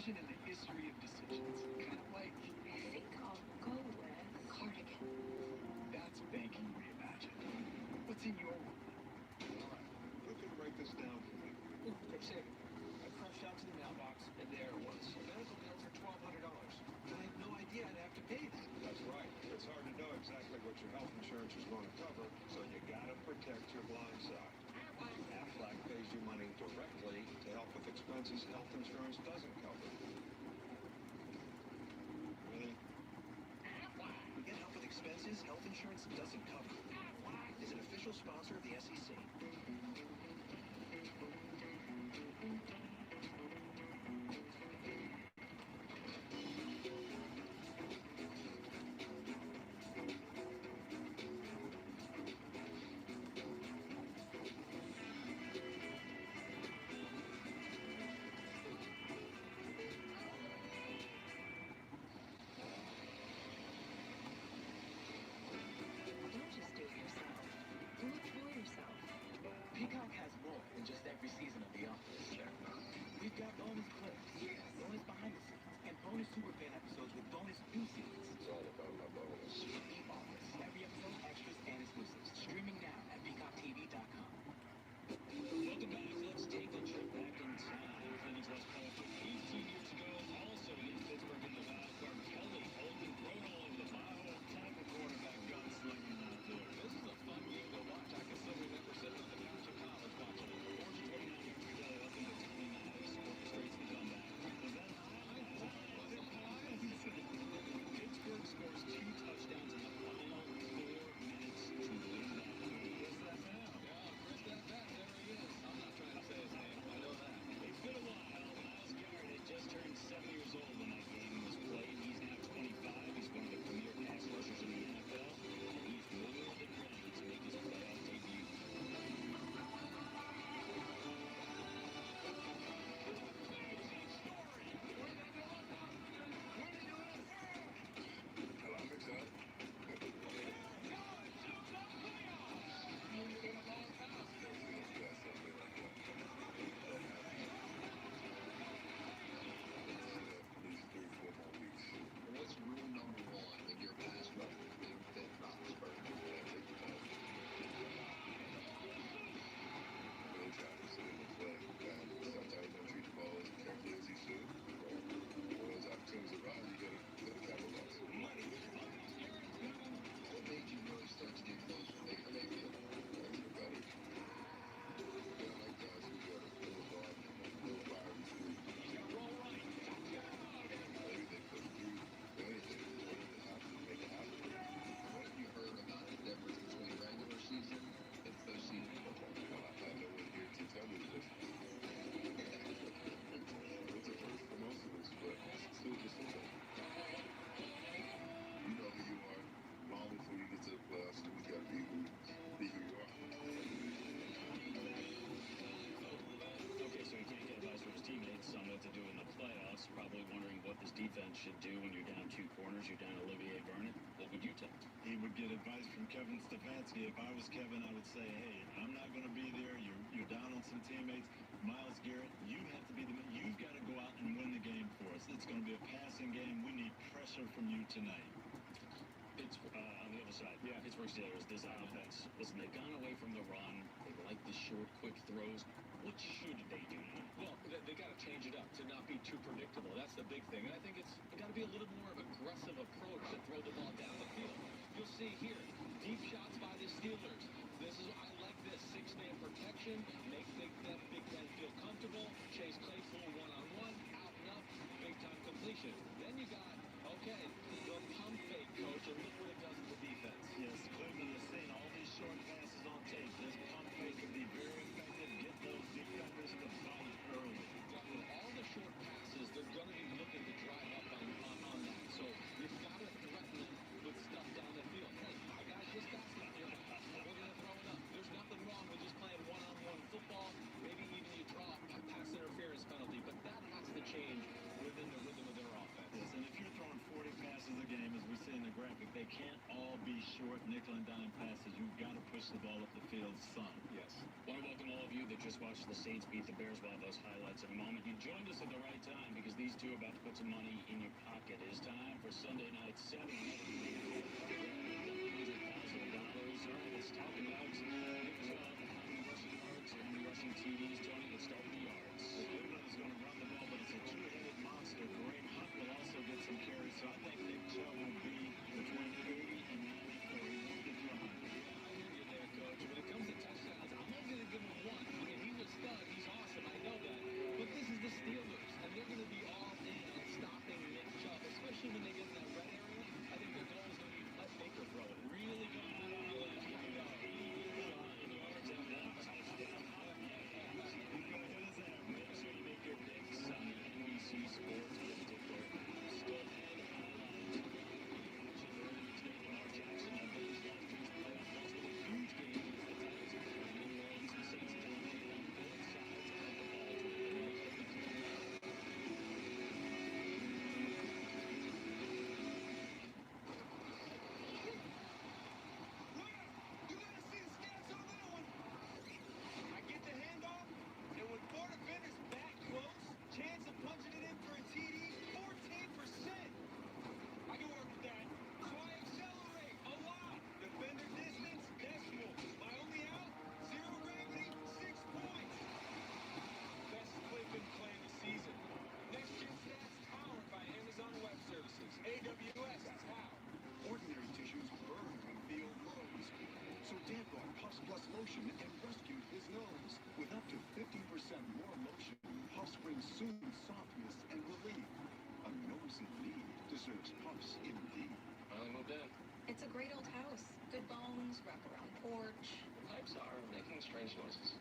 decision in the history of decisions. Kind of like... I think I'll go with cardigan. That's banking reimagined. What's in your wallet? All right, who can break this down for me? Ooh, quick saving. I crushed out to the mailbox, and there it was. A medical bill for $1,200. I had no idea I'd have to pay that. That's right. It's hard to know exactly what your health insurance is going to cover, so you gotta protect your blind side. Aflac pays you money directly to help with expenses health insurance doesn't cover. Really? Get help with expenses health insurance doesn't cover. Is an official sponsor of the SEC. Peacock has more than just every season of The Office. We've got bonus clips, bonus behind the scenes, and bonus superfan episodes with bonus new scenes. It's all about my bonus. The Office. Every episode, extras, and exclusives. Streaming now at PeacockTV.com. Welcome back. Let's take a trip back in time. Phoenix West Coast 18 years ago, also against Pittsburgh in the wild card. Kelly holding Bruno in the bottom. Type of quarterback gunslinging out there. This is a fun game to watch. I can still remember sitting on the couch of college watching it. 429 years ago, up into Tommy Maddox orchestrates the comeback. Was that Pittsburgh scores 2 touchdowns in the final 4 minutes to win that game. What's that now? Yeah, Chris that back. There he is. I'm not trying to say his name. I know that. It's been a while. Myles Garrett had just turned 7 years old when that game was played. He's now 25. He's one of the premier pass rushers in the NFL. And he's more than ready to make his playoff debut. What's rule number 1 when you're pass rushing in Pittsburgh? Really try to sit in the play. Sometimes don't treat the ball as carefully as he should. When those opportunities arise, you gotta capitalize. What made you really start to get close with Baker Mayfield? You're better. I like guys who got a little ball, little fire in school. Maybe they couldn't do anything. They wanted to have to make it happen. What have you heard about the difference between regular season and postseason football? Well, I had no one here to tell me the difference. It's a first for most of us, but it's still just something. You know who you are long before you get to the playoffs, and you gotta be who you are. Okay, so he can't get advice from his teammates on what to do in the playoffs. Probably wondering what this defense should do when you're down 2 corners. You're down Olivier Vernon. What would you tell him? He would get advice from Kevin Stefanski. If I was Kevin, I would say, hey, I'm not going to be there. You're down on some teammates. Myles Garrett, you have to be you've got to go out and win the game for us. It's going to be a passing game. We need pressure from you tonight. It's on the other side. Yeah, Pittsburgh Steelers, this offense. Listen, they've gone away from the run. They like the short, quick throws. What should they do now? Well, they got to change it up to not be too predictable. That's the big thing. And I think it's got to be a little more of an aggressive approach to throw the ball down the field. You'll see here, deep shots by the Steelers. I like this 6-man protection. Make that big man feel comfortable. Chase Claypool one-on-one, out and up, big-time completion. Then you got, okay, the pump fake, coach, and look what it does to the defense. Yes, Cleveland has seen all these short passes on tape. This pump fake can be very effective. Get those defenders to bite early. With all the short passes, they're going to be looking to drive up on that. So you've got to threaten them with stuff down the field. Hey, my guys just got stuff here. We're going to throw it up. There's nothing wrong with just playing one-on-one football. Maybe even you draw a pass interference penalty, but that has to change within the rhythm of their offense. Yes, and if you're throwing 40 passes a game, as we see in the graphic, they can't all be short nickel and dime passes. You've got to push the ball up the field some. Yes. Want to welcome all of you that just watched the Saints beat the Bears. While those highlights in a moment. You joined us at the right time because these two are about to put some money in your pocket. It is time for Sunday Night 7. $100,000. All right, let's talk about how many rushing yards, how many rushing TDs. Tony, let's start with the yards. Cleveland is going to run the ball, but it's a two-headed monster. Kareem Hunt will also get some carries, so I think Nick Chubb will be between 80 and 94. He won't get to 100. Yeah, I hear you there, Coach. When it comes to touchdowns, I'm only going to give him one. I mean, he's a stud. He's awesome. I know that. But this is the Steelers, and they're going to be all in on stopping Nick Chubb, especially when they get in that red area. I think their goal is going to be let Baker throw it. Really going out on a limb. Here we go. 89 yards and one touchdown. He's going to hit his average. Make sure you make your picks on the NBC Sports with Dick Still ahead of highlights. Watching earlier today, Lamar Jackson had those last year's playoff loss with a huge game against the Titans. In New Orleans, the Saints dominated on both sides of the ball to win. You gotta see the stats on that one. I get the handoff, and with four defenders back close, chance of punching it in for a TD, 14%. I can work with that. So I accelerate a lot. Defender distance, decimal. My only out, zero gravity, 6 points. Best click and play of the season. Next Gen Stats powered by Amazon Web Services. AWS, that's how. Ordinary tissues burn and feel blows. So Dad-Bar Puffs Plus Lotion and rescued his nose. With up to 50% more lotion, Puffs brings soothe, softness, and relief. A nose in need deserves Puffs indeed. Finally moved in. It's a great old house. Good bones, wraparound porch. The pipes are making strange noises.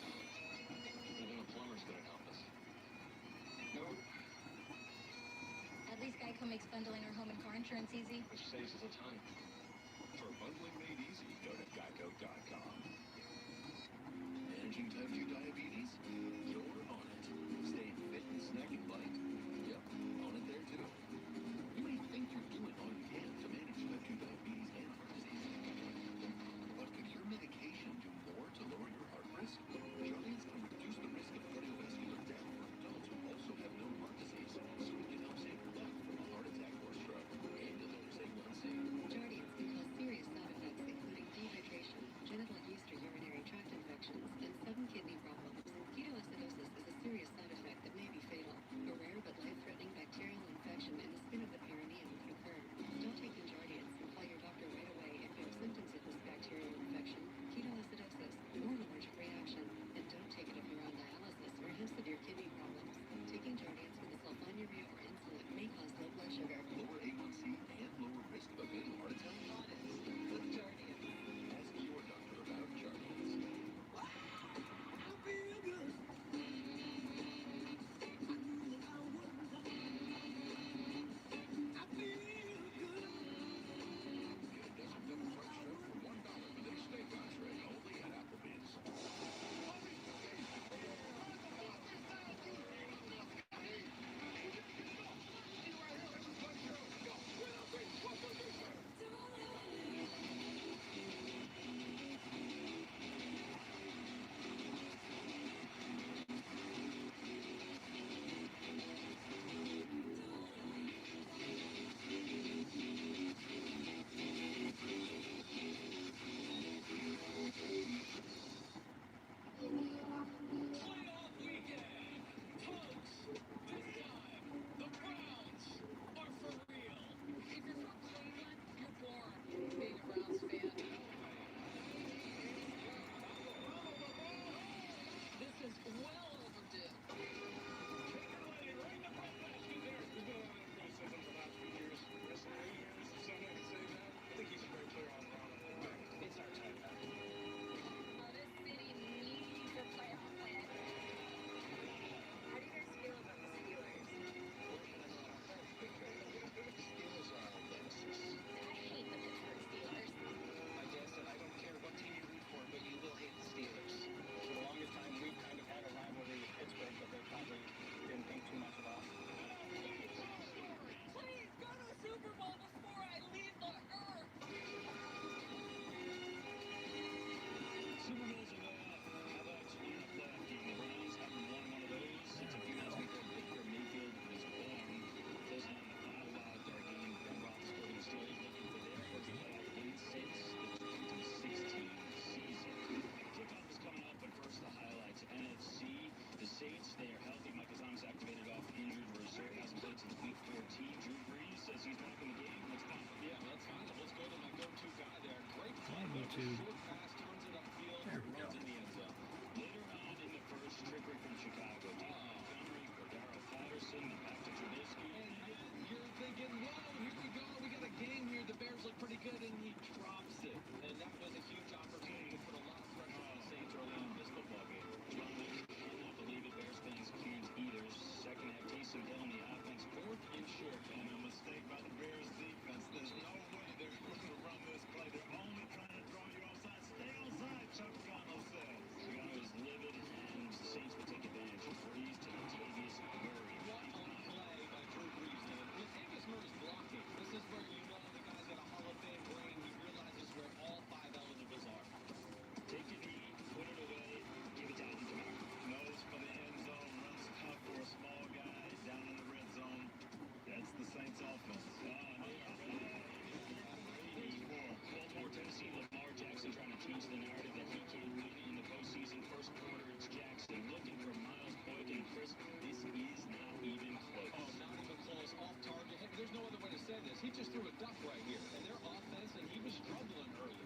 Even the plumber's gonna help us. No, At least Geico makes bundling our home and car insurance easy. Which saves us a ton. For bundling made easy, go to geico.com. Managing type 2 diabetes? You're on it. Staying fit and snacking light? Yep, on it there too. You may think you're doing all you can to manage type 2 diabetes and heart disease. But could your medication do more to lower your heart risk? Giants can reduce the risk of cardiovascular death for adults who also have known heart disease, so it can help save your life from a heart attack or stroke and to lowers A1C. Majority YouTube. There we go. Later on in the first, trickery from Chicago. Montgomery, Cordero Patterson, back to Trubisky. And you're thinking, whoa, here we go. We got a game here. The Bears look pretty good, and he drops it. And that was a huge opportunity to put a lot of pressure on the Saints early on in this football game. Cannot believe it. Bears fans can't either. Second half, Taysom Hill on the offense. 4th and short. And a mistake by the Bears defense. There's no way they're going to run this play. They're only trying to draw you offside. Stay outside, Chuck Pagano says. Pagano is livid, and the Saints will take advantage. Breeze to Latavius Murray. What a play by Drew Brees, man. Latavius Murray's blocking. This is where you know the guy's got a Hall of Fame brain. He realizes where all 5 eligibles are. Take a knee, put it away, give it to Alvin Kamara. Nose for the end zone. Runs tough for a small guy down in the red zone. That's the Saints offense. Baltimore, Tennessee, Lamar Jackson trying to change the narrative that he can't win in the postseason. First quarter, it's Jackson looking for Miles Boykin. Chris, this is not even close. Oh, not even close. Off target. Hey, there's no other way to say this. He just threw a duck right here. And their offense, and he was struggling early.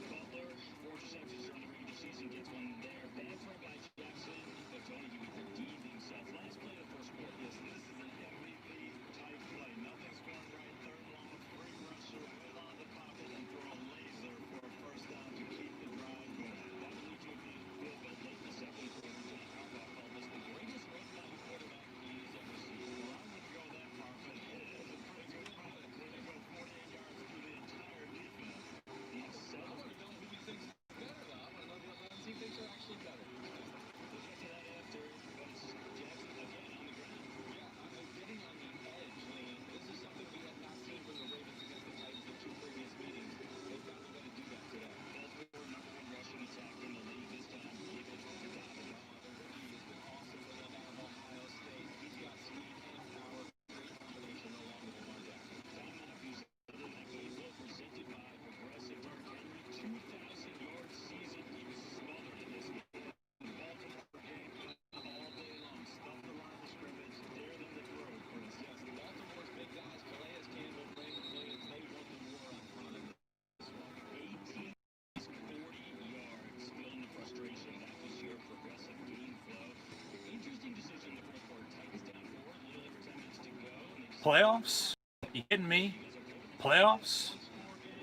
Butler, 4 interceptions during the regular season, gets one there. Bad throw by Jackson, but Tony, he redeemed himself. Last play of the first quarter. Yes, this is an MVP type play. Nothing's going right. Third long, free rusher, wheel on the pocket, and throw a laser for a first down to keep the drive going. That will lead to a field goal late in the second quarter. John Harbaugh called this the greatest red-line quarterback he's ever seen. Well, I wouldn't go that far, but it is a pretty good play. They go 48 yards through the entire defense. I want to know who he thinks is better, though. I want to know the ones he thinks are actually better. We'll get to that after, but it's Jackson again on the ground. Yeah, I'm getting on the edge, Liam. This is something we have not seen from the Ravens against the Titans in 2 previous meetings. They found a way to do that today. Baltimore, number 1 rushing attack in the league this time. Give it to Dobbins. He has been awesome for them out of Ohio State. He's got speed and power. Great combination along with Lamar Jackson. Tom Matthews, other than that game, well presented by Progressive. Derrick Henry, 2,000-yard season. He was smothered in this game. The Baltimore game all day long. Stuff the line of scrimmage. Dare them to throw, Chris. Yes, Baltimore's big guys, Calais Campbell, Raymond Williams, they want the war up front in this one. 18 40 yards. Feeling the frustration. That was your Progressive game flow. Interesting decision in the fourth quarter. Titans down 4, a little over 10 minutes to go. And they Playoffs? You kidding me? Playoffs?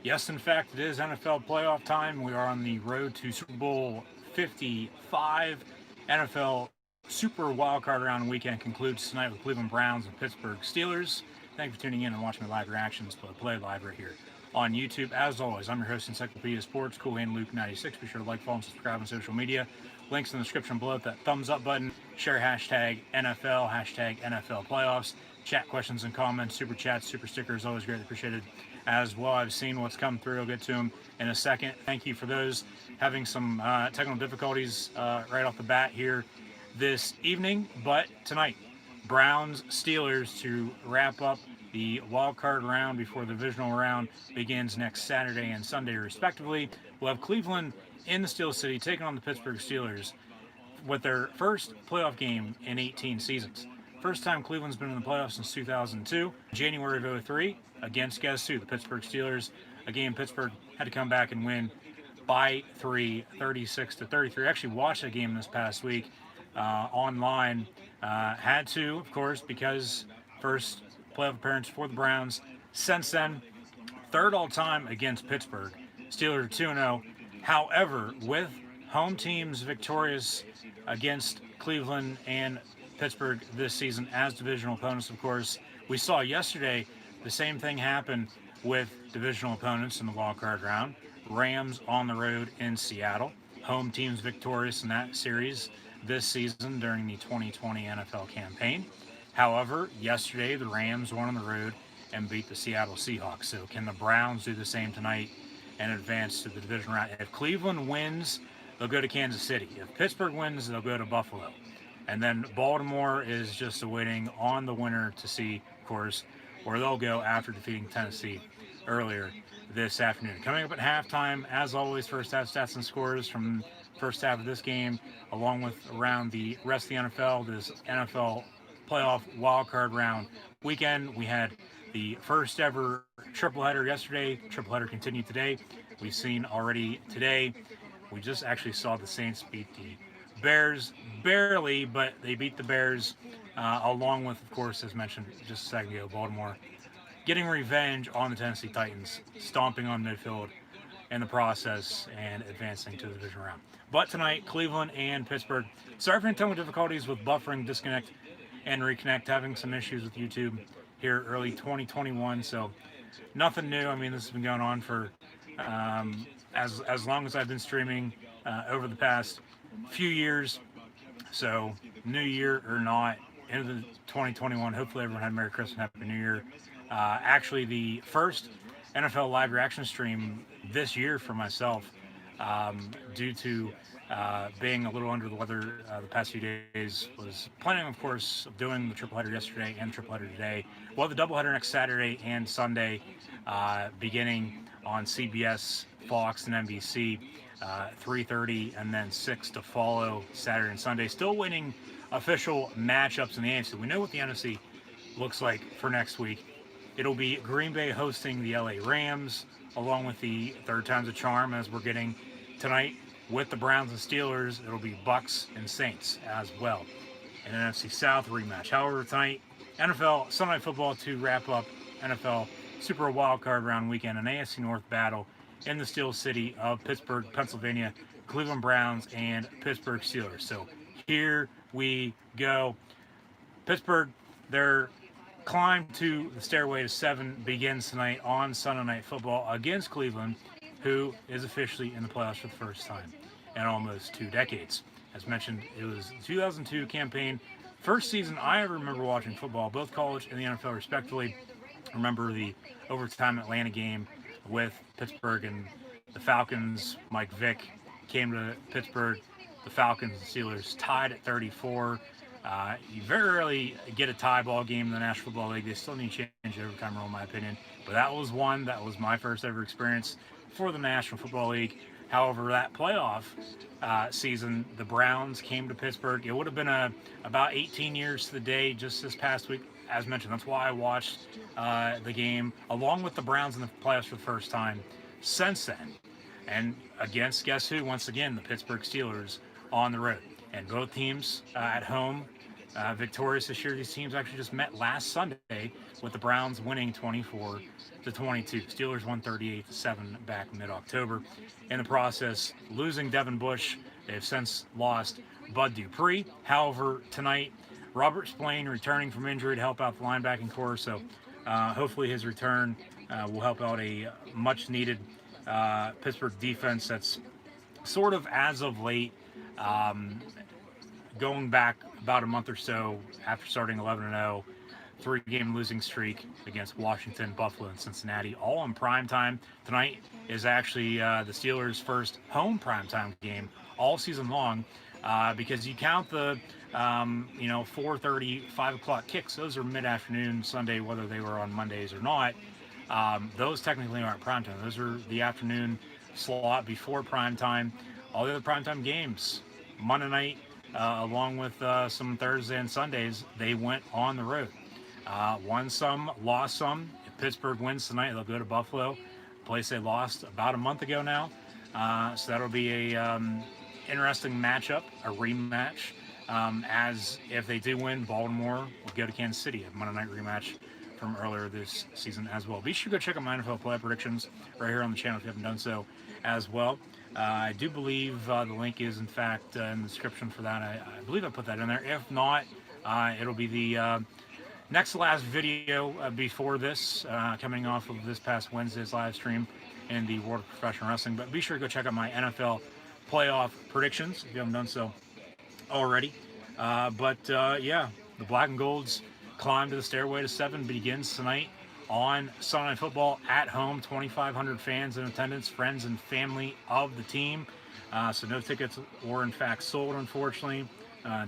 Yes, in fact, it is NFL playoff time. We are on the road to Super Bowl 55. NFL Super Wildcard Round weekend concludes tonight with Cleveland Browns and Pittsburgh Steelers. Thank you for tuning in and watching my live reactions to Play Live right here on YouTube. As always, I'm your host, Encyclopedia Sports, Cool Hand Luke 96. Be sure to like, follow, and subscribe on social media. Links in the description below. That thumbs up button. Share hashtag NFL, hashtag NFL Playoffs. Chat questions and comments, super chats, super stickers, always greatly appreciated as well. I've seen what's come through. I'll get to them in a second. Thank you for those having some technical difficulties right off the bat here this evening. But tonight, Browns, Steelers to wrap up the wild card round before the divisional round begins next Saturday and Sunday, respectively. We'll have Cleveland in the Steel City taking on the Pittsburgh Steelers with their first playoff game in 18 seasons. First time Cleveland's been in the playoffs since 2002, January of 2003, against guess who? The Pittsburgh Steelers. A game Pittsburgh had to come back and win by 3, 36-33. I actually watched that game this past week online. Had to, of course, because first playoff appearance for the Browns. Since then, third all-time against Pittsburgh. Steelers are 2-0. However, with home teams victorious against Cleveland and Pittsburgh this season as divisional opponents, of course, we saw yesterday the same thing happen with divisional opponents in the wild card round. Rams on the road in Seattle. Home teams victorious in that series this season during the 2020 NFL campaign. However, yesterday the Rams won on the road and beat the Seattle Seahawks. So can the Browns do the same tonight and advance to the division round? If Cleveland wins, they'll go to Kansas City. If Pittsburgh wins, they'll go to Buffalo. And then Baltimore is just awaiting on the winner to see, of course, where they'll go after defeating Tennessee earlier this afternoon. Coming up at halftime, as always, first half stats and scores from first half of this game, along with around the rest of the NFL, this NFL playoff wildcard round weekend. We had the first ever triple header yesterday. Triple header continued today. We've seen already today. We just actually saw the Saints beat the Bears barely, but they beat the Bears along with, of course, as mentioned just a second ago, Baltimore getting revenge on the Tennessee Titans, stomping on midfield in the process and advancing to the division round. But tonight, Cleveland and Pittsburgh. Sorry for any technical difficulties with buffering, disconnect, and reconnect. Having some issues with YouTube here early 2021, so nothing new. I mean, this has been going on for as long as I've been streaming over the past few years. So New Year or not, into 2021. Hopefully everyone had Merry Christmas, Happy New Year. Actually, the first NFL live reaction stream this year for myself, due to being a little under the weather the past few days. Was planning, of course, of doing the triple header yesterday and the triple header today. Well, the doubleheader next Saturday and Sunday, beginning on CBS, Fox, and NBC, 3:30, and then 6 to follow Saturday and Sunday. Still waiting official matchups in the NFC. We know what the NFC looks like for next week. It'll be Green Bay hosting the LA Rams, along with the third time's a charm, as we're getting tonight with the Browns and Steelers. It'll be Bucks and Saints as well. An NFC South rematch. However, tonight, NFL Sunday Night Football to wrap up NFL Super Bowl wildcard round weekend, an AFC North battle in the Steel City of Pittsburgh, Pennsylvania, Cleveland Browns and Pittsburgh Steelers. So here we go. Pittsburgh, their climb to the stairway to 7 begins tonight on Sunday Night Football against Cleveland, who is officially in the playoffs for the first time in almost 2 decades. As mentioned, it was the 2002 campaign, first season I ever remember watching football, both college and the NFL respectively. I remember the overtime Atlanta game with Pittsburgh and the Falcons. Mike Vick came to Pittsburgh. The Falcons and Steelers tied at 34. You very rarely get a tie ball game in the National Football League. They still need to change the overtime rule, in my opinion. But that was one. That was my first ever experience for the National Football League. However, that playoff season, the Browns came to Pittsburgh. It would have been about 18 years to the day just this past week. As mentioned, that's why I watched the game along with the Browns in the playoffs for the first time since then. And against, guess who? Once again, the Pittsburgh Steelers on the road. And both teams at home victorious this year. These teams actually just met last Sunday with the Browns winning 24-22. Steelers won 38-7 back mid-October. In the process, losing Devin Bush. They've since lost Bud Dupree. However, tonight, Robert Spillane returning from injury to help out the linebacking core. So hopefully his return will help out a much-needed Pittsburgh defense that's sort of, as of late, going back about a month or so after starting 11-0, 3-game losing streak against Washington, Buffalo, and Cincinnati, all on primetime. Tonight is actually the Steelers' first home primetime game all season long, because you count the 4:30, 5 o'clock kicks. Those are mid-afternoon Sunday, whether they were on Mondays or not. Those technically aren't primetime. Those are the afternoon slot before primetime. All the other primetime games, Monday night, along with some Thursday and Sundays, they went on the road. Won some, lost some. If Pittsburgh wins tonight, they'll go to Buffalo, a place they lost about a month ago now. So that'll be a interesting matchup, a rematch. As if they do win, Baltimore will go to Kansas City, a Monday night rematch from earlier this season as well. Be sure to go check out my NFL playoff predictions right here on the channel if you haven't done so as well. I do believe the link is, in fact, in the description for that. I believe I put that in there. If not, it'll be the next to last video before this, coming off of this past Wednesday's live stream in the world of professional wrestling. But be sure to go check out my NFL playoff predictions if you haven't done so already. Yeah, the Black and Gold's climb to the stairway to 7 begins tonight on Sunday Night Football at home. 2,500 fans in attendance, friends and family of the team. So no tickets were in fact sold, unfortunately,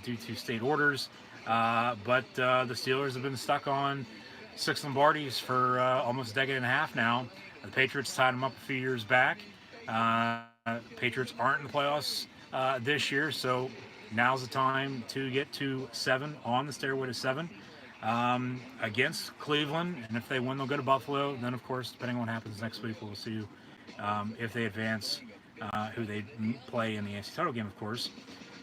due to state orders. But the Steelers have been stuck on 6 Lombardis for almost a decade and a half now. The Patriots tied them up a few years back. Patriots aren't in the playoffs this year, so now's the time to get to 7 on the stairway to 7. against Cleveland, and if they win, they'll go to Buffalo. Then, of course, depending on what happens next week, we'll see if they advance, who they play in the AFC title game, of course.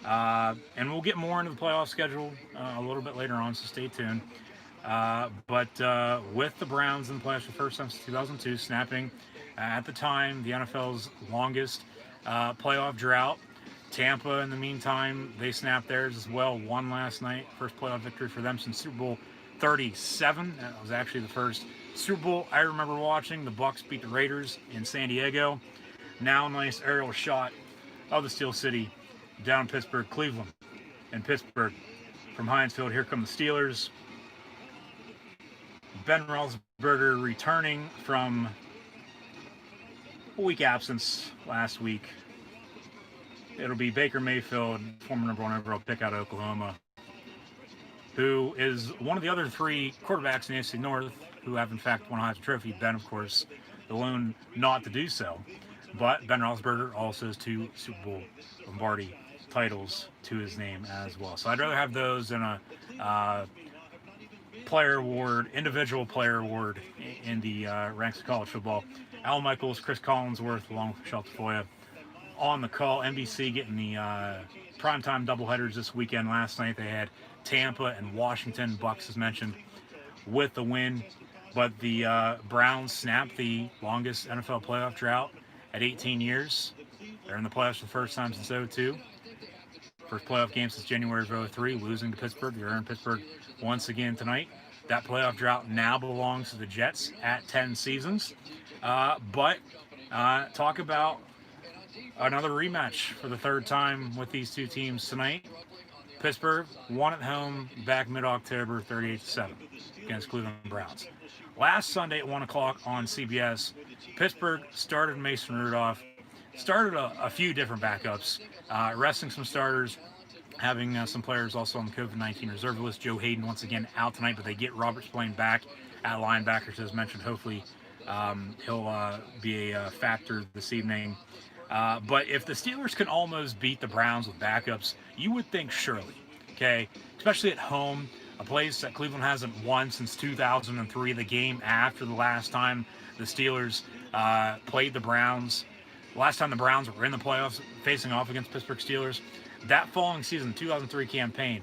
And we'll get more into the playoff schedule a little bit later on, so stay tuned. But with the Browns in the playoffs for the first time since 2002, snapping at the time the NFL's longest playoff drought. Tampa, in the meantime, they snapped theirs as well. Won last night. First playoff victory for them since Super Bowl 37. That was actually the first Super Bowl I remember watching. The Bucs beat the Raiders in San Diego. Now a nice aerial shot of the Steel City down in Pittsburgh, Cleveland, and Pittsburgh. From Heinz Field, here come the Steelers. Ben Roethlisberger returning from a week absence last week. It'll be Baker Mayfield, former number 1 overall pick out of Oklahoma, who is one of the other 3 quarterbacks in the AFC North who have, in fact, won a Heisman Trophy. Ben, of course, the lone not to do so. But Ben Roethlisberger also has 2 Super Bowl Lombardi titles to his name as well. So I'd rather have those than a player award, individual player award in the ranks of college football. Al Michaels, Chris Collinsworth, along with Michelle Tafoya on the call. NBC getting the primetime doubleheaders this weekend. Last night they had Tampa and Washington. Bucs, as mentioned, with the win. But the Browns snapped the longest NFL playoff drought at 18 years. They're in the playoffs for the first time since 2002. First playoff game since January of 2003, losing to Pittsburgh. They're in Pittsburgh once again tonight. That playoff drought now belongs to the Jets at 10 seasons. But talk about another rematch for the 3rd time with these 2 teams tonight. Pittsburgh won at home back mid-October, 38-7 against Cleveland Browns. Last Sunday at 1 o'clock on CBS, Pittsburgh started Mason Rudolph, started a few different backups, resting some starters, having some players also on the COVID-19 reserve list. Joe Hayden once again out tonight, but they get Robert Spillane back at linebacker, as mentioned. Hopefully he'll be a factor this evening. But if the Steelers can almost beat the Browns with backups, you would think surely, okay? Especially at home, a place that Cleveland hasn't won since 2003, the game after the last time the Steelers played the Browns. Last time the Browns were in the playoffs facing off against Pittsburgh Steelers. That following season, 2003 campaign,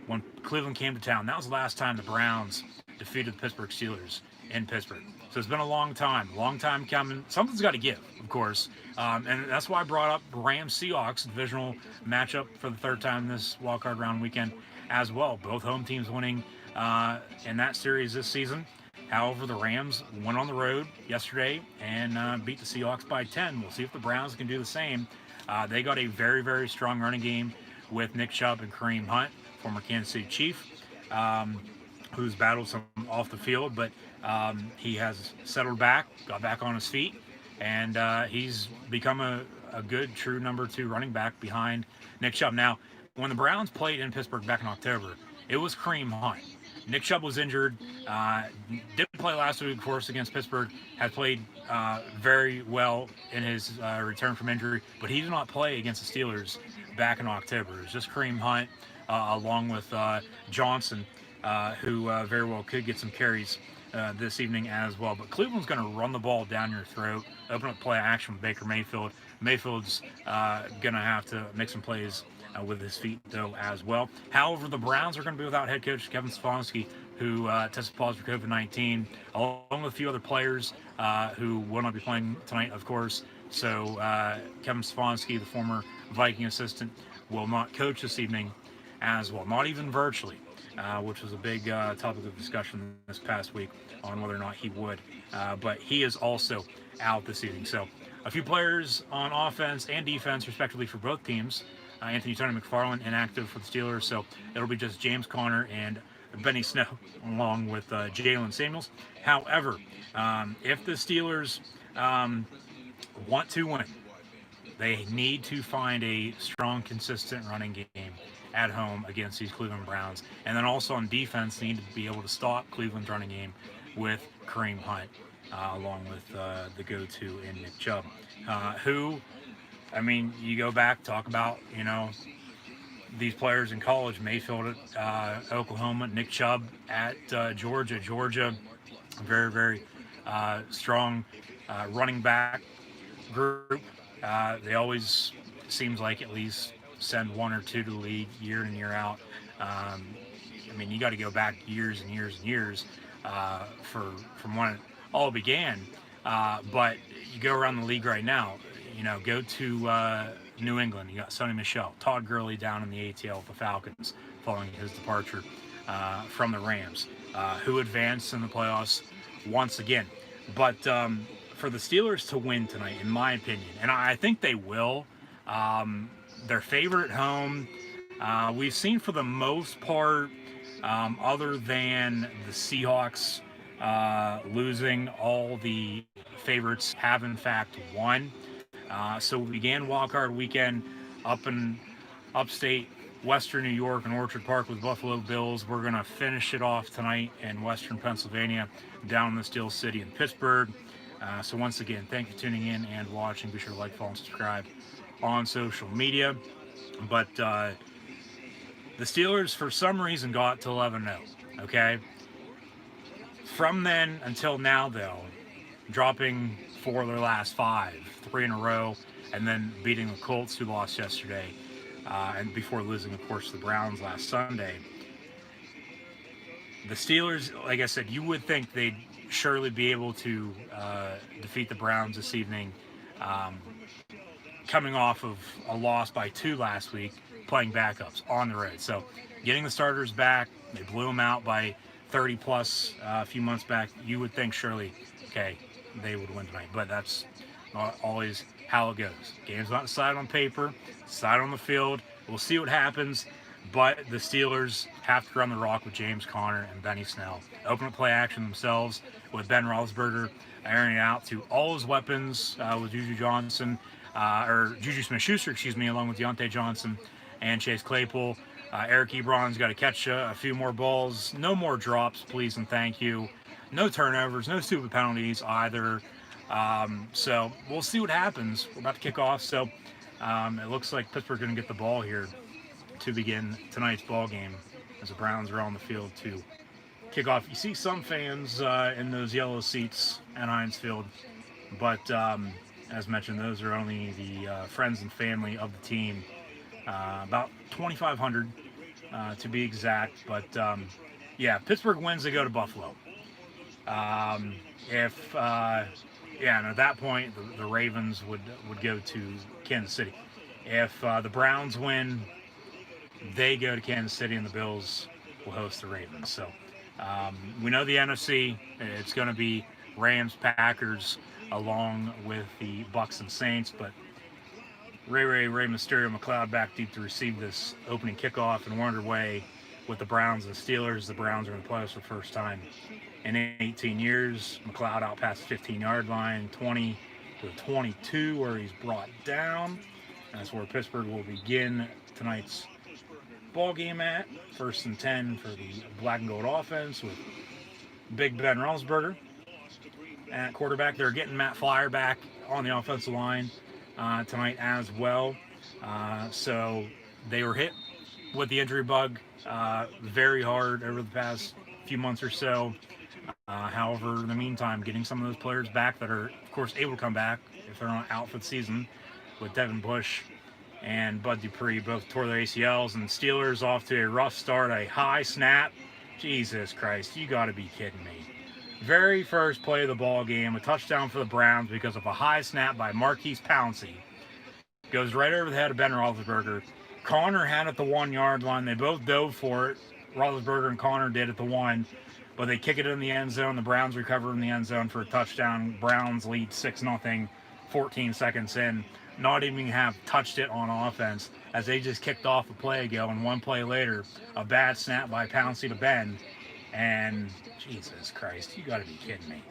when Cleveland came to town, that was the last time the Browns defeated the Pittsburgh Steelers in Pittsburgh. So it's been a long time coming. Something's got to give, of course. And that's why I brought up Rams-Seahawks, divisional matchup for the 3rd time this wildcard round weekend as well. Both home teams winning in that series this season. However, the Rams went on the road yesterday and beat the Seahawks by 10. We'll see if the Browns can do the same. They got a very, very strong running game with Nick Chubb and Kareem Hunt, former Kansas City Chief, who's battled some off the field, but he has settled back, got back on his feet, and he's become a good, true number 2 running back behind Nick Chubb. Now, when the Browns played in Pittsburgh back in October, it was Kareem Hunt. Nick Chubb was injured, didn't play last week, of course, against Pittsburgh, had played very well in his return from injury, but he did not play against the Steelers back in October. It was just Kareem Hunt along with Johnson, who very well could get some carries this evening as well. But Cleveland's going to run the ball down your throat, open up play action with Baker Mayfield. Mayfield's going to have to make some plays with his feet, though, as well. However, the Browns are going to be without head coach Kevin Stefanski, who tested positive for COVID-19, along with a few other players who will not be playing tonight, of course. So Kevin Stefanski, the former Viking assistant, will not coach this evening as well, not even virtually, which was a big topic of discussion this past week on whether or not he would. But he is also out this evening. So a few players on offense and defense, respectively, for both teams. Anthony Tony McFarland inactive for the Steelers, so it'll be just James Conner and Benny Snow along with Jalen Samuels. However, if the Steelers want to win, they need to find a strong, consistent running game at home against these Cleveland Browns. And then also on defense, they need to be able to stop Cleveland's running game with Kareem Hunt, along with the go-to in Nick Chubb, who, I mean, you go back, talk about, these players in college. Mayfield at Oklahoma, Nick Chubb at Georgia. Georgia, very, very strong running back group. They always seems like at least send one or two to the league year in, year out. I mean, you got to go back years and years and years from when it all began. But you go around the league right now. Go to New England. You got Sonny Michel, Todd Gurley down in the ATL with the Falcons following his departure from the Rams, who advanced in the playoffs once again. But for the Steelers to win tonight, in my opinion, and I think they will, they're favored at home. We've seen for the most part, other than the Seahawks losing, all the favorites have in fact won. So we began wildcard weekend up in upstate Western New York and Orchard Park with Buffalo Bills. We're going to finish it off tonight in Western Pennsylvania, down in the Steel City in Pittsburgh. So once again, thank you for tuning in and watching. Be sure to like, follow, and subscribe on social media. But the Steelers, for some reason, got to 11-0, okay? From then until now, though, dropping 4 of their last 5, 3 in a row, and then beating the Colts, who lost yesterday, and before losing, of course, to the Browns last Sunday. The Steelers, like I said, you would think they'd surely be able to defeat the Browns this evening, coming off of a loss by 2 last week, playing backups on the road. So getting the starters back, they blew them out by 30 plus a few months back. You would think surely, okay, they would win tonight, but that's not always how it goes. Game's not decided on paper, decided on the field. We'll see what happens, but the Steelers have to run the rock with James Conner and Benny Snell. Open up play action themselves with Ben Roethlisberger airing it out to all his weapons with Juju Smith-Schuster, along with Deontay Johnson and Chase Claypool. Eric Ebron's got to catch a few more balls. No more drops, please and thank you. No turnovers, no stupid penalties either. So we'll see what happens. We're about to kick off, so it looks like Pittsburgh's going to get the ball here to begin tonight's ball game as the Browns are on the field to kick off. You see some fans in those yellow seats at Heinz Field, but as mentioned, those are only the friends and family of the team. About 2,500 to be exact, but yeah, Pittsburgh wins, they go to Buffalo. And at that point, the Ravens would go to Kansas City. If the Browns win, they go to Kansas City, and the Bills will host the Ravens. So we know the NFC, it's going to be Rams, Packers, along with the Bucks and Saints, but Rey Mysterio McLeod back deep to receive this opening kickoff, and we're underway with the Browns and the Steelers. The Browns are in the playoffs for the first time in 18 years. McLeod out past the 15-yard line, 20 to the 22, where he's brought down. That's where Pittsburgh will begin tonight's ball game at. 1st and 10 for the black and gold offense with Big Ben Roethlisberger at quarterback. They're getting Matt Flyer back on the offensive line tonight as well. So they were hit with the injury bug very hard over the past few months or so. However, in the meantime, getting some of those players back that are, of course, able to come back if they're not out for the season, with Devin Bush and Bud Dupree both tore their ACLs, and Steelers off to a rough start, a high snap. Jesus Christ, you got to be kidding me. Very first play of the ball game, a touchdown for the Browns because of a high snap by Marquise Pouncey. Goes right over the head of Ben Roethlisberger. Connor had it at the 1-yard line. They both dove for it. Roethlisberger and Connor did at the 1, but they kick it in the end zone. The Browns recover in the end zone for a touchdown. Browns lead 6-0, 14 seconds in. Not even have touched it on offense, as they just kicked off a play ago, and one play later, a bad snap by Pouncey to Ben, and Jesus Christ, you got to be kidding me.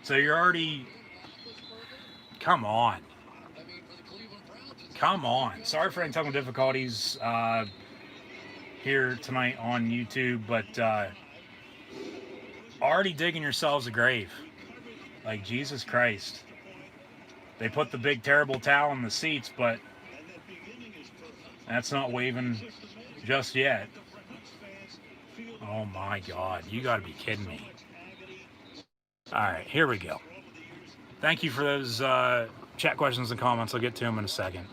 So you're already, come on. Sorry for any technical difficulties here tonight on YouTube, but already digging yourselves a grave. Like, Jesus Christ. They put the big terrible towel in the seats, but That's not waving just yet. Oh my God, you got to be kidding me. All right, here we go. Thank you for those chat questions and comments. I'll get to them in a second.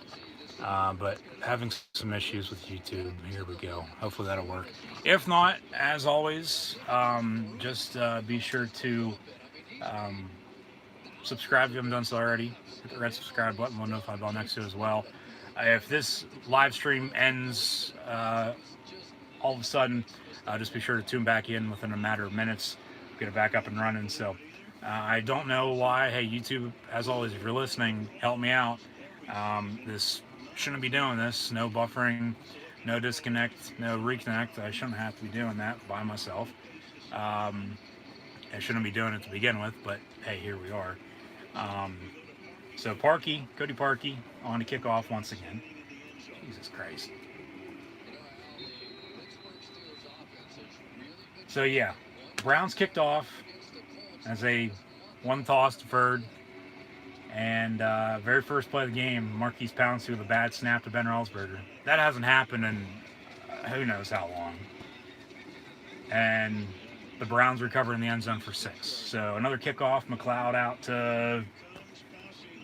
But having some issues with YouTube. Here we go. Hopefully that'll work. If not, as always, just be sure to subscribe if you haven't done so already. Hit the red subscribe button, one notified bell next to it as well. If this live stream ends all of a sudden, just be sure to tune back in within a matter of minutes. Get it back up and running. So I don't know why. Hey, YouTube, as always, if you're listening, help me out. This shouldn't be doing this. No buffering, no disconnect, no reconnect. I shouldn't have to be doing that by myself. I shouldn't be doing it to begin with, but hey, here we are. So Parkey, Cody Parkey, on to kick off once again. Jesus Christ. So yeah, Browns kicked off as a one toss deferred, and very first play of the game, Marquise Pouncey with a bad snap to Ben Roethlisberger. That hasn't happened in who knows how long. And the Browns recover in the end zone for 6. So another kickoff, McLeod out to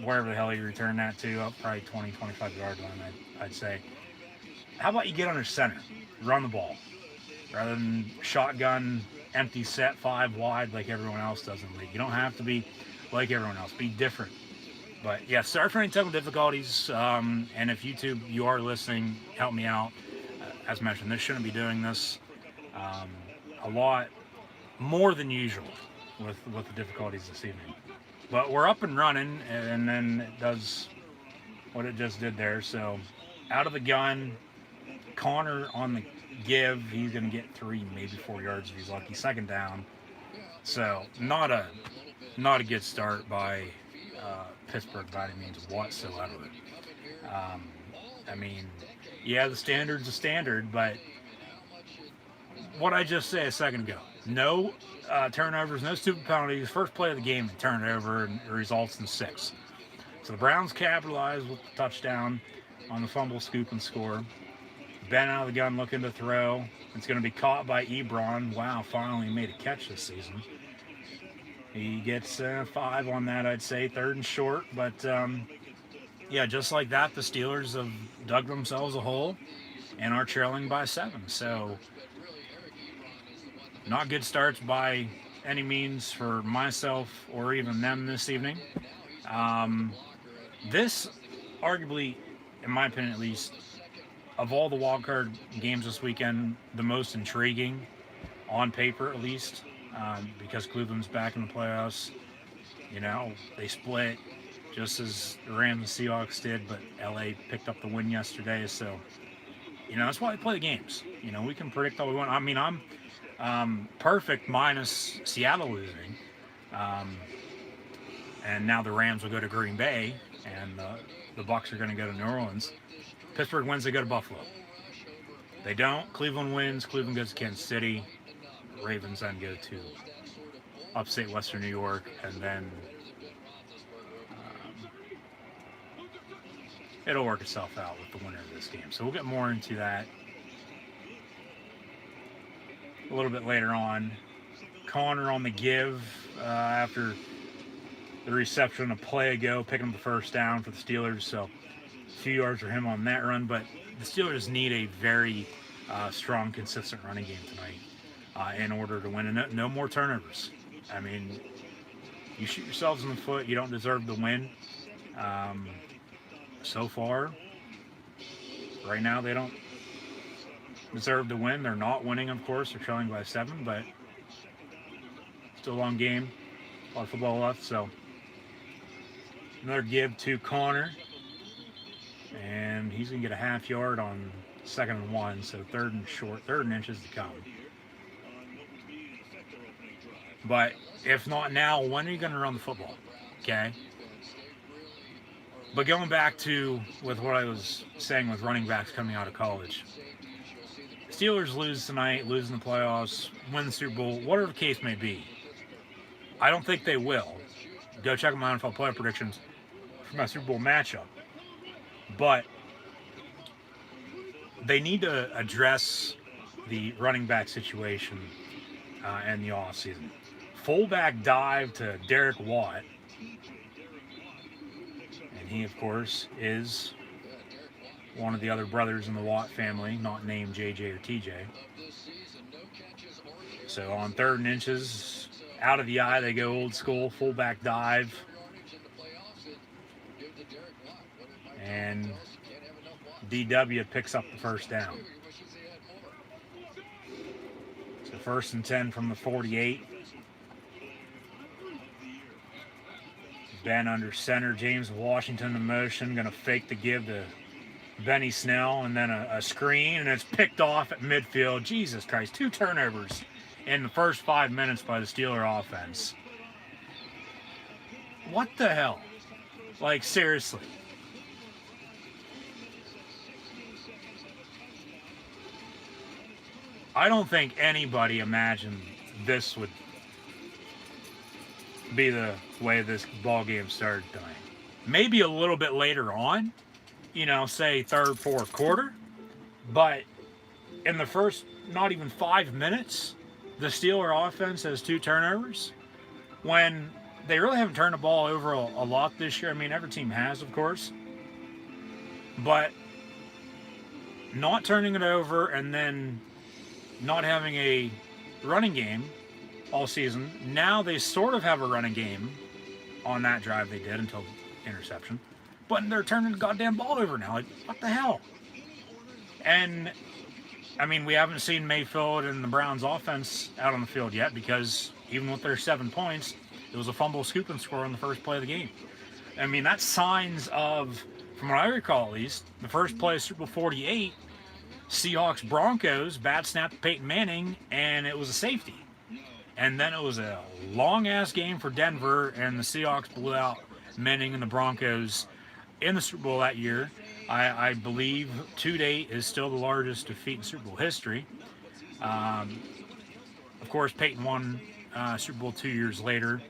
wherever the hell he returned that to, up probably 20, 25-yard line, I'd say. How about you get under center, run the ball, rather than shotgun, empty set 5 wide like everyone else does in the league. You don't have to be like everyone else. Be different. But yeah, sorry for any technical difficulties. And if YouTube, you are listening, help me out. As mentioned, this shouldn't be doing this. A lot more than usual with the difficulties this evening. But we're up and running, and then it does what it just did there. So out of the gun, Connor on the give. He's going to get 3, maybe 4 yards if he's lucky. Second down. So not a good start by Pittsburgh by any means whatsoever. I mean, yeah, the standard's a standard, but what I just said a second ago, no turnovers, no stupid penalties. First play of the game, they turn it over and it results in 6. So the Browns capitalize with the touchdown on the fumble, scoop, and score. Ben out of the gun looking to throw. It's going to be caught by Ebron. Wow, finally made a catch this season. He gets 5 on that, I'd say. 3rd and short. But, yeah, just like that, the Steelers have dug themselves a hole and are trailing by 7. So not good starts by any means for myself or even them this evening. This, arguably, in my opinion at least, of all the wildcard games this weekend, the most intriguing, on paper at least, because Cleveland's back in the playoffs. You know, they split just as the Rams and Seahawks did, but LA picked up the win yesterday. So, you know, that's why they play the games. You know, we can predict all we want. I mean, I'm perfect minus Seattle losing. And now the Rams will go to Green Bay, and the Bucs are going to go to New Orleans. Pittsburgh wins, they go to Buffalo. They don't. Cleveland wins. Cleveland goes to Kansas City. Ravens then go to upstate Western New York, and then it'll work itself out with the winner of this game. So we'll get more into that a little bit later on. Connor on the give after the reception a play ago, picking up the first down for the Steelers. So a few yards for him on that run, but the Steelers need a very strong, consistent running game tonight in order to win. And no more turnovers. I mean, you shoot yourselves in the foot. You don't deserve the win. So far, right now, they don't deserve to win. They're not winning, of course. They're trailing by 7, but still a long game. A lot of football left, so another give to Connor. And he's going to get a half yard on 2nd and 1, so 3rd and short, 3rd and inches to come. But if not now, when are you going to run the football? Okay? But going back to with what I was saying with running backs coming out of college. Steelers lose tonight, lose in the playoffs, win the Super Bowl, whatever the case may be. I don't think they will. Go check out my NFL playoff predictions for my Super Bowl matchup. But they need to address the running back situation in the offseason. Fullback dive to Derek Watt. And he, of course, is one of the other brothers in the Watt family, not named JJ or TJ. So on 3rd and inches, out of the eye, they go old school, fullback dive. And DW picks up the first down. So 1st and 10 from the 48. Ben under center, James Washington in motion, going to fake the give to Benny Snell, and then a screen, and it's picked off at midfield. Jesus Christ, 2 turnovers in the first 5 minutes by the Steeler offense. What the hell? Like, seriously. I don't think anybody imagined this would be the way this ball game started tonight. Maybe a little bit later on, you know, say 3rd, 4th quarter, but in the first not even 5 minutes, the Steeler offense has 2 turnovers when they really haven't turned the ball over a lot this year. I mean, every team has, of course, but not turning it over and then not having a running game all season. Now they sort of have a running game on that drive they did until interception. But they're turning the goddamn ball over now. Like, what the hell? And, I mean, we haven't seen Mayfield and the Browns offense out on the field yet because even with their 7 points, it was a fumble, scoop, and score on the first play of the game. I mean, that's signs of, from what I recall at least, the first play of Super Bowl 48, Seahawks Broncos, bad snap to Peyton Manning, and it was a safety. And then it was a long-ass game for Denver, and the Seahawks blew out Manning and the Broncos in the Super Bowl that year. I believe to date is still the largest defeat in Super Bowl history. Of course, Peyton won Super Bowl 2 years later,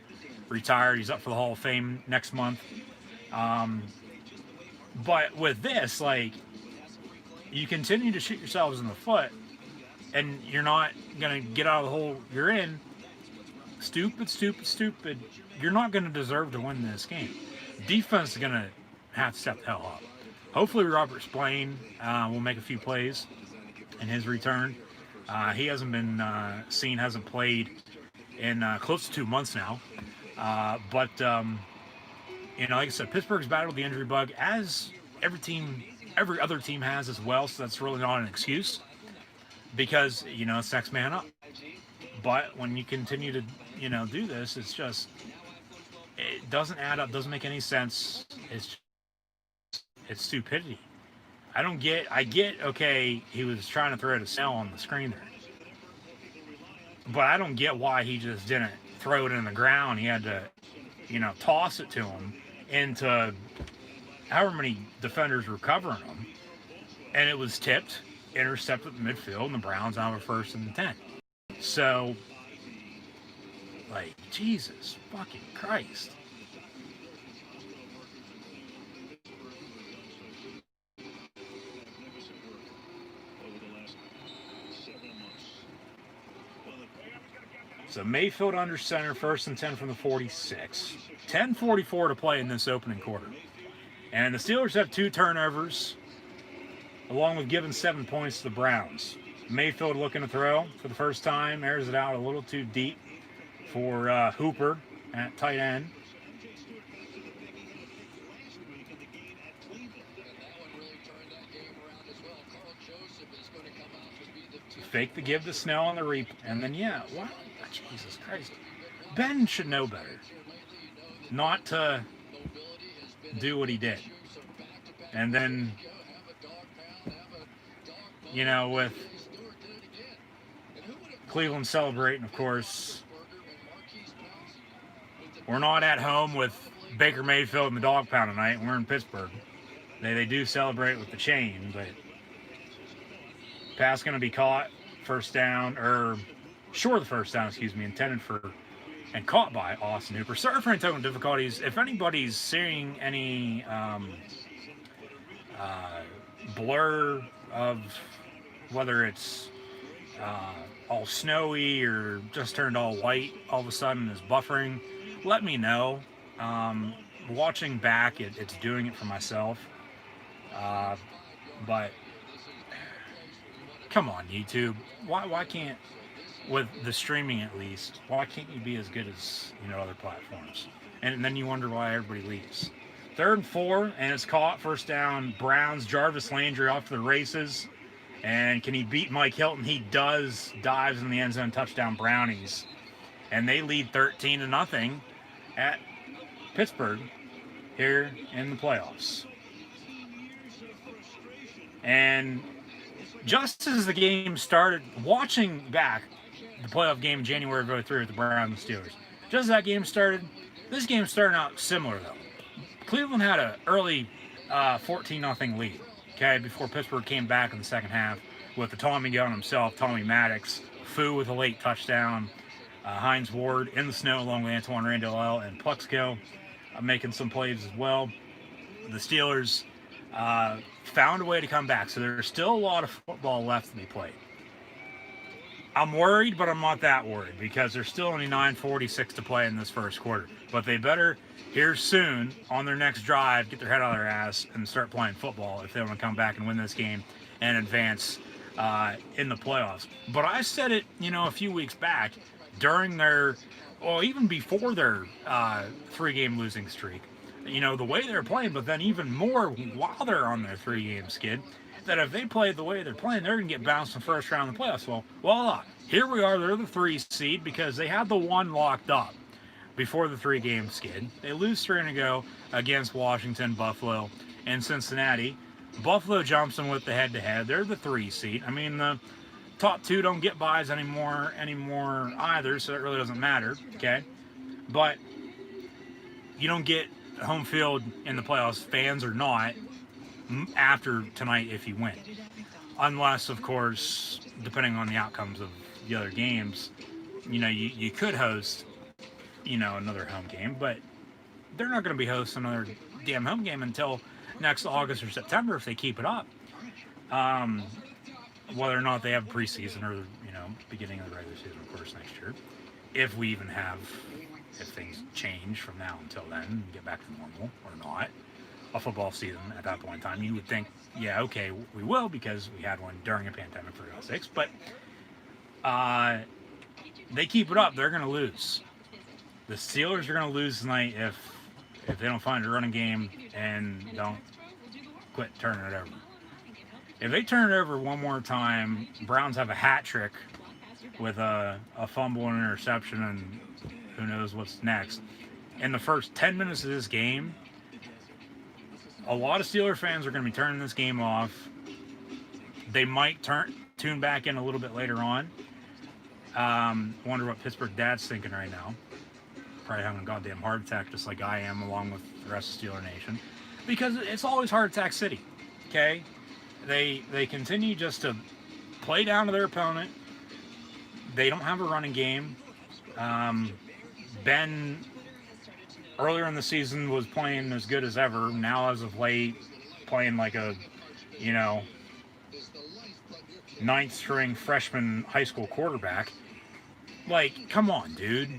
retired. He's up for the Hall of Fame next month. But with this, like, you continue to shoot yourselves in the foot, and you're not going to get out of the hole you're in. Stupid. You're not going to deserve to win this game. Defense is going to have to step the hell up. Hopefully Robert Spillane will make a few plays in his return. He hasn't been seen, hasn't played in close to 2 months now. But you know, like I said, Pittsburgh's battled the injury bug, as every other team has as well, so that's really not an excuse because, you know, it's next man up. But when you continue to, you know, do this, it's just, it doesn't add up, doesn't make any sense. It's stupidity. I get, okay, he was trying to throw it to Snell on the screen there. But I don't get why he just didn't throw it in the ground. He had to, you know, toss it to him into however many defenders were covering him. And it was tipped, intercepted the midfield, and the Browns now have a 1st and 10. So, like, Jesus fucking Christ. So Mayfield under center, 1st and 10 from the 46. 10:44 to play in this opening quarter. And the Steelers have 2 turnovers, along with giving 7 points to the Browns. Mayfield looking to throw for the first time, airs it out a little too deep for Hooper at tight end. Fake the give to Snell on the reap, and then, yeah, what? Jesus Christ. Ben should know better not to do what he did. And then, you know, with Cleveland celebrating, of course, we're not at home with Baker Mayfield and the dog pound tonight. We're in Pittsburgh. They do celebrate with the chain, but pass going to be caught, first down, or short of the first down, intended for and caught by Austin Hooper. Sorry for any technical difficulties. If anybody's seeing any blur of whether it's all snowy or just turned all white all of a sudden is buffering, let me know. Watching back, it's doing it for myself. But come on, YouTube. Why can't, with the streaming at least, why can't you be as good as other platforms? And then you wonder why everybody leaves. 3rd and 4, and it's caught. First down, Browns. Jarvis Landry off to the races. And can he beat Mike Hilton? He does. Dives in the end zone, touchdown Brownies. And they lead 13-0 at Pittsburgh here in the playoffs. And just as the game started, watching back the playoff game in January of 2003 with the Browns and Steelers, just as that game started, this game started out similar though. Cleveland had an early 14-0 lead, okay, before Pittsburgh came back in the second half with the Tommy gun himself, Tommy Maddox, Fu with a late touchdown, Hines Ward in the snow along with Antoine Randall and Plexico making some plays as well. The Steelers found a way to come back, so there's still a lot of football left to be played. I'm worried, but I'm not that worried because there's still only 9:46 to play in this first quarter. But they better, here soon, on their next drive, get their head out of their ass and start playing football if they want to come back and win this game and advance in the playoffs. But I said it, a few weeks back during their, well, even before their 3-game losing streak, the way they're playing, but then even more while they're on their 3-game skid, that if they play the way they're playing, they're going to get bounced in the first round of the playoffs. Well, voila. Here we are. They're the 3 seed because they had the 1 locked up before the 3-game skid. They lose 3 in a go against Washington, Buffalo, and Cincinnati. Buffalo jumps in with the head-to-head. They're the 3 seed. I mean, the top 2 don't get buys anymore either, so it really doesn't matter, okay? But you don't get home field in the playoffs, fans or not, after tonight if you win. Unless, of course, depending on the outcomes of the other games, you could host, another home game, but they're not going to be hosting another damn home game until next August or September if they keep it up. Whether or not they have preseason or, beginning of the regular season, of course, next year. If we even have, if things change from now until then and get back to normal or not, a football season at that point in time, you would think, yeah, okay, we will because we had one during a pandemic for God's sakes, but they keep it up, they're going to lose. The Steelers are going to lose tonight if they don't find a running game and don't quit turning it over. If they turn it over one more time, Browns have a hat trick with a fumble and interception and who knows what's next. In the first 10 minutes of this game, a lot of Steeler fans are going to be turning this game off. They might tune back in a little bit later on. Wonder what Pittsburgh Dad's thinking right now. Probably having a goddamn heart attack just like I am along with the rest of Steeler Nation. Because it's always heart attack city, okay? They continue just to play down to their opponent. They don't have a running game. Ben, earlier in the season, was playing as good as ever. Now, as of late, playing like a, 9th string freshman high school quarterback. Like, come on, dude.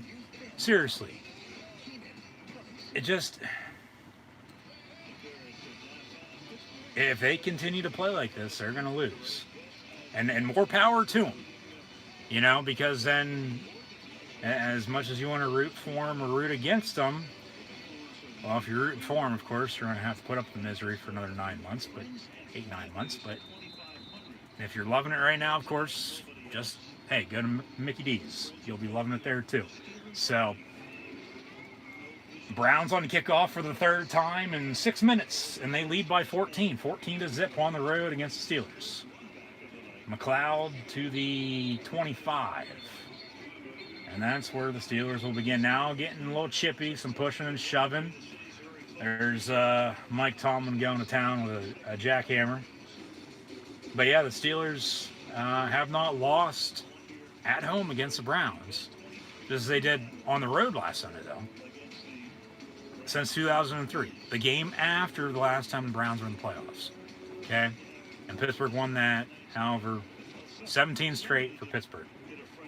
Seriously. It just... If they continue to play like this, they're going to lose. And more power to them. Because then, as much as you want to root for them or root against them, well, if you're rooting for them, of course, you're going to have to put up the misery for another 9 months, but 8-9 months. But if you're loving it right now, of course, just, hey, go to Mickey D's. You'll be loving it there, too. So, Browns on the kickoff for the 3rd time in 6 minutes, and they lead by 14. 14-0 on the road against the Steelers. McLeod to the 25. And that's where the Steelers will begin now, getting a little chippy, some pushing and shoving. There's Mike Tomlin going to town with a jackhammer. But yeah, the Steelers have not lost at home against the Browns, just as they did on the road last Sunday, though, since 2003. The game after the last time the Browns were in the playoffs. Okay? and Pittsburgh won that. However, 17 straight for Pittsburgh.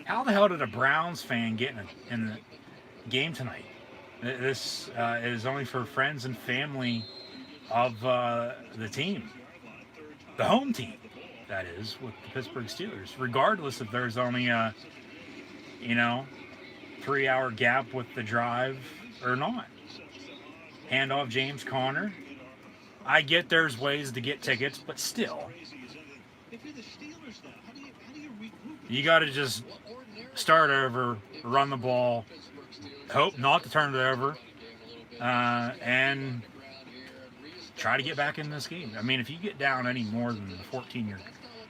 How the hell did a Browns fan get in the game tonight? This is only for friends and family of the team, the home team, that is, with the Pittsburgh Steelers. Regardless if there's only a 3-hour gap with the drive or not. Hand off James Conner. I get there's ways to get tickets, but still, you got to just start over, run the ball, hope not to turn it over, and try to get back in this game. I mean, if you get down any more than 14,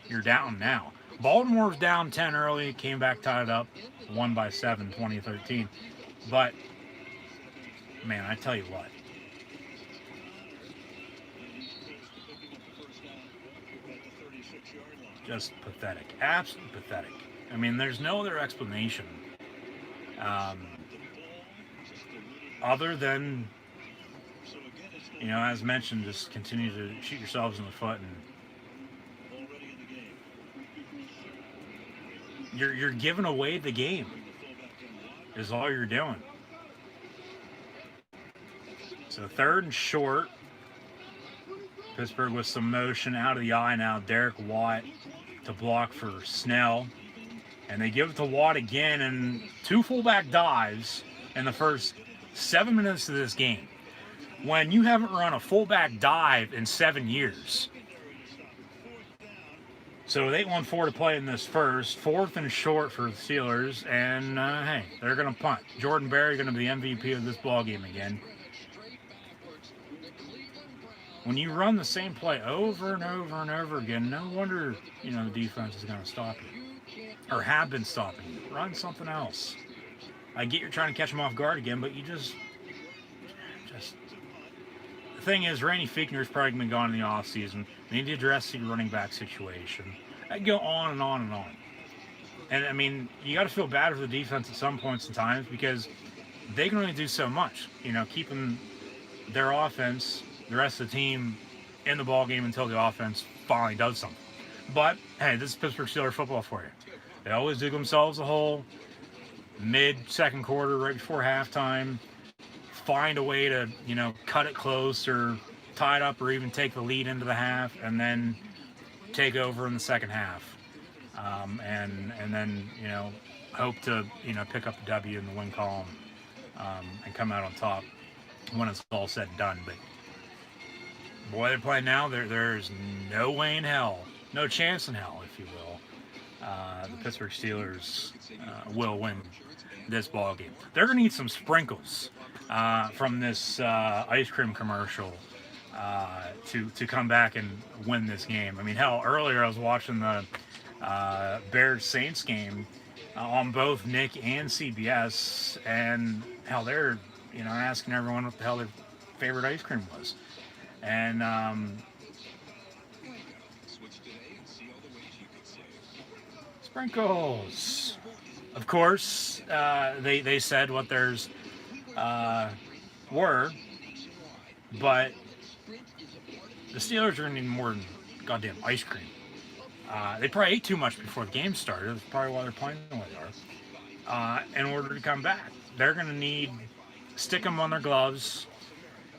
you're down now. Baltimore was down 10 early, came back, tied it up, won by 7, 2013. But, man, I tell you what. Just pathetic. Absolutely pathetic. I mean, there's no other explanation other than, as mentioned, just continue to shoot yourselves in the foot, and you're giving away the game is all you're doing. So 3rd and short. Pittsburgh with some motion out of the eye now. Derek Watt to block for Snell. And they give it to Watt again, and 2 fullback dives in the first 7 minutes of this game. When you haven't run a fullback dive in 7 years. So with 8:14 to play in this first. 4th and short for the Steelers. And, hey, they're going to punt. Jordan Berry going to be the MVP of this ballgame again. When you run the same play over and over and over again, no wonder, the defense is going to stop you. Or have been stopping you. Run something else. I get you're trying to catch them off guard again, but you just... The thing is, Randy Fichtner's probably been gone in the offseason. They need to address the running back situation. I can go on and on and on. And, I mean, you got to feel bad for the defense at some points in times because they can only do so much. Keeping their offense, the rest of the team, in the ballgame until the offense finally does something. But, hey, this is Pittsburgh Steelers football for you. They always dig themselves a hole mid-second quarter, right before halftime. Find a way to, cut it close or tie it up or even take the lead into the half and then take over in the second half. And then, hope to, pick up the W in the win column and come out on top when it's all said and done. But, boy, they're playing now. There's no way in hell, no chance in hell, if you will. The Pittsburgh Steelers will win this ball game. They're going to need some sprinkles from this ice cream commercial to come back and win this game. I mean, hell, earlier I was watching the Bears-Saints game on both Nick and CBS, and hell, they're asking everyone what the hell their favorite ice cream was. And sprinkles. Of course, they said what theirs were, but the Steelers are going to need more than goddamn ice cream. They probably ate too much before the game started. That's probably why they're playing the way they are. In order to come back, they're going to need stick them on their gloves.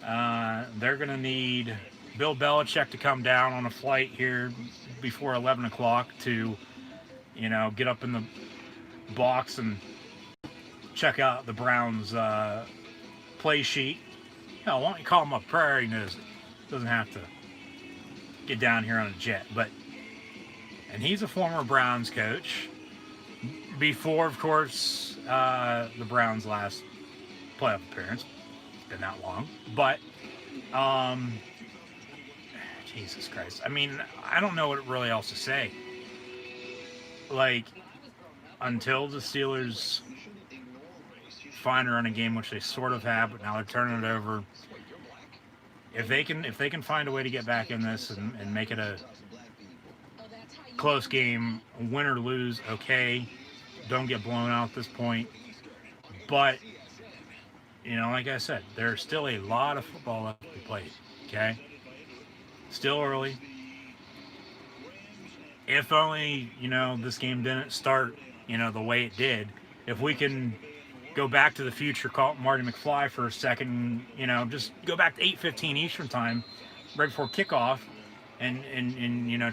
They're going to need Bill Belichick to come down on a flight here before 11 o'clock to, get up in the box and check out the Browns play sheet. Hell, why don't you call him up Prairie News? Doesn't have to get down here on a jet. And he's a former Browns coach. Before, of course, the Browns' last playoff appearance. It's been that long. But, Jesus Christ. I mean, I don't know what really else to say. Until the Steelers find a running game, which they sort of have, but now they're turning it over. If they can find a way to get back in this and make it a close game, win or lose, okay. Don't get blown out at this point. But, like I said, there's still a lot of football left to be played, okay? Still early. if only, this game didn't start, the way it did. If we can go back to the future, call Marty McFly for a second, just go back to 8:15 Eastern time, right before kickoff, and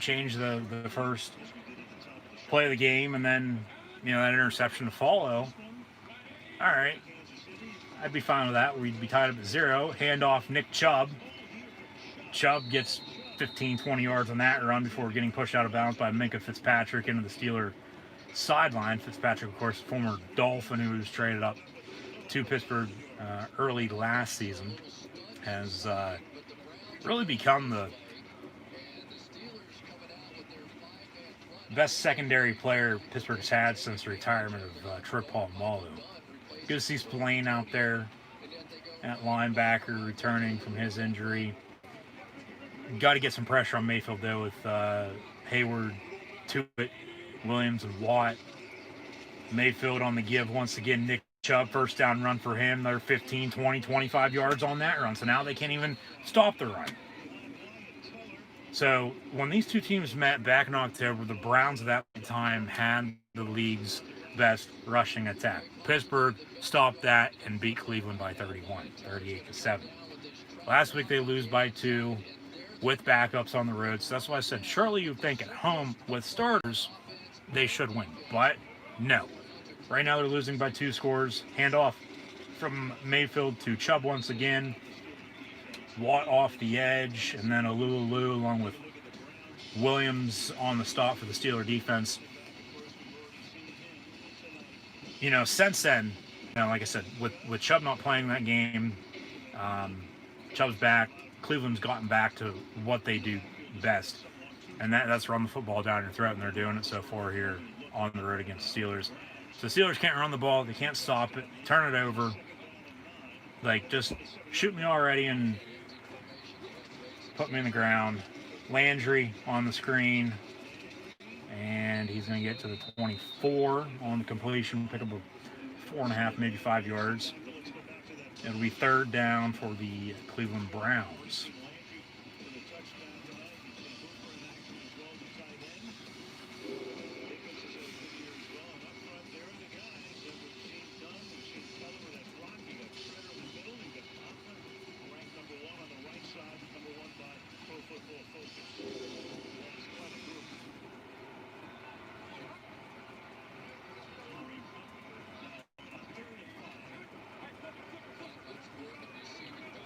change the first play of the game, and then, that interception to follow. All right, I'd be fine with that. We'd be tied up at 0. Hand off Nick Chubb. Chubb gets 15, 20 yards on that run before getting pushed out of bounds by Minka Fitzpatrick into the Steeler sideline. Fitzpatrick, of course, former Dolphin who was traded up to Pittsburgh early last season, has really become the best secondary player Pittsburgh's had since the retirement of Trip Polamalu. Good to see Spillane out there at linebacker returning from his injury. Got to get some pressure on Mayfield, though, with Hayward, Tuitt, Williams, and Watt. Mayfield on the give once again. Nick Chubb, first down run for him. They're 15, 20, 25 yards on that run. So now they can't even stop the run. So when these two teams met back in October, the Browns at that time had the league's best rushing attack. Pittsburgh stopped that and beat Cleveland by 31, 38-7. Last week they lose by 2 with backups on the road. So that's why I said, surely you'd think at home with starters, they should win. But no. Right now they're losing by 2 scores. Handoff from Mayfield to Chubb once again. Watt off the edge, and then Alulu along with Williams on the stop for the Steeler defense. Since then, like I said, with Chubb not playing that game, Chubb's back. Cleveland's gotten back to what they do best, and that's run the football down your throat, and they're doing it so far here on the road against the Steelers. So the Steelers can't run the ball. They can't stop it. Turn it over. Like, just shoot me already and put me in the ground. Landry on the screen. And he's going to get to the 24 on the completion. Pick up a 4.5, maybe 5 yards. It'll be third down for the Cleveland Browns.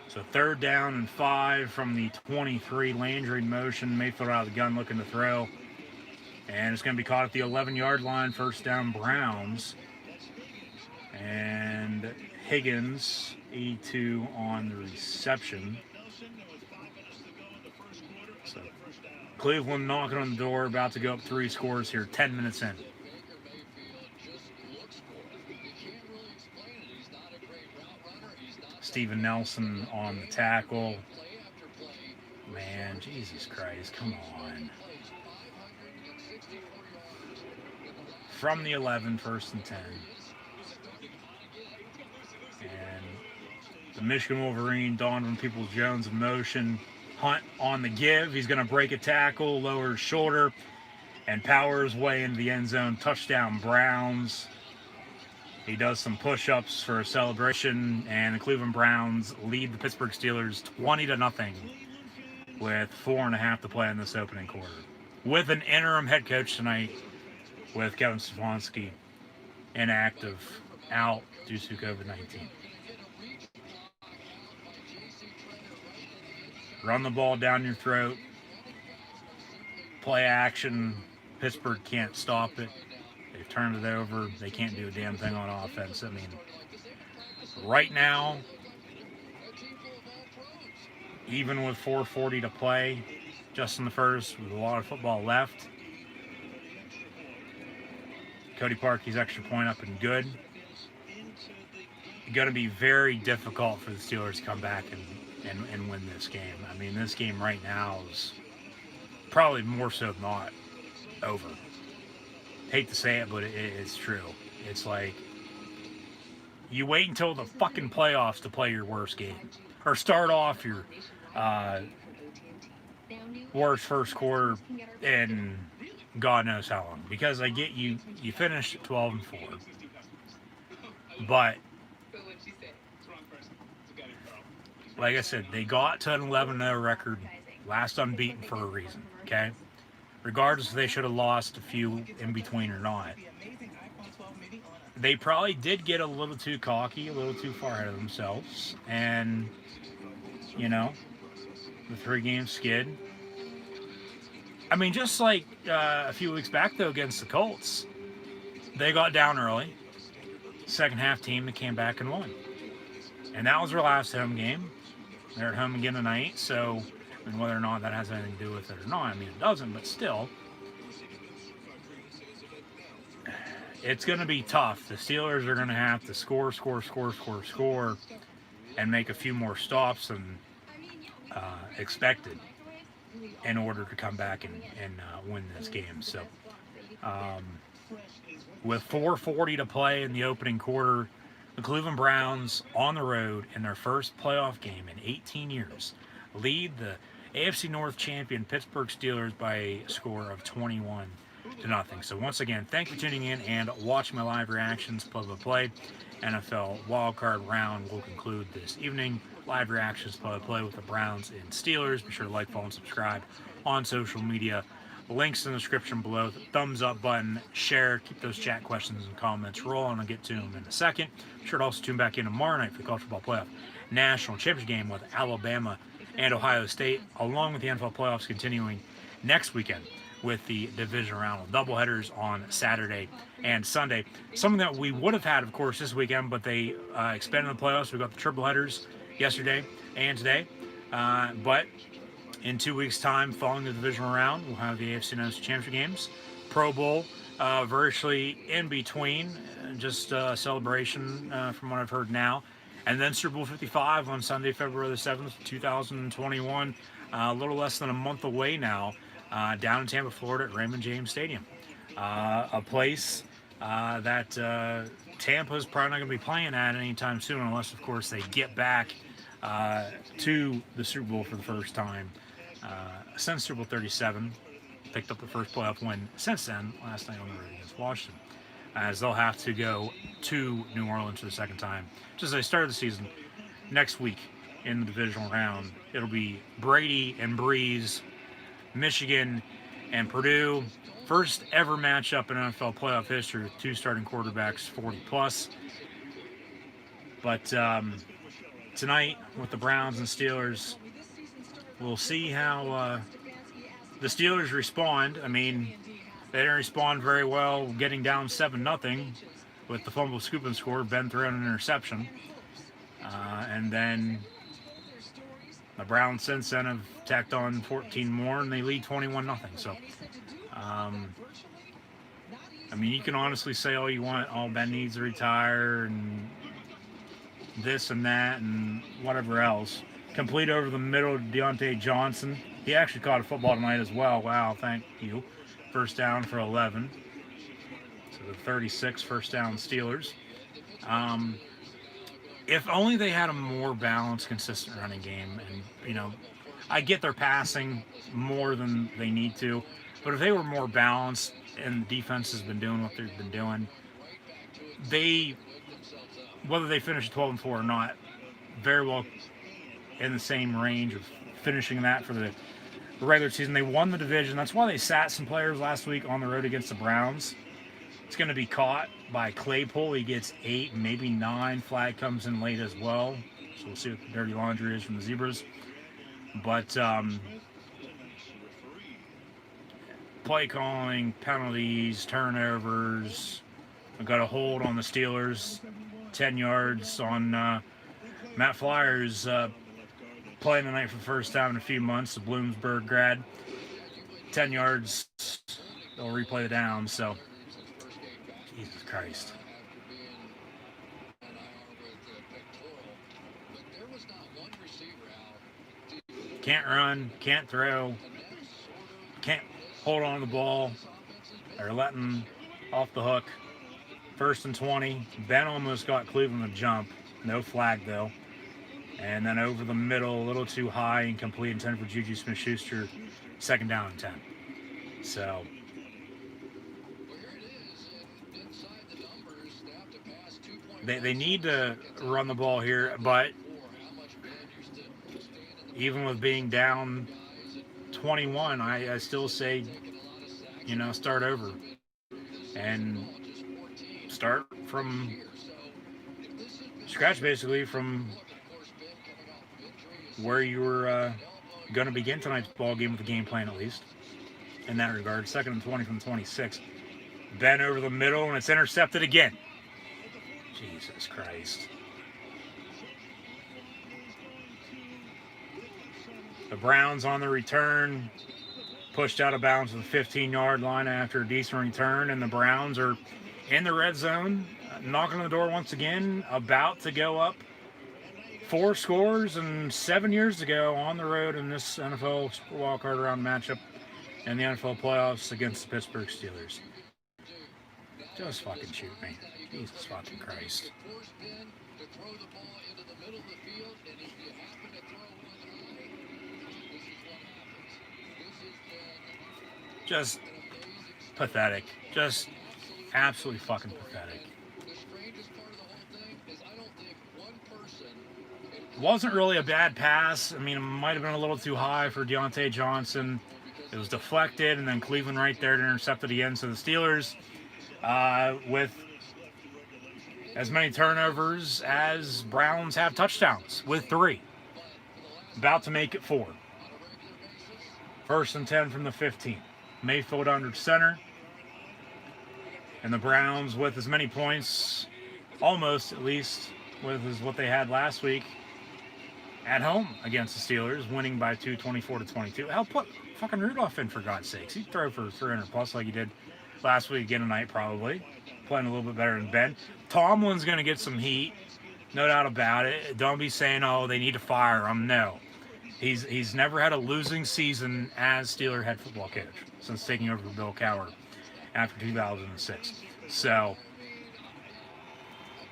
So third down and 5 from the 23. Landry in motion. Mayfield out of the gun looking to throw. And it's going to be caught at the 11-yard line. First down Browns. And Higgins, 82 on the reception. So Cleveland knocking on the door, about to go up 3 scores here, 10 minutes in. Steven Nelson on the tackle. Man, Jesus Christ, come on. From the 11, first and 10. And the Michigan Wolverine, Donovan Peoples-Jones in motion. Hunt on the give. He's going to break a tackle, lower his shoulder, and power his way into the end zone. Touchdown, Browns. He does some push-ups for a celebration, and the Cleveland Browns lead the Pittsburgh Steelers 20-0 with 4.5 to play in this opening quarter. With an interim head coach tonight, with Kevin Stefanski inactive, out due to COVID-19. Run the ball down your throat. Play action. Pittsburgh can't stop it. They've turned it over. They can't do a damn thing on offense. I mean, right now, even with 4:40 to play, just in the first, with a lot of football left, Cody Parkey's extra point up and good. It's going to be very difficult for the Steelers to come back and win this game. I mean, this game right now is probably more so than not over. Hate to say it, but it's true. It's like you wait until the fucking playoffs to play your worst game, or start off your worst first quarter in God knows how long. Because I get you finished 12-4. But like I said, they got to an 11-0 record, last unbeaten for a reason, okay? Regardless if they should have lost a few in between or not. They probably did get a little too cocky, a little too far ahead of themselves, and, you know, the 3-game skid. I mean, just like a few weeks back, though, against the Colts, they got down early. Second half team that came back and won. And that was their last home game. They're at home again tonight, so I mean, whether or not that has anything to do with it or not, I mean, it doesn't, but still. It's going to be tough. The Steelers are going to have to score, and make a few more stops than expected in order to come back and win this game. So, with 4:40 to play in the opening quarter, the Cleveland Browns on the road in their first playoff game in 18 years lead the AFC North champion Pittsburgh Steelers by a score of 21-0. So once again, thank you for tuning in and watching my live reactions. Play NFL wildcard round will conclude this evening. Live reactions play with the Browns and Steelers. Be sure to like, follow, and subscribe on social media. Links in the description below. The thumbs up button, share, keep those chat questions and comments rolling. I'll get to them in a second. Be sure to also tune back in tomorrow night for the College Football Playoff National Championship game with Alabama and Ohio State, along with the NFL playoffs continuing next weekend with the division round doubleheaders on Saturday and Sunday. Something that we would have had, of course, this weekend, but they expanded the playoffs. We got the triple headers yesterday and today. But in 2 weeks' time, following the divisional round, we'll have the AFC North Championship games, Pro Bowl, virtually in between, just a celebration from what I've heard now. And then Super Bowl 55 on Sunday, February the 7th, 2021, a little less than a month away now, down in Tampa, Florida at Raymond James Stadium. A place that Tampa's probably not going to be playing at anytime soon, unless, of course, they get back to the Super Bowl for the first time since Super Bowl 37. Picked up the first playoff win since then, last night on the road against Washington, as they'll have to go to New Orleans for the second time. Just as they start the season next week in the divisional round, it'll be Brady and Breeze, Michigan and Purdue. First ever matchup in NFL playoff history with 2 starting quarterbacks 40+. But tonight with the Browns and Steelers, we'll see how the Steelers respond. I mean, they didn't respond very well getting down 7-0 with the fumble, scoop, and score. Ben throwing an interception. And then the Browns since then have tacked on 14 more, and they lead 21-0. So, I mean, you can honestly say all you want. Oh, Ben needs to retire, and this and that, and whatever else. Complete over the middle to Deontay Johnson. He actually caught a football tonight as well. Wow, thank you. First down for 11. So the 36 first down Steelers. If only they had a more balanced, consistent running game. And, you know, I get their passing more than they need to. But if they were more balanced and the defense has been doing what they've been doing, whether they finish 12-4 or not, very well in the same range of finishing that for the regular season. They won the division. That's why they sat some players last week on the road against the Browns. It's going to be caught by Claypool. He gets 8, maybe 9. Flag comes in late as well. So we'll see what the dirty laundry is from the Zebras. But play calling, penalties, turnovers. I've got a hold on the Steelers. 10 yards on Matt Flyers playing tonight for the first time in a few months, the Bloomsburg grad. 10 yards, they'll replay the down, so Jesus Christ. Can't run, can't throw, can't hold on to the ball. They're letting off the hook. 1st and 20. Ben almost got Cleveland a jump. No flag, though. And then over the middle, a little too high, incomplete, intended for Juju Smith-Schuster. 2nd down and 10. So, They need to run the ball here, but even with being down 21, I still say, start over and start from scratch, basically, from where you were going to begin tonight's ball game with a game plan, at least, in that regard. 2nd and 20 from 26. Ben over the middle, and it's intercepted again. Jesus Christ. The Browns on the return, pushed out of bounds to the 15-yard line after a decent return, and the Browns are in the red zone, knocking on the door once again, about to go up 4 scores, and 7 years ago on the road in this NFL Super Wildcard Round matchup in the NFL playoffs against the Pittsburgh Steelers. Just fucking shoot me. Jesus fucking Christ. Just pathetic. Just absolutely fucking pathetic. It wasn't really a bad pass. I mean, it might have been a little too high for Deontay Johnson. It was deflected, and then Cleveland right there to intercept it again. So the Steelers, with as many turnovers as Browns have touchdowns, with 3. About to make it 4. 1st and 10 from the 15. Mayfield under center. And the Browns with as many points, almost at least, with as what they had last week at home against the Steelers, winning by 2, 24-22. Hell, put fucking Rudolph in, for God's sakes. He'd throw for 300 plus like he did last week again tonight, probably. Playing a little bit better than Ben. Tomlin's going to get some heat, no doubt about it. Don't be saying, oh, they need to fire him. No. He's never had a losing season as Steeler head football coach since taking over for Bill Cowher after 2006. So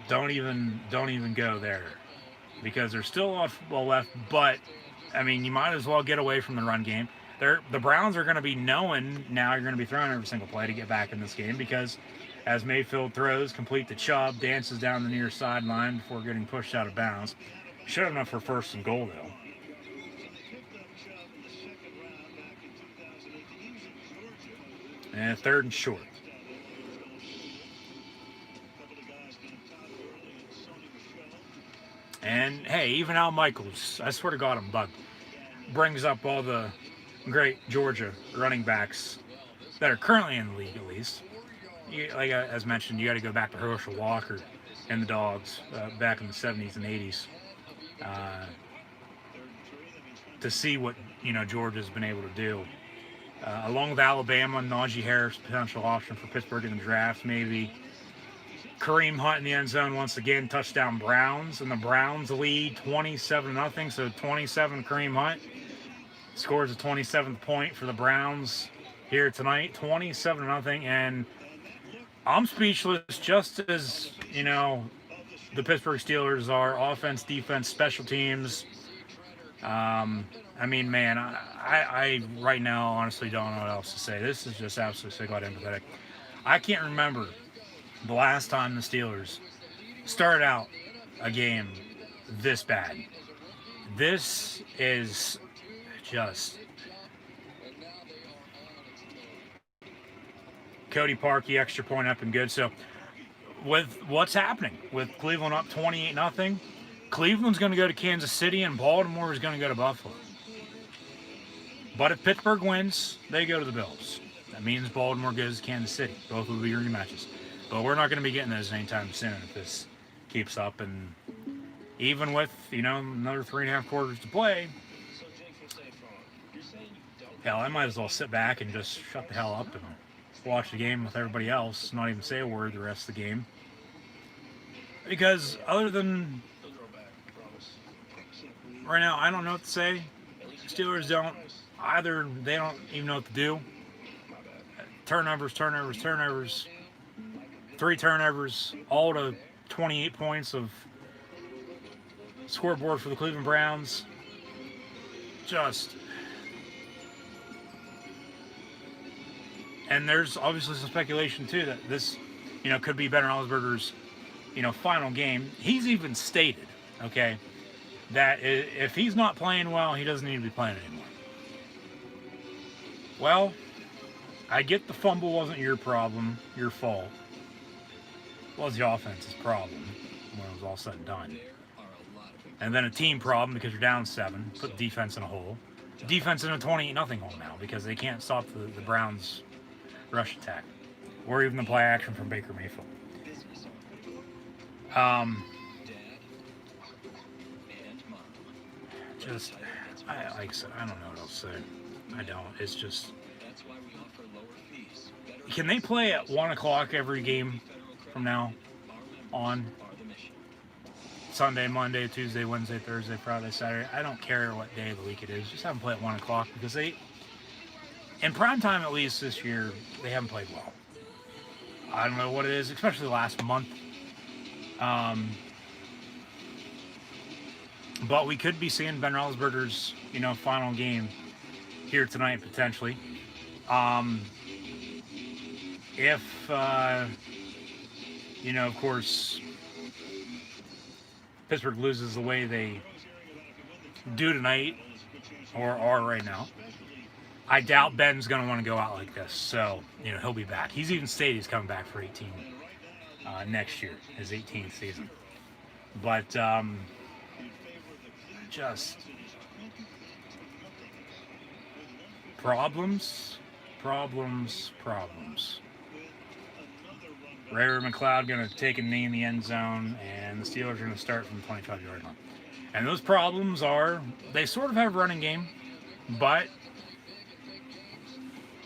don't even go there, because there's still a lot of football left. But I mean, you might as well get away from the run game. The Browns are going to be knowing now you're going to be throwing every single play to get back in this game, because as Mayfield throws, complete to Chubb, dances down the near sideline before getting pushed out of bounds. Should have enough for 1st and goal though. And 3rd and short. And hey, even Al Michaels, I swear to God, I'm bugged, brings up all the great Georgia running backs that are currently in the league, at least. Like as mentioned, you got to go back to Herschel Walker and the Dogs back in the 70s and 80s to see what Georgia's been able to do. Along with Alabama, Najee Harris, potential option for Pittsburgh in the draft, maybe. Kareem Hunt in the end zone once again, touchdown Browns, and the Browns lead 27-0. So 27 Kareem Hunt scores a 27th point for the Browns here tonight, 27-0, and I'm speechless. Just as the Pittsburgh Steelers are offense, defense, special teams. I mean, man, I right now honestly don't know what else to say. This is just absolutely sick-out empathetic. I can't remember the last time the Steelers started out a game this bad. This is just... Cody Parkey, extra point up and good. So with what's happening with Cleveland up 28-0, Cleveland's going to go to Kansas City and Baltimore is going to go to Buffalo. But if Pittsburgh wins, they go to the Bills. That means Baltimore goes to Kansas City. Both will be rematches. But we're not going to be getting those anytime soon if this keeps up. And even with, another 3.5 quarters to play, hell, I might as well sit back and just shut the hell up and watch the game with everybody else, not even say a word the rest of the game. Because other than right now, I don't know what to say. Steelers don't either. They don't even know what to do. Turnovers. 3 turnovers, all to 28 points of scoreboard for the Cleveland Browns. Just... And there's obviously some speculation, too, that this, could be Ben Roethlisberger's final game, he's even stated, okay, that if he's not playing well, he doesn't need to be playing anymore. Well, I get the fumble wasn't your problem, your fault. It was the offense's problem when it was all said and done. And then a team problem because you're down 7, put defense in a hole. Defense in a 28-0 hole now because they can't stop the Browns' rush attack. Or even the play action from Baker Mayfield. Just, like I said, I don't know what else to say. I don't. It's just... Can they play at 1 o'clock every game from now on? Sunday, Monday, Tuesday, Wednesday, Thursday, Friday, Saturday. I don't care what day of the week it is. Just have them play at 1 o'clock because they, in prime time at least this year, they haven't played well. I don't know what it is, especially last month. But we could be seeing Ben Roethlisberger's, final game here tonight potentially. If, of course, Pittsburgh loses the way they do tonight or are right now, I doubt Ben's going to want to go out like this. So, he'll be back. He's even stated he's coming back for 18 next year, his 18th season. But just problems. Ray McLeod going to take a knee in the end zone, and the Steelers are going to start from the 25-yard line. And those problems are, they sort of have a running game, but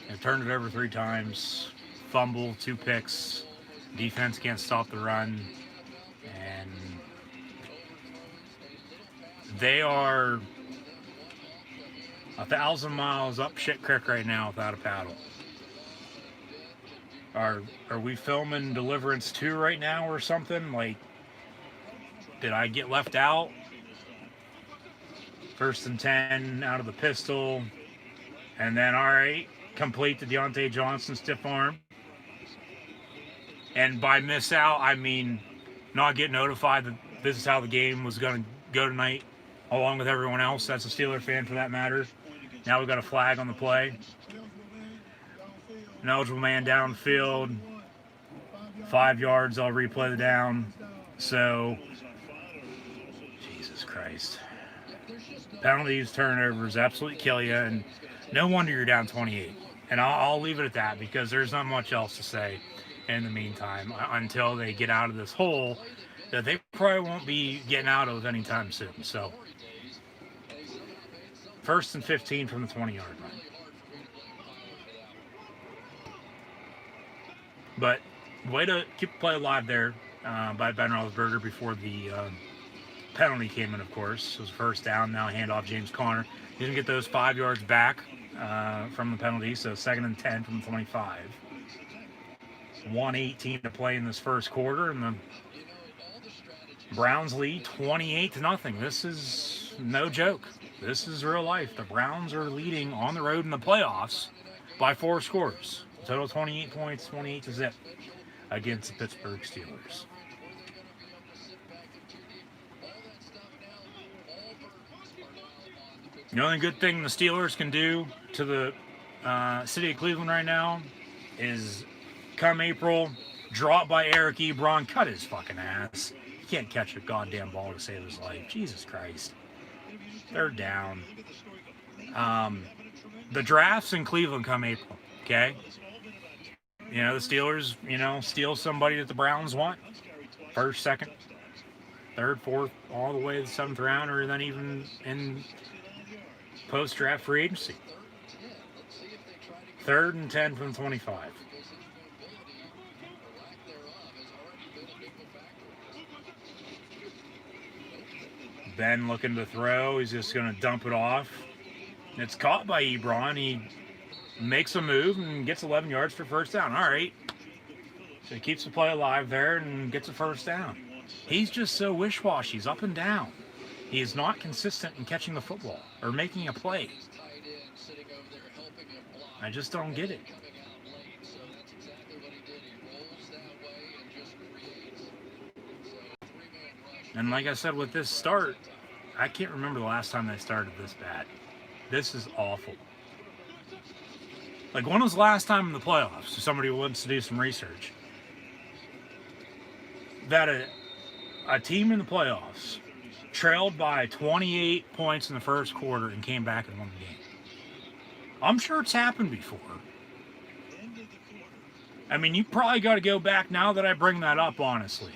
they've turned it over 3 times, fumble, 2 picks, defense can't stop the run, and they are 1,000 miles up shit creek right now without a paddle. Are we filming Deliverance 2 right now or something? Like, did I get left out? 1st and 10 out of the pistol. And then, all right, complete the Deontay Johnson stiff arm. And by miss out, I mean not get notified that this is how the game was going to go tonight, along with everyone else. That's a Steeler fan for that matter. Now we've got a flag on the play. An eligible man downfield, 5 yards, I'll replay the down. So, Jesus Christ. Penalties, turnovers, absolutely kill you, and no wonder you're down 28. And I'll leave it at that because there's not much else to say in the meantime until they get out of this hole that they probably won't be getting out of anytime soon. So, 1st and 15 from the 20-yard line. But way to keep the play alive there by Ben Roethlisberger before the penalty came in, of course. It was 1st down, now handoff James Conner. He didn't get those 5 yards back from the penalty, so 2nd and 10 from the 25. 1:18 to play in this first quarter, and the Browns lead 28-0. This is no joke. This is real life. The Browns are leading on the road in the playoffs by 4 scores. Total 28 points, 28-0 against the Pittsburgh Steelers. The only good thing the Steelers can do to the city of Cleveland right now is come April, drop by Eric Ebron, cut his fucking ass. He can't catch a goddamn ball to save his life. Jesus Christ. 3rd down. The draft's in Cleveland come April, okay? The Steelers, steal somebody that the Browns want. 1st, 2nd, 3rd, 4th, all the way to the 7th round, or then even in post-draft free agency. 3rd and 10 from 25. Ben looking to throw. He's just going to dump it off. It's caught by Ebron. He makes a move and gets 11 yards for 1st down. All right. So he keeps the play alive there and gets a 1st down. He's just so wish-washy. He's up and down. He is not consistent in catching the football or making a play. I just don't get it. And like I said, with this start, I can't remember the last time they started this bad. This is awful. Like, when was the last time in the playoffs, if somebody wants to do some research, that a team in the playoffs trailed by 28 points in the first quarter and came back and won the game? I'm sure it's happened before. I mean, you probably got to go back now that I bring that up, honestly.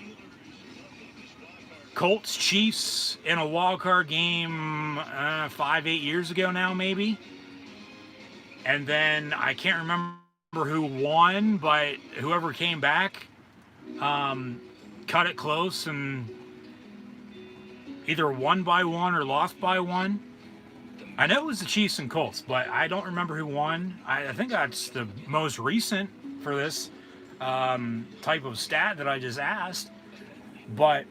Colts, Chiefs in a wild card game 5-8 years ago now, maybe. And then I can't remember who won, but whoever came back cut it close and either won by one or lost by one. I know it was the Chiefs and Colts, but I don't remember who won. I think that's the most recent for this type of stat that I just asked. But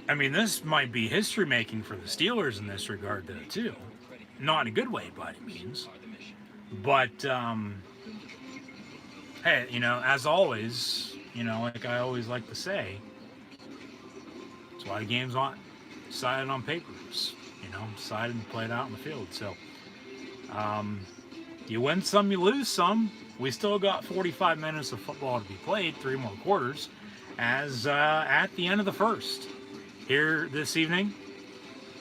I mean, this might be history making for the Steelers in this regard, though, too. Not in a good way, by any means. But, hey, you know, as always, you know, like I always like to say, that's why the game's not decided on papers, you know, decided and played out in the field. So, you win some, you lose some. We still got 45 minutes of football to be played, 3 more quarters, as at the end of the first. Here this evening,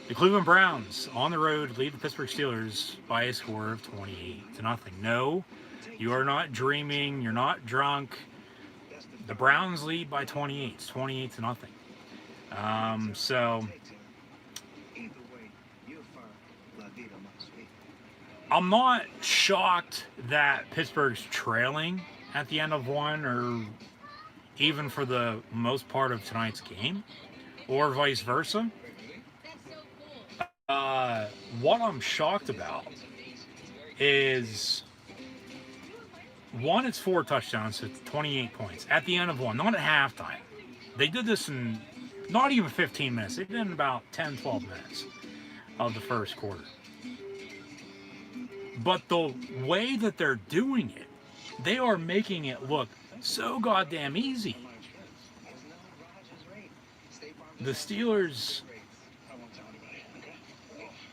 the Cleveland Browns on the road lead the Pittsburgh Steelers by a score of 28-0. No, you are not dreaming. You're not drunk. The Browns lead by 28. It's 28-0. So I'm not shocked that Pittsburgh's trailing at the end of one, or even for the most part of tonight's game, or vice versa. What I'm shocked about is, one, it's 4 touchdowns, so it's 28 points at the end of one, not at halftime. They did this in not even 15 minutes. They did it in about 10, 12 minutes of the first quarter. But the way that they're doing it, they are making it look so goddamn easy. The Steelers,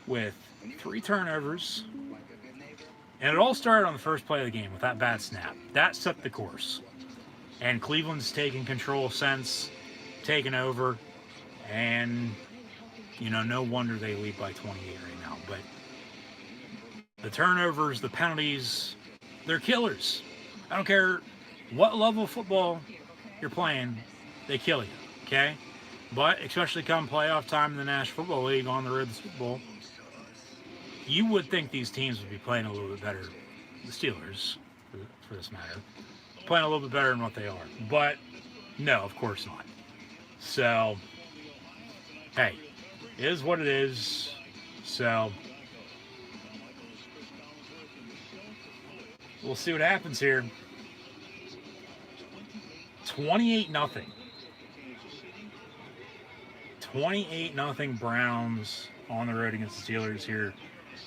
with 3 turnovers, and it all started on the first play of the game with that bad snap. That set the course. And Cleveland's taken control since, taken over, and, you know, no wonder they lead by 28 right now. But the turnovers, the penalties, they're killers. I don't care what level of football you're playing, they kill you, okay? But especially come playoff time in the National Football League on the road to the Super Bowl, you would think these teams would be playing a little bit better, the Steelers, for this matter, playing a little bit better than what they are. But no, of course not. So, hey, it is what it is. So, we'll see what happens here. 28-0. 28-0 Browns on the road against the Steelers here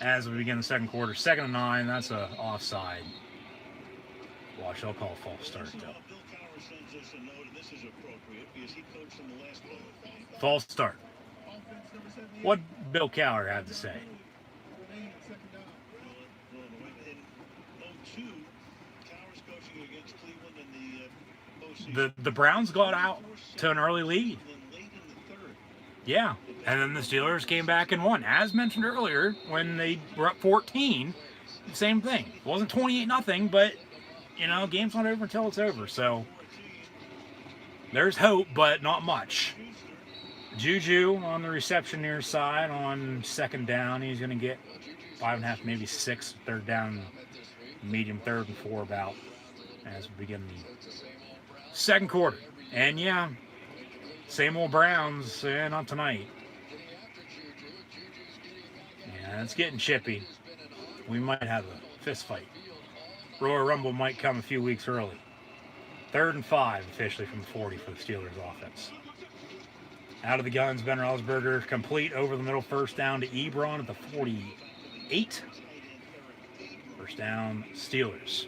as we begin the second quarter. 2nd and 9, that's a offside. Watch, I'll call a false start though. False start. What Bill Cowher had to say? The Browns got out to an early lead. Yeah, and then the Steelers came back and won. As mentioned earlier, when they were up 14, same thing. It wasn't 28-0, but, you know, game's not over until it's over. So there's hope, but not much. Juju on the reception near side on 2nd down. He's going to get 5.5, maybe 6, 3rd down, medium 3rd and 4 about as we begin the second quarter. And yeah, same old Browns, not tonight. Yeah, it's getting chippy. We might have a fist fight. Royal Rumble might come a few weeks early. 3rd and 5 officially from the 40 for the Steelers offense. Out of the guns, Ben Roethlisberger complete over the middle, 1st down to Ebron at the 48. 1st down, Steelers.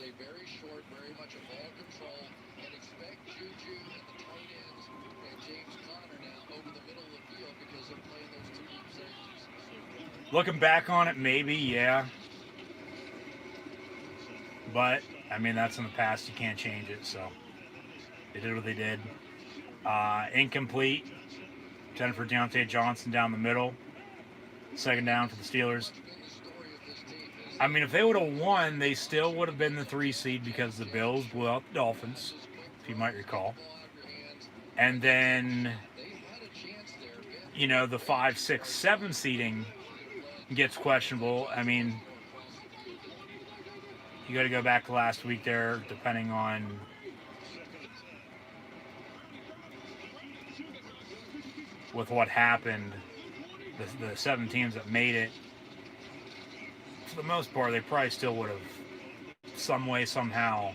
play very short, very much a ball control, and expect Juju and the tight ends and James Conner now over the middle of the field because they're playing those two deep safeties. Looking back on it, maybe, yeah. But, I mean, that's in the past. You can't change it, so they did what they did. Incomplete. Jennifer Deontay Johnson down the middle. Second down for the Steelers. I mean, if they would have won, they still would have been the 3 seed because the Bills blew out the Dolphins, if you might recall. And then, you know, the 5, 6, 7 seeding gets questionable. I mean, you got to go back to last week there, depending on with what happened. The 7 teams that made it, for the most part, they probably still would have, some way, somehow,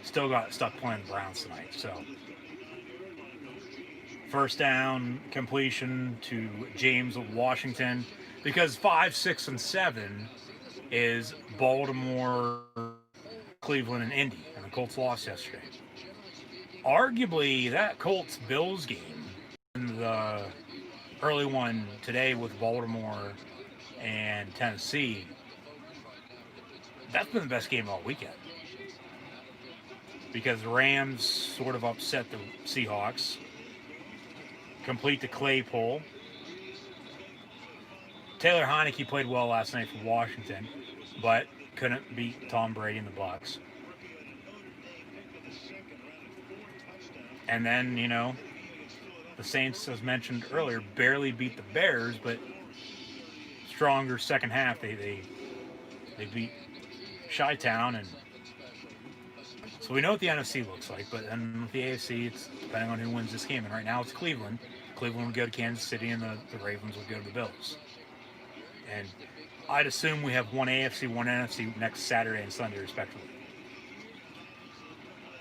still got stuck playing the Browns tonight. So, first down completion to James of Washington, because 5, 6, and 7 is Baltimore, Cleveland, and Indy, and the Colts lost yesterday. Arguably, that Colts-Bills game, and the early one today with Baltimore and Tennessee, that's been the best game all weekend. Because the Rams sort of upset the Seahawks. Complete to Claypool. Taylor Heineke played well last night for Washington, but couldn't beat Tom Brady and the Bucs. And then, you know, the Saints, as mentioned earlier, barely beat the Bears, but stronger second half. They beat Chi-Town, and so we know what the NFC looks like. But then with the AFC, it's depending on who wins this game. And right now, it's Cleveland. Cleveland would go to Kansas City, and the Ravens would go to the Bills. And I'd assume we have one AFC, one NFC next Saturday and Sunday, respectively.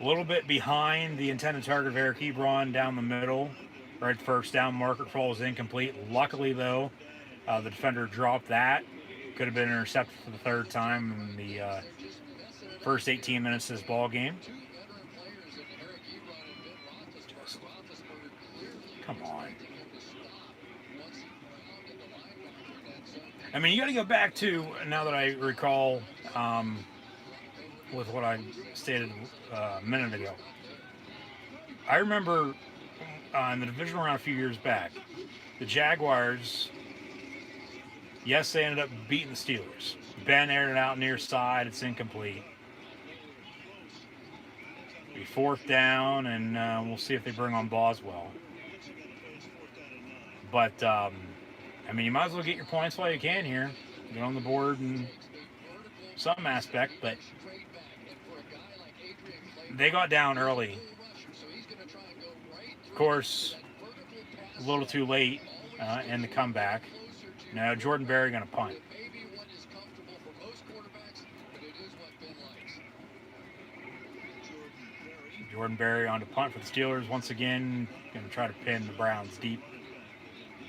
A little bit behind the intended target of Eric Ebron down the middle. Right, first down, marker falls incomplete. Luckily, though, the defender dropped that. Could have been intercepted for the 3rd time in the first 18 minutes of this ball game. Just, come on. I mean, you got to go back to, now that I recall, with what I stated a minute ago. I remember in the division round a few years back, the Jaguars, yes, they ended up beating the Steelers. Ben aired it out near side. It's incomplete. Be 4th down, and we'll see if they bring on Boswell. But, I mean, you might as well get your points while you can here. Get on the board in some aspect, but they got down early. Of course, a little too late in the comeback. Now, Jordan Berry going to punt. Jordan Berry on to punt for the Steelers. Once again, going to try to pin the Browns deep.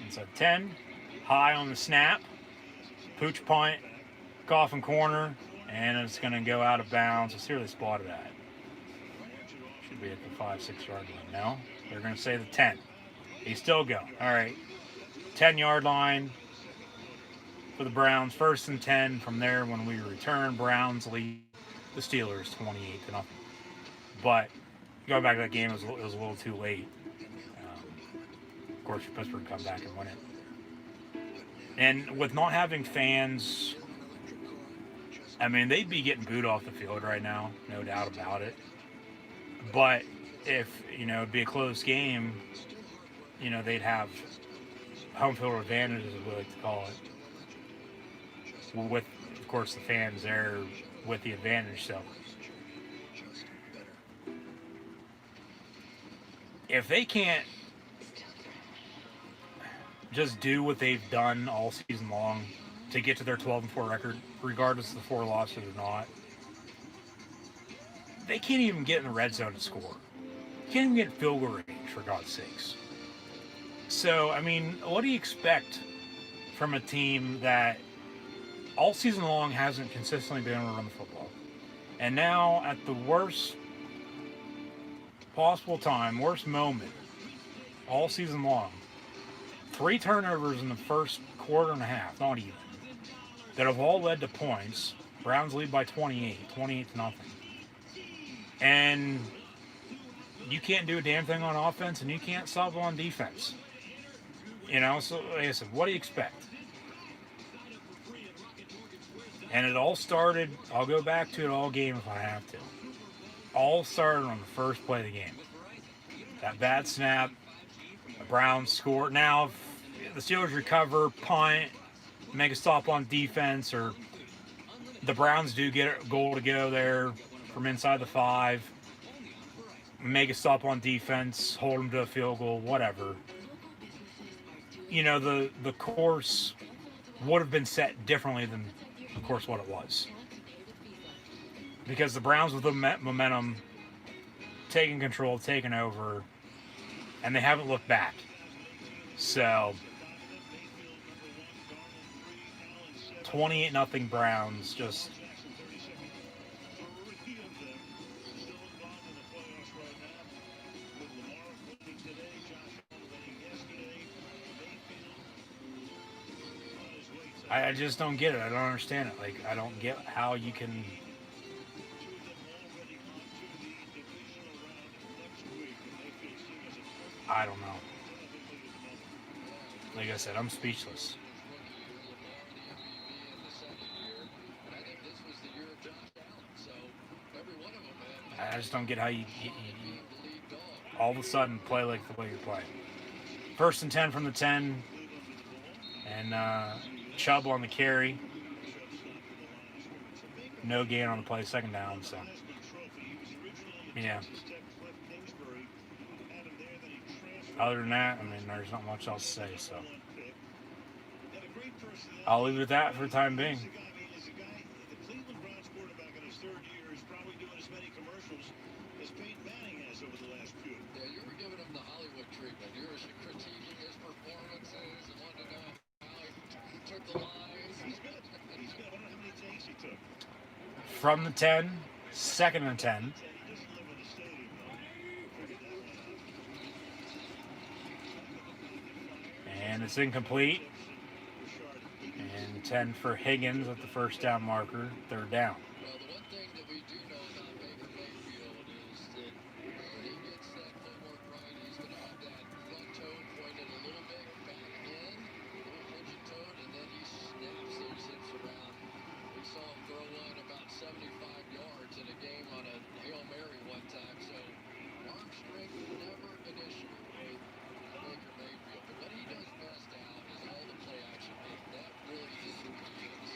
Inside 10. High on the snap. Pooch punt. Coffin corner. And it's going to go out of bounds. Let's see where they spotted at. Should be at the 5, 6 yard line now. They're going to say the 10. He's still going. All right. 10-yard line for the Browns. 1st and 10 from there when we return. Browns lead the Steelers 28-0. But going back to that game, it was a little too late. Of course, Pittsburgh come back and win it. And with not having fans, I mean, they'd be getting booed off the field right now, no doubt about it. But if, you know, it'd be a close game, you know, they'd have home field advantage, as we like to call it. With, of course, the fans there with the advantage. So if they can't just do what they've done all season long to get to their 12-4 record, regardless of the 4 losses or not, they can't even get in the red zone to score. Can't even get in field goal range, for God's sakes. So, I mean, what do you expect from a team that all season long hasn't consistently been able to run the football? And now, at the worst possible time, worst moment, all season long, 3 turnovers in the first quarter and a half, not even, that have all led to points. Browns lead by 28 to nothing. And you can't do a damn thing on offense, and you can't stop on defense. You know, so like I said, what do you expect? And it all started, I'll go back to it all game if I have to. All started on the first play of the game. That bad snap, the Browns score. Now, if the Steelers recover, punt, make a stop on defense, or the Browns do get a goal to go there from inside the 5, make a stop on defense, hold them to a field goal, whatever. You know, the course would have been set differently than, of course, what it was. Because the Browns with the momentum, taking control, taking over, and they haven't looked back. So, 28-0 Browns, just... I just don't get it. I don't understand it. Like, I don't get how you can... I don't know. Like I said, I'm speechless. I just don't get how you all of a sudden play like the way you're playing. 1st and 10 from the 10. And Chubb on the carry. No gain on the play, 2nd down. So, yeah. Other than that, I mean, there's not much else to say. So, I'll leave it at that for the time being. From the 10, 2nd and 10. And it's incomplete. And 10 for Higgins at the 1st down marker, 3rd down. Well, the one thing that we do know about Baker Mayfield is that when he gets that footwork right, he's going to have that front toe pointed a little bit back in, a little pigeon toed, and then he snaps those hips around. We saw him throw one about 75 yards in a game on a Hail Mary one time, so arm strength never an issue with Baker Mayfield. But what he does best out is all the play action. That really is who he is.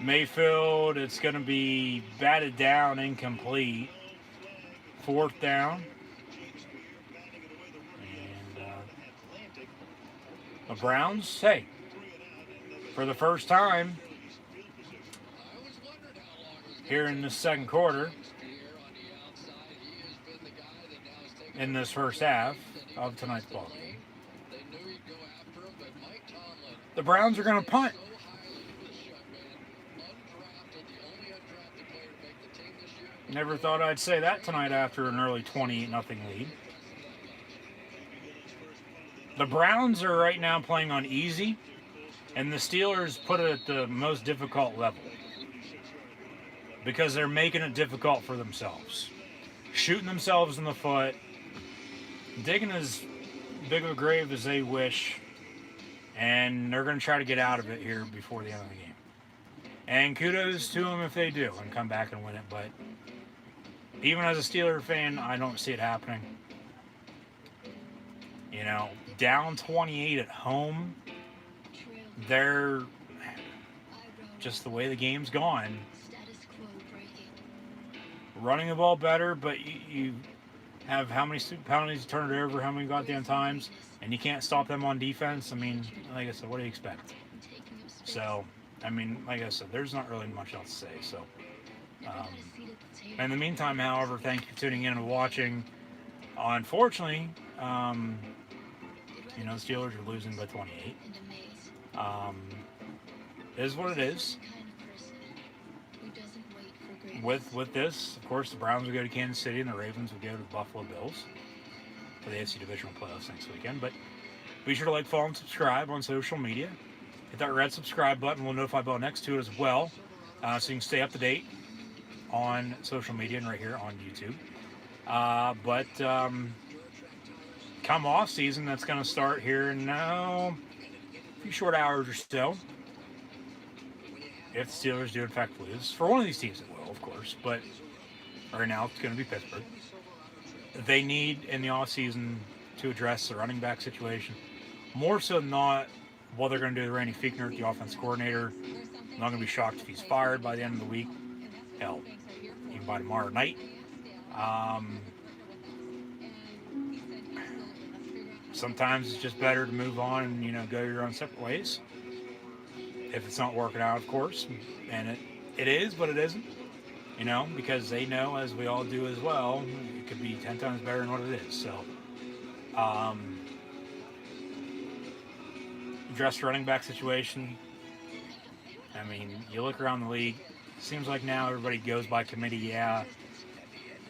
Mayfield, it's going to be batted down, incomplete. 4th down. And the Browns, hey, for the first time here in the 2nd quarter, in this 1st half of tonight's ball game, the Browns are going to punt. Never thought I'd say that tonight after an early 28-0 lead. The Browns are right now playing on easy, and the Steelers put it at the most difficult level because they're making it difficult for themselves. Shooting themselves in the foot, digging as big of a grave as they wish, and they're going to try to get out of it here before the end of the game. And kudos to them if they do and come back and win it, but even as a Steeler fan, I don't see it happening. You know, down 28 at home, they're just the way the game's gone. Running the ball better, but you have how many penalties turned it over, how many goddamn times, and you can't stop them on defense. I mean, like I said, what do you expect? So, I mean, like I said, there's not really much else to say. So, in the meantime, however, thank you for tuning in and watching. Unfortunately, you know, the Steelers are losing by 28. It is what it is. with this, of course, the Browns will go to Kansas City and the Ravens will go to the Buffalo Bills for the AFC Divisional Playoffs next weekend. But be sure to like, follow, and subscribe on social media. Hit that red subscribe button. We'll notify bell next to it as well, so you can stay up to date on social media and right here on YouTube. But come off season, that's going to start here in a few short hours or so. If the Steelers do in fact lose, for one of these teams it will, of course, but right now it's going to be Pittsburgh. They need in the offseason to address the running back situation. More so than not, what they're going to do with Randy Fichtner, the offense coordinator. I'm not going to be shocked if he's fired by the end of the week. Hell, even by tomorrow night. Sometimes it's just better to move on and, go your own separate ways. If it's not working out, of course. And it is, but it isn't. Because they know, as we all do as well, it could be 10 times better than what it is. So, address running back situation. I mean, you look around the league, seems like now everybody goes by committee. Yeah,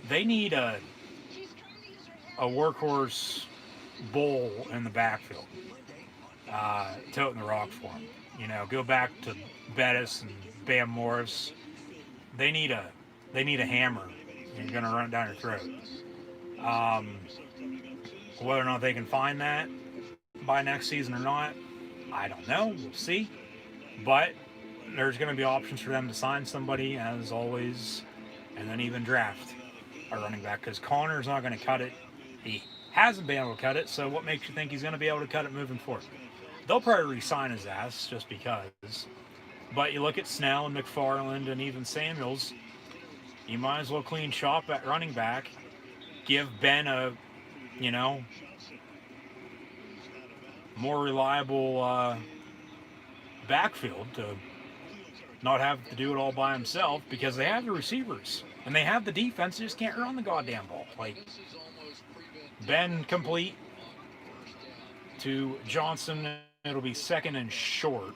they need a workhorse bull in the backfield, toting the rock for them. Go back to Bettis and Bam Morris. They need a hammer. You're going to run it down your throat. Whether or not they can find that by next season or not, I don't know. We'll see. But there's going to be options for them to sign somebody, as always, and then even draft a running back, because Connor's not going to cut it. He hasn't been able to cut it, so what makes you think he's going to be able to cut it moving forward? They'll probably re-sign his ass just because. But you look at Snell and McFarland and even Samuels, you might as well clean shop at running back. Give Ben a, more reliable backfield to not have to do it all by himself, because they have the receivers and they have the defense. They just can't run the goddamn ball. Like, Ben complete to Johnson. It'll be second and short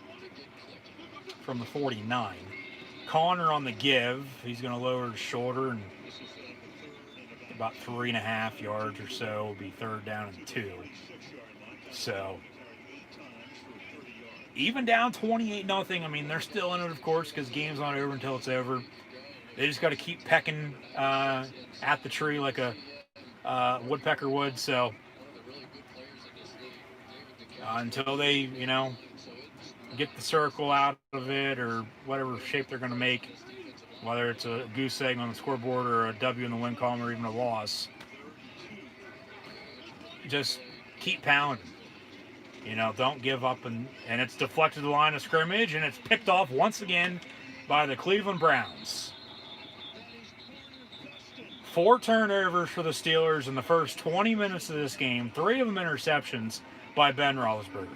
from the 49. Connor on the give. He's going to lower his shoulder, and about 3.5 yards or so will be third down and 2. So even down 28-0. I mean, they're still in it, of course, because the game's not over until it's over. They just got to keep pecking at the tree like a woodpecker would. So until they, get the circle out of it, or whatever shape they're going to make, whether it's a goose egg on the scoreboard or a W in the win column or even a loss, just keep pounding. Don't give up. And it's deflected the line of scrimmage, and it's picked off once again by the Cleveland Browns. 4 turnovers for the Steelers in the first 20 minutes of this game. 3 of them interceptions by Ben Roethlisberger.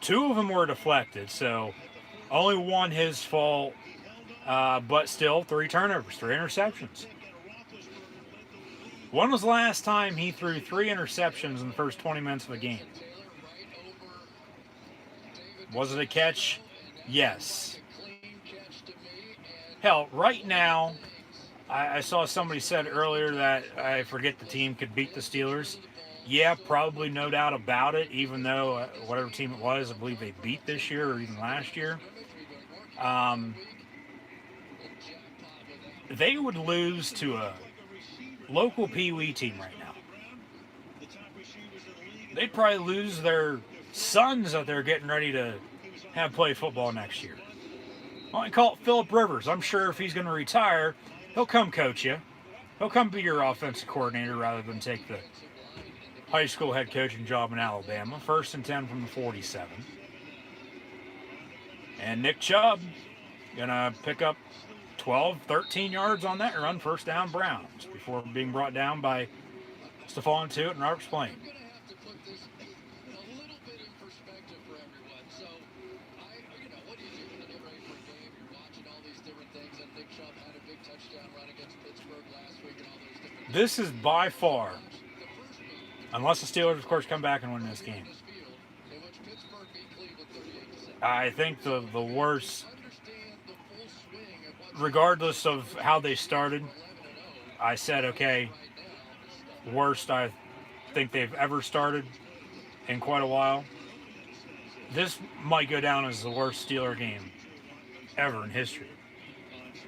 2 of them were deflected, so only 1 his fault, but still 3 turnovers, 3 interceptions. When was the last time he threw 3 interceptions in the first 20 minutes of a game? Was it a catch? Yes. Hell, right now, I saw somebody said earlier that I forget the team could beat the Steelers. Yeah, probably, no doubt about it, even though whatever team it was, I believe they beat this year or even last year. They would lose to a local Pee Wee team right now. They'd probably lose their sons that they're getting ready to have play football next year. Well, I call it Phillip Rivers. I'm sure if he's going to retire, he'll come coach you. He'll come be your offensive coordinator rather than take the high school head coaching job in Alabama. 1st and 10 from the 47. And Nick Chubb going to pick up 12, 13 yards on that run, first down Browns, before being brought down by Stephon Tuitt and Robert Spillane. This is by far, unless the Steelers, of course, come back and win this game, I think the worst regardless of how they started, I said, okay, worst I think they've ever started in quite a while. This might go down as the worst Steeler game ever in history.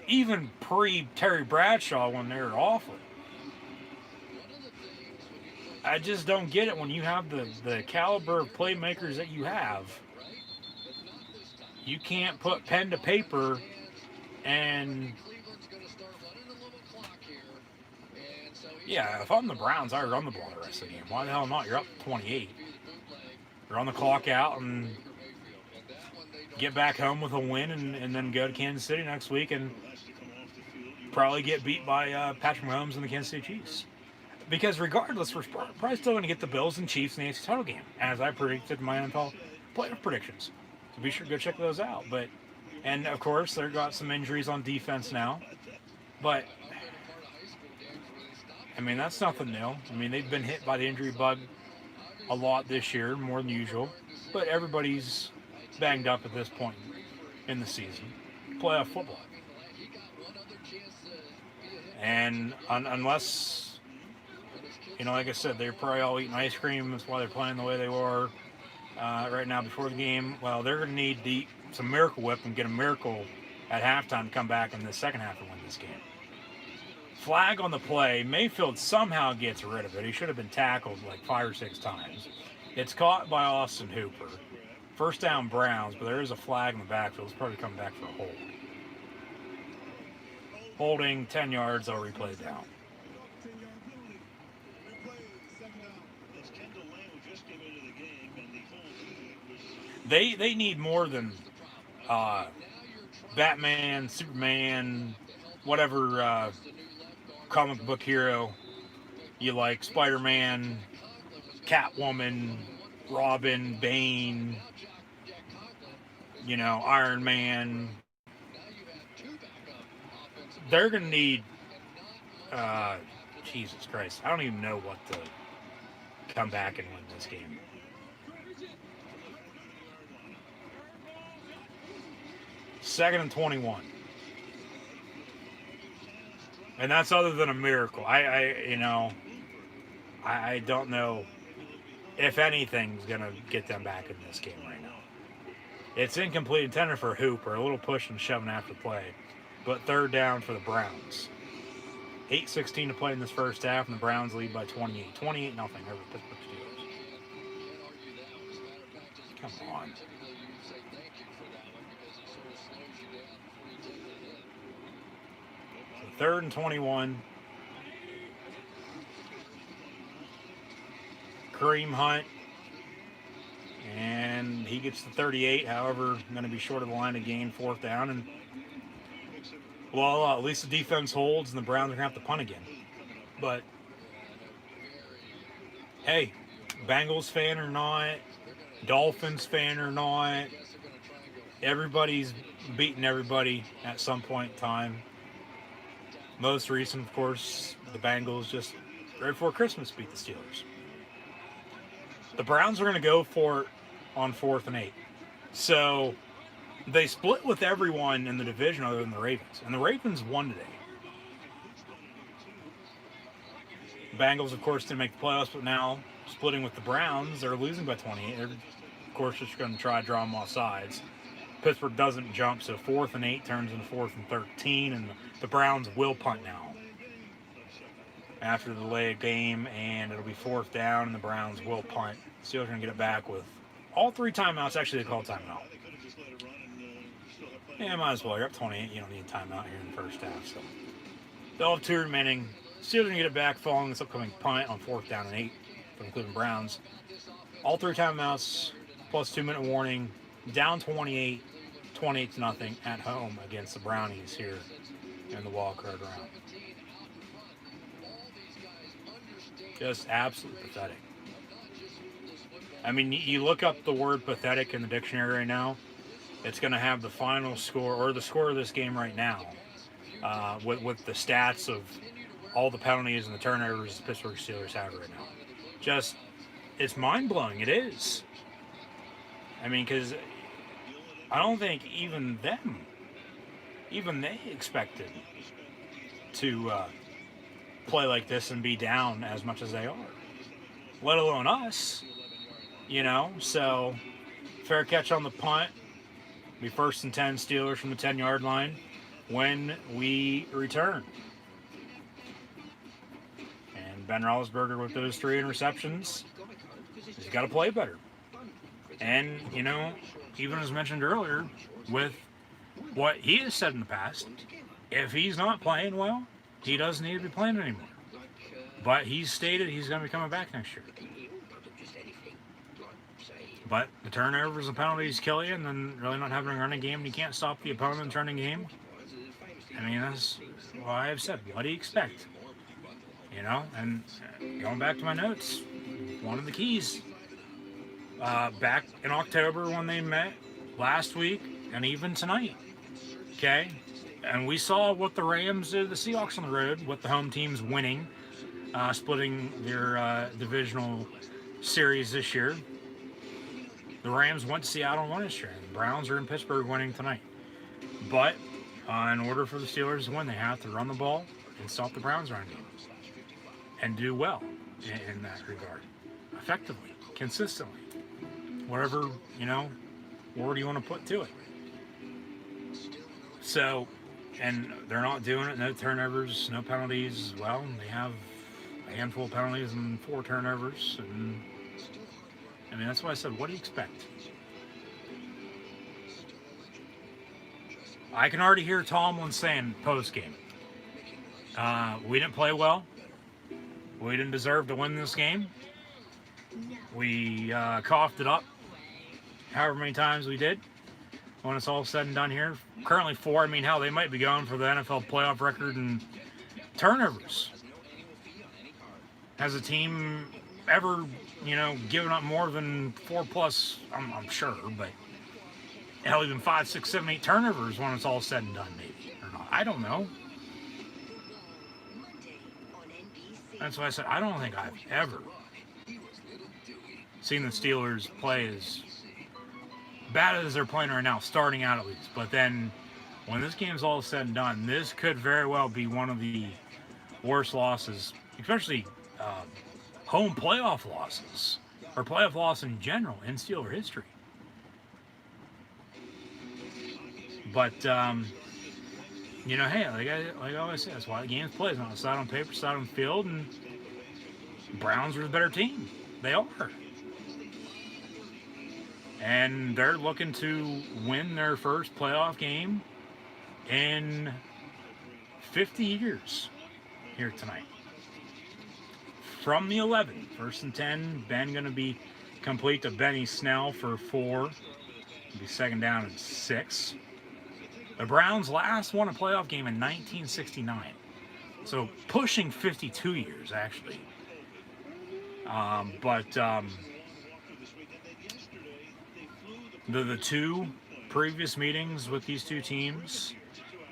Even pre-Terry Bradshaw when they were awful. I just don't get it when you have the caliber of playmakers that you have. You can't put pen to paper and... Yeah, if I'm the Browns, I run the ball the rest of the game. Why the hell not? You're up 28. Run the clock out and get back home with a win and then go to Kansas City next week and probably get beat by Patrick Mahomes and the Kansas City Chiefs. Because regardless, we're probably still going to get the Bills and Chiefs in the AFC title game, as I predicted in my NFL playoff predictions. So be sure to go check those out. And of course, they've got some injuries on defense now. But, I mean, that's nothing new. I mean, they've been hit by the injury bug a lot this year, more than usual. But everybody's banged up at this point in the season. Playoff football. And unless, you know, like I said, they're probably all eating ice cream. That's why they're playing the way they were right now before the game. Well, they're going to need to eat some Miracle Whip and get a miracle at halftime to come back in the second half to win this game. Flag on the play. Mayfield somehow gets rid of it. He should have been tackled like 5 or 6 times. It's caught by Austin Hooper. First down Browns, but there is a flag in the backfield. It's probably coming back for a hold. Holding 10 yards, I'll replay down. They need more than Batman, Superman, whatever comic book hero you like, Spider-Man, Catwoman, Robin, Bane, you know, Iron Man. They're going to need, Jesus Christ, I don't even know what to come back and win this game. Second and 21. And that's other than a miracle. I don't know if anything's going to get them back in this game right now. It's incomplete intended for Hooper, a little push and shoving after the play. But third down for the Browns. 8:16 to play in this first half, and the Browns lead by 28. 28-0 over the Pittsburgh Steelers. Come on. So third and 21. Kareem Hunt. And he gets the 38. However, going to be short of the line to gain fourth down. And well, at least the defense holds, and the Browns are going to have to punt again. But, hey, Bengals fan or not, Dolphins fan or not, everybody's beating everybody at some point in time. Most recent, of course, the Bengals just right before Christmas beat the Steelers. The Browns are going to go for it on 4th and 8. So they split with everyone in the division other than the Ravens. And the Ravens won today. The Bengals, of course, didn't make the playoffs, but now splitting with the Browns, they're losing by 28. They're, of course, just going to try to draw them off sides. Pittsburgh doesn't jump, so 4th and 8 turns into 4th and 13, and the Browns will punt now after the delay of game, and it'll be 4th down, and the Browns will punt. Steelers are going to get it back with all 3 timeouts. Actually, they call timeout. Yeah, might as well. You're up 28. You don't need a timeout here in the first half. So they'll have 2 remaining. Steelers are going to get it back following this upcoming punt on 4th down and 8 from the Cleveland Browns. All 3 timeouts plus 2-minute warning. Down 28, 28-0 at home against the Brownies here in the wild card round. Just absolutely pathetic. I mean, you look up the word pathetic in the dictionary right now, it's going to have the final score, or the score of this game right now, with the stats of all the penalties and the turnovers the Pittsburgh Steelers have right now. Just, it's mind-blowing. It is. I mean, because I don't think even them even they expected to play like this and be down as much as they are, let alone us, you know. So fair catch on the punt. Be 1st and 10 Steelers from the 10-yard line when we return. And Ben Roethlisberger with those 3 interceptions, he's got to play better. And, you know, even as mentioned earlier, with what he has said in the past, if he's not playing well, he doesn't need to be playing anymore. But he's stated he's going to be coming back next year. But the turnovers and penalties kill you, and then really not having a running game, and you can't stop the opponent's running game. I mean, that's why I've said, what do you expect? You know, and going back to my notes, one of the keys, back in October when they met last week, and even tonight, okay? And we saw what the Rams did to the Seahawks on the road, with the home teams winning, splitting their divisional series this year. The Rams went to Seattle and won this year. The Browns are in Pittsburgh winning tonight. But in order for the Steelers to win, they have to run the ball and stop the Browns running game. And do well in that regard. Effectively, consistently. Whatever, you know, word you want to put to it. So, and they're not doing it. No turnovers, no penalties. Well, they have a handful of penalties and 4 turnovers. And I mean, that's why I said, what do you expect? I can already hear Tomlin saying post-game, we didn't play well. We didn't deserve to win this game. We coughed it up however many times we did. When it's all said and done here, currently 4. I mean, hell, they might be going for the NFL playoff record in turnovers. Has a team ever, you know, given up more than 4+? I'm sure, but hell, even 5, 6, 7, 8 turnovers when it's all said and done, maybe or not. I don't know. That's why I said I don't think I've ever seen the Steelers play as bad as they're playing right now, starting out at least. But then when this game's all said and done, this could very well be one of the worst losses, especially home playoff losses, or playoff loss in general in Steeler history. But, you know, hey, like I always say, that's why the game's played. It's not side on paper, side on field, and Browns are the better team. They are. And they're looking to win their first playoff game in 50 years here tonight. From the 11, 1st and 10, Ben going to be complete to Benny Snell for 4. It'll be 2nd down and 6. The Browns last won a playoff game in 1969. So pushing 52 years, actually. The 2 previous meetings with these 2 teams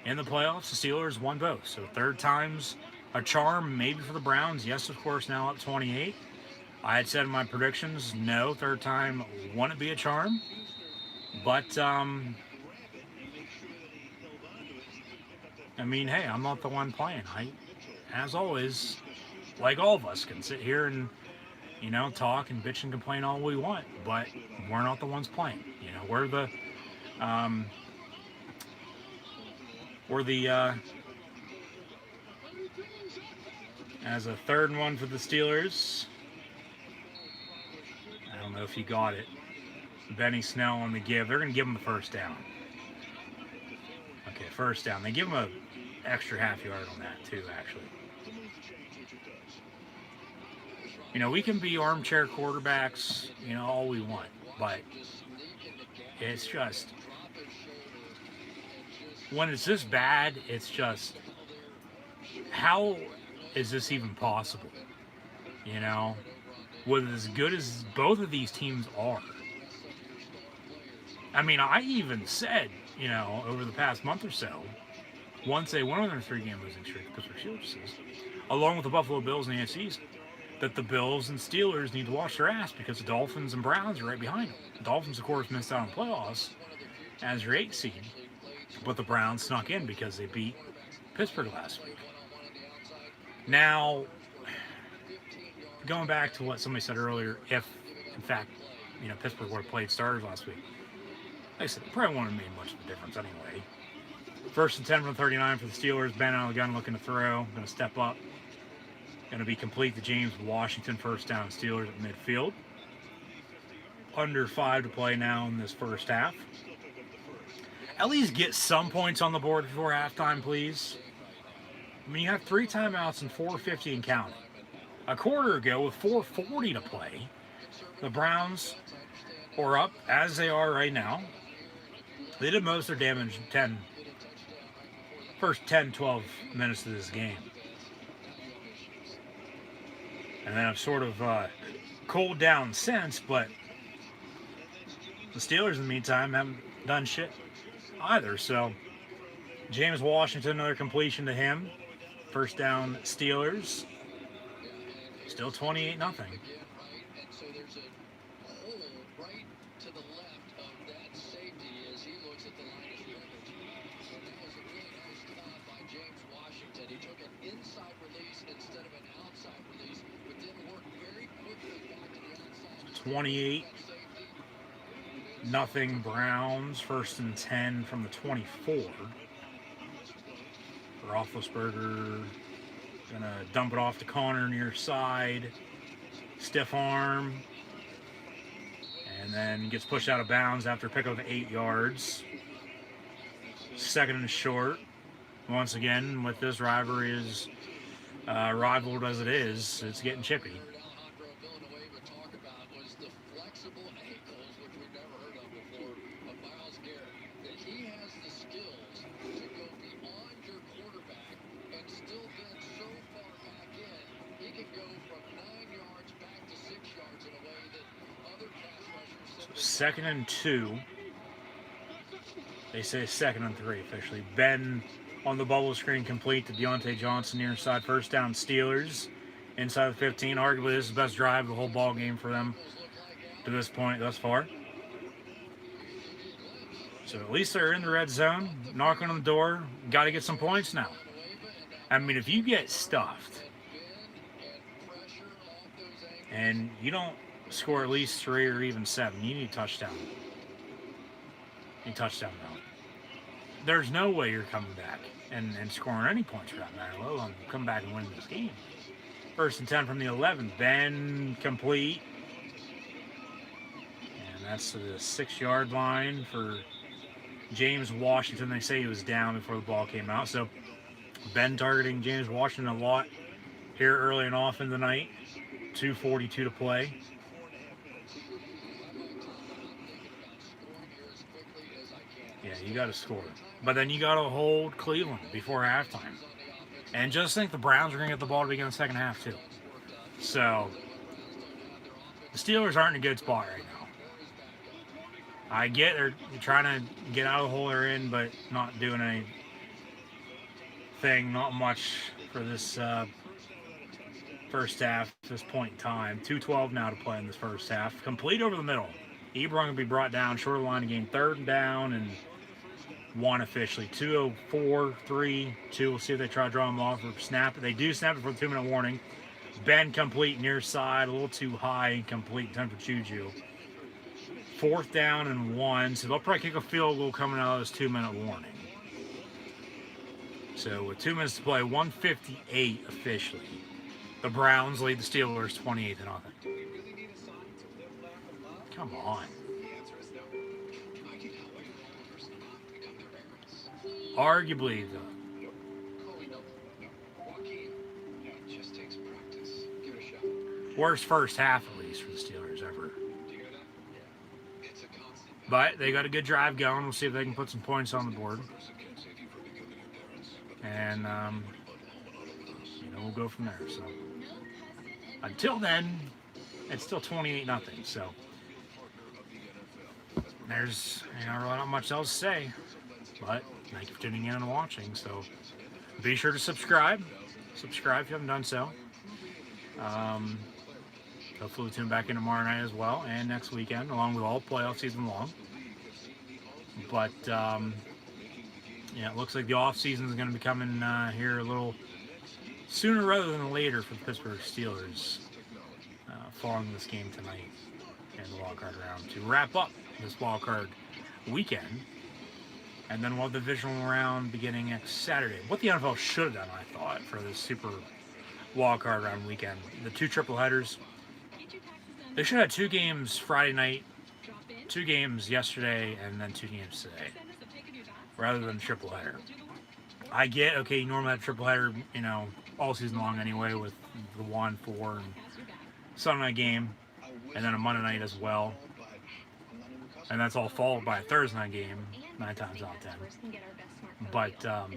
in the playoffs, the Steelers won both. So 3rd time's a charm, maybe for the Browns. Yes, of course, now up 28. I had said in my predictions, no, 3rd time wouldn't be a charm. But, I mean, hey, I'm not the one playing. As always, like all of us, can sit here and, you know, talk and bitch and complain all we want, but we're not the ones playing. You know, we're the as a 3rd one for the Steelers. I don't know if you got it. Benny Snell on the give. They're going to give him the 1st down. Okay, 1st down. They give him an extra half yard on that too, actually. You know, we can be armchair quarterbacks, you know, all we want, but it's just, when it's this bad, it's just, how is this even possible? You know, with as good as both of these teams are. I mean, I even said, you know, over the past month or so, once they went on their 3-game losing streak, the Pittsburgh Steelers, along with the Buffalo Bills in the AFC East, that the Bills and Steelers need to wash their ass because the Dolphins and Browns are right behind them. The Dolphins, of course, missed out on playoffs as your 8th seed. But the Browns snuck in because they beat Pittsburgh last week. Now, going back to what somebody said earlier, if, in fact, Pittsburgh would have played starters last week, like I said, it probably wouldn't have made much of a difference anyway. 1st and 10 from 39 for the Steelers. Ben out of the gun looking to throw. Going to step up. Going to be complete to James Washington. First down Steelers at midfield. Under 5 to play now in this first half. At least get some points on the board before halftime, please. I mean, you have 3 timeouts and 4:50 and counting. A quarter ago, with 4:40 to play, the Browns are up, as they are right now. They did most of their damage in first 10, 12 minutes of this game. And then I've sort of cooled down since, but the Steelers, in the meantime, haven't done shit either. So, James Washington, another completion to him. First down, Steelers. Still 28-0. He took an inside release instead of an outside release, but then worked very quickly back to the outside. 28-0 Browns. 1st and 10 from the 24. Roethlisberger gonna dump it off to Connor near side. Stiff arm. And then gets pushed out of bounds after a pickup of 8 yards. 2nd and short. Once again, with this rivalry as rivaled as it is, it's getting chippy. So 2nd and 2. They say 2nd and 3 officially. Ben on the bubble screen, complete to Deontay Johnson near side. First down Steelers inside the 15. Arguably this is the best drive of the whole ball game for them to this point thus far. So at least they're in the red zone, knocking on the door. Got to get some points now. I mean, if you get stuffed and you don't score at least 3 or even 7, you need a touchdown. You need a touchdown now. There's no way you're coming back and scoring any points for that matter, let alone come back and win this game. 1st and 10 from the 11. Ben complete. And that's the 6-yard line for James Washington. They say he was down before the ball came out. So Ben targeting James Washington a lot here early and often the night. 2:42 to play. Yeah, you got to score. But then you got to hold Cleveland before halftime. And just think the Browns are going to get the ball to begin the second half, too. So, the Steelers aren't in a good spot right now. I get they're trying to get out of the hole they're in, but not doing anything, not much for this first half at this point in time. 2:12 now to play in this first half. Complete over the middle. Ebron going to be brought down, short of the line again, 3rd down and 1 officially. 2:04, 3, 2. We'll see if they try to draw him off or snap it. They do snap it for the 2-minute warning. Ben complete near side, a little too high and complete. Time for Juju. 4th down and 1. So they'll probably kick a field goal coming out of this 2-minute warning. So with 2 minutes to play, 1:58 officially. The Browns lead the Steelers 28-0. Come on. Arguably, the worst first half, at least, for the Steelers ever. But they got a good drive going. We'll see if they can put some points on the board. And, we'll go from there. So, until then, it's still 28-0. So, there's really not much else to say. But thank you for tuning in and watching. So, be sure to subscribe. Subscribe if you haven't done so. Hopefully we'll tune back in tomorrow night as well, and next weekend, along with all playoff season long. But Yeah, it looks like the offseason is going to be coming here a little sooner rather than later for the Pittsburgh Steelers following this game tonight in the wildcard round to wrap up this wildcard weekend. And then we'll have the divisional round beginning next Saturday. What the NFL should have done, I thought, for this super wildcard round weekend, the 2 triple headers, they should have 2 games Friday night, 2 games yesterday, and then 2 games today, rather than a triple header. I get, okay, you normally have a triple header, you know, all season long anyway, with the 1, 4, and Sunday night game, and then a Monday night as well. And that's all followed by a Thursday night game, 9 times out of 10. But, That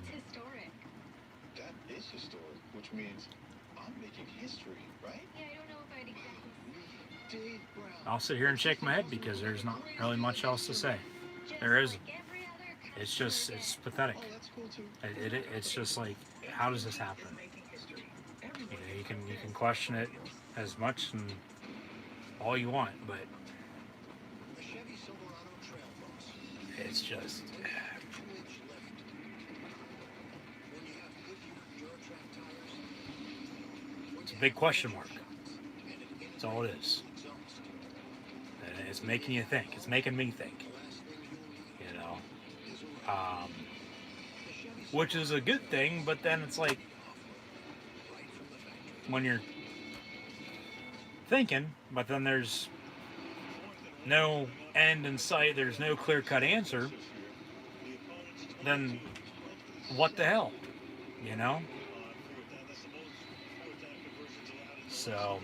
is historic, which means I'm making history, right? Yeah, I don't know if I'd exactly. Dave Brown. I'll sit here and shake my head because there's not really much else to say. There isn't. It's just, it's pathetic. Oh, that's cool too. It's just like, how does this happen? You know, you can question it as much and all you want, but The Chevy Silverado Trail Boss. it's just, 2-inch lift. When you have Goodyear Duratrack tires. it's a big question mark. That's all it is. And it's making you think. It's making me think. You know, which is a good thing, but then it's like, when you're thinking, but then there's no end in sight, there's no clear-cut answer, then what the hell, you know? So,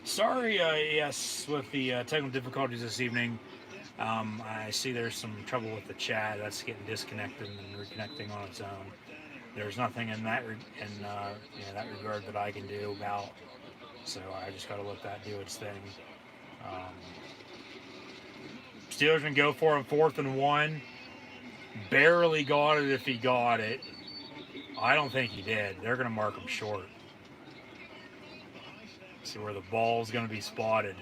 sorry, yes, with the technical difficulties this evening. I see there's some trouble with the chat. That's getting disconnected and reconnecting on its own. There's nothing in that that regard that I can do about. So I just got to let that do its thing. Steelers can go for him 4th and 1. Barely got it if he got it. I don't think he did. They're going to mark him short. See where the ball's going to be spotted.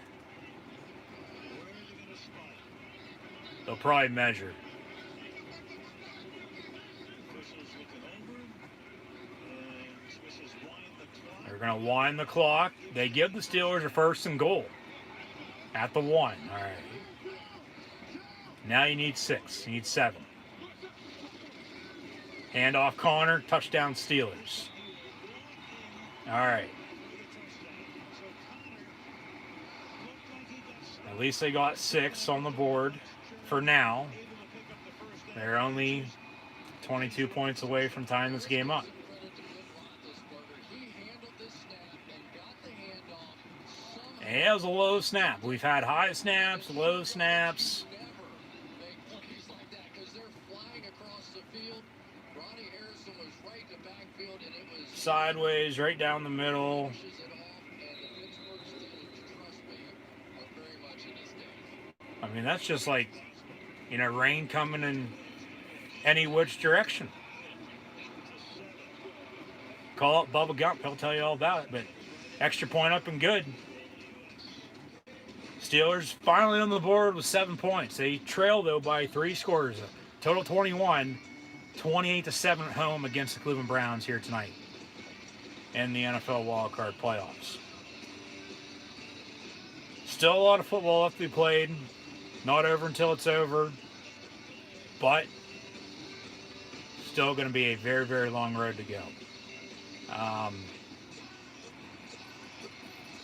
They'll probably measure. They're going to wind the clock. They give the Steelers a 1st and goal at the 1. All right. Now you need 6. You need 7. Hand off Connor. Touchdown Steelers. All right. At least they got 6 on the board for now. They're only 22 points away from tying this game up. And it was a low snap. We've had high snaps, low snaps. Sideways, right down the middle. I mean, that's just like, you know, rain coming in any which direction. Call up Bubba Gump. He'll tell you all about it. But extra point up and good. Steelers finally on the board with 7 points. They trail, though, by 3 scores. Total 21. 28-7 at home against the Cleveland Browns here tonight in the NFL wildcard playoffs. Still a lot of football left to be played. Not over until it's over. But still going to be a very, very long road to go.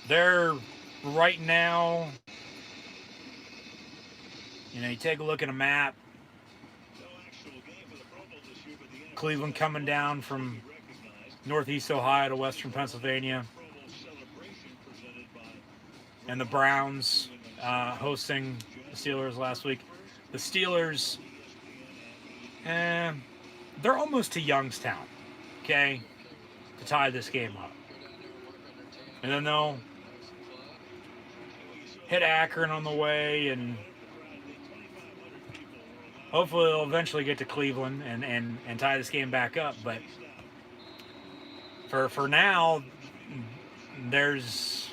They're right now, you know, you take a look at a map. Cleveland coming down from northeast Ohio to western Pennsylvania. And the Browns hosting the Steelers last week. The Steelers, they're almost to Youngstown, okay, to tie this game up. And then they'll hit Akron on the way, and hopefully they'll eventually get to Cleveland and tie this game back up. But for now, there's,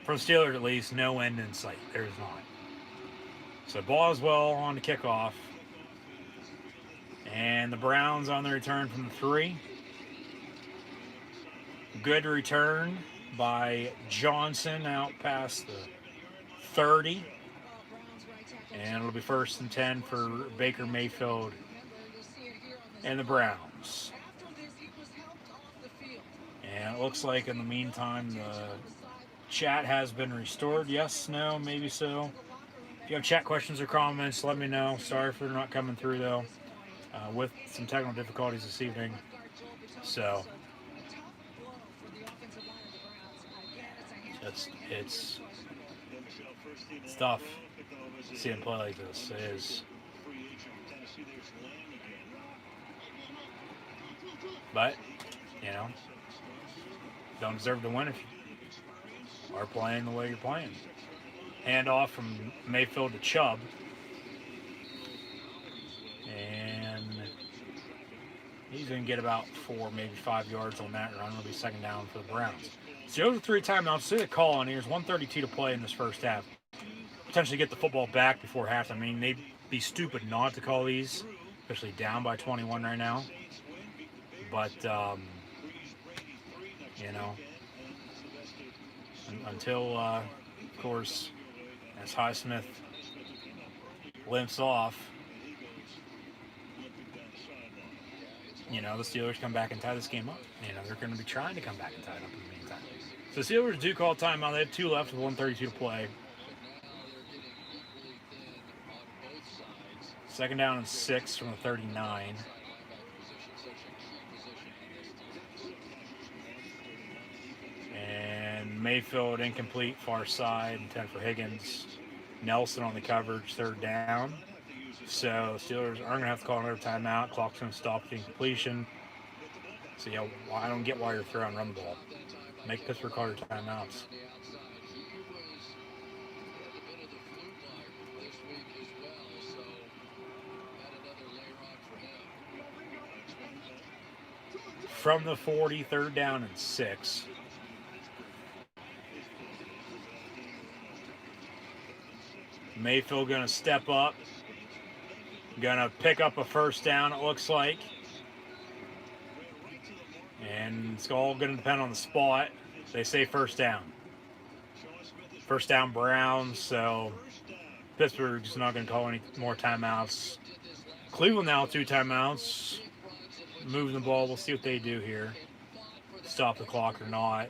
for the Steelers at least, no end in sight. There's not. So Boswell on the kickoff. And the Browns on the return from the 3. Good return by Johnson out past the 30. And it'll be 1st and 10 for Baker Mayfield and the Browns. And it looks like in the meantime the chat has been restored. Yes, no, maybe so. If you have chat questions or comments, let me know. Sorry for not coming through though, with some technical difficulties this evening. So it's tough seeing play like this. It is. But, you know, don't deserve to win if you are playing the way you're playing. Hand off from Mayfield to Chubb. And he's going to get about 4, maybe 5 yards on that run. It'll be 2nd down for the Browns. So those are 3 timeouts. See the call on here. There's 1:32 to play in this first half. Potentially get the football back before halftime. I mean, they'd be stupid not to call these, especially down by 21 right now. But, you know, until, of course, as Highsmith limps off, you know, the Steelers come back and tie this game up. You know, they're going to be trying to come back and tie it up in the meantime. So the Steelers do call timeout. They have 2 left with 1:32 to play. 2nd down and 6 from the 39. And Mayfield incomplete, far side, 10 for Higgins. Nelson on the coverage, 3rd down. So Steelers are going to have to call another timeout. Clock's going to stop the incompletion. So yeah, I don't get why you're throwing run the ball. Make Pittsburgh call your timeouts. From the 40, 3rd down and 6. Mayfield going to step up. Going to pick up a 1st down, it looks like. And it's all going to depend on the spot. They say 1st down. 1st down Browns, so Pittsburgh's not going to call any more timeouts. Cleveland now 2 timeouts. Moving the ball, we'll see what they do here. Stop the clock or not.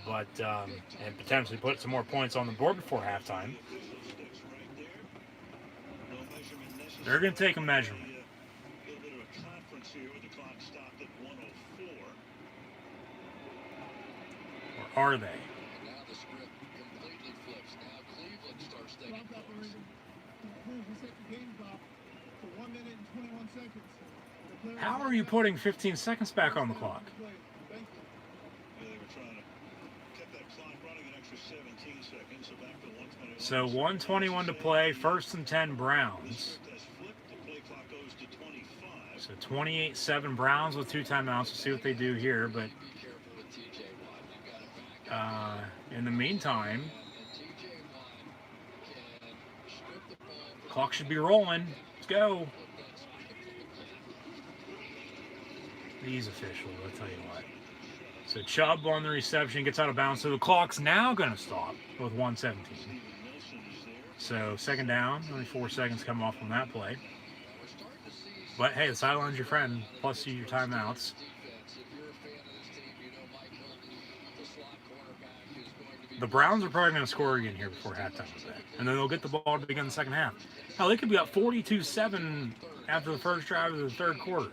But, and potentially put some more points on the board before halftime. They're going to take a measurement. Or are they? How are you putting 15 seconds back on the clock? So 1:21 to play, 1st and 10 Browns. So 28-7 Browns with 2 timeouts. We'll see what they do here, but in the meantime, clock should be rolling. Let's go. These officials, I'll tell you what. So Chubb on the reception gets out of bounds. So the clock's now going to stop with 1:17. So 2nd down, only 4 seconds come off on that play. But hey, the sideline's your friend, plus your timeouts. The Browns are probably going to score again here before halftime, and then they'll get the ball to begin the second half. Hell, they could be up 42-7 after the first drive of the 3rd quarter.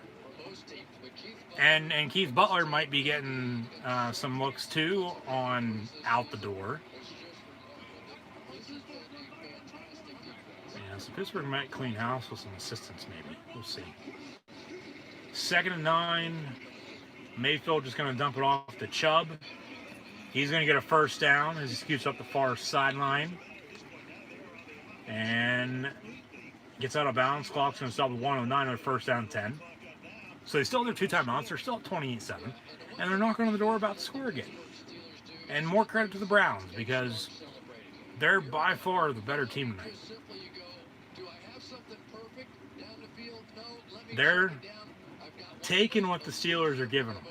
And Keith Butler might be getting some looks too on out the door. Yeah, so Pittsburgh might clean house with some assistance maybe. We'll see. 2nd and 9. Mayfield just going to dump it off to Chubb. He's going to get a 1st down as he scoots up the far sideline. And gets out of bounds. Clock's going to stop at 1:09 on 1st down 10. So they still have their 2 timeouts. They're still at 28-7. And they're knocking on the door about to score again. And more credit to the Browns because they're by far the better team tonight. They're taking what the Steelers are giving them.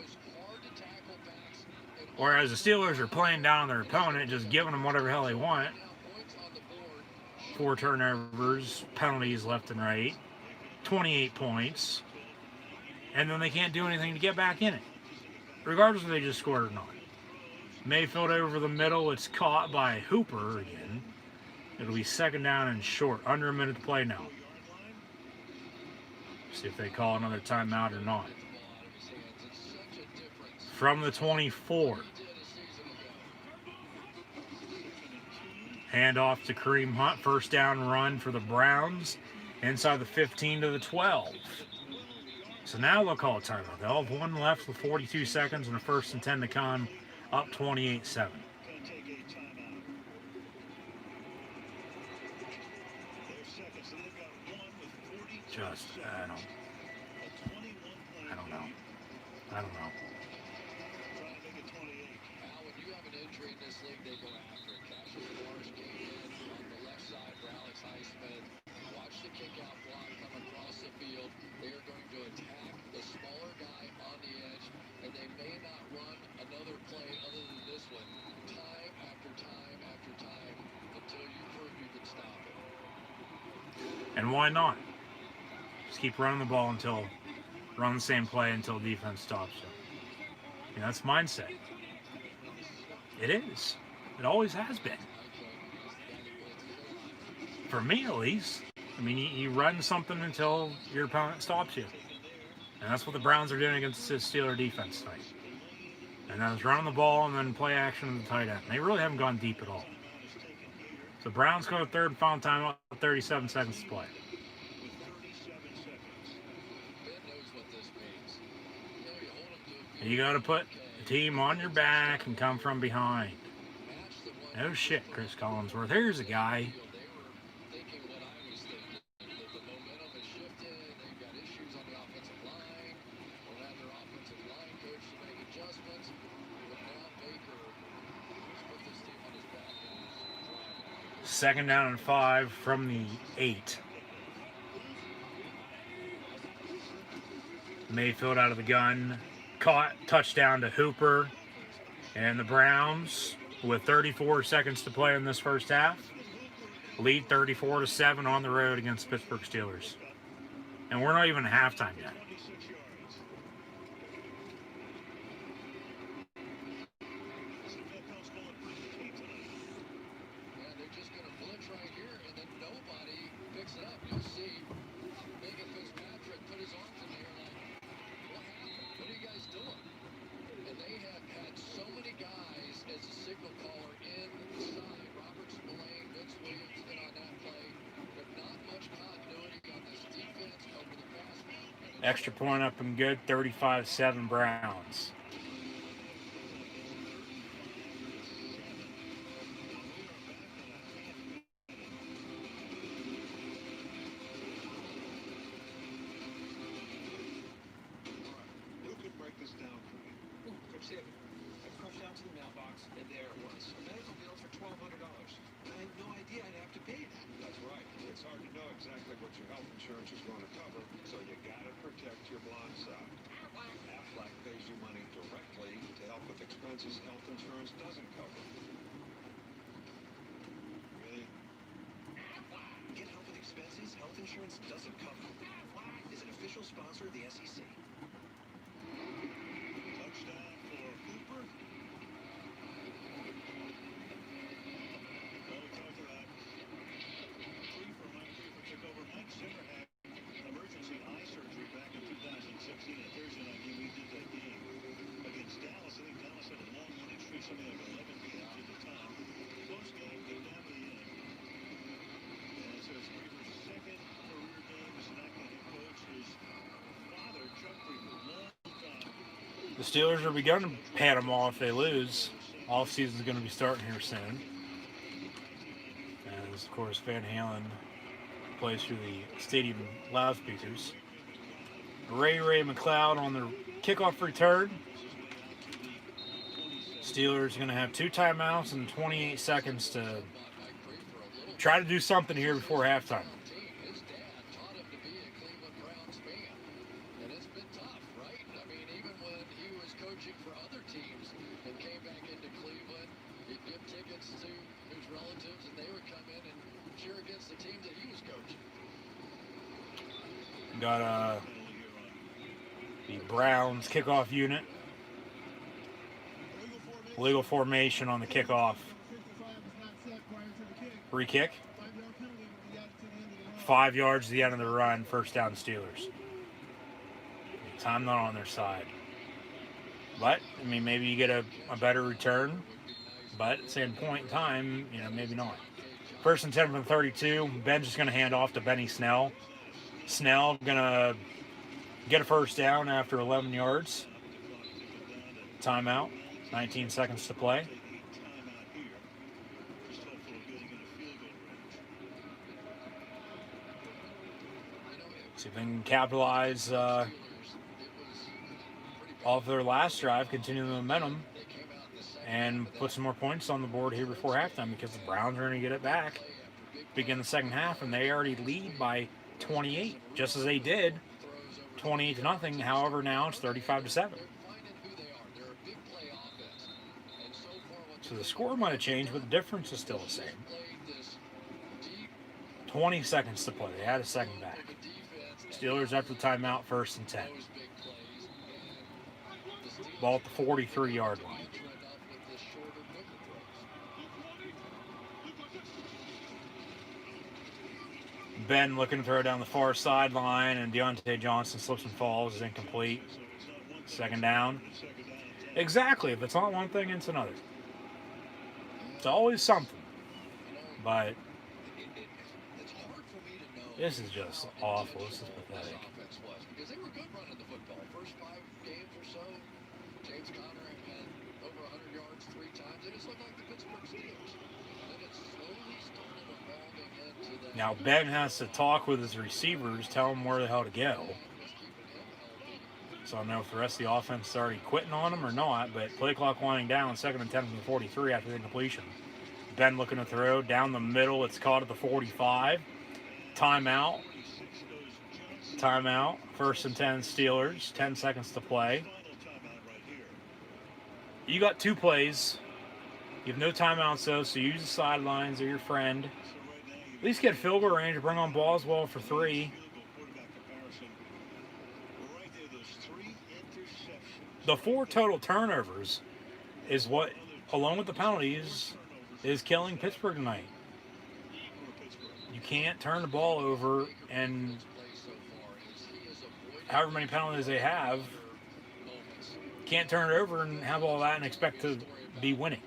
Whereas the Steelers are playing down their opponent, just giving them whatever the hell they want. 4 turnovers, penalties left and right, 28 points, and then they can't do anything to get back in it, regardless if they just scored or not. Mayfield over the middle, it's caught by Hooper again. It'll be 2nd down and short, under a minute to play now. See if they call another timeout or not. From the 24. Handoff to Kareem Hunt. 1st down run for the Browns. Inside the 15 to the 12. So now they'll call a timeout. They'll have 1 left with 42 seconds and a 1st and 10 to come. Up 28-7. Just, I don't know. I don't know. When you have an injury in this league, they go after it. Cassius Morris came in on the left side for Alex Highsmith. Watch the kick-out block come across the field. They are going to attack the smaller guy on the edge, and they may not run another play other than this one time after time after time until you prove you can stop it. And why not? Just keep running the ball run the same play until defense stops you. And that's mindset. It is. It always has been. For me, at least. I mean, you run something until your opponent stops you. And that's what the Browns are doing against the Steeler defense tonight. And then it's running the ball and then play action to the tight end. They really haven't gone deep at all. So Browns go to 3rd and final time, 37 seconds to play. You got to put the team on your back and come from behind. No shit, Chris Collinsworth. Here's a guy. Second down and 5 from the 8. Mayfield out of the gun. Caught, touchdown to Hooper. And the Browns, with 34 seconds to play in this first half, lead 34-7 on the road against the Pittsburgh Steelers. And we're not even at halftime yet. Extra point up and good, 35-7 Browns. Who could break this down for me? Coach David, I crunched down to the mailbox, and there it was. A medical bill for $1,200. I had no idea I'd have to pay that. That's right. It's hard to know exactly what your health insurance is going to cover, so you gotta protect your blind side. Aflac pays you money directly to help with expenses health insurance doesn't cover. Really? Get help with expenses health insurance doesn't cover. Is an official sponsor of the SEC. Touchdown for Cooper. Mike Zimmer had emergency eye surgery back in 2016 at Thursday night game. We did that game against Dallas. I think Dallas had a long winning streak, something like 11 games at the time. Close game, came down to the end. And so it's Reaver's second career game as an acting head coach. His father, Chuck Reaver, long time. The Steelers are beginning to pat them all if they lose. Off season's going to be starting here soon. As, of course, Van Halen plays through the stadium loudspeakers. Ray McLeod on the kickoff return. Steelers going to have 2 timeouts and 28 seconds to try to do something here before halftime. Got the Browns kickoff unit. Legal formation on the kickoff. Free kick. 5 yards to the end of the run. First down Steelers. Time not on their side. But, I mean, maybe you get a better return. But at the same point in time, you know, maybe not. First and 10 from 32. Ben's just going to hand off to Benny Snell. Snell going to get a first down after 11 yards. Timeout. 19 seconds to play. See if they can capitalize off their last drive, continue the momentum, and put some more points on the board here before halftime, because the Browns are going to get it back, begin the second half, and they already lead by 28, just as they did 28-0. However, now it's 35-7. So the score might have changed, but the difference is still the same. 20 seconds to play. They had a second back. Steelers after the timeout, first and 10. Ball at the 43-yard line. Ben looking to throw down the far sideline, and Deontay Johnson slips and falls, is incomplete. Second down. Exactly. If it's not one thing, it's another. It's always something. But this is just awful. This is pathetic. Because they were good running the football. First 5 games or so, James Conner had over 100 yards 3 times. It just looked like the Pittsburgh Steelers. And it slowly started evolving into that. Now Ben has to talk with his receivers, tell them where the hell to go. So I don't know if the rest of the offense is already quitting on him or not, but play clock winding down, second and 10 from the 43 after the incompletion. Ben looking to throw down the middle. It's caught at the 45. Timeout. Timeout. First and 10 Steelers. 10 seconds to play. You got 2 plays. You have no timeouts though, so use the sidelines. They're your friend. At least get field goal range. Bring on Boswell for 3. The 4 total turnovers is what, along with the penalties, is killing Pittsburgh tonight. You can't turn the ball over, and however many penalties they have, can't turn it over and have all that and expect to be winning.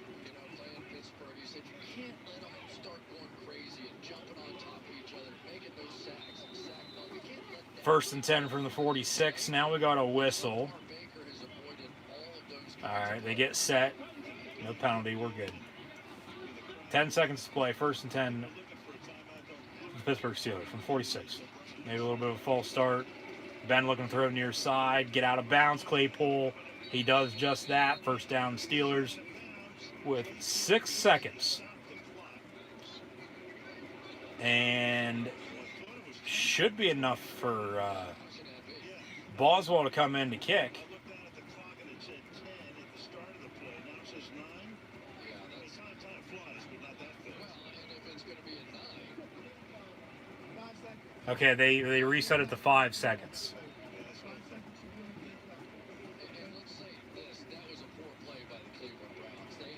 First and 10 from the 46. Now we got a whistle. All right, they get set. No penalty. We're good. 10 seconds to play. First and 10. The Pittsburgh Steelers from 46. Maybe a little bit of a false start. Ben looking to throw near side. Get out of bounds. Claypool. He does just that. First down Steelers with 6 seconds. And should be enough for Boswell to come in to kick. Okay, they reset it to 5 seconds.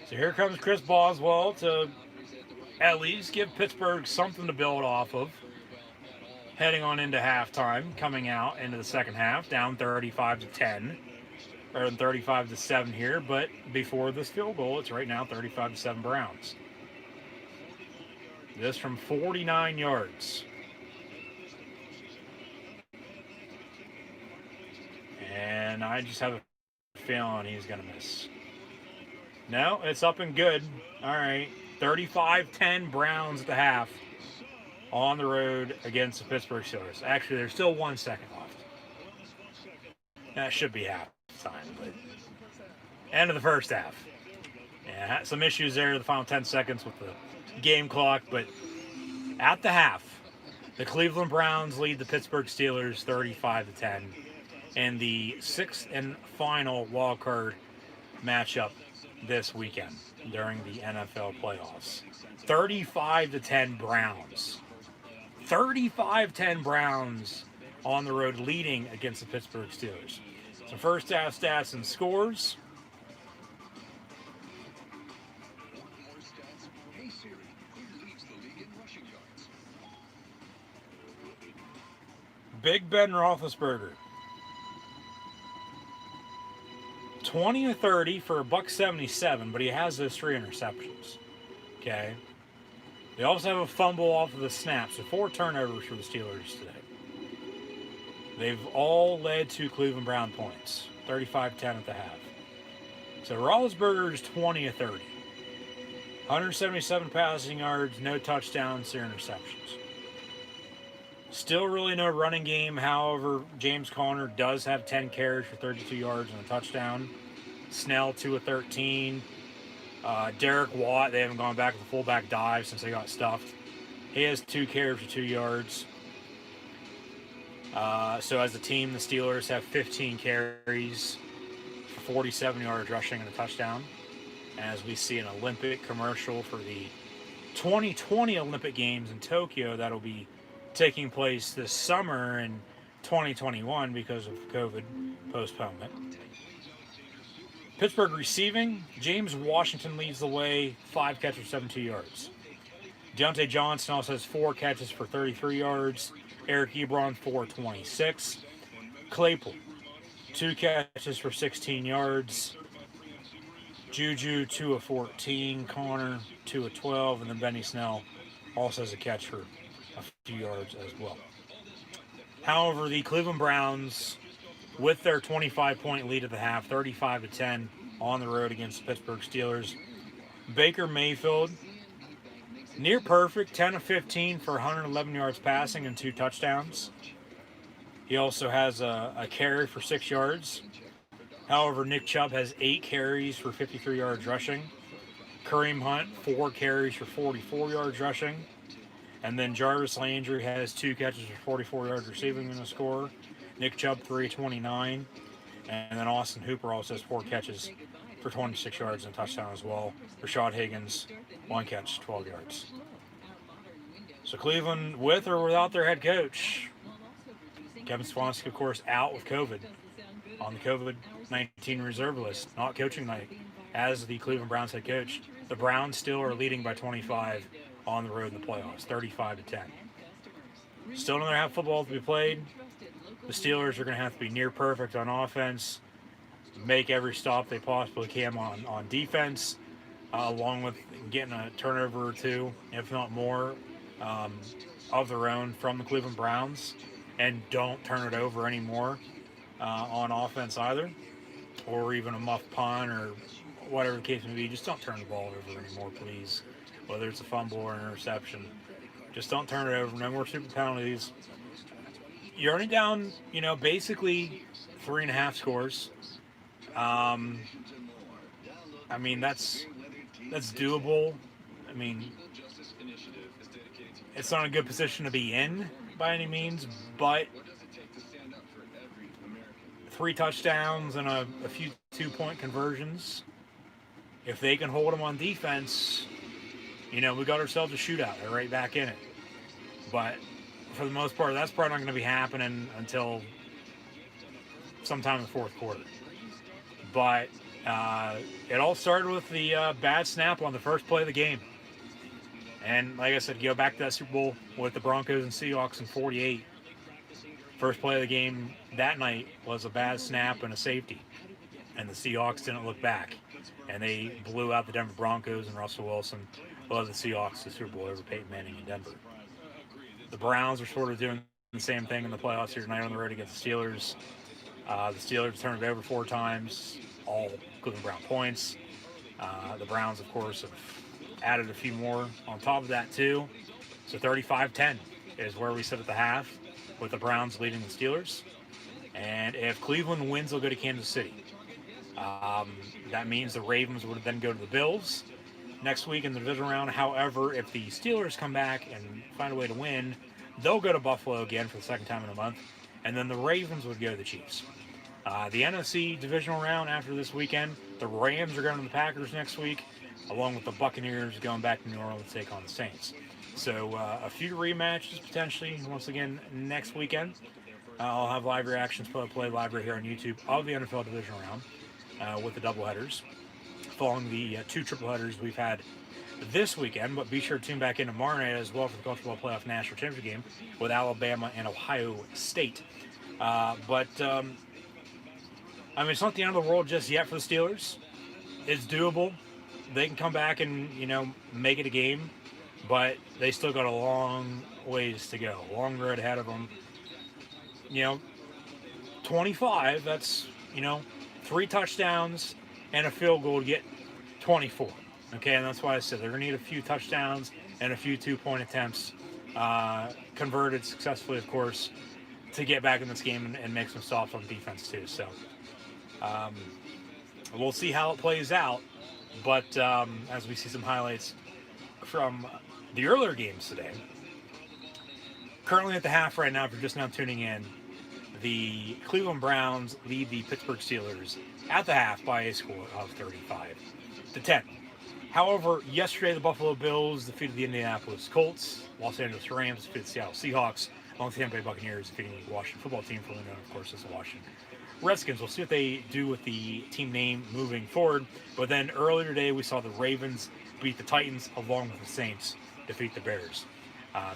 So here comes Chris Boswell to at least give Pittsburgh something to build off of. Heading on into halftime, coming out into the second half, down 35-10, or 35-7 here. But before this field goal, it's right now 35-7 Browns. This from 49 yards. And I just have a feeling he's going to miss. No, it's up and good. All right. 35-10 Browns at the half on the road against the Pittsburgh Steelers. Actually, there's still 1 second left. That should be half time, but end of the first half. Yeah, some issues there in the final 10 seconds with the game clock, but at the half, the Cleveland Browns lead the Pittsburgh Steelers 35-10 in the 6th and final wild card matchup this weekend during the NFL playoffs. 35-10 Browns. 35-10 Browns on the road leading against the Pittsburgh Steelers. So first half stats and scores. More stats? Hey Siri, who leads the league in rushing yards? Big Ben Roethlisberger. 20 of 30 for a $177, but he has those 3 interceptions. Okay. They also have a fumble off of the snap, so 4 turnovers for the Steelers today. They've all led to Cleveland Brown points, 35-10 at the half. So Roethlisberger is 20 of 30. 177 passing yards, no touchdowns or interceptions. Still really no running game. However, James Conner does have 10 carries for 32 yards and a touchdown. Snell, 2 of 13. Derek Watt, they haven't gone back to the fullback dive since they got stuffed. He has 2 carries for 2 yards. So as a team, the Steelers have 15 carries for 47 yards rushing and a touchdown. As we see an Olympic commercial for the 2020 Olympic Games in Tokyo that'll be taking place this summer in 2021 because of COVID postponement. Pittsburgh receiving, James Washington leads the way, 5 catches, 72 yards. Deontay Johnson also has 4 catches for 33 yards. Eric Ebron, 426. Claypool, 2 catches for 16 yards. Juju, 2 of 14. Connor, 2 of 12. And then Benny Snell also has a catch for a few yards as well. However, the Cleveland Browns, with their 25-point lead at the half, 35-10 on the road against the Pittsburgh Steelers. Baker Mayfield, near perfect, 10 of 15 for 111 yards passing and 2 touchdowns. He also has a carry for 6 yards. However, Nick Chubb has 8 carries for 53 yards rushing. Kareem Hunt, 4 carries for 44 yards rushing. And then Jarvis Landry has 2 catches for 44 yards receiving in the score. Nick Chubb, 329. And then Austin Hooper also has 4 catches for 26 yards and a touchdown as well. Rashad Higgins, 1 catch, 12 yards. So Cleveland, with or without their head coach, Kevin Stefanski, of course, out with COVID, on the COVID-19 reserve list, not coaching night, as the Cleveland Browns head coach. The Browns still are leading by 25 on the road in the playoffs, 35-10. Still another half football to be played. The Steelers are going to have to be near perfect on offense, make every stop they possibly can on defense, along with getting a turnover or 2, if not more, of their own from the Cleveland Browns, and don't turn it over anymore on offense either, or even a muff punt or whatever the case may be. Just don't turn the ball over anymore, please. Whether it's a fumble or an interception, just don't turn it over. No more stupid penalties. You're only down, basically 3.5 scores. I mean, that's doable. I mean, it's not a good position to be in by any means, but 3 touchdowns and a few 2-point conversions, if they can hold them on defense, we got ourselves a shootout. They're right back in it. But for the most part, that's probably not going to be happening until sometime in the 4th quarter. But it all started with the bad snap on the first play of the game. And like I said, go back to that Super Bowl with the Broncos and Seahawks in 48. First play of the game that night was a bad snap and a safety. And the Seahawks didn't look back. And they blew out the Denver Broncos, and Russell Wilson led the Seahawks to the Super Bowl over Peyton Manning in Denver. The Browns are sort of doing the same thing in the playoffs here tonight on the road against the Steelers. The Steelers turned it over 4 times, all Cleveland Brown points. The Browns, of course, have added a few more on top of that, too. So 35-10 is where we sit at the half, with the Browns leading the Steelers. And if Cleveland wins, they'll go to Kansas City. That means the Ravens would then go to the Bills next week in the division round. However, if the Steelers come back and find a way to win, they'll go to Buffalo again for the 2nd time in a month. And then the Ravens would go to the Chiefs. The NFC divisional round after this weekend, the Rams are going to the Packers next week, along with the Buccaneers going back to New Orleans to take on the Saints. So a few rematches potentially once again next weekend. I'll have live reactions, play live right here on YouTube of the NFL divisional round with the doubleheaders, following the 2 triple headers we've had this weekend. But be sure to tune back in tomorrow night as well for the College Football Playoff National Championship game with Alabama and Ohio State. I mean, it's not the end of the world just yet for the Steelers. It's doable. They can come back and, make it a game, but they still got a long ways to go. Long road ahead of them. 25, that's, 3 touchdowns and a field goal to get 24. Okay, and that's why I said they're going to need a few touchdowns and a few 2-point attempts converted successfully, of course, to get back in this game and make some stops on defense too. So we'll see how it plays out. But as we see some highlights from the earlier games today, currently at the half right now, if you're just now tuning in, the Cleveland Browns lead the Pittsburgh Steelers at the half by a score of 35-10. However, yesterday the Buffalo Bills defeated the Indianapolis Colts, Los Angeles Rams defeated the Seattle Seahawks, along with the Tampa Bay Buccaneers defeating the Washington football team, formerly known, of course, as the Washington Redskins. We'll see what they do with the team name moving forward. But then earlier today, we saw the Ravens beat the Titans, along with the Saints defeat the Bears.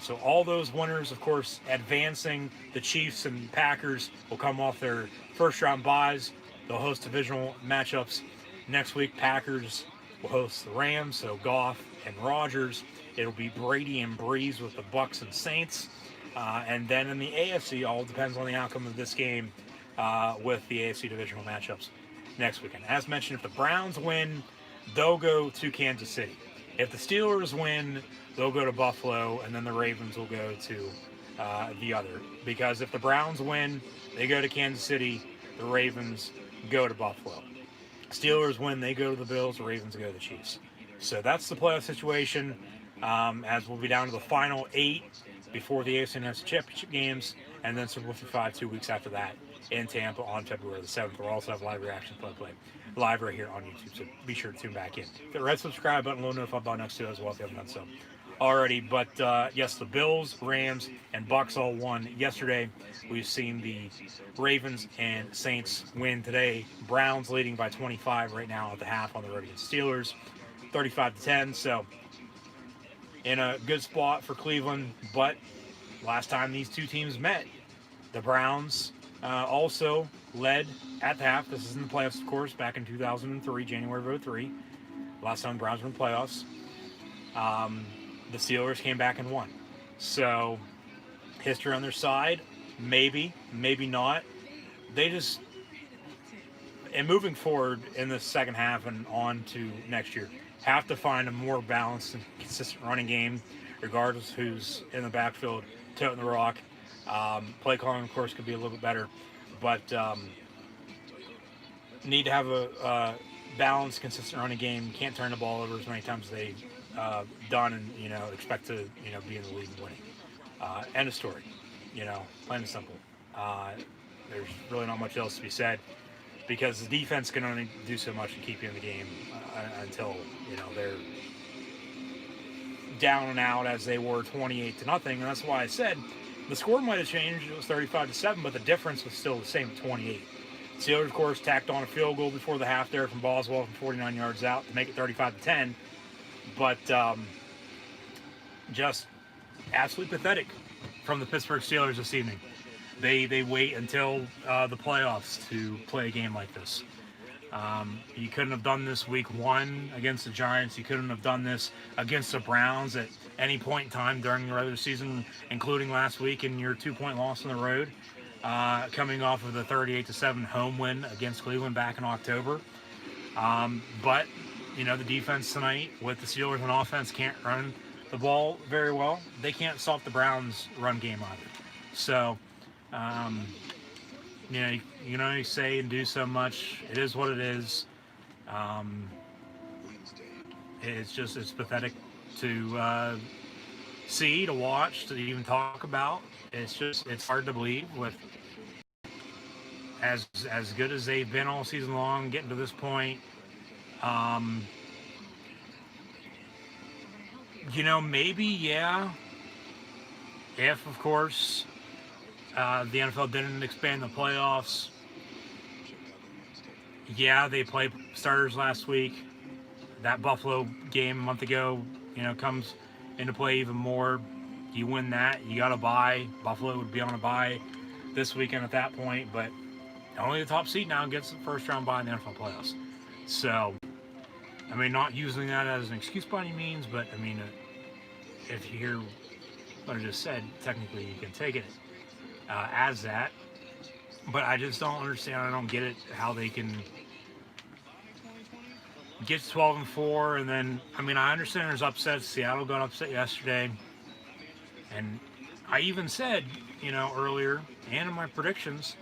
So all those winners, of course, advancing. The Chiefs and Packers will come off their first-round byes. They'll host divisional matchups next week. Packers will host the Rams, so Goff and Rodgers. It'll be Brady and Breeze with the Bucks and Saints. And then in the AFC, all depends on the outcome of this game with the AFC divisional matchups next weekend. As mentioned, if the Browns win, they'll go to Kansas City. If the Steelers win, they'll go to Buffalo, and then the Ravens will go to the other. Because if the Browns win, they go to Kansas City, the Ravens go to Buffalo. Steelers win, they go to the Bills, the Ravens go to the Chiefs. So that's the playoff situation, as we'll be down to the final 8 before the AFC and NFC Championship games, and then Super Bowl 5 2 weeks after that in Tampa on February the 7th. We'll also have live reaction play live right here on YouTube, so be sure to tune back in. Hit the red subscribe button, little notify button next to it as well if you haven't done so already. But yes, the Bills, Rams, and Bucks all won yesterday. We've seen the Ravens and Saints win today. Browns leading by 25 right now at the half on the road against Steelers, 35-10. So in a good spot for Cleveland. But last time these two teams met, the Browns also led at the half. This is in the playoffs, of course, back in 2003, January of 2003. Last time the Browns were in the playoffs. The Steelers came back and won. So, history on their side, maybe not. They just, and moving forward in the second half and on to next year, have to find a more balanced and consistent running game, regardless who's in the backfield, toting the rock. Play calling, of course, could be a little bit better, but need to have a balanced, consistent running game. Can't turn the ball over as many times as they've done, and expect to be in the league and winning. End of story. Plain and simple. There's really not much else to be said, because the defense can only do so much to keep you in the game until they're down and out, as they were 28-0. And that's why I said the score might have changed. It was 35-7, but the difference was still the same at 28. Steelers, of course, tacked on a field goal before the half there from Boswell from 49 yards out to make it 35-10. But just absolutely pathetic from the Pittsburgh Steelers this evening. They wait until the playoffs to play a game like this. You couldn't have done this week 1 against the Giants. You couldn't have done this against the Browns at any point in time during the regular season, including last week in your 2-point loss on the road, coming off of the 38-7 home win against Cleveland back in October. But the defense tonight with the Steelers on offense can't run the ball very well. They can't stop the Browns' run game either. So, you can only say and do so much. It is what it is. It's pathetic to see, to watch, to even talk about. It's hard to believe with as good as they've been all season long, getting to this point. Maybe, yeah, if, of course, the NFL didn't expand the playoffs. Yeah, they played starters last week. That Buffalo game a month ago, comes into play even more. You win that, you got a bye. Buffalo would be on a bye this weekend at that point, but only the top seed now gets the first round bye in the NFL playoffs. So, I mean, not using that as an excuse by any means, but I mean, if you hear what I just said, technically you can take it as that. But I just don't understand. I don't get it how they can get to 12-4, and then I mean, I understand there's upsets. Seattle got upset yesterday, and I even said, earlier and in my predictions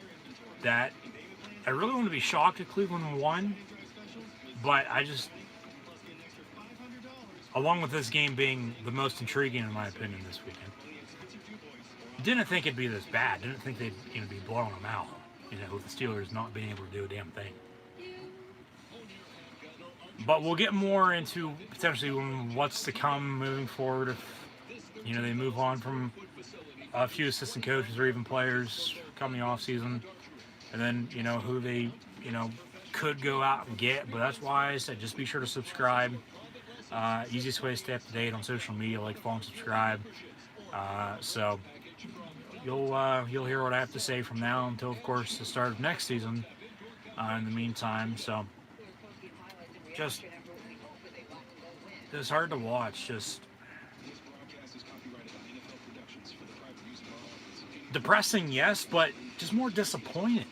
that I really want to be shocked if Cleveland won, but I just, along with this game being the most intriguing in my opinion this weekend, didn't think it'd be this bad. Didn't think they'd be blowing them out. With the Steelers not being able to do a damn thing. But we'll get more into potentially what's to come moving forward if they move on from a few assistant coaches or even players coming off season, and then who they could go out and get. But that's why I said just be sure to subscribe. Easiest way to stay up to date on social media, like, follow, and subscribe. So you'll hear what I have to say from now until, of course, the start of next season. In the meantime, so just it's hard to watch. Just depressing, yes, but just more disappointed.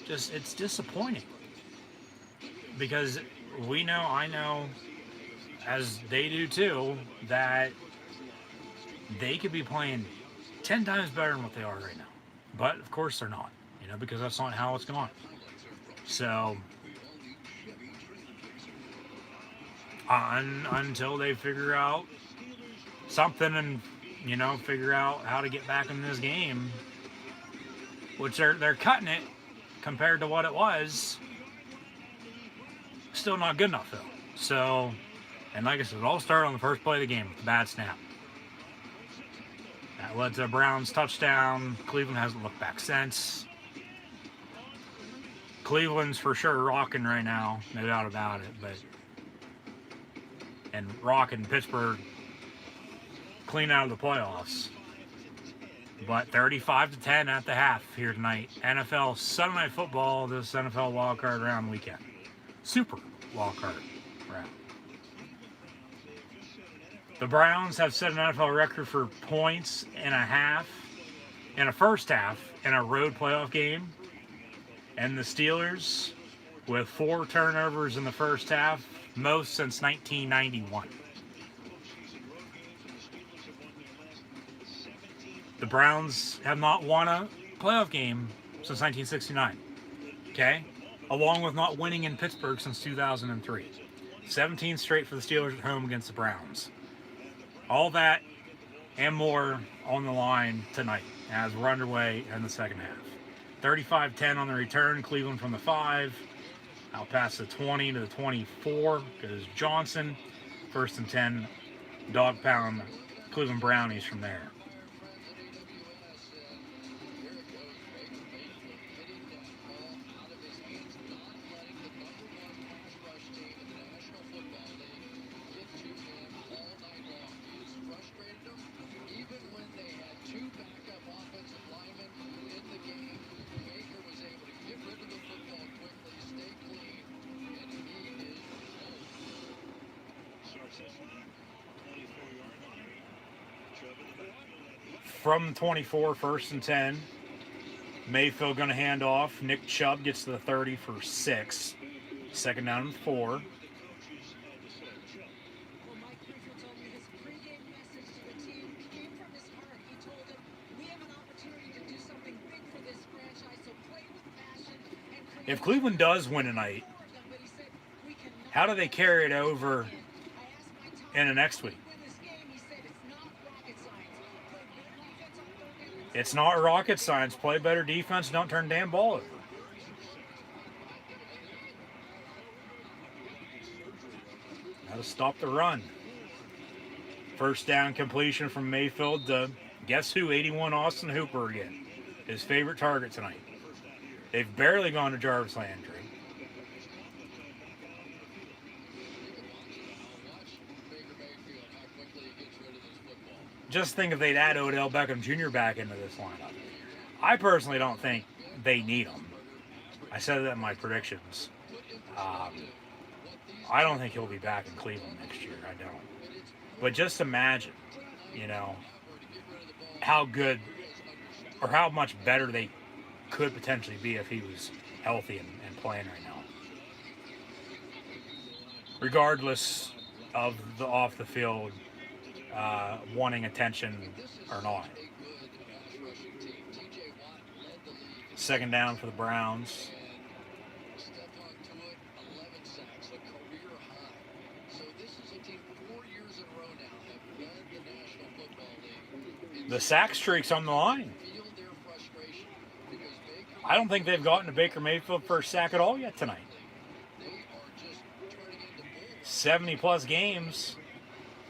It's disappointing because I know, as they do too, that they could be playing 10 times better than what they are right now. But, of course, they're not, because that's not how it's going. So, until they figure out something and, figure out how to get back in this game, which they're cutting it compared to what it was, still not good enough, though. So, and like I said, it all started on the first play of the game with the bad snap. That led to a Browns touchdown. Cleveland hasn't looked back since. Cleveland's for sure rocking right now, no doubt about it. And rocking Pittsburgh clean out of the playoffs. But 35-10 at the half here tonight. NFL Sunday Night Football, this NFL wildcard round weekend. Super wildcard round. The Browns have set an NFL record for points in a first half in a road playoff game. And the Steelers with 4 turnovers in the first half, most since 1991. The Browns have not won a playoff game since 1969. Okay? Along with not winning in Pittsburgh since 2003. 17 straight for the Steelers at home against the Browns. All that and more on the line tonight as we're underway in the second half. 35-10 on the return, Cleveland from the 5. Out past the 20 to the 24 goes Johnson. 1st and 10, dog pound Cleveland Brownies from there. From 24, 1st and 10. Mayfield going to hand off. Nick Chubb gets to the 30 for 6. 2nd down and 4. If Cleveland does win tonight, how do they carry it over in the next week? It's not rocket science. Play better defense. Don't turn damn ball over. Got to stop the run. 1st down completion from Mayfield to guess who? 81 Austin Hooper again. his favorite target tonight. They've barely gone to Jarvis Landry. Just think if they'd add Odell Beckham Jr. back into this lineup. I personally don't think they need him. I said that in my predictions. I don't think he'll be back in Cleveland next year. I don't. But just imagine, how good or how much better they could potentially be if he was healthy and playing right now. Regardless of the off the field wanting attention or not. Second down for the Browns. The sack streak's on the line. I don't think they've gotten to Baker Mayfield for a sack at all yet tonight. 70-plus games,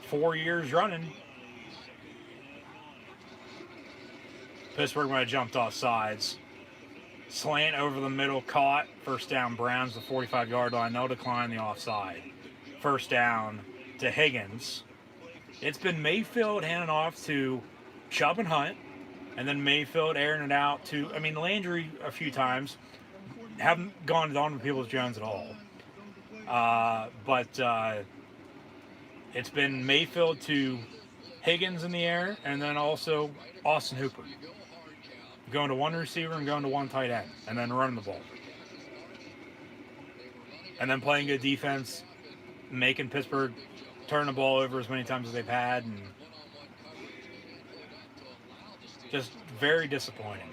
4 years running. Pittsburgh might have jumped off sides. Slant over the middle, caught. First down, Browns, the 45-yard line. No decline the offside. First down to Higgins. It's been Mayfield handing off to Chubb and Hunt, and then Mayfield airing it out to, Landry a few times. Haven't gone on with Peoples-Jones at all. But it's been Mayfield to Higgins in the air, and then also Austin Hooper. Going to one receiver and going to one tight end, and then running the ball. And then playing good defense, making Pittsburgh turn the ball over as many times as they've had, and just very disappointing.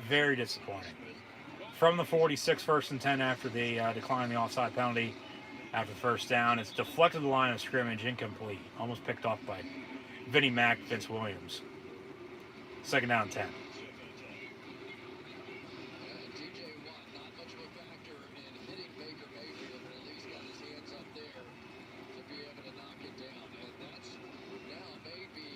Very disappointing. From the 46, first and 10 after they declined the offside penalty after the first down. It's deflected the line of scrimmage, incomplete. Almost picked off by Vinnie Mac, Vince Williams. Second down 10.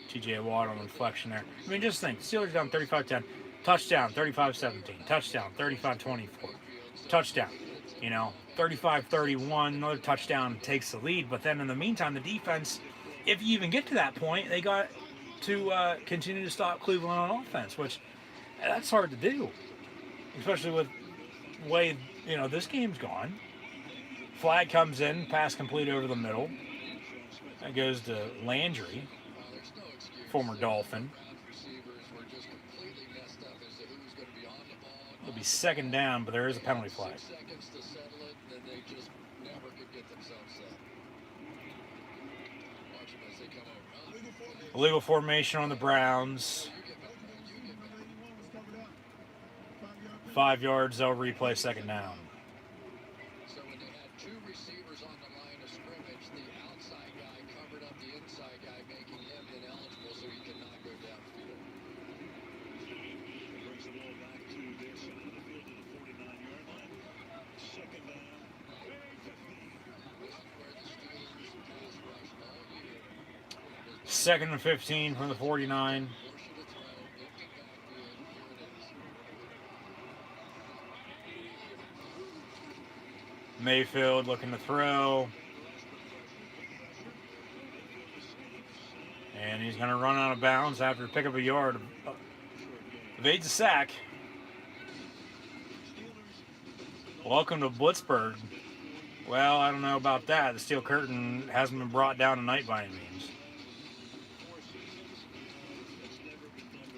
TJ Watt on the reflection there. Just think. Steelers down 35-10. Touchdown, 35-17. Touchdown, 35-24. Touchdown, 35-31. Another touchdown takes the lead. But then in the meantime, the defense, if you even get to that point, they got to continue to stop Cleveland on offense, which that's hard to do. Especially with the way, this game's gone. Flag comes in, pass complete over the middle. That goes to Landry, former Dolphin. It'll be second down, but there is a penalty flag. Illegal formation on the Browns. 5 yards, they'll replay second down. So when they had two receivers on the line of scrimmage, the outside guy covered up the inside guy, making him ineligible so he could not go downfield. Brings the ball back to their side of the field to the 49-yard line. Second down. This is where the Steelers pass rushed all year. Second and 15 from the 49. Mayfield looking to throw. And he's going to run out of bounds after pick up a yard. Evades a sack. Welcome to Blitzburg. Well, I don't know about that. The steel curtain hasn't been brought down tonight by any means.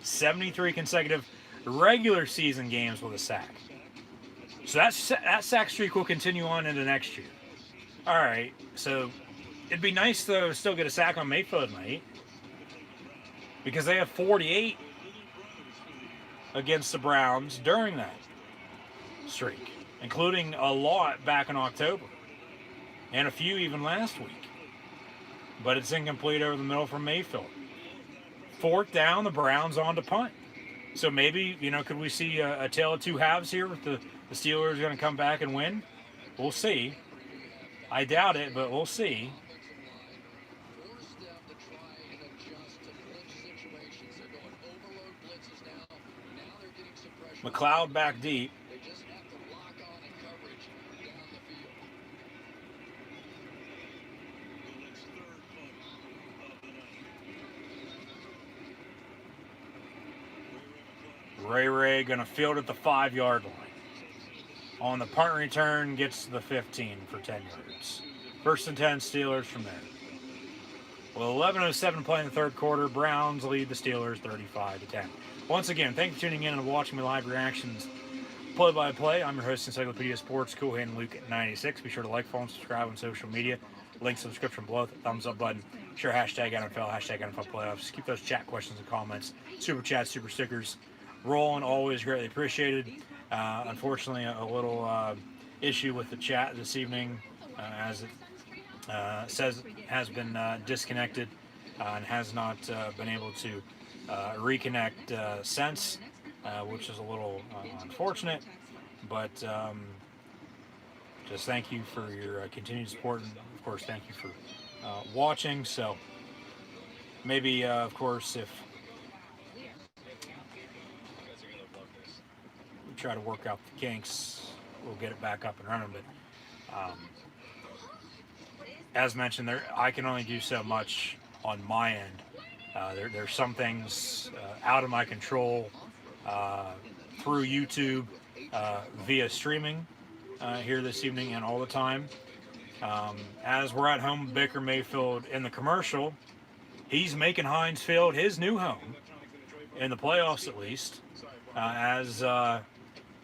73 consecutive regular season games with a sack. So that sack streak will continue on into next year. All right, so it'd be nice to still get a sack on Mayfield tonight because they have 48 against the Browns during that streak, including a lot back in October and a few even last week. But it's incomplete over the middle from Mayfield. Fourth down, the Browns on to punt. So maybe, could we see a tale of two halves here with the Steelers going to come back and win? We'll see. I doubt it, but we'll see. McLeod back deep. They just have to lock on in coverage down the field. It's third punt of the night. Ray going to field at the 5-yard line. On the punt return, gets to the 15 for 10 yards. First and 10, Steelers from there. With 11:07 to play in the third quarter, Browns lead the Steelers 35-10. Once again, thank you for tuning in and watching my live reactions play-by-play. I'm your host, Encyclopedia Sports, Cool Hand Luke at 96. Be sure to like, follow, and subscribe on social media. Links in the description below. Thumbs up button. Share hashtag NFL, hashtag NFL playoffs. Keep those chat questions and comments. Super chats, super stickers rolling. Always greatly appreciated. Unfortunately, a little issue with the chat this evening, as it says it has been disconnected and has not been able to reconnect since, which is a little unfortunate. But just thank you for your continued support, and of course, thank you for watching. So maybe, of course, if we try to work out the kinks, we'll get it back up and running. But as mentioned, I can only do so much on my end. There's some things out of my control through YouTube, via streaming here this evening and all the time. As we're at home, Baker Mayfield in the commercial, he's making Heinz Field his new home, in the playoffs at least, as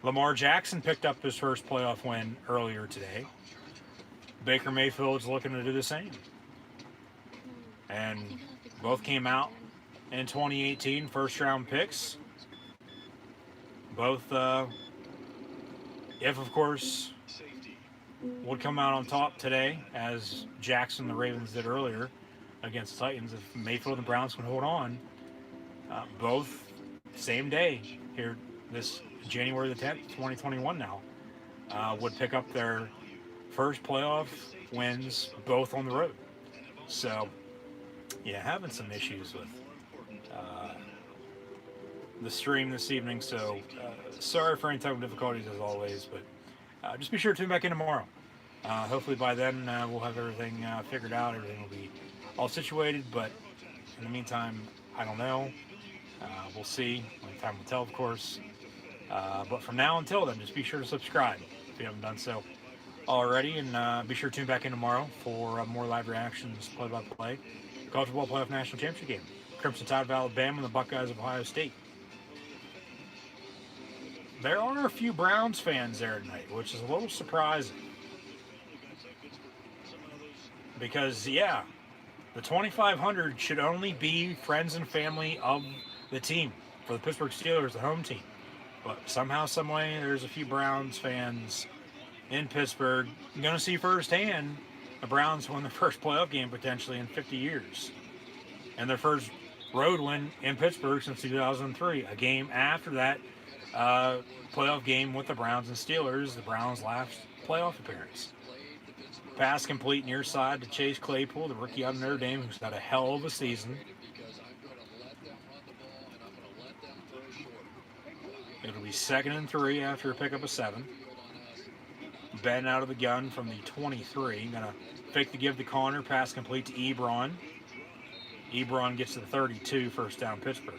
Lamar Jackson picked up his first playoff win earlier today. Baker Mayfield's looking to do the same. And both came out in 2018, first-round picks. Both, if of course, would come out on top today, as Jackson, the Ravens, did earlier against the Titans. If Mayfield and the Browns can hold on, both same day here, this January the 10th, 2021 now, would pick up their first playoff wins, both on the road. So, yeah, having some issues with the stream this evening, so sorry for any type of difficulties as always, but just be sure to tune back in tomorrow. Hopefully by then we'll have everything figured out, everything will be all situated, but in the meantime, I don't know. We'll see. Only time will tell, of course. But from now until then, just be sure to subscribe if you haven't done so already, and be sure to tune back in tomorrow for more live reactions, play-by-play, college football playoff national championship game, Crimson Tide of Alabama and the Buckeyes of Ohio State. There are a few Browns fans there tonight, which is a little surprising, because yeah, the 2,500 should only be friends and family of the team, for the Pittsburgh Steelers, the home team. But somehow, some way, there's a few Browns fans in Pittsburgh. You're going to see firsthand the Browns win their first playoff game potentially in 50 years. And their first road win in Pittsburgh since 2003. A game after that playoff game with the Browns and Steelers, the Browns' last playoff appearance. Pass complete near side to Chase Claypool, the rookie out of Notre Dame, who's had a hell of a season. It'll be 2nd and 3 after a pickup of 7. Ben out of the gun from the 23. Gonna fake the give to Connor. Pass complete to Ebron. Ebron gets to the 32. First down, Pittsburgh.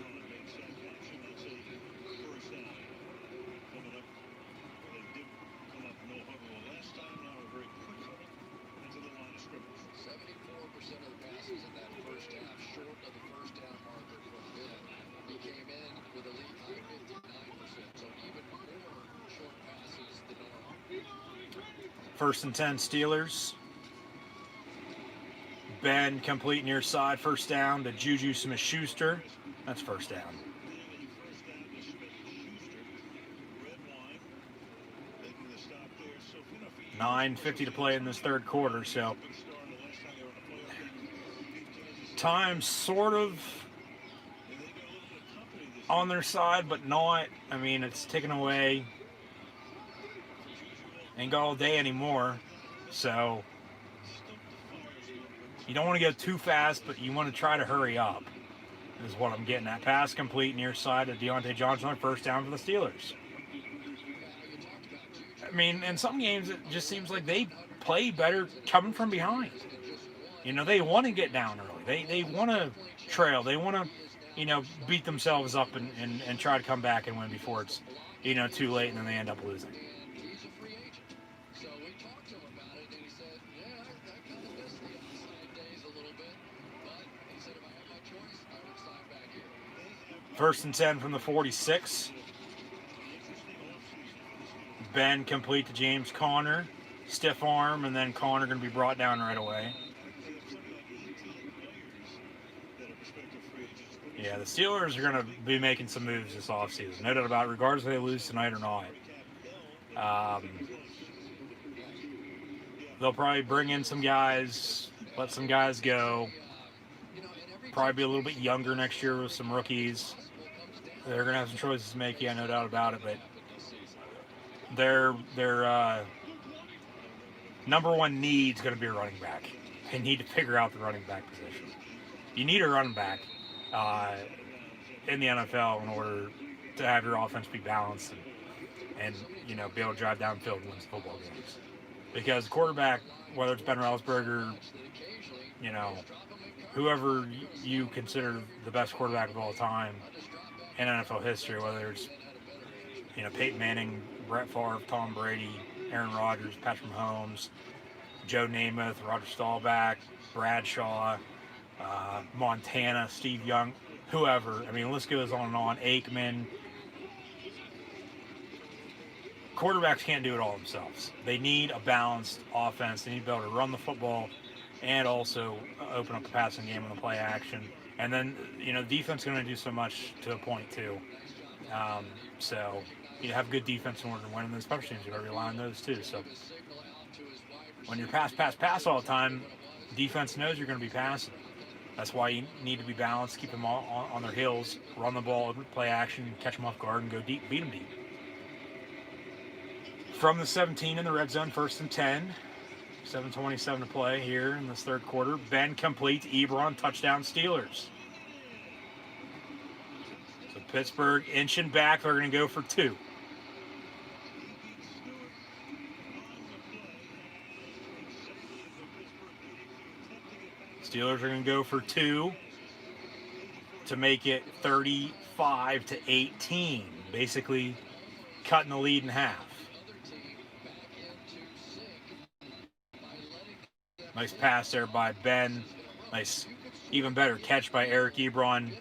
First and 10, Steelers. Ben complete near side, first down to Juju Smith-Schuster. That's first down. $9:50 to play in this third quarter, so time sort of on their side, but not. I mean, it's taken away. Ain't got all day anymore, so you don't want to go too fast, but you want to try to hurry up, is what I'm getting at. Pass complete near side of Deontay Johnson, first down for the Steelers. I mean, in some games, it just seems like they play better coming from behind. You know, they want to get down early. They want to trail. They want to, you know, beat themselves up and try to come back and win before it's, you know, too late and then they end up losing. He's a free agent. So we talked to him about it, and he said, yeah, I kind of miss the outside days a little bit. But he said, if I had my choice, I would sign back here. First and 10 from the 46. Ben complete to James Conner. Stiff arm, and then Conner going to be brought down right away. Yeah, the Steelers are going to be making some moves this offseason. No doubt about it, regardless if they lose tonight or not. They'll probably bring in some guys, let some guys go. Probably be a little bit younger next year with some rookies. They're going to have some choices to make, yeah, no doubt about it. But their number one need is going to be a running back. They need to figure out the running back position. You need a running back in the NFL in order to have your offense be balanced and you know, be able to drive downfield and win football games. Because quarterback, whether it's Ben Roethlisberger, you know, whoever you consider the best quarterback of all time in NFL history, whether it's, you know, Peyton Manning, Brett Favre, Tom Brady, Aaron Rodgers, Patrick Mahomes, Joe Namath, Roger Staubach, Bradshaw, Montana, Steve Young, whoever. I mean, the list goes on and on. Aikman. Quarterbacks can't do it all themselves. They need a balanced offense. They need to be able to run the football and also open up the passing game and the play action. And then, you know, defense is going to do so much to a point, too. So you have good defense in order to win, and then special teams, you've got to rely on those, too. So when you're pass all the time, defense knows you're going to be passing. That's why you need to be balanced, keep them all on their heels, run the ball, play action, catch them off guard, and go deep, beat them deep. From the 17 in the red zone, first and 10. 7:27 to play here in this third quarter. Ben complete, Ebron, touchdown Steelers. So Pittsburgh inching back. They're going to go for 2. Steelers are going to go for 2 to make it 35-18. Basically cutting the lead in half. Nice pass there by Ben. Nice, even better catch by Eric Ebron.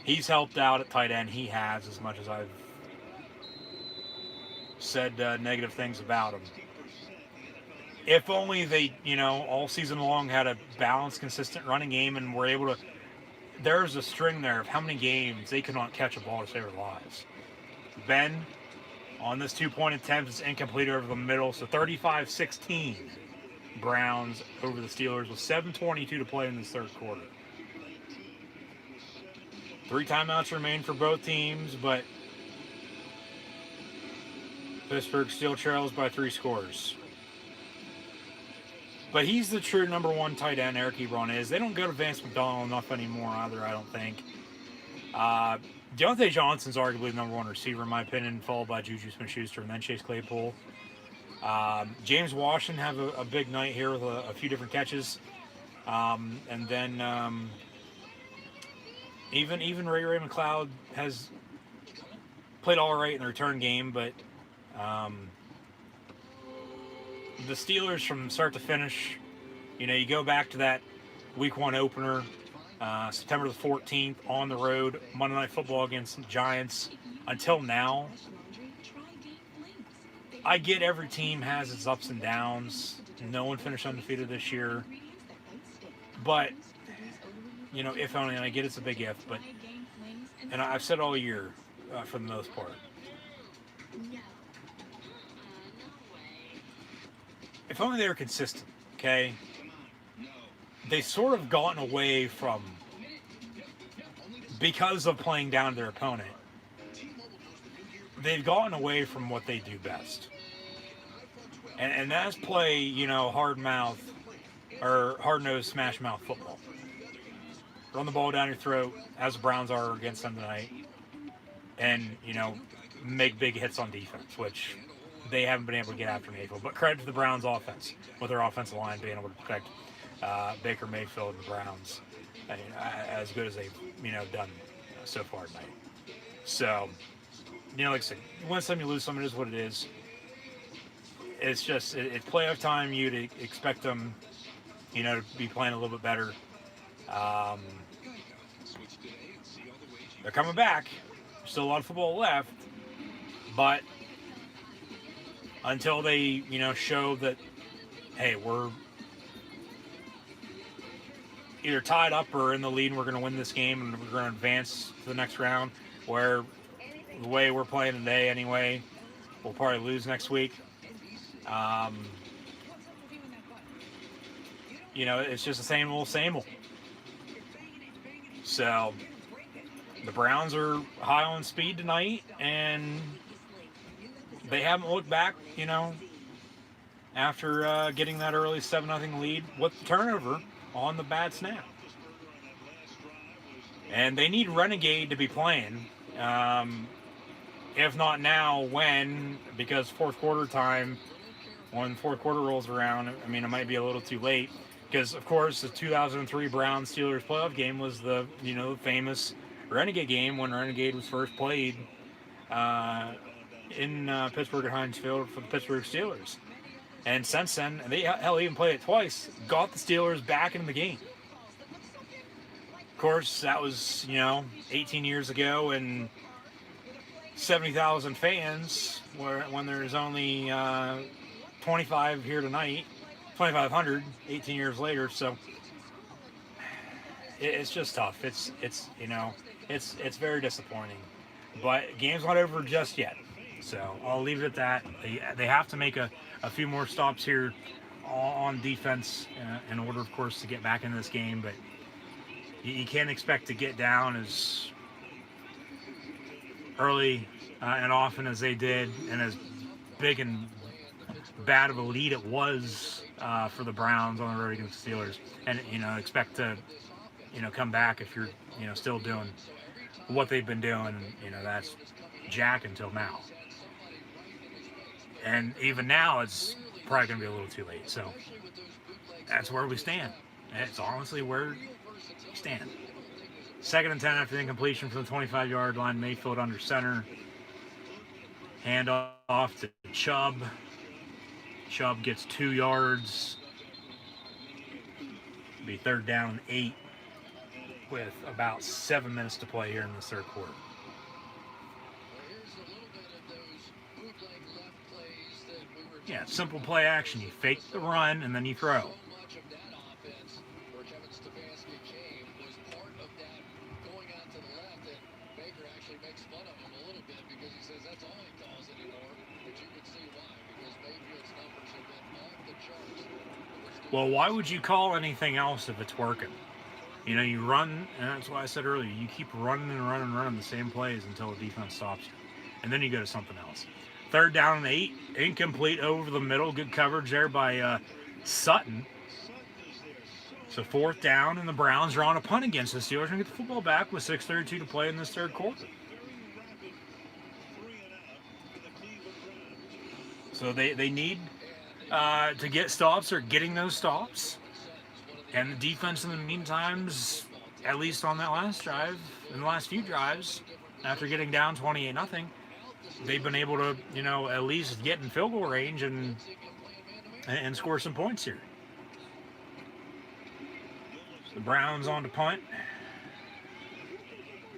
He's helped out at tight end. He has, as much as I've said negative things about him. If only they, you know, all season long had a balanced, consistent running game and were able to. There's a string there of how many games they could not catch a ball to save their lives. Ben, on this 2-point attempt, is incomplete over the middle, so 35-16. Browns over the Steelers with 7:22 to play in this third quarter. 3 timeouts remain for both teams, but Pittsburgh still trails by 3 scores. But he's the true number 1 tight end, Eric Ebron is. They don't go to Vance McDonald enough anymore either, I don't think. Deontay Johnson's arguably the number 1 receiver, in my opinion, followed by Juju Smith-Schuster and then Chase Claypool. James Washington have a big night here with a few different catches. And then even Ray McLeod has played all right in the return game, but the Steelers from start to finish, you know, you go back to that Week 1 opener, September the 14th, on the road, Monday Night Football against the Giants. Until now, I get every team has its ups and downs. No one finished undefeated this year. But, you know, if only, and I get it's a big if, but, and I've said all year, for the most part, if only they were consistent, okay? They've sort of gotten away from, because of playing down their opponent, they've gotten away from what they do best. And that's play, you know, hard-nosed, smash-mouth football. Run the ball down your throat, as the Browns are against them tonight. And, you know, make big hits on defense, which they haven't been able to get after Mayfield. But credit to the Browns' offense, with their offensive line being able to protect Baker Mayfield and the Browns, I mean, as good as they've done so far tonight. So, like I said, you win some, you lose some. It is what it is. It's just it's playoff time. You'd expect them, to be playing a little bit better. They're coming back. There's still a lot of football left, but until they, show that, hey, we're either tied up or in the lead and we're going to win this game and we're going to advance to the next round, where the way we're playing today anyway, we'll probably lose next week. It's just the same old, same old. So the Browns are high on speed tonight, and they haven't looked back, after getting that early 7-0 lead with the turnover on the bad snap. And they need Renegade to be playing. If not now, when? Because fourth quarter time, when fourth quarter rolls around, I mean, it might be a little too late. Because, of course, the 2003 Browns-Steelers playoff game was the, famous Renegade game when Renegade was first played in Pittsburgh at Heinz Field for the Pittsburgh Steelers. And since then, they even played it twice, got the Steelers back in the game. Of course, that was, 18 years ago, and 70,000 fans, when there's only 25 here tonight, 2,500, 18 years later. So it's just tough. It's very disappointing. But game's not over just yet. So I'll leave it at that. They have to make a few more stops here on defense in order, of course, to get back into this game. But you can't expect to get down as early and often as they did, and as big and bad of a lead it was for the Browns on the road against the Steelers, and expect to come back if you're still doing what they've been doing. That's jack until now, and even now it's probably gonna be a little too late. So that's where we stand. It's honestly where we stand. 2nd and 10 after the incompletion from the 25-yard line. Mayfield under center. Hand off to Chubb. Chubb gets 2 yards. Be 3rd down and 8 with about 7 minutes to play here in the third quarter. Yeah, simple play action. You fake the run and then you throw. Well, why would you call anything else if it's working? You run, and that's why I said earlier, you keep running and running and running the same plays until the defense stops you. And then you go to something else. 3rd down and 8, incomplete over the middle. Good coverage there by Sutton. So 4th down, and the Browns are on a punt against the Steelers and get the football back with 6:32 to play in this third quarter. So they need to get stops. Or getting those stops. And the defense in the meantime, at least on that last drive, in the last few drives, after getting down 28-0, they've been able to, at least get in field goal range and score some points here. The Browns on to punt.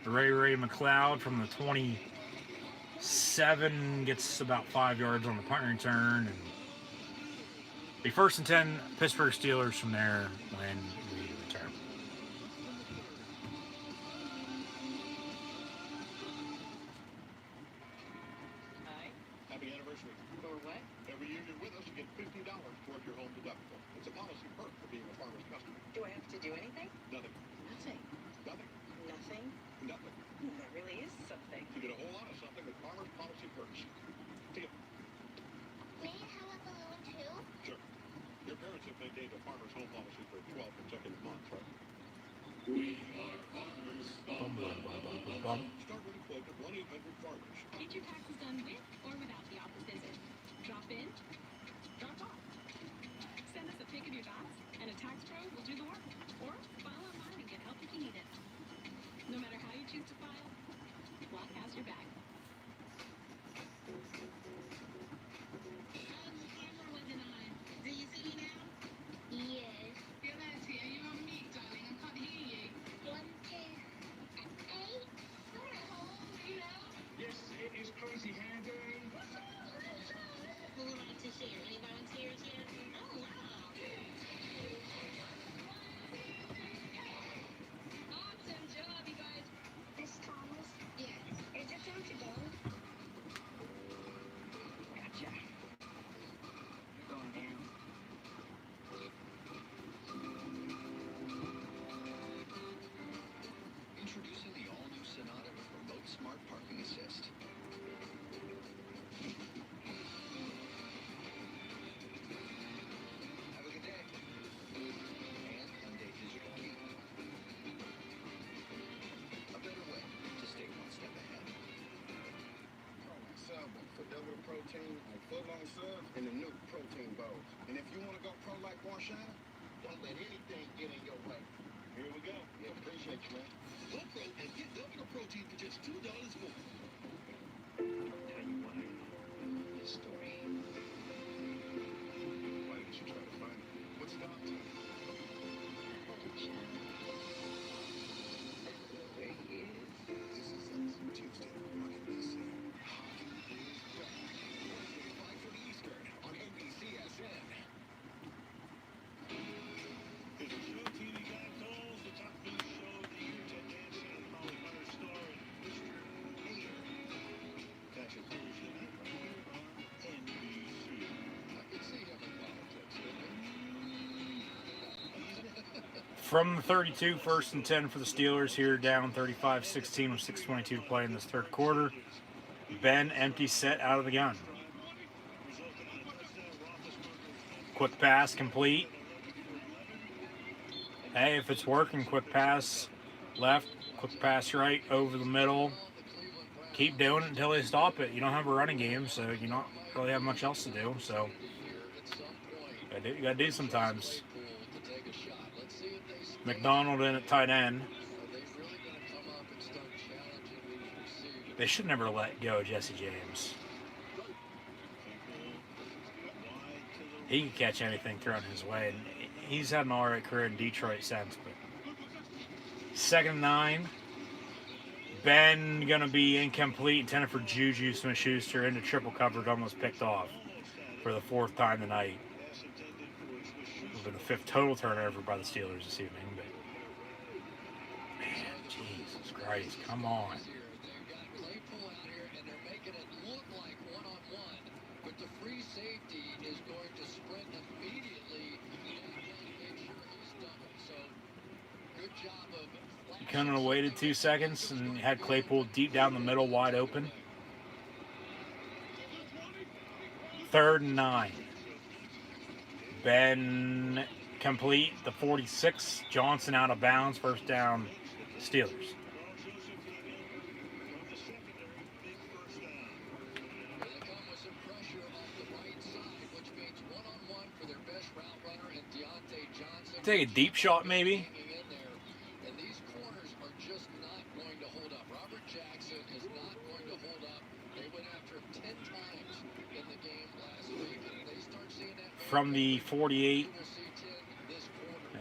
Ray McLeod from the 27 gets about 5 yards on the punt return. And be 1st and 10, Pittsburgh Steelers from there when we return. Hi. Happy anniversary. For what? Every year you're with us, you get $50 toward your home deductible. It's a policy perk for being a Farmer's customer. Do I have to do anything? Nothing. Nothing. Nothing. Nothing? Nothing. That really is something. You get a whole lot of something with Farmer's policy perks. Deal. May I have a balloon too? Sure. Your parents have maintained a Farmer's home policy for 12 consecutive months, right? We are farmers. Bum, bum, bum, bum, bum, bum. Start with a quote at 800 Farmers. Get your taxes done with or without the office visit. Drop in, drop off. Send us a pic of your docs, and a tax pro will do the work. Or file online and get help if you need it. No matter how you choose to file, Block has your back. The camera wasn't on. Do you see me now? Yes. Feel that tear you on me, darling. I'm caught hearing you. 1, 2, 8. Sort of home, you know. Yes, it is crazy hair day. Who would like to share? Any volunteers yet? Oh, wow. Awesome job, you guys. Miss Thomas, Yes. is it time to go? Gotcha. You're going down. Introducing the all-new Sonata with remote smart parking assist. Have a good day. And Hyundai Digital Key. A better way to stay one step ahead. Prolong Salmon for double the protein on foot-long subs and the new protein bowls. And if you want to go pro like Warshana, don't let anything get in your way. Here we go. Yeah, appreciate you, man. Go pro and get double the protein for just $2 more. Now you want to know this story. Why didn't you try to find it? What stopped you? There he is. This is Tuesday, Rocket DC. Hockey is back. Wednesday, 5:30 Eastern on NBCSN. It's a show TV guy calls the top news show of the year. Ted Danson and Molly Hunter star in Mr. Mayor. Catch it Thursday night right here on NBC. I could see him in politics, From the 32, 1st and 10 for the Steelers here, down 35-16 with 6:22 to play in this third quarter. Ben, empty set out of the gun. Quick pass complete. Hey, if it's working, quick pass left, quick pass right, over the middle. Keep doing it until they stop it. You don't have a running game, so you don't really have much else to do. So you gotta do sometimes. McDonald in at tight end. They should never let go of Jesse James. He can catch anything thrown his way, and he's had an alright career in Detroit since. But 2nd and 9. Ben gonna be incomplete, intended for Juju Smith-Schuster into triple coverage, almost picked off for the 4th time tonight. Over the 5th total turnover by the Steelers this evening. But man, Jesus Christ, come on. They've got Claypool out here, and they're making it look like one-on-one, but the free safety is going to sprint immediately and make sure he's doubled. So, good job of... You couldn't have waited 2 seconds and had Claypool deep down the middle, wide open. 3rd and 9. Ben complete, the 46. Johnson out of bounds, 1st down, Steelers. Take a deep shot, maybe. And these corners are just not going to hold up. Robert Jackson is not going to hold up. They went after him 10 times in the game last week. And they start seeing that From the 48,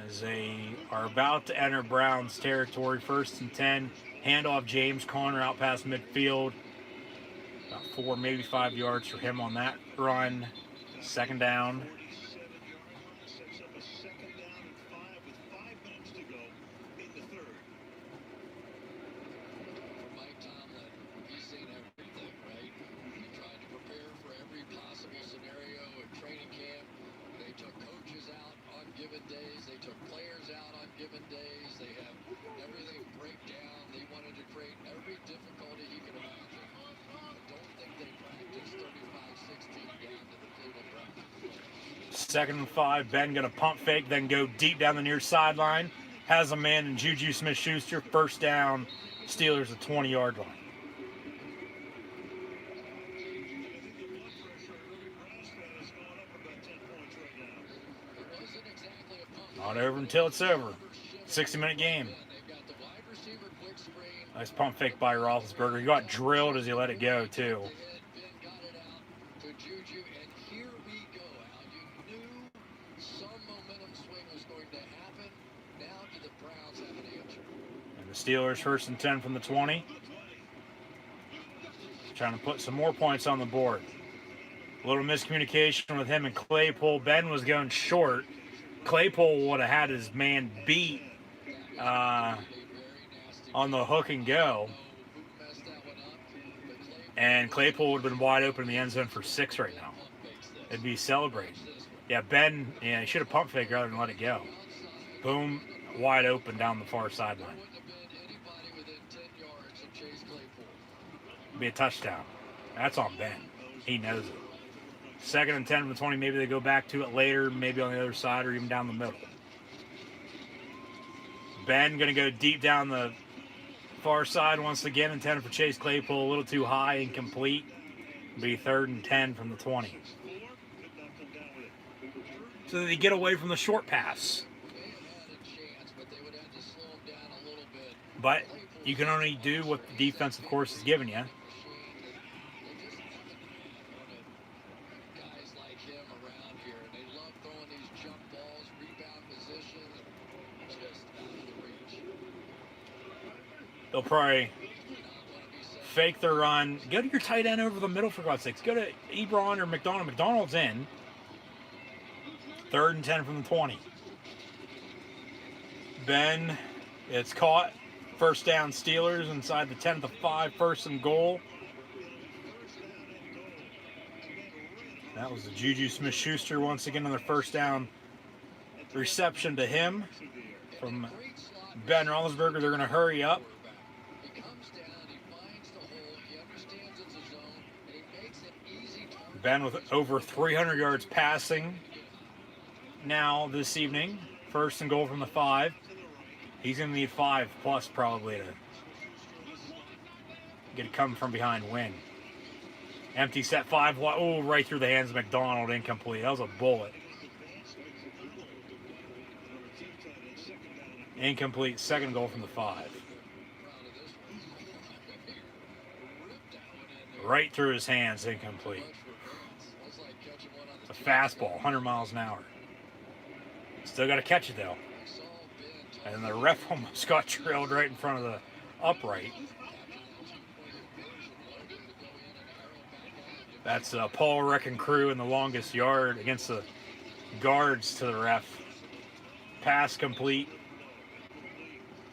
as they are about to enter Browns territory, 1st and 10. Handoff James Conner out past midfield. About 4, maybe 5 yards for him on that run. 2nd down. Second and 5, Ben gonna pump fake, then go deep down the near sideline. Has a man in Juju Smith-Schuster. 1st down, Steelers at 20-yard line. Not over until it's over. 60-minute game. Nice pump fake by Roethlisberger. He got drilled as he let it go, too. And the Steelers 1st and 10 from the 20. Trying to put some more points on the board. A little miscommunication with him and Claypool. Ben was going short. Claypool would have had his man beat on the hook and go. And Claypool would have been wide open in the end zone for 6 right now. It'd be celebrating. Yeah, Ben, he should have pump faked rather than let it go. Boom, wide open down the far sideline. Be a touchdown. That's on Ben. He knows it. 2nd and 10 from the 20. Maybe they go back to it later, maybe on the other side or even down the middle. Ben going to go deep down the far side once again, intended for Chase Claypool. A little too high, incomplete. Be 3rd and 10 from the 20. So they get away from the short pass. But you can only do what the defense, of course, is giving you. They'll probably fake their run. Go to your tight end over the middle, for God's sakes. Go to Ebron or McDonald. McDonald's in. 3rd and 10 from the 20. Ben, it's caught. 1st down Steelers inside the 10 at the 5. 1st and goal. That was the Juju Smith-Schuster once again on their 1st down reception to him from Ben Roethlisberger. They're going to hurry up. Ben with over 300 yards passing now this evening. 1st and goal from the 5. He's going to need 5 plus probably to get it coming from behind win. Empty set 5. Oh, right through the hands of McDonald. Incomplete. That was a bullet. Incomplete. 2nd goal from the 5. Right through his hands. Incomplete. It's a fastball. 100 miles an hour. Still got to catch it, though. And the ref almost got trailed right in front of the upright. That's Paul Wrecking Crew in the longest yard against the guards to the ref. Pass complete.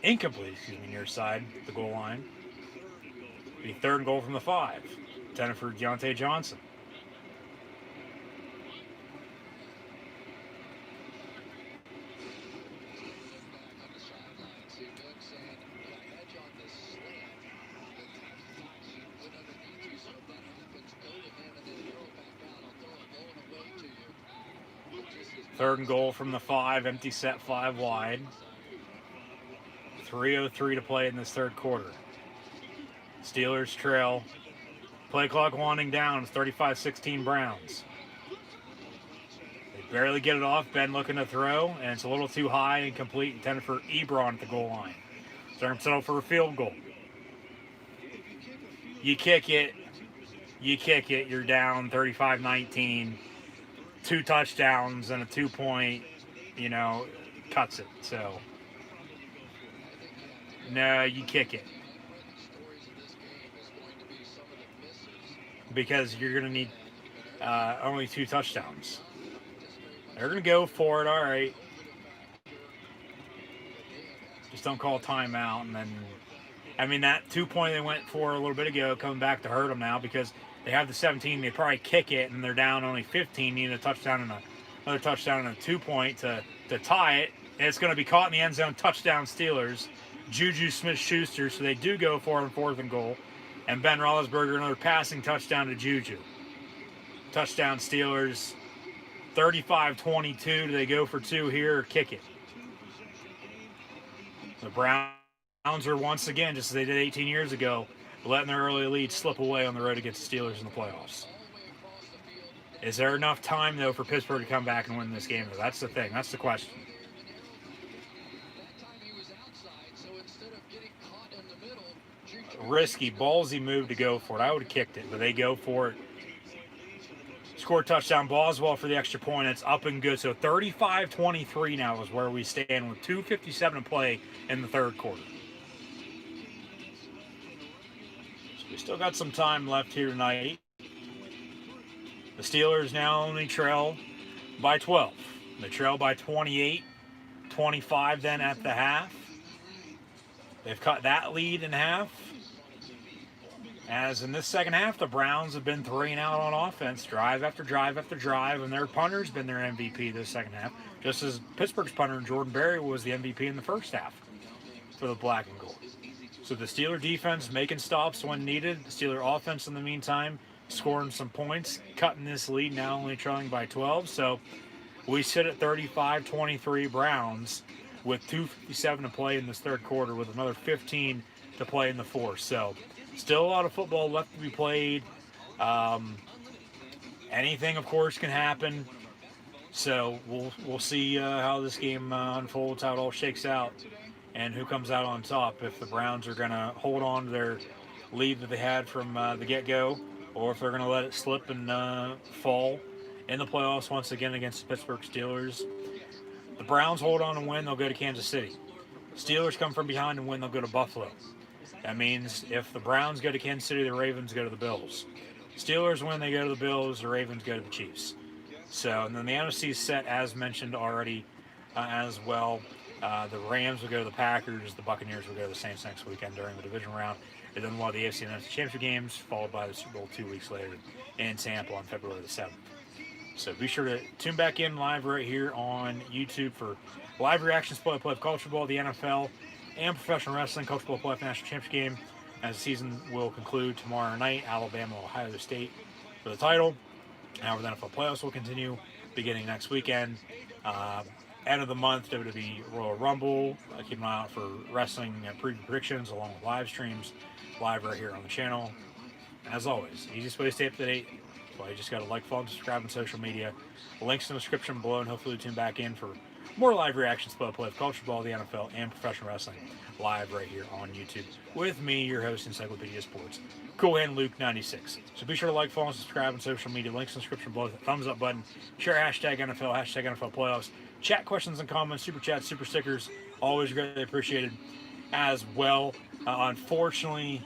Incomplete, excuse me, near side, the goal line. The 3rd goal from the 5. Intended for Deontay Johnson. Third and goal from the 5, empty set 5 wide. 3:03 to play in this 3rd quarter. Steelers trail. Play clock winding down. It's 35-16 Browns. They barely get it off. Ben looking to throw, and it's a little too high and complete, intended for Ebron at the goal line. Starting to settle for a field goal. You kick it. You're down 35-19. 2 touchdowns and a 2-point, cuts it. So, no, you kick it. Because you're going to need only 2 touchdowns. They're going to go for it, all right. Just don't call timeout. And then, that 2-point they went for a little bit ago coming back to hurt them now because they have the 17. They probably kick it, and they're down only 15, needing a touchdown and another touchdown and a 2-point to tie it. And it's going to be caught in the end zone. Touchdown Steelers. Juju Smith-Schuster. So they do go for it on 4th and goal. And Ben Roethlisberger, another passing touchdown to Juju. Touchdown Steelers. 35-22. Do they go for 2 here or kick it? The Browns are once again, just as they did 18 years ago, letting their early lead slip away on the road against the Steelers in the playoffs. Is there enough time, though, for Pittsburgh to come back and win this game? That's the thing. That's the question. risky, ballsy move to go for it. I would have kicked it, but they go for it. Score touchdown, Boswell for the extra point. It's up and good. So 35-23 now is where we stand with 2:57 to play in the third quarter. So we still got some time left here tonight. The Steelers now only trail by 12. They trail by 28-25 then at the half. They've cut that lead in half. As in this second half, the Browns have been throwing out on offense, drive after drive after drive, and their punter's been their MVP this second half, just as Pittsburgh's punter, Jordan Berry, was the MVP in the first half for the black and gold. So the Steeler defense making stops when needed. The Steeler offense, in the meantime, scoring some points, cutting this lead, now only trailing by 12. So we sit at 35-23 Browns with 2:57 to play in this third quarter, with another 15 to play in the fourth. So still a lot of football left to be played. Anything, of course, can happen. So we'll see how this game unfolds, how it all shakes out, and who comes out on top. If the Browns are going to hold on to their lead that they had from the get-go, or if they're going to let it slip and fall in the playoffs once again against the Pittsburgh Steelers. The Browns hold on and win, they'll go to Kansas City. Steelers come from behind and win, they'll go to Buffalo. That means if the Browns go to Kansas City, the Ravens go to the Bills. Steelers win, they go to the Bills, the Ravens go to the Chiefs. So, and then the NFC is set, as mentioned already, as well. The Rams will go to the Packers, the Buccaneers will go to the Saints next weekend during the division round. And then we'll have the AFC and NFC Championship games, followed by the Super Bowl 2 weeks later in Tampa on February the 7th. So be sure to tune back in live right here on YouTube for live reactions, play-by-play of college football, the NFL, and professional wrestling, college football playoff national championship game, as the season will conclude tomorrow night. Alabama, Ohio State for the title. However, the NFL playoffs will continue beginning next weekend. End of the month, WWE Royal Rumble. Keep an eye out for wrestling preview predictions along with live streams live right here on the channel. As always, easiest way to stay up to date. That's why you just got to like, follow, and subscribe on social media. The links in the description below, and hopefully tune back in for more live reactions, play of college football, the NFL, and professional wrestling live right here on YouTube with me, your host, Encyclopedia Sports, Cool Hand Luke 96. So be sure to like, follow, and subscribe on social media. Links in the description below. Thumbs up button. Share hashtag NFL, hashtag NFL playoffs. Chat questions and comments, super chats, super stickers. Always greatly appreciated as well. Unfortunately,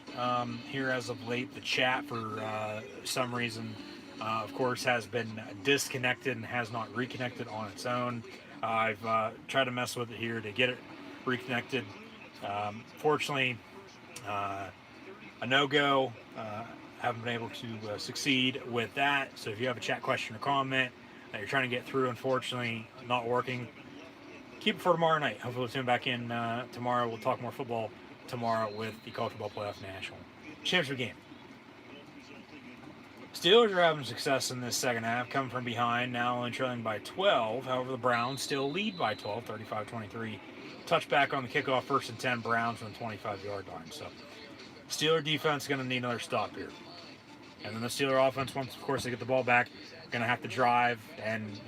here as of late, the chat for some reason, of course, has been disconnected and has not reconnected on its own. I've tried to mess with it here to get it reconnected. Fortunately, a no-go. Haven't been able to succeed with that. So if you have a chat question or comment that you're trying to get through, unfortunately, not working, keep it for tomorrow night. Hopefully we'll tune back in tomorrow. We'll talk more football tomorrow with the College Football Playoff National Championship game. Steelers are having success in this second half, coming from behind, now only trailing by 12. However, the Browns still lead by 12, 35-23. Touchback on the kickoff, 1st and 10, Browns from the 25-yard line. So, Steeler defense is going to need another stop here. And then the Steeler offense, once, of course, they get the ball back, going to have to drive and,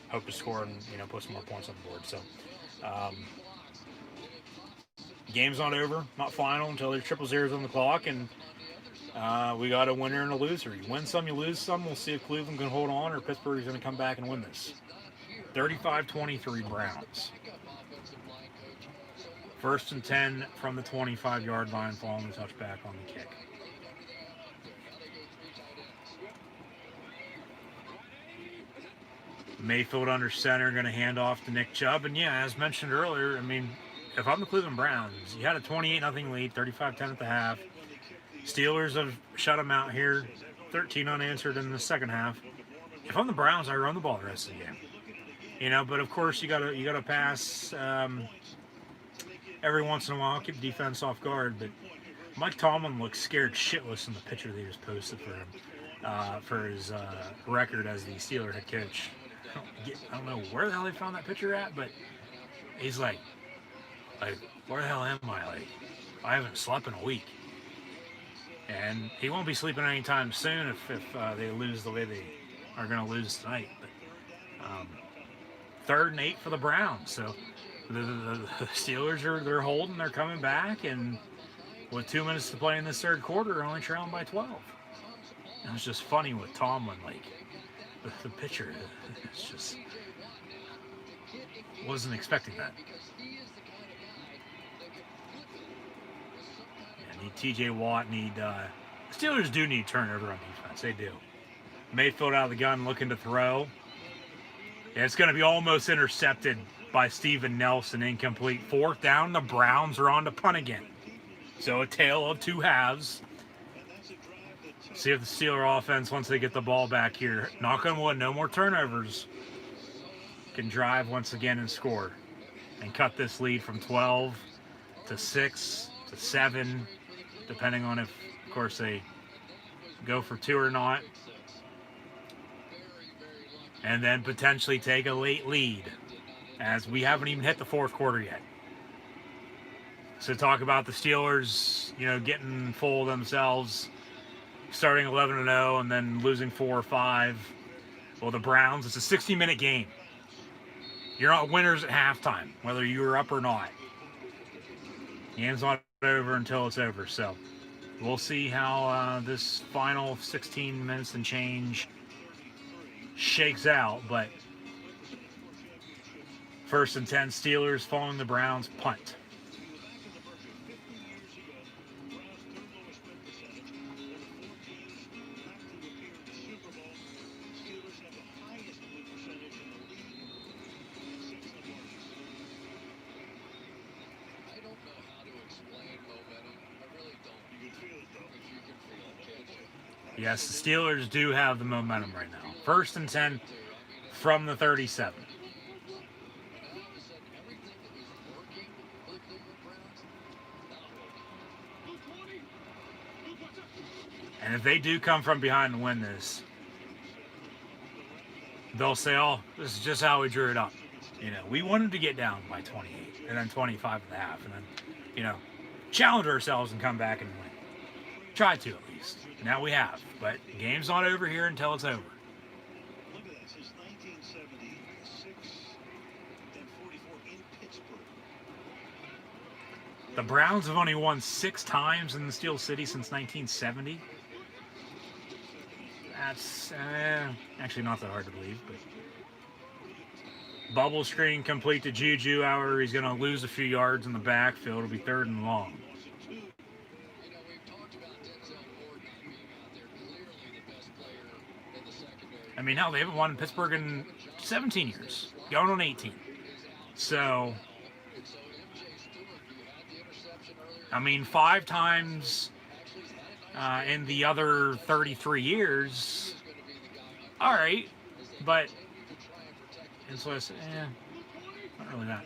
hope to score and, put some more points on the board. So, game's not over, not final until there's 0-0 on the clock, and we got a winner and a loser. You win some, you lose some. We'll see if Cleveland can hold on or Pittsburgh is going to come back and win this. 35-23 Browns. 1st and 10 from the 25-yard line following the touchback on the kick. Mayfield under center, going to hand off to Nick Chubb. And yeah, as mentioned earlier, if I'm the Cleveland Browns, you had a 28-0 lead, 35-10 at the half. Steelers have shut them out here, 13 unanswered in the second half. If I'm the Browns, I run the ball the rest of the game. But of course you gotta pass every once in a while, keep the defense off guard. But Mike Tomlin looks scared shitless in the picture they just posted for him for his record as the Steeler head coach. I don't know where the hell they found that picture at, but he's like, where the hell am I? I haven't slept in a week. And he won't be sleeping anytime soon if they lose the way they are going to lose tonight. But 3rd and 8 for the Browns. So the Steelers they're holding, they're coming back, and with 2 minutes to play in this third quarter, only trailing by 12. It was just funny with Tomlin, like the pitcher. It's just wasn't expecting that. Yeah, need T.J. Watt. Steelers do need turnover on defense. They do. Mayfield out of the gun, looking to throw. Yeah, it's going to be almost intercepted by Steven Nelson, incomplete. Fourth down, the Browns are on to punt again. So a tale of two halves. See if the Steeler offense, once they get the ball back here, knock on wood, no more turnovers, can drive once again and score and cut this lead from 12 to 6 to 7, depending on if, of course, they go for 2 or not. And then potentially take a late lead, as we haven't even hit the fourth quarter yet. So talk about the Steelers, getting full of themselves, starting 11-0 and then losing 4 or 5. Well, the Browns, it's a 60-minute game. You're not winners at halftime, whether you were up or not. The game's not over until it's over. So we'll see how this final 16 minutes and change shakes out. But 1st and 10, Steelers following the Browns punt. Yes, the Steelers do have the momentum right now. 1st and 10 from the 37. And if they do come from behind and win this, they'll say, oh, this is just how we drew it up. We wanted to get down by 28 and then 25 at the half and then, challenge ourselves and come back and win. Try to, at least. Now we have. But the game's not over here until it's over. Look at that. Since 1976 and 44 in Pittsburgh. The Browns have only won 6 times in the Steel City since 1970. That's actually not that hard to believe. But bubble screen complete to Juju. However, he's going to lose a few yards in the backfield. It'll be 3rd and long. I mean, hell, they haven't won in Pittsburgh in 17 years. Going on 18. So, I mean, 5 times in the other 33 years. All right. But, it's less, not really that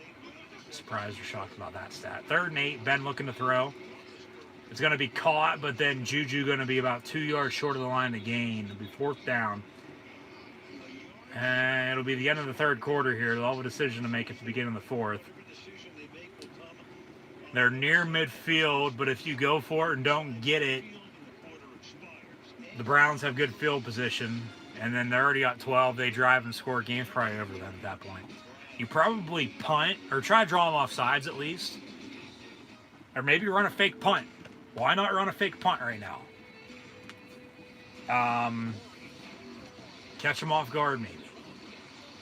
surprised or shocked about that stat. 3rd and 8, Ben looking to throw. It's going to be caught, but then Juju going to be about 2 yards short of the line to gain. It'll be 4th down. And it'll be the end of the 3rd quarter here. They'll have a decision to make at the beginning of the 4th. They're near midfield, but if you go for it and don't get it, the Browns have good field position. And then they're already up 12. They drive and score. Game's probably over them at that point. You probably punt, or try to draw them off sides at least. Or maybe run a fake punt. Why not run a fake punt right now? Catch them off guard, maybe.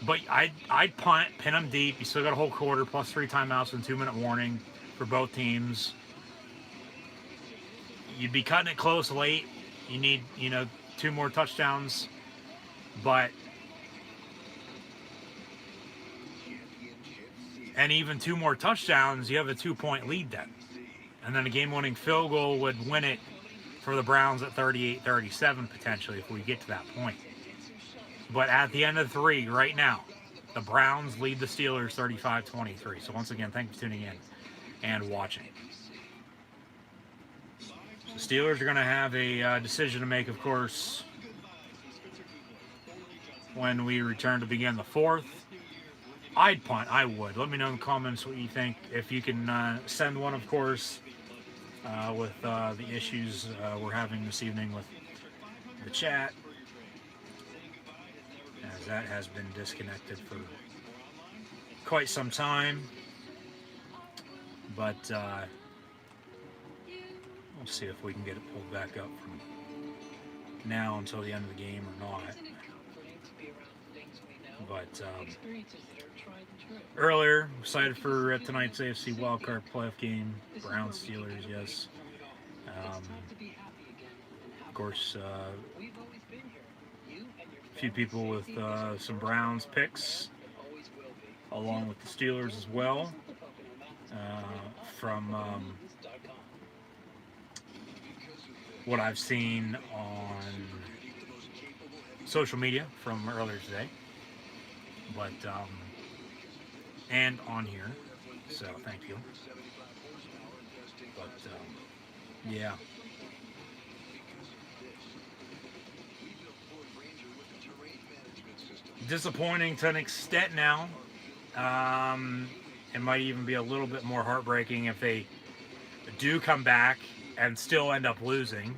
But I'd punt, pin them deep. You still got a whole quarter, plus 3 timeouts and 2-minute warning for both teams. You'd be cutting it close late. You need, 2 more touchdowns. But, and even 2 more touchdowns, you have a 2-point lead then. And then a game-winning field goal would win it for the Browns at 38-37 potentially if we get to that point. But at the end of 3 right now, the Browns lead the Steelers 35-23. So once again, thank you for tuning in and watching. The Steelers are going to have a decision to make, of course, when we return to begin the 4th. I'd punt. I would. Let me know in the comments what you think. If you can send one, of course, with the issues we're having this evening with the chat, as that has been disconnected for quite some time. But We'll see if we can get it pulled back up from now until the end of the game or not. But earlier, excited for tonight's AFC wildcard playoff game. Browns Steelers, yes. Of course, a few people with some Browns picks, along with the Steelers as well. From what I've seen on social media from earlier today, but and on here, so thank you. But yeah, disappointing to an extent now. It might even be a little bit more heartbreaking if they do come back and still end up losing.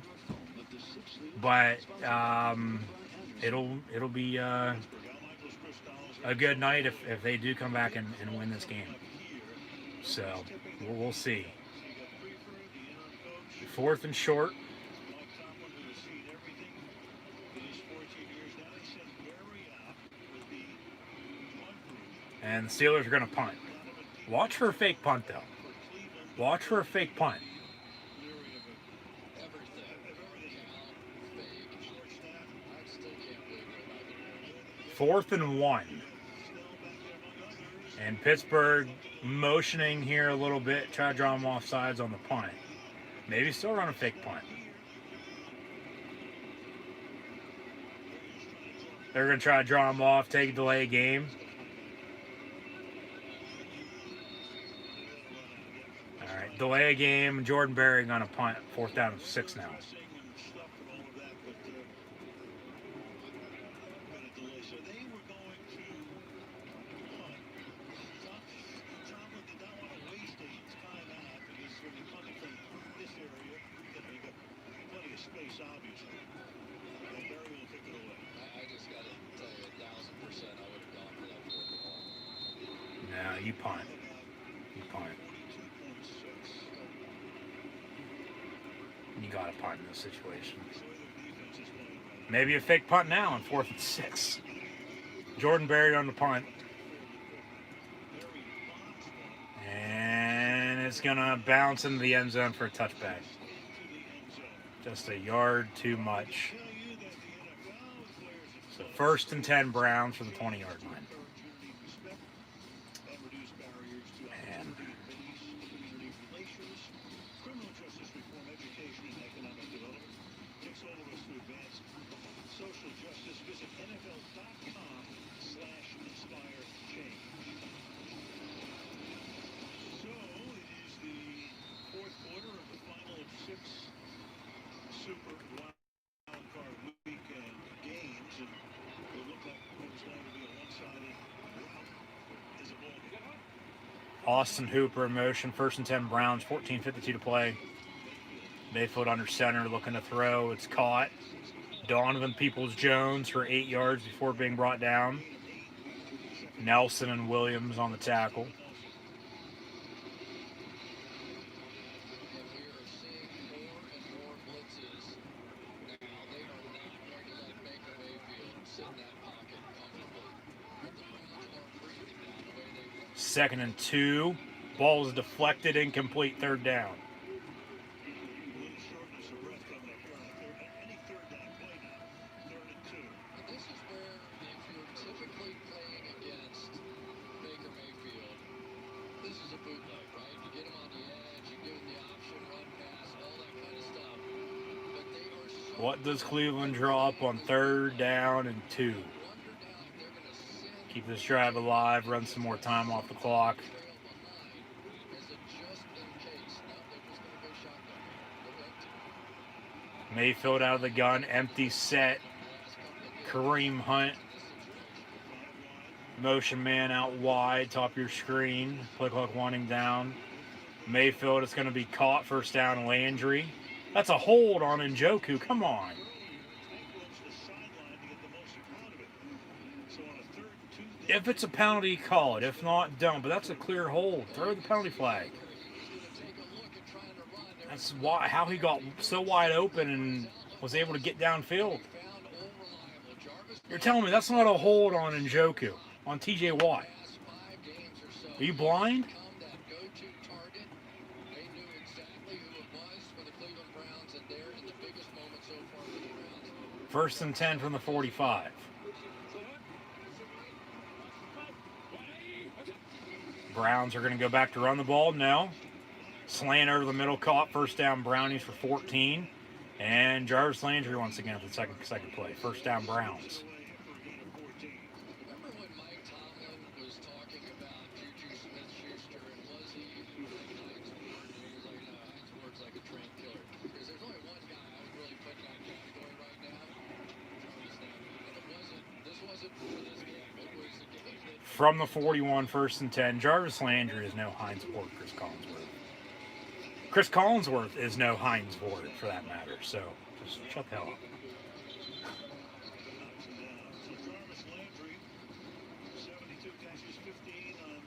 But it'll be a good night if they do come back and win this game. So we'll see. 4th and short. And the Steelers are going to punt. Watch for a fake punt, though. Watch for a fake punt. 4th and 1. And Pittsburgh motioning here a little bit, try to draw them off sides on the punt. Maybe still run a fake punt. They're going to try to draw them off, take a delay game. All right, delay a game. Jordan Berry going to punt. 4th down and 6 now. You punt. You punt. You got to punt in this situation. Maybe a fake punt now on 4th and 6. Jordan Berry on the punt. And it's going to bounce into the end zone for a touchback. Just a yard too much. So 1st and 10 Browns for the 20-yard line. Austin Hooper in motion, 1st and 10 Browns, 14:52 to play. Mayfield under center, looking to throw. It's caught. Donovan Peoples-Jones for 8 yards before being brought down. Nelson and Williams on the tackle. Second and 2. Ball is deflected, incomplete, 3rd down. This is where, if you're typically playing against Baker Mayfield, this is a bootleg, right? You get him on the edge, you give him the option, run pass, all that kind of stuff. But they are so... What does Cleveland draw up on 3rd down and 2? Keep this drive alive, run some more time off the clock. Mayfield out of the gun, empty set. Kareem Hunt. Motion man out wide, top of your screen. Play clock winding down. Mayfield is going to be caught, 1st down, Landry. That's a hold on Njoku, come on. If it's a penalty, call it. If not, don't. But that's a clear hold. Throw the penalty flag. that's why how he got so wide open and was able to get downfield. You're telling me that's not a hold on Njoku, on TJ Watt? Are you blind? First and 10 from the 45. Browns are going to go back to run the ball. No. Slant over the middle, caught. First down, Brownies for 14. And Jarvis Landry once again for the second play. First down, Browns. Remember when Mike Tomlin was talking about Juju Smith-Schuster, and was he like Heinz Ward? And he was like, no, Heinz Ward's like a trained killer. Because there's only one guy I would really put in that category right now. And this wasn't for this game. It was the game that... From the 41, first and 10. Jarvis Landry is no Heinz Ward, Chris Collinsworth. Chris Collinsworth is no Heinz Ward, for that matter. So, just shut the hell up. Jarvis Landry, 72 catches, 15 on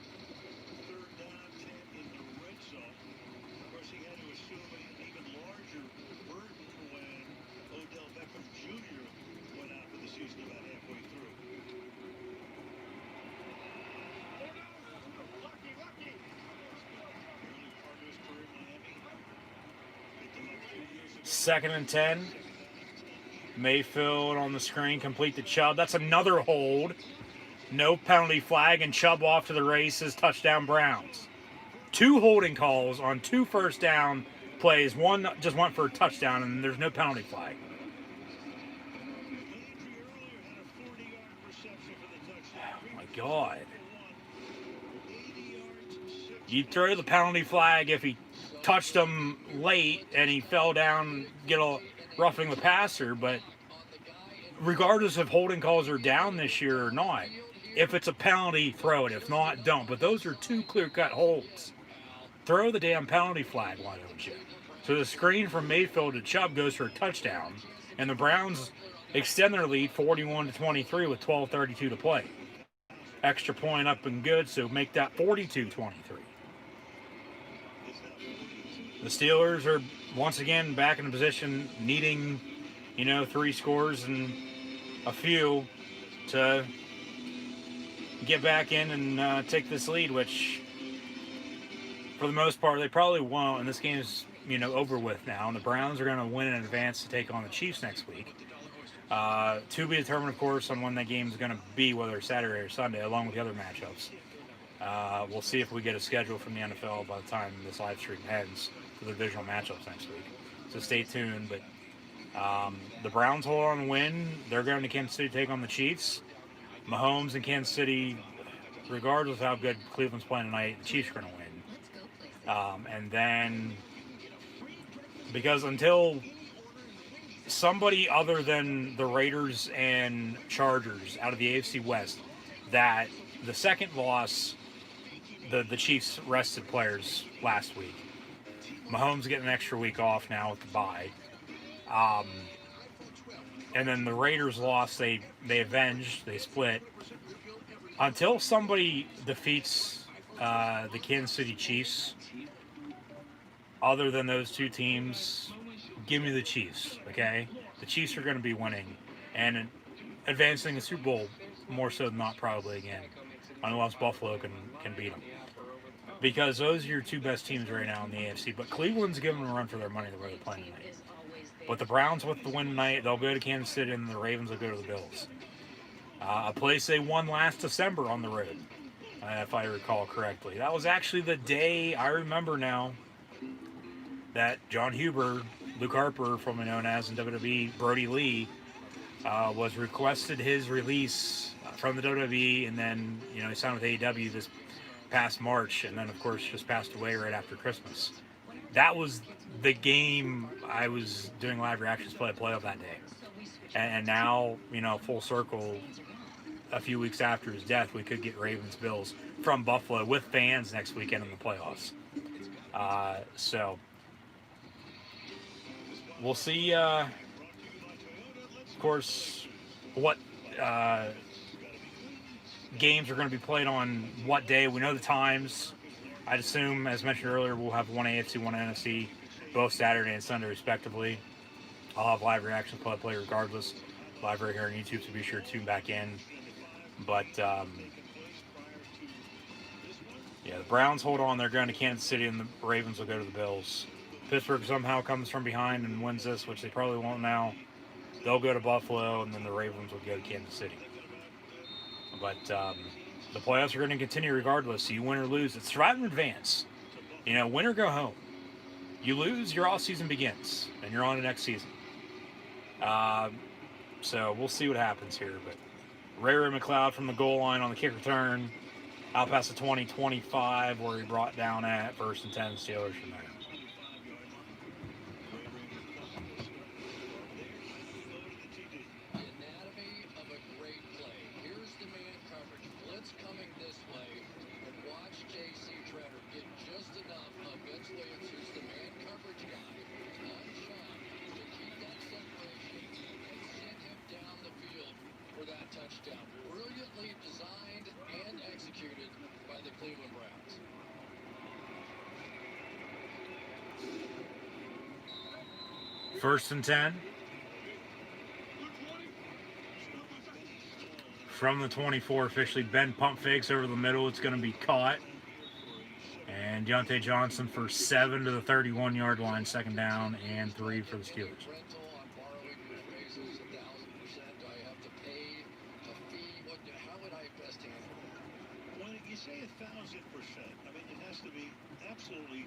third down, 10 in the red zone. Of course, he had to assume an even larger burden when Odell Beckham Jr. went out for the season about halfway through. Second and 10. Mayfield on the screen, complete to Chubb. That's another hold. No penalty flag, and Chubb off to the races. Touchdown, Browns. 2 holding calls on 2 first down plays. One just went for a touchdown, and there's no penalty flag. Oh, my God. You'd throw the penalty flag if he touched him late and he fell down, get a roughing the passer, but regardless if holding calls are down this year or not, if it's a penalty, throw it. If not, don't. But those are 2 clear-cut holds. Throw the damn penalty flag, why don't you? So the screen from Mayfield to Chubb goes for a touchdown, and the Browns extend their lead 41-23 with 12:32 to play. Extra point up and good, so make that 42-23. The Steelers are once again back in a position needing, 3 scores and a few to get back in and take this lead, which for the most part they probably won't. And this game is, over with now. And the Browns are going to win in advance to take on the Chiefs next week. To be determined, of course, on when that game is going to be, whether it's Saturday or Sunday, along with the other matchups. We'll see if we get a schedule from the NFL by the time this live stream ends for the divisional matchups next week. So stay tuned. But the Browns hold on to win. They're going to Kansas City to take on the Chiefs. Mahomes and Kansas City, regardless of how good Cleveland's playing tonight, the Chiefs are going to win. And then, because until somebody other than the Raiders and Chargers out of the AFC West, that the second loss, the Chiefs rested players last week. Mahomes getting an extra week off now with the bye. And then the Raiders lost, they avenged, they split. Until somebody defeats the Kansas City Chiefs, other than those 2 teams, give me the Chiefs, okay? The Chiefs are going to be winning and advancing the Super Bowl more so than not, probably again, unless Buffalo can beat them. Because those are your 2 best teams right now in the AFC. But Cleveland's giving them a run for their money the way they're playing tonight. But the Browns with the win tonight, they'll go to Kansas City, and the Ravens will go to the Bills. A place they won last December on the road, if I recall correctly. That was actually the day, I remember now, that John Huber, Luke Harper, formerly known as in WWE, Brody Lee, was requested his release from the WWE, and then, he signed with AEW this past March, and then, of course, just passed away right after Christmas. That was the game I was doing live reactions play-off that day. And now, full circle, a few weeks after his death, we could get Ravens-Bills from Buffalo with fans next weekend in the playoffs. So we'll see, of course, what games are going to be played on what day. We know the times. I'd assume, as mentioned earlier, we'll have one AFC, one NFC. both Saturday and Sunday respectively. I'll have live reaction play regardless. Live right here on YouTube, so be sure to tune back in. But yeah, the Browns hold on. They're going to Kansas City, and the Ravens will go to the Bills. Pittsburgh somehow comes from behind and wins this, which they probably won't now. They'll go to Buffalo, and then the Ravens will go to Kansas City. But the playoffs are going to continue regardless. So you win or lose, it's survive and advance. You know, win or go home. You lose, your off season begins, and you're on to next season. So we'll see what happens here. But Ray McLeod from the goal line on the kick return, out past the 20-25, where he brought down at 1st and 10 Steelers from there. Touchdown, brilliantly designed and executed by the Cleveland Browns. First and 10. From the 24 officially. Ben pump fakes over the middle. It's going to be caught. And Deontay Johnson for 7 to the 31-yard line. 2nd down and 3 for the Steelers. Say 1,000%. I mean, it has to be absolutely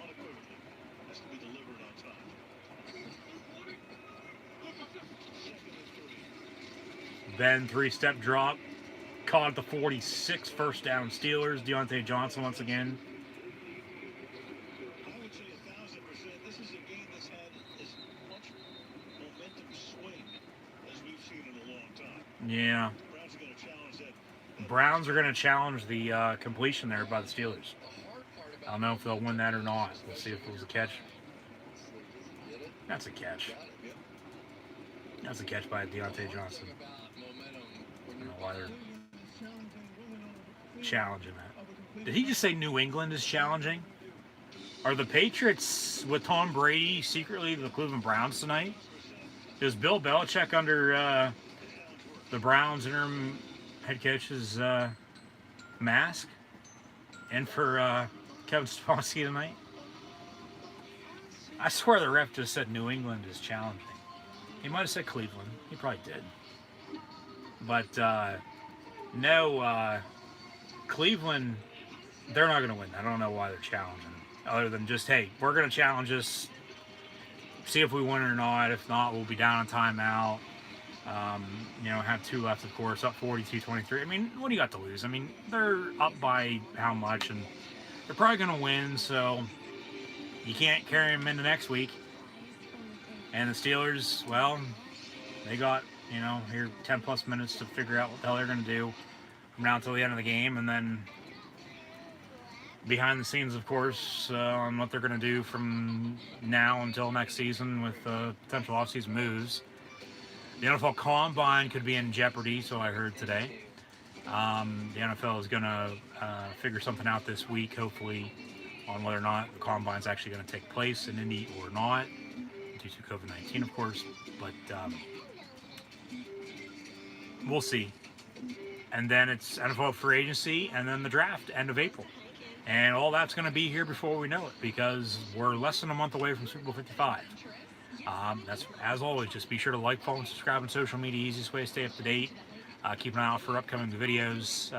unequivocal. It has to be delivered on time. 2nd and 3. Ben 3-step drop. Caught at the 46. 1st down Steelers. Deontay Johnson once again. I would say 1,000%. This is a game that's had as much momentum swing as we've seen in a long time. Yeah. Browns are going to challenge the completion there by the Steelers. I don't know if they'll win that or not. We'll see if it was a catch. That's a catch. That's a catch by Deontay Johnson. I don't know why they're challenging that. Did he just say New England is challenging? Are the Patriots with Tom Brady secretly the Cleveland Browns tonight? Is Bill Belichick under the Browns interim head coach's mask and for Kevin Stefanski tonight? I swear the ref just said New England is challenging. He might have said Cleveland. He probably did. But no, Cleveland, they're not going to win. I don't know why they're challenging. Other than just, hey, we're going to challenge this, see if we win or not. If not, we'll be down on timeout. You know, have 2 left, of course, up 42-23. I mean, what do you got to lose? I mean, they're up by how much, and they're probably going to win, so you can't carry them into next week. And the Steelers, well, they got, you know, here 10-plus minutes to figure out what the hell they're going to do from now until the end of the game, and then behind the scenes, of course, on what they're going to do from now until next season with potential offseason moves. The NFL Combine could be in jeopardy, so I heard today. The NFL is going to figure something out this week, hopefully, on whether or not the Combine is actually going to take place in Indy or not, due to COVID-19, of course. But we'll see. And then it's NFL free agency, and then the draft, end of April. And all that's going to be here before we know it, because we're less than a month away from Super Bowl 55. That's, as always, just be sure to like, follow, and subscribe on social media. Easiest way to stay up to date. Keep an eye out for upcoming videos.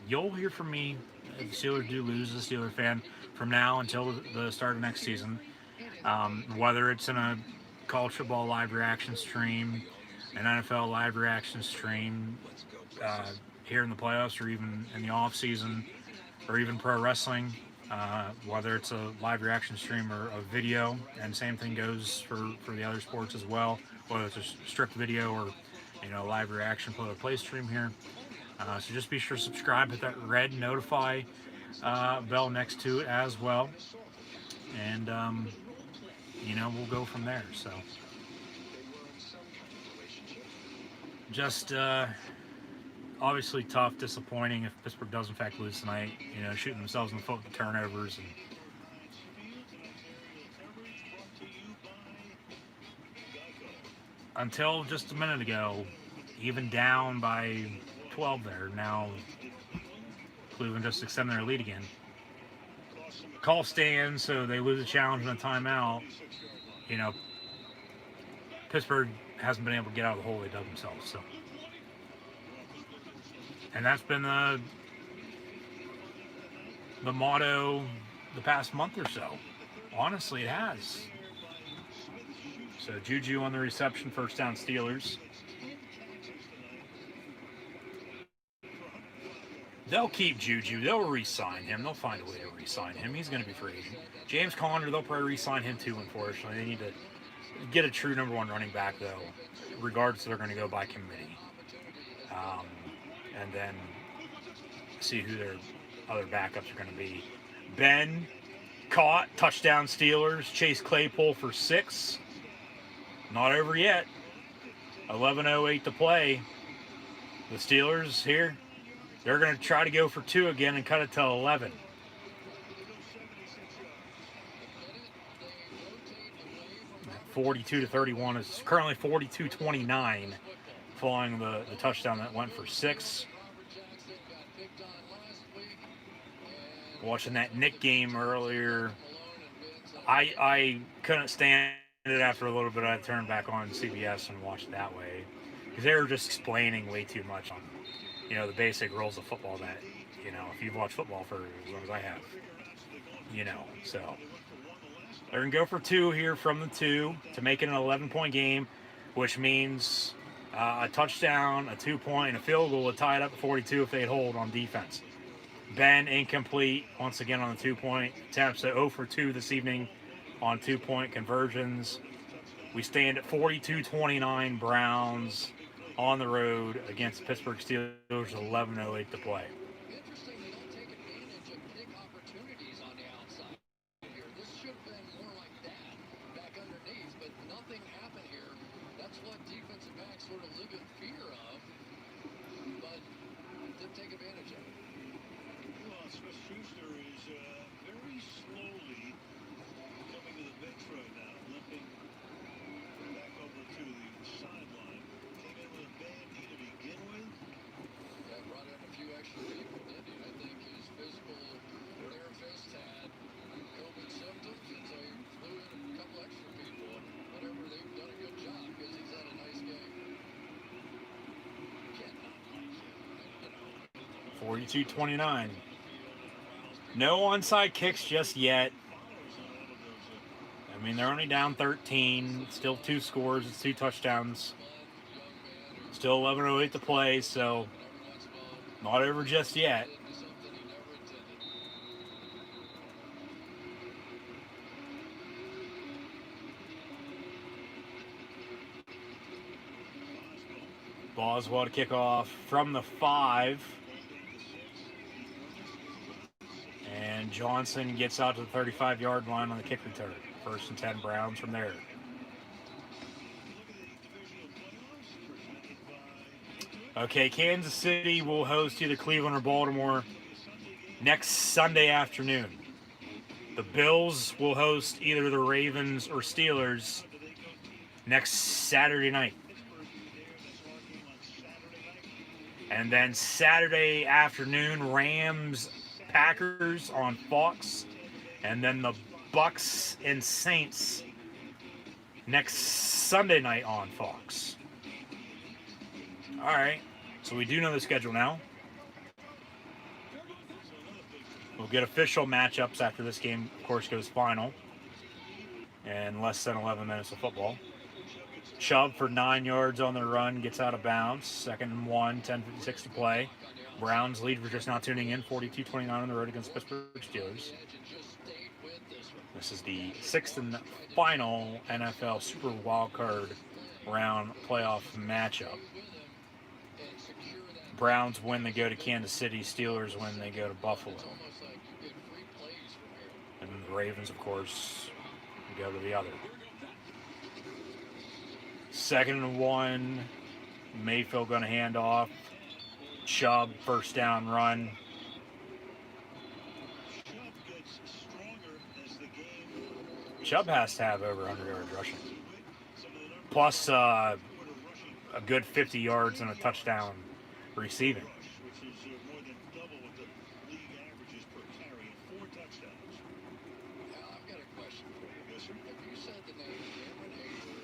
You'll hear from me if the Steelers do lose as a Steeler fan from now until the start of next season. Whether it's in a college football live reaction stream, an NFL live reaction stream, here in the playoffs, or even in the off season, or even pro wrestling. Whether it's a live reaction stream or a video, and same thing goes for the other sports as well, whether it's a strict video or, you know, live reaction play stream here. So just be sure to subscribe, hit that red notify bell next to it as well, and you know, we'll go from there. So just obviously tough, disappointing if Pittsburgh does in fact lose tonight. You know, shooting themselves in the foot with the turnovers, and until just a minute ago, even down by 12 there. Now Cleveland just extended their lead again. Call stands, so they lose a challenge and a timeout. You know, Pittsburgh hasn't been able to get out of the hole they dug themselves. So, and that's been the motto the past month or so. Honestly, it has. So Juju on the reception, first down Steelers. They'll keep Juju. They'll re-sign him. They'll find a way to re-sign him. He's going to be free agent. James Conner, they'll probably re-sign him too, unfortunately. They need to get a true number one running back, though. Regardless, they're going to go by committee. And then see who their other backups are going to be. Ben caught, touchdown Steelers. Chase Claypool for 6. Not over yet. 11:08 to play. The Steelers here, they're going to try to go for 2 again and cut it to 11. At 42-31 is currently 42-29, following the touchdown that went for 6. Watching that Nick game earlier, I couldn't stand it after a little bit. I turned back on CBS and watched it that way, because they were just explaining way too much on, you know, the basic rules of football that, you know, if you've watched football for as long as I have, you know. So they're going to go for 2 here from the 2 to make it an 11-point game, which means a touchdown, a 2-point, and a field goal would tie it up at 42 if they'd hold on defense. Ben incomplete once again on the 2-point attempts. So 0 for 2 this evening on 2-point conversions. We stand at 42-29 Browns on the road against the Pittsburgh Steelers. 11:08 to play. Interesting, they don't take advantage of big opportunities on the outside here. This should have been more like that back underneath, but nothing happened here. That's what defensive backs sort of live in fear of, but didn't take advantage of it. Well, Smith-Schuster is very slowly coming to the bench right now, limping back over to the sideline. Came in with a bad knee to begin with. Yeah, brought in a few extra people, didn't he? I think his physical therapist had COVID symptoms, and so he flew in a couple extra people, and whatever, they've done a good job because he's had a nice game. Can't not like him, you know. 42-29. No onside kicks just yet. I mean, they're only down 13. Still 2 scores. It's 2 touchdowns. Still 11:08 to play, so not over just yet. Boswell to kick off from the 5. And Johnson gets out to the 35-yard line on the kick return. 1st and 10 Browns from there. Okay, Kansas City will host either Cleveland or Baltimore next Sunday afternoon. The Bills will host either the Ravens or Steelers next Saturday night. And then Saturday afternoon, Rams, Packers on Fox. And then the Bucks and Saints next Sunday night on Fox. All right, so we do know the schedule now. We'll get official matchups after this game, of course, goes final. And less than 11 minutes of football. Chubb for 9 yards on the run, gets out of bounds. 2nd and 1, 10:56 to play. Browns lead for just now tuning in, 42-29 on the road against Pittsburgh Steelers. This is the 6th and final NFL Super Wildcard round playoff matchup. Browns win, they go to Kansas City. Steelers win, they go to Buffalo. And the Ravens, of course, go to the other. 2nd and 1. Mayfield going to hand off. Chubb, 1st down run. Chubb has to have over 100 yards rushing. plus a good 50 yards and a touchdown receiving. Which is more than double what the league averages per carry, and 4 touchdowns. Now, I've got a question for you. Yes, sir. Have you said the name Cameron Hayward,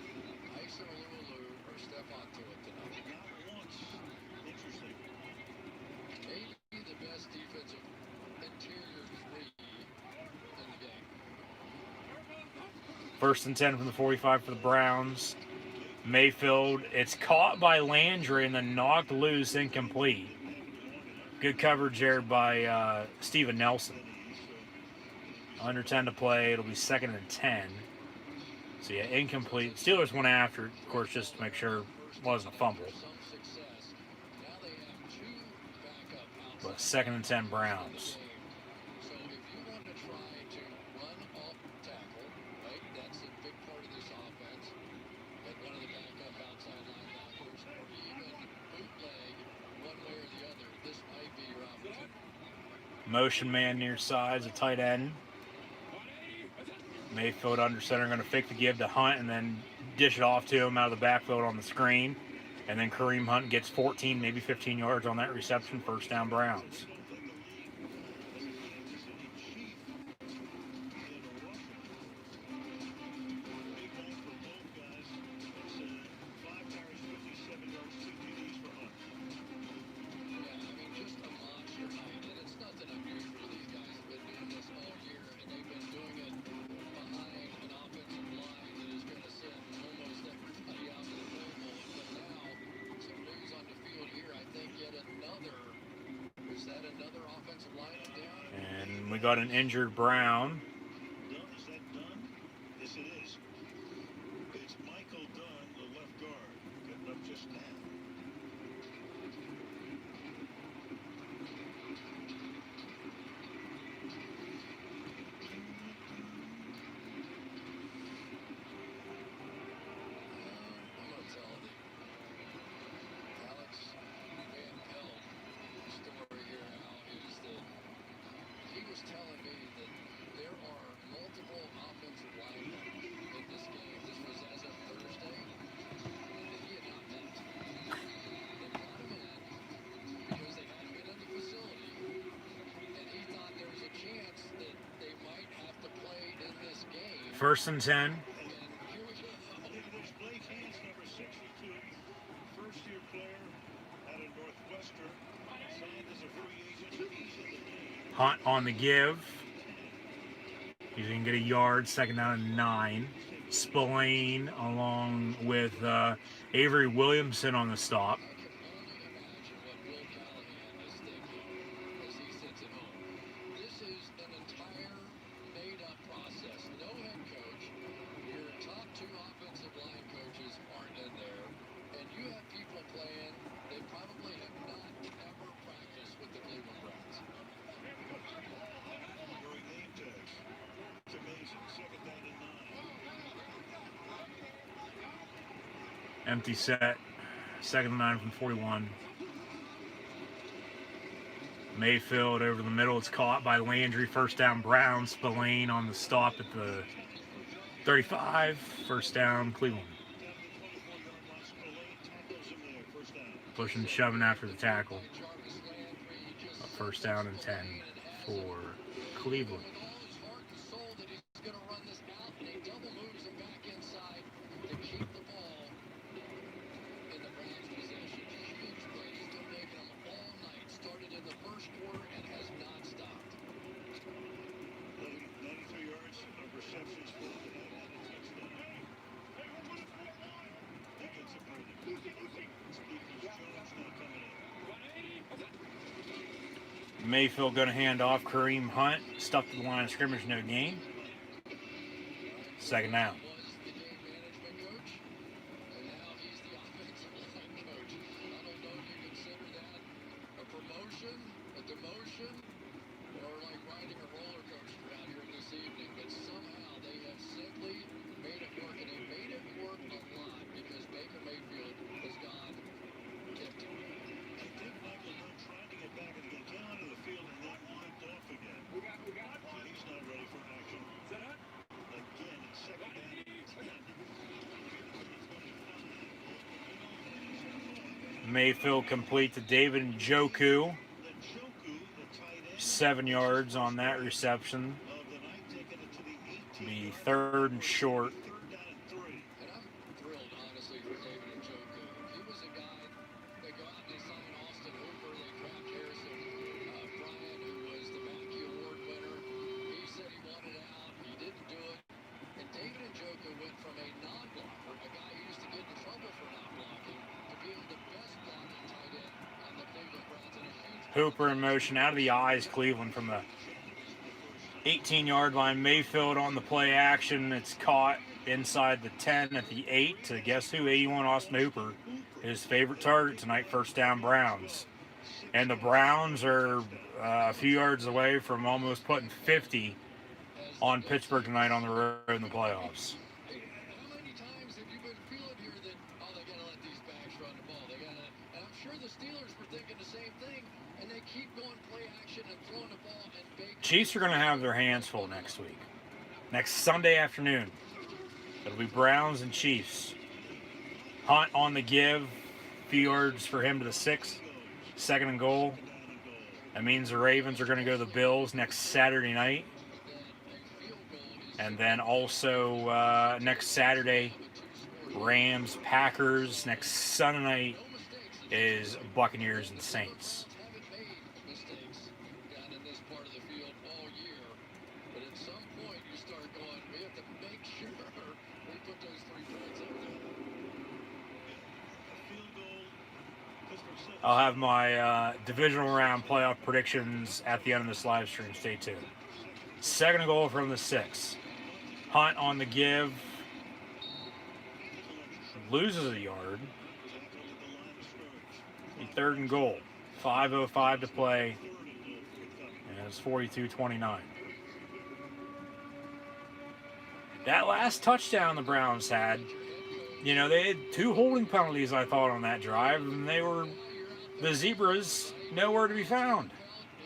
Ison Alualu, or Stephon Tuitt tonight? Not once. Interesting. Maybe the best defensive interior 3 in the game. First and 10 from the 45 for the Browns. Mayfield, it's caught by Landry and then knocked loose, incomplete. Good coverage there by Steven Nelson. Under 10 to play. It'll be 2nd and 10. So yeah, incomplete. Steelers went after it, of course, just to make sure it wasn't a fumble. But 2nd and 10 Browns. So if you want to try to run off tackle, right, that's a big part of this offense. Like one of the backup outside linebackers, or even bootleg one way or the other, this might be your opportunity. Motion man near sides, a tight end. Mayfield under center, going to fake the give to Hunt and then dish it off to him out of the backfield on the screen. And then Kareem Hunt gets 14, maybe 15 yards on that reception. First down Browns. And we got an injured Brown. Is that Dunn? Yes, it is. It's Michael Dunn, the left guard, getting up just now. I'm going to tell the Alex Van Pelt story here now is that he was telling me that there are multiple offensive linemen in this game. This was as of Thursday that he had not met. They brought him in because they hadn't been in the facility, and he thought there was a chance that they might have to play in this game. First and 10. And here we go. There's Blake Hance, number 62, first-year player out of Northwestern, signed as a free agent. He's in the game. Hunt on the give. He's going to get a yard. 2nd down and 9. Spillane along with Avery Williamson on the stop. I can only imagine what Bill Callahan is thinking as he sits at home. This is an entire made-up process. No head coach. Your top 2 offensive line coaches aren't in there. And you have people playing that probably have not ever practiced with the Cleveland Browns. Wearing name tags. It's amazing. 2nd down and 9. Empty set. 2nd and 9 from 41. Mayfield over the middle. It's caught by Landry. First down Browns. Spillane on the stop at the 35. First down Cleveland. Pushing, shoving after the tackle. A first down and 10 for Cleveland. With all his heart and soul that he's going to run this out, and he double moves him back inside to keep the ball in the Browns' possession. Huge play. He's been making them all night. Started in the first quarter and has not stopped. 93 yards of receptions for the touchdown. That gets it moving. Stevens Jones now coming in. Mayfield going to hand off. Kareem Hunt stuck to the line of scrimmage, no gain. 2nd down. Was the game management coach, and now he's the offensive line coach. I don't know if you consider that a promotion, a demotion, or like riding a roller coaster out here this evening. But somehow they have simply made it work, and they made it work a lot because Baker Mayfield has gone empty. I think Michael Dunn tried to get back in the game, get onto the field, and then limped off again. So he's not ready for action. Again, it's 2nd down. Mayfield complete to David Njoku. 7 yards on that reception. Be 3rd and short. And I'm thrilled, honestly, for David Njoku. He was a guy, they go out and they sign Austin Hooper, they draft Harrison Bryant, who was the Mackey Award winner. He said he wanted out, he didn't do it. And David Njoku went from a non-blocker, a guy who used to get in trouble for not blocking, to being the best blocking tight end on the Cleveland Browns in a huge... Hooper in motion, out of the eyes, Cleveland from the 18-yard line. Mayfield on the play action. It's caught inside the 10 at the 8 to guess who? 81 Austin Hooper, his favorite target tonight. First down, Browns. And the Browns are a few yards away from almost putting 50 on Pittsburgh tonight on the road in the playoffs. How many times have you been feeling here that, oh, they got to let these backs run the ball? They got to, and I'm sure the Steelers were thinking the same thing, and they keep going play action and throwing the ball and Chiefs are going to have their hands full next week. Next Sunday afternoon, it'll be Browns and Chiefs. Hunt on the give, few yards for him to the 6, 2nd and goal. That means the Ravens are going to go to the Bills next Saturday night. And then also next Saturday, Rams, Packers. Next Sunday night is Buccaneers and Saints. I'll have my divisional round playoff predictions at the end of this live stream. Stay tuned. 2nd and goal from the 6. Hunt on the give. Loses a yard. 3rd and goal. 5:05 to play. And it's 42-29. That last touchdown the Browns had, you know, they had 2 holding penalties, I thought, on that drive, and they were, the Zebras, nowhere to be found.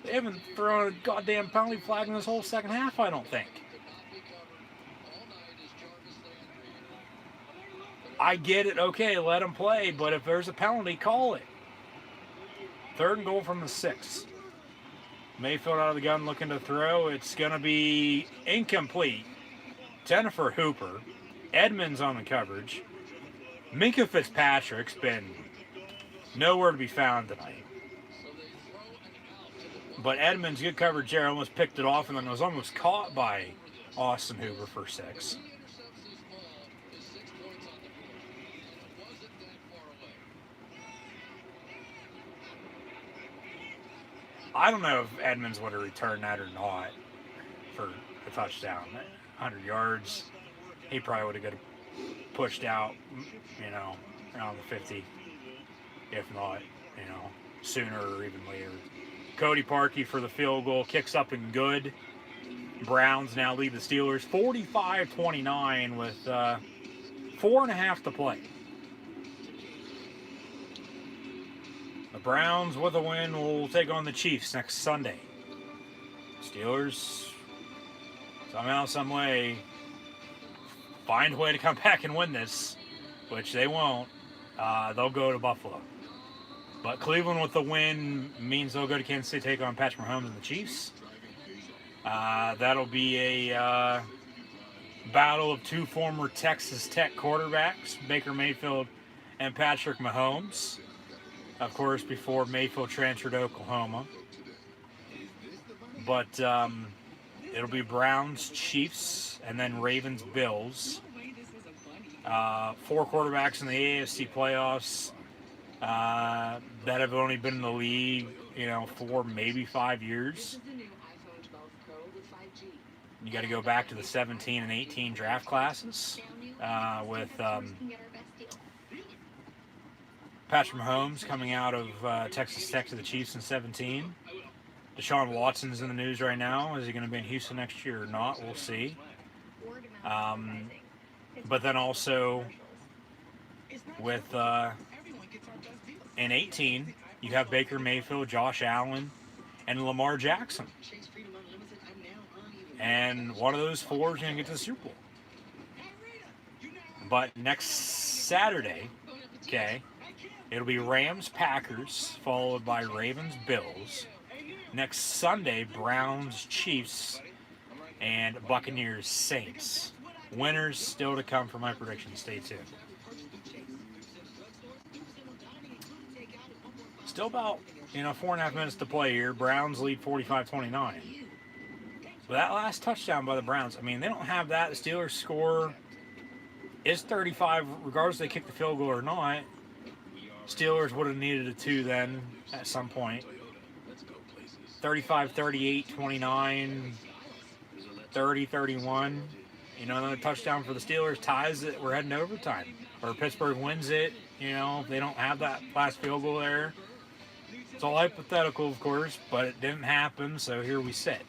They haven't thrown a goddamn penalty flag in this whole second half, I don't think. I get it, okay, let them play, but if there's a penalty, call it. 3rd and goal from the 6. Mayfield out of the gun looking to throw. It's going to be incomplete. Jennifer Hooper. Edmonds on the coverage. Minka Fitzpatrick's been nowhere to be found tonight. But Edmonds, good coverage there, almost picked it off and then was almost caught by Austin Hooper for 6. I don't know if Edmonds would have returned that or not for a touchdown. 100 yards, he probably would have got pushed out, you know, around the 50, if not, you know, sooner or even later. Cody Parkey for the field goal, kicks up and good. Browns now lead the Steelers 45-29 with 4.5 to play. The Browns, with a win, will take on the Chiefs next Sunday. Steelers, somehow, some way, find a way to come back and win this, which they won't. They'll go to Buffalo. But Cleveland with the win means they'll go to Kansas City, take on Patrick Mahomes and the Chiefs. That'll be a battle of 2 former Texas Tech quarterbacks, Baker Mayfield and Patrick Mahomes. Of course, before Mayfield transferred to Oklahoma. But it'll be Browns, Chiefs, and then Ravens, Bills. 4 quarterbacks in the AFC playoffs that have only been in the league, you know, for maybe 5 years. You got to go back to the 17 and 18 draft classes with Patrick Mahomes coming out of Texas Tech to the Chiefs in 17. Deshaun Watson's in the news right now. Is he going to be in Houston next year or not? We'll see. But then also with in 18, you have Baker Mayfield, Josh Allen, and Lamar Jackson. And one of those 4 is going to get to the Super Bowl. But next Saturday, okay, It'll be Rams, Packers, followed by Ravens, Bills. Next Sunday, Browns, Chiefs, and Buccaneers, Saints. Winners still to come for my predictions. Stay tuned. Still about 4.5 minutes to play here. Browns lead 45-29. But that last touchdown by the Browns, I mean, they don't have that. The Steelers score is 35, regardless if they kick the field goal or not. Steelers would have needed a 2 then at some point. 35-38, 29, 30-31. Another touchdown for the Steelers ties it. We're heading to overtime. Or Pittsburgh wins it. If they don't have that last field goal there. It's all hypothetical, of course, but it didn't happen, so here we sit.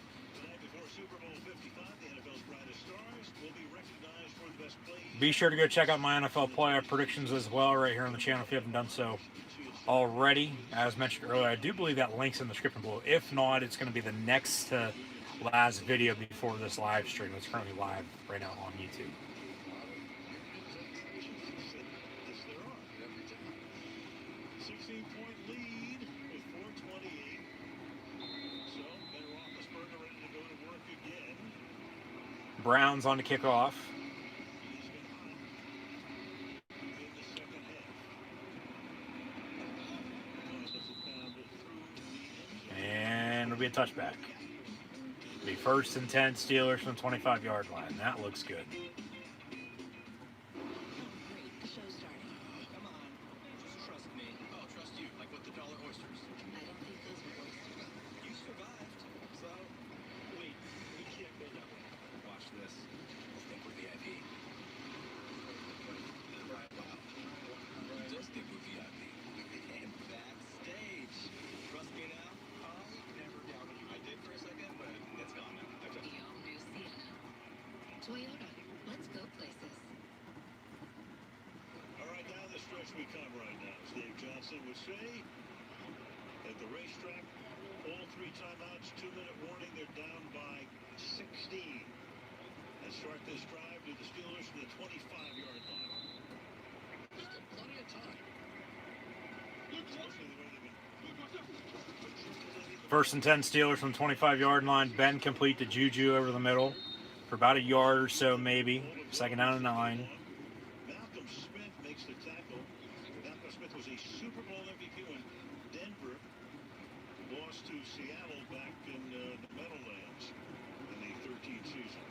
Be sure to go check out my NFL playoff predictions as well right here on the channel if you haven't done so already. As mentioned earlier, I do believe that link's in the description below. If not, it's going to be the next to last video before this live stream. It's currently live right now on YouTube. Browns on the kickoff. And it'll be a touchback. It'll be 1st and 10 Steelers from the 25-yard line. That looks good. Toyota, let's go places. All right, down the stretch we come right now. As Dave Johnson would say, at the racetrack, all 3 timeouts, 2-minute warning. They're down by 16. And start this drive to the Steelers from the 25-yard line. Still plenty of time. 1st and 10 Steelers from 25-yard line. Ben complete to Juju over the middle for about a yard or so, maybe. 2nd down and 9. Malcolm Smith makes the tackle. Malcolm Smith was a Super Bowl MVP when Denver lost to Seattle back in the Meadowlands in the 13th season.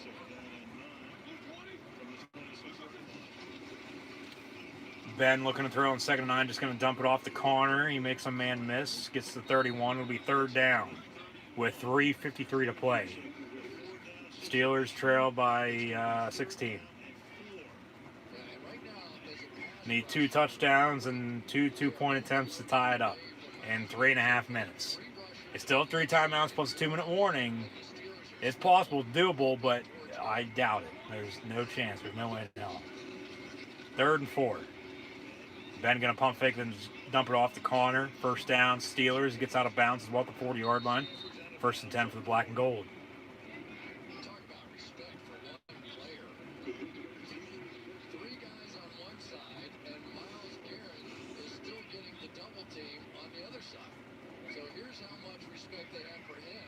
2nd down and 9 from the 26-yard line. Ben looking to throw on 2nd and 9, just going to dump it off the corner. He makes a man miss, gets to 31. It'll be 3rd down with 3:53 to play. Steelers trail by 16. Need 2 touchdowns and 2 two-point attempts to tie it up in 3.5 minutes. It's still 3 timeouts plus a 2-minute warning. It's possible, doable, but I doubt it. There's no chance. There's no way in hell. 3rd and 4. Ben going to pump fake, then just dump it off the corner. 1st down, Steelers. Gets out of bounds as well at the 40-yard line. 1st and 10 for the black and gold. Talk about respect for one player. 3 guys on one side, and Myles Garrett is still getting the double team on the other side. So here's how much respect they have for him.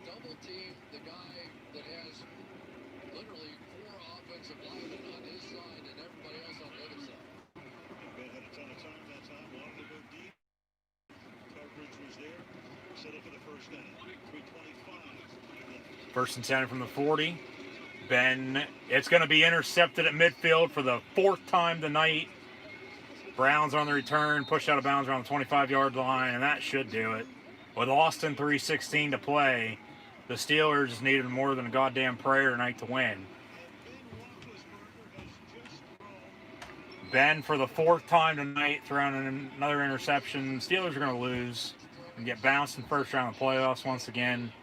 Double team the guy that has literally 4 offensive linemen on his side and everybody else on the other side. Ben had a ton of time that time, wanted to go deep. Coverage was there. Set up for the 1st down. 3:25. 1st and 10 from the 40. Ben, it's going to be intercepted at midfield for the 4th time tonight. Browns on the return, pushed out of bounds around the 25-yard line, and that should do it. With Austin 3:16 to play, the Steelers needed more than a goddamn prayer tonight to win. Ben, for the 4th time tonight, throwing another interception. Steelers are going to lose and get bounced in 1st round of the playoffs once again.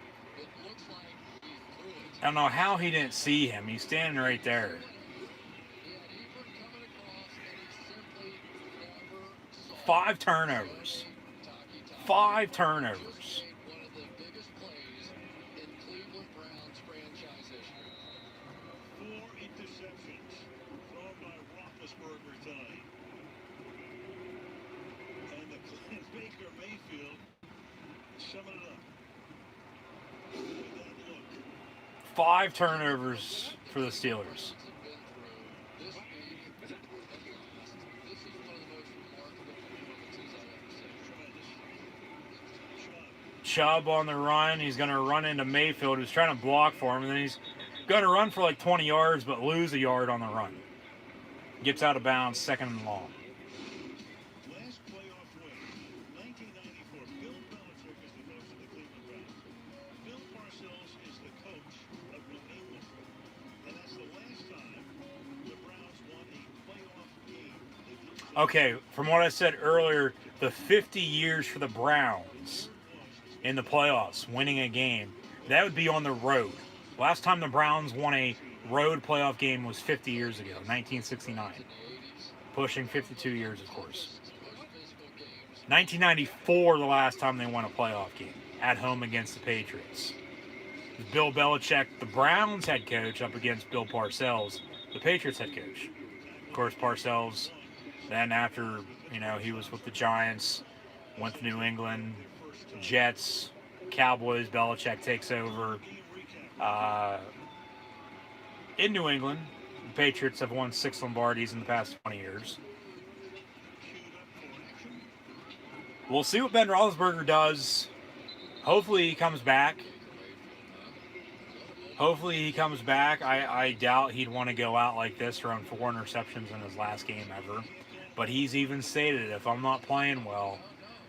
I don't know how he didn't see him. He's standing right there. 5 turnovers. 5 turnovers. One of the biggest plays in Cleveland Browns franchise history. 4 interceptions thrown by Roethlisberger Mayfield summing it up. With that look. 5 turnovers for the Steelers. Chubb on the run. He's going to run into Mayfield, who's trying to block for him, and then he's going to run for like 20 yards, but lose a yard on the run. Gets out of bounds, 2nd and long. Last playoff win, 1994. Bill Belichick is the coach of the Cleveland Browns. Bill Parcells is the coach of New England. And that's the last time the Browns won a playoff game. Okay, from what I said earlier, the 50 years for the Browns in the playoffs, winning a game, that would be on the road. Last time the Browns won a road playoff game was 50 years ago, 1969. Pushing 52 years, of course. 1994, the last time they won a playoff game, at home against the Patriots. Bill Belichick, the Browns head coach, up against Bill Parcells, the Patriots head coach. Of course, Parcells, then after, he was with the Giants, went to New England, Jets, Cowboys. Belichick takes over in New England. The Patriots have won 6 Lombardis in the past 20 years. We'll see what Ben Roethlisberger does. Hopefully he comes back. I doubt he'd want to go out like this, throwing 4 interceptions in his last game ever. But he's even stated, if I'm not playing well,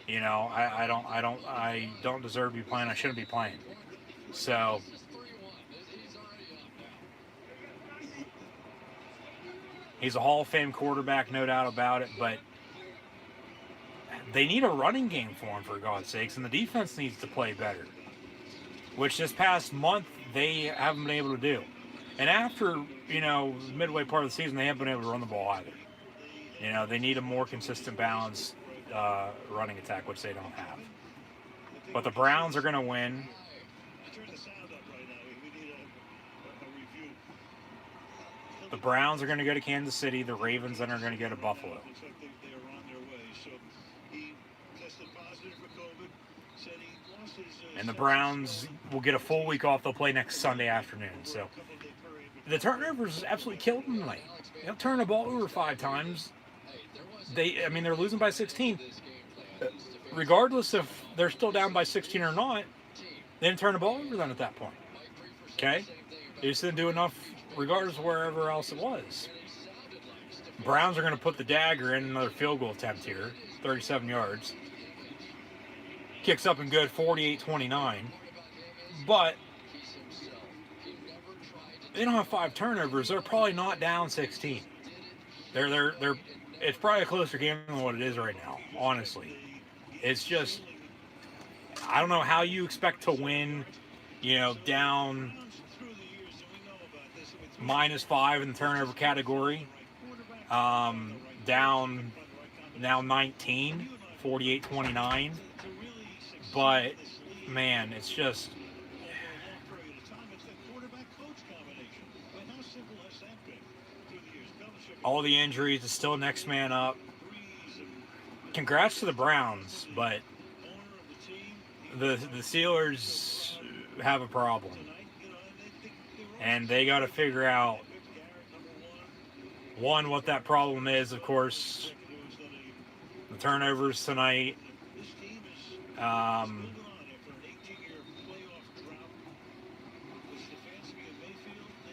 I don't deserve to be playing. I shouldn't be playing. So he's a Hall of Fame quarterback, no doubt about it. But they need a running game for him, for God's sakes, and the defense needs to play better, which this past month they haven't been able to do. And after midway part of the season, they haven't been able to run the ball either. They need a more consistent, balanced running attack, which they don't have. But the Browns are going to win. The Browns are going to go to Kansas City. The Ravens then are going to go to Buffalo. And the Browns will get a full week off. They'll play next Sunday afternoon. So the turnovers absolutely killed them tonight. They'll turn the ball over 5 times. They're losing by 16. Regardless if they're still down by 16 or not, they didn't turn the ball over then at that point. Okay? They just didn't do enough regardless of wherever else it was. Browns are going to put the dagger in another field goal attempt here. 37 yards. Kicks up and good, 48-29. But they don't have 5 turnovers. They're probably not down 16. It's probably a closer game than what it is right now, honestly. It's just, I don't know how you expect to win, down -5 in the turnover category. Down now 19, 48-29. But, man, it's just... all the injuries, it's still next man up. Congrats to the Browns, but the Steelers have a problem. And they got to figure out, one, what that problem is. Of course, the turnovers tonight.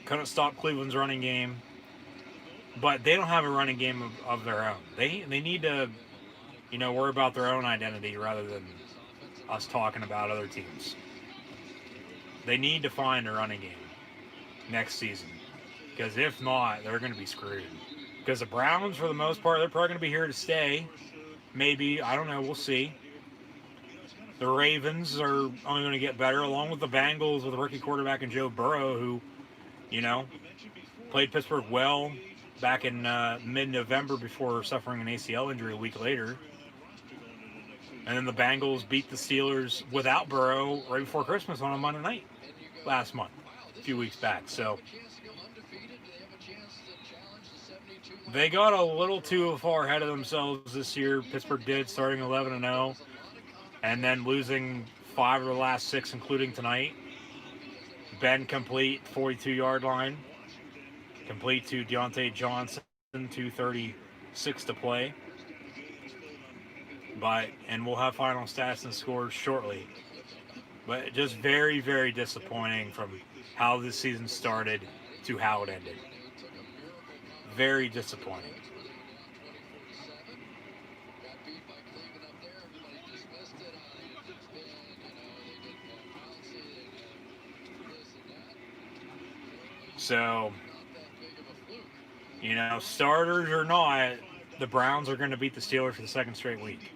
Couldn't stop Cleveland's running game. But they don't have a running game of their own. They need to, worry about their own identity rather than us talking about other teams. They need to find a running game next season. Because if not, they're going to be screwed. Because the Browns, for the most part, they're probably going to be here to stay. Maybe, I don't know, we'll see. The Ravens are only going to get better, along with the Bengals with a rookie quarterback in Joe Burrow, who, played Pittsburgh well back in mid-November before suffering an ACL injury a week later. And then the Bengals beat the Steelers without Burrow right before Christmas on a Monday night last month, a few weeks back. So they got a little too far ahead of themselves this year. Pittsburgh did, starting 11-0. and then losing 5 of the last 6, including tonight. Ben complete, 42-yard line. Complete to Deontay Johnson, 2:36 to play. And we'll have final stats and scores shortly. But just very, very disappointing from how this season started to how it ended. Very disappointing. So, starters or not, the Browns are going to beat the Steelers for the second straight week.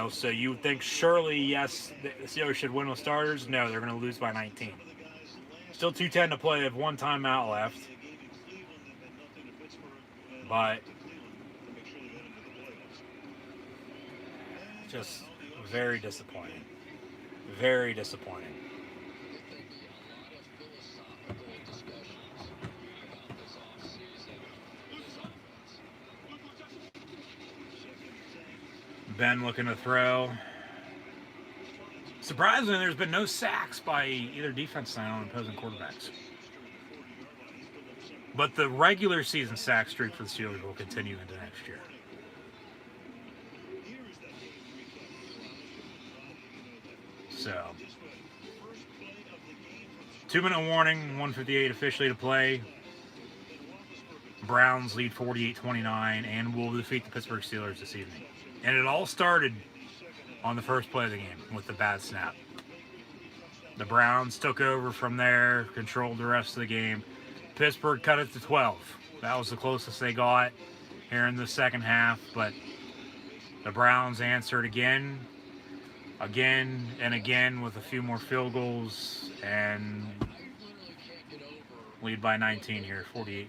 So you would think surely, yes, the Steelers should win with starters. No, they're going to lose by 19. Still 2:10 to play. They have one timeout left. But just very disappointing. Very disappointing. Ben looking to throw. Surprisingly, there's been no sacks by either defense line on opposing quarterbacks. But the regular season sack streak for the Steelers will continue into next year. So, 2-minute warning, 1:58 officially to play. Browns lead 48-29 and will defeat the Pittsburgh Steelers this evening. And it all started on the first play of the game with the bad snap. The Browns took over from there, controlled the rest of the game. Pittsburgh cut it to 12. That was the closest they got here in the second half, but the Browns answered again, and again with a few more field goals and lead by 19 here, 48-29.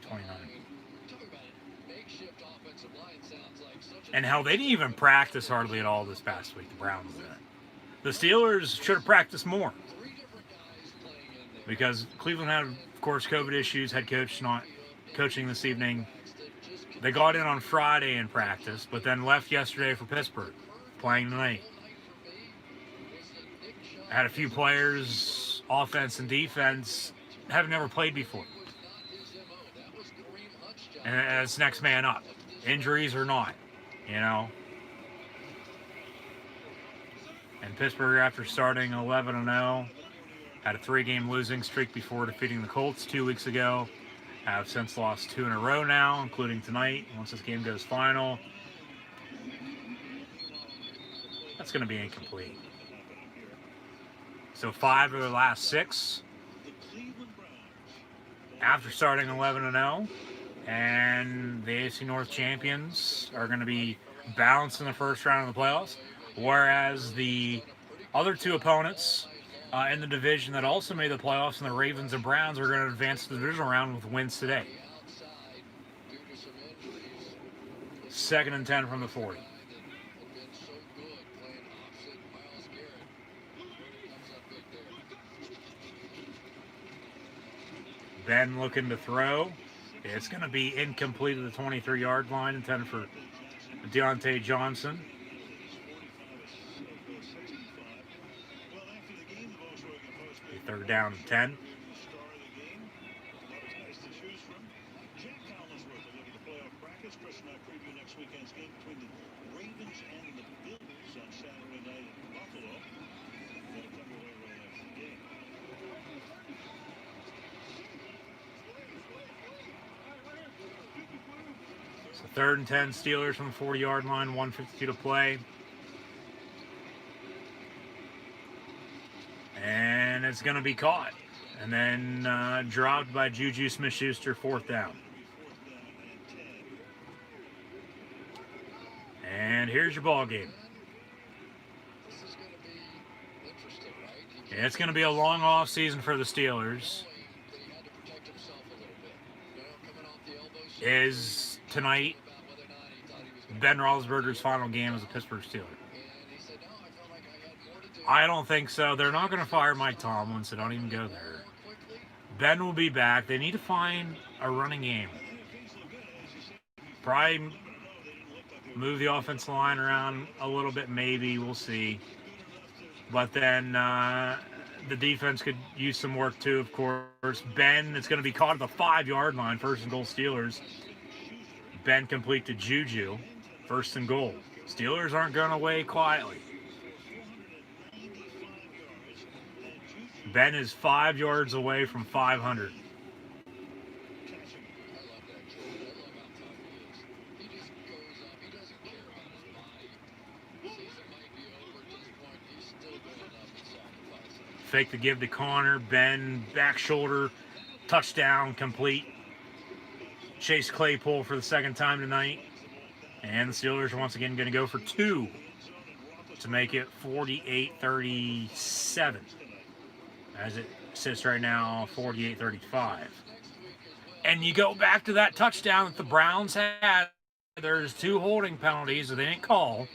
And hell, they didn't even practice hardly at all this past week, the Browns did. The Steelers should have practiced more. Because Cleveland had, of course, COVID issues, head coach not coaching this evening. They got in on Friday in practice, but then left yesterday for Pittsburgh, playing tonight. Had a few players, offense and defense, have never played before. And it's next man up. Injuries or not. And Pittsburgh, after starting 11-0, had a 3-game losing streak before defeating the Colts 2 weeks ago. Have since lost 2 in a row now, including tonight. Once this game goes final, that's going to be incomplete. So 5 of their last 6 after starting 11-0. And the AFC North champions are going to be bounced in the first round of the playoffs, whereas the other 2 opponents in the division that also made the playoffs, and the Ravens and Browns, are going to advance to the divisional round with wins today. 2nd and 10 from the 40. Ben looking to throw. It's going to be incomplete at the 23-yard line, intended for Deontay Johnson. A 3rd down and 10. So 3rd and 10, Steelers from the 40-yard line, 1:52 to play. And it's going to be caught. And then dropped by Juju Smith-Schuster, 4th down. And here's your ball game. It's going to be a long off season for the Steelers. Is tonight Ben Roethlisberger's final game as a Pittsburgh Steeler? I don't think so. They're not going to fire Mike Tomlin, so don't even go there. Ben will be back. They need to find a running game. Probably move the offensive line around a little bit, maybe. We'll see. But then the defense could use some work too, of course. Ben is going to be caught at the 5-yard line, 1st and goal Steelers. Ben complete to Juju, 1st and goal. Steelers aren't going away quietly. Ben is 5 yards away from 500. Fake the give to Connor. Ben, back shoulder, touchdown, complete. Chase Claypool for the 2nd time tonight. And the Steelers are once again going to go for 2 to make it 48-37. As it sits right now, 48-35. And you go back to that touchdown that the Browns had. There's 2 holding penalties that they didn't call.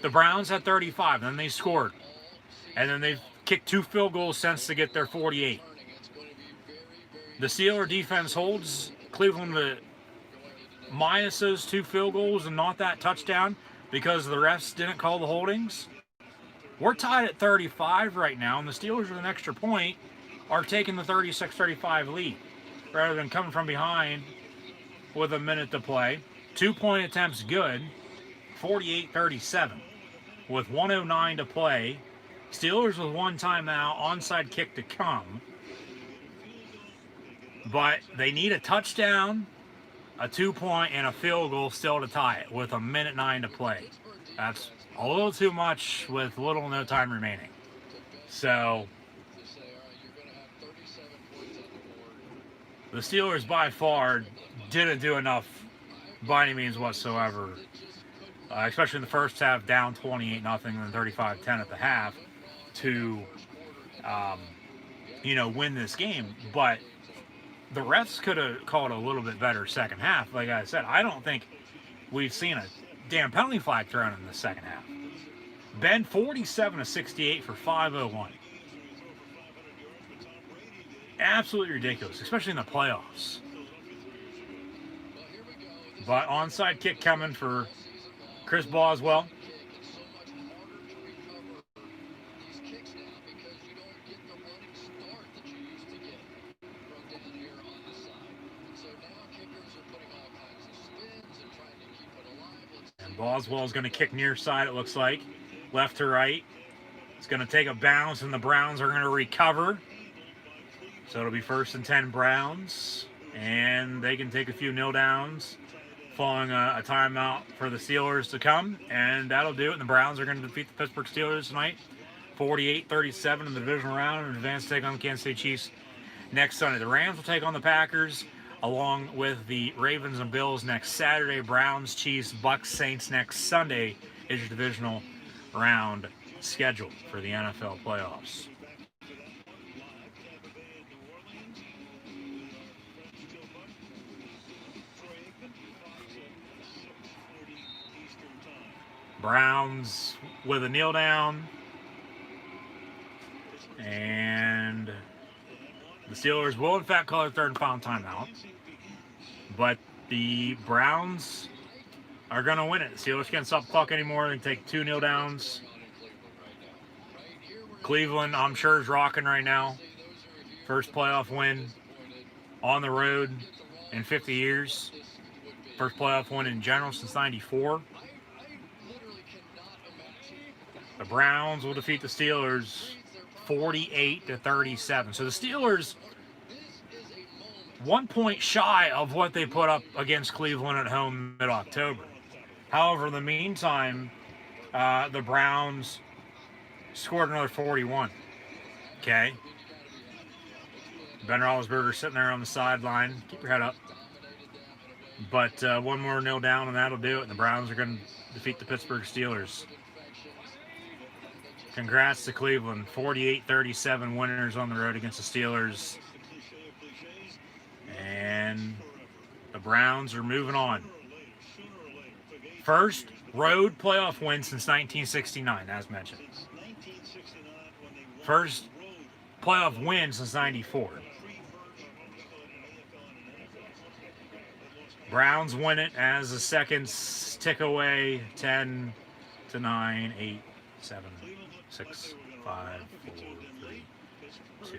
The Browns had 35, and then they scored. And then they've kicked 2 field goals since to get their 48. The Steeler defense holds Cleveland to minus those 2 field goals and not that touchdown because the refs didn't call the holdings. We're tied at 35 right now, and the Steelers with an extra point are taking the 36-35 lead rather than coming from behind with a minute to play. 2-point attempts good, 48-37 with 1:09 to play. Steelers with 1 timeout, onside kick to come. But they need a touchdown, a 2-point, and a field goal still to tie it with 1:09 to play. That's a little too much with little or no time remaining. So, the Steelers by far didn't do enough by any means whatsoever, especially in the first half, down 28-0 and 35-10 at the half, to win this game. But the refs could have called a little bit better second half. Like I said, I don't think we've seen a damn penalty flag thrown in the second half. Ben 47-68 for 501. Absolutely ridiculous, especially in the playoffs. But onside kick coming for Chris Boswell. Boswell's going to kick near side, it looks like. Left to right. It's going to take a bounce, and the Browns are going to recover. So it'll be 1st and 10 Browns. And they can take a few kneel downs following a timeout for the Steelers to come. And that'll do it. And the Browns are going to defeat the Pittsburgh Steelers tonight. 48-37 in the divisional round, and advance to take on the Kansas City Chiefs next Sunday. The Rams will take on the Packers, along with the Ravens and Bills next Saturday. Browns, Chiefs, Bucks, Saints next Sunday is your divisional round schedule for the NFL playoffs. Browns with a kneel down. And the Steelers will, in fact, call their 3rd and final timeout. But the Browns are going to win it. The Steelers can't stop the clock anymore. They can take 2 kneel downs. Cleveland, I'm sure, is rocking right now. First playoff win on the road in 50 years. First playoff win in general since '94. The Browns will defeat the Steelers 48-37. So the Steelers 1 point shy of what they put up against Cleveland at home mid-October. However, in the meantime, the Browns scored another 41. Okay? Ben Roethlisberger sitting there on the sideline. Keep your head up. But 1 more kneel down, and that'll do it. And the Browns are going to defeat the Pittsburgh Steelers. Congrats to Cleveland. 48-37 winners on the road against the Steelers. And the Browns are moving on. First road playoff win since 1969, as mentioned. First playoff win since '94. Browns win it as the seconds tick away. 10 to 9, 8, 7, 6, 5, 4, 3, 2,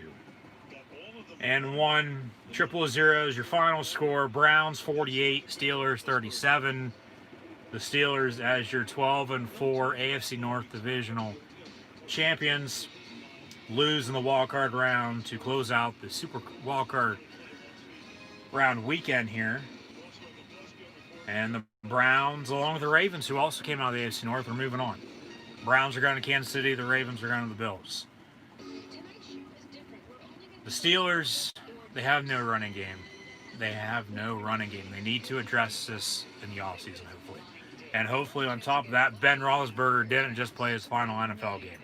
and 1. Triple zeros, your final score. Browns 48, Steelers 37. The Steelers as your 12-4 AFC North Divisional champions lose in the wildcard round to close out the Super Wildcard round weekend here. And the Browns, along with the Ravens, who also came out of the AFC North, are moving on. Browns are going to Kansas City. The Ravens are going to the Bills. The Steelers, they have no running game. They have no running game. They need to address this in the offseason, hopefully. And hopefully, on top of that, Ben Roethlisberger didn't just play his final NFL game.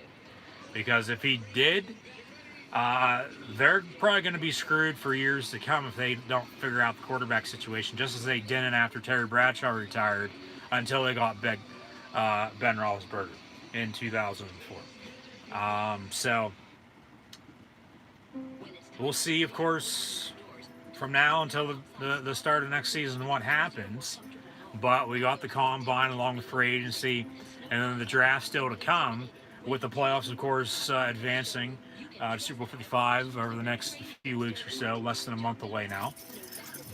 Because if he did, they're probably going to be screwed for years to come if they don't figure out the quarterback situation, just as they didn't after Terry Bradshaw retired until they got Ben Roethlisberger in 2004. So we'll see, of course, from now until the start of next season what happens. But we got the combine along with free agency, and then the draft still to come, with the playoffs, of course, advancing to Super Bowl 55 over the next few weeks or so, less than a month away now.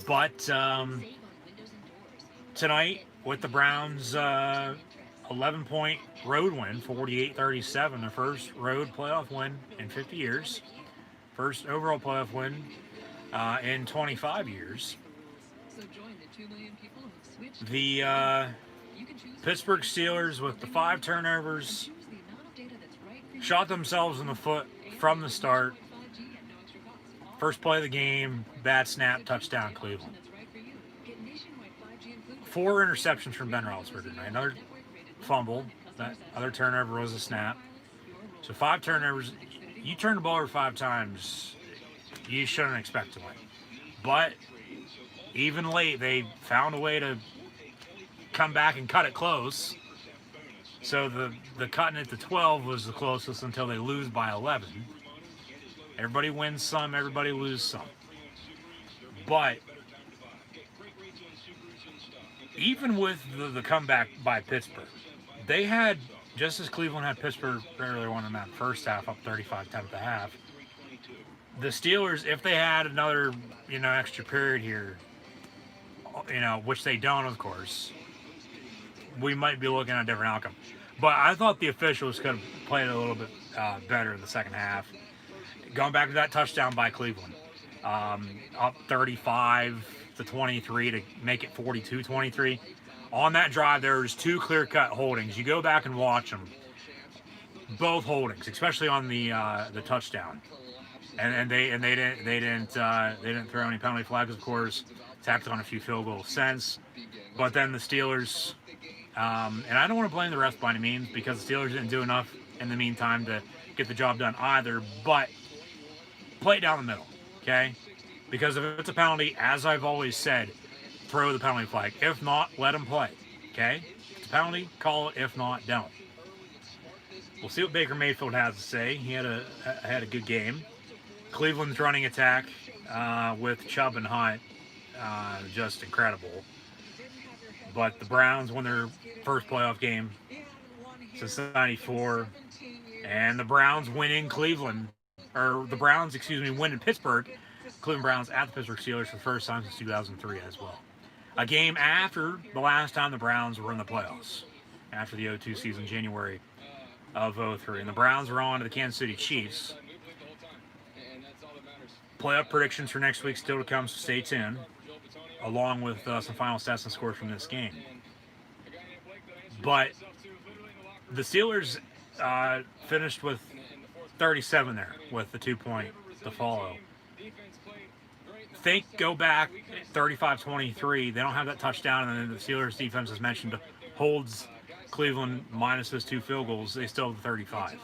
But tonight, with the Browns' 11-point road win, 48-37, their first road playoff win in 50 years, first overall playoff win in 25 years. The Pittsburgh Steelers, with the 5 turnovers, shot themselves in the foot from the start. First play of the game, bad snap, touchdown, Cleveland. 4 interceptions from Ben Roethlisberger tonight. Another fumble. That other turnover was a snap. So 5 turnovers. You turn the ball over 5 times, you shouldn't expect to win. But even late, they found a way to come back and cut it close. So the cutting it to 12 was the closest until they lose by 11. Everybody wins some, everybody loses some. But even with the comeback by Pittsburgh, they had, just as Cleveland had Pittsburgh earlier on in that first half, up 35-10 at the half, the Steelers, if they had another, extra period here, which they don't, of course, we might be looking at a different outcome. But I thought the officials could have played a little bit better in the second half. Going back to that touchdown by Cleveland, up 35-23 to make it 42-23. On that drive, there was 2 clear-cut holdings. You go back and watch them. Both holdings, especially on the touchdown, and they didn't throw any penalty flags, of course. Tacked on a few field goals since, but then the Steelers, and I don't want to blame the refs by any means, because the Steelers didn't do enough in the meantime to get the job done either. But play it down the middle, okay? Because if it's a penalty, as I've always said, throw the penalty flag. If not, let them play, okay? If it's a penalty, call it. If not, don't. We'll see what Baker Mayfield has to say. He had a good game. Cleveland's running attack with Chubb and Hunt, just incredible. But the Browns won their first playoff game since '94, and the Browns win in Cleveland, or the Browns, win in Pittsburgh. Cleveland Browns at the Pittsburgh Steelers for the first time since 2003 as well. A game after the last time the Browns were in the playoffs, after the 2002 season, January of 2003. And the Browns are on to the Kansas City Chiefs. Playoff predictions for next week still to come, so stay tuned, along with some final stats and scores from this game. But the Steelers finished with 37 there, with the 2-point to follow. Go back 35-23. They don't have that touchdown, and then the Steelers defense, as mentioned, holds Cleveland minus those 2 field goals. They still have 35.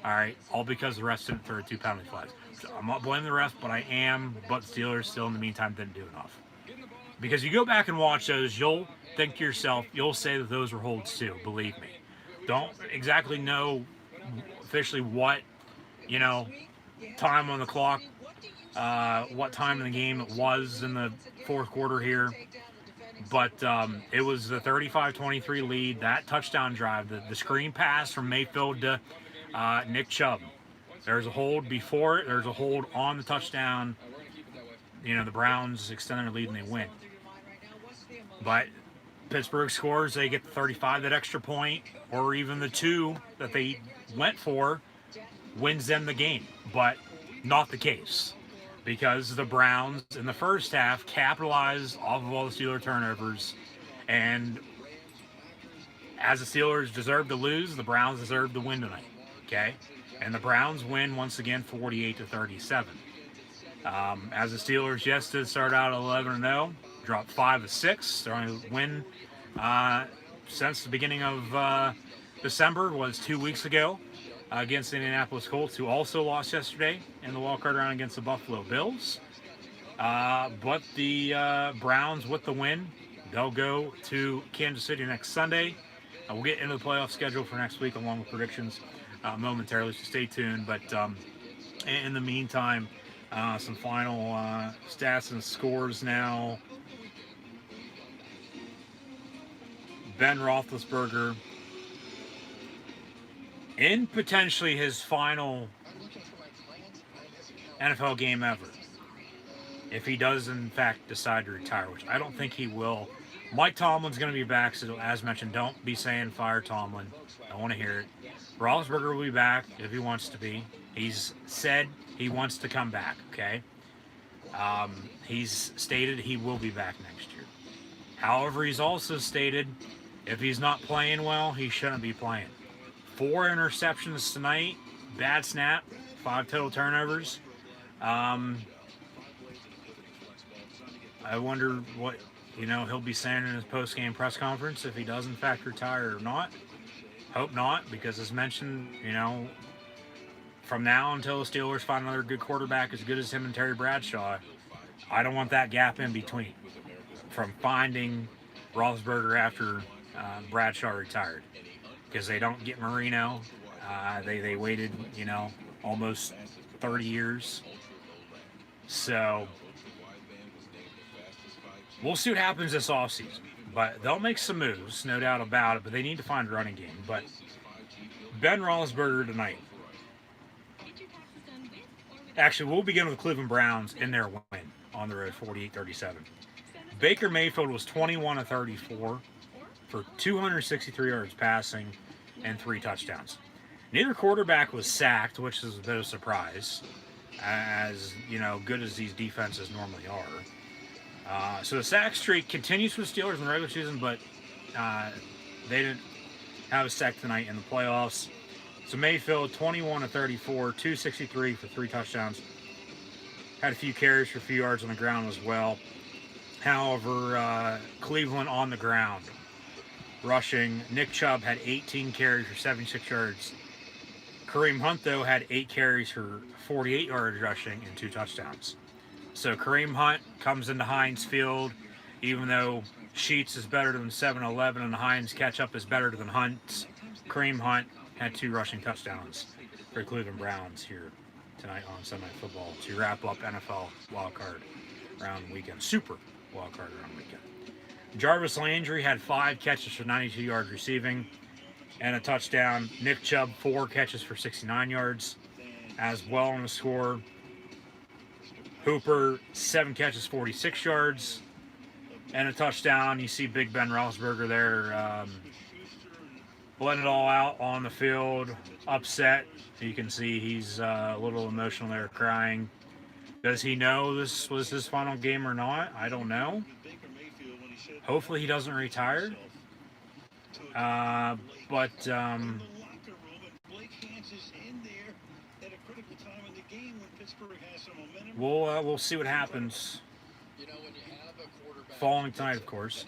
All right, all because the refs didn't throw 2 penalty flags. So I'm not blaming the refs, but I am. But the Steelers still, in the meantime, didn't do enough. Because you go back and watch those, you'll think to yourself, you'll say that those were holds too. Believe me. Don't exactly know officially what, time on the clock, what time in the game it was in the fourth quarter here. But it was the 35-23 lead, that touchdown drive, the screen pass from Mayfield to Nick Chubb. There's a hold before it. There's a hold on the touchdown. You know, the Browns extend their lead and they win. But Pittsburgh scores. They get the 35, that extra point, or even the 2 that they went for, wins them the game. But not the case, because the Browns in the first half capitalized off of all the Steelers turnovers. And as the Steelers deserved to lose, the Browns deserved to win tonight. Okay? And the Browns win once again 48-37. As the Steelers, yes, did start out 11-0, dropped 5 of 6. Their only win since the beginning of December was 2 weeks ago against the Indianapolis Colts, who also lost yesterday in the wildcard round against the Buffalo Bills. But the Browns with the win, they'll go to Kansas City next Sunday. We'll get into the playoff schedule for next week along with predictions momentarily, so stay tuned. But in the meantime, some final stats and scores now. Ben Roethlisberger, in potentially his final NFL game ever, if he does in fact decide to retire, which I don't think he will. Mike Tomlin's going to be back, so as mentioned, don't be saying fire Tomlin. I want to hear it. Roethlisberger will be back if he wants to be. He's said he wants to come back, okay? He's stated he will be back next year. However, he's also stated if he's not playing well, he shouldn't be playing. 4 interceptions tonight, bad snap, 5 total turnovers. I wonder what, he'll be saying in his post-game press conference, if he does in fact retire or not. Hope not, because as mentioned, from now until the Steelers find another good quarterback as good as him and Terry Bradshaw, I don't want that gap in between from finding Roethlisberger after Bradshaw retired, because they don't get Marino. They waited, almost 30 years. So we'll see what happens this offseason. But they'll make some moves, no doubt about it, but they need to find a running game. But Ben Roethlisberger tonight. Actually, we'll begin with the Cleveland Browns in their win on the road, 48-37. Baker Mayfield was 21 of 34 for 263 yards passing and 3 touchdowns. Neither quarterback was sacked, which is a bit of a surprise, as good as these defenses normally are. So the sack streak continues for the Steelers in the regular season, but they didn't have a sack tonight in the playoffs. So Mayfield, 21 of 34, 263 for 3 touchdowns. Had a few carries for a few yards on the ground as well. However, Cleveland on the ground, rushing. Nick Chubb had 18 carries for 76 yards. Kareem Hunt, though, had 8 carries for 48 yards rushing and 2 touchdowns. So Kareem Hunt comes into Heinz Field, even though Sheets is better than 7-11 and Heinz catch-up is better than Hunt's. Kareem Hunt had 2 rushing touchdowns for Cleveland Browns here tonight on Sunday Night Football to wrap up NFL wildcard round weekend, Super wildcard round weekend. Jarvis Landry had 5 catches for 92 yards receiving and a touchdown. Nick Chubb, 4 catches for 69 yards as well on the score. Hooper, 7 catches, 46 yards, and a touchdown. You see Big Ben Roethlisberger there letting it all out on the field, upset. You can see he's a little emotional there, crying. Does he know this was his final game or not? I don't know. Hopefully he doesn't retire. We'll see what happens following tonight, of course.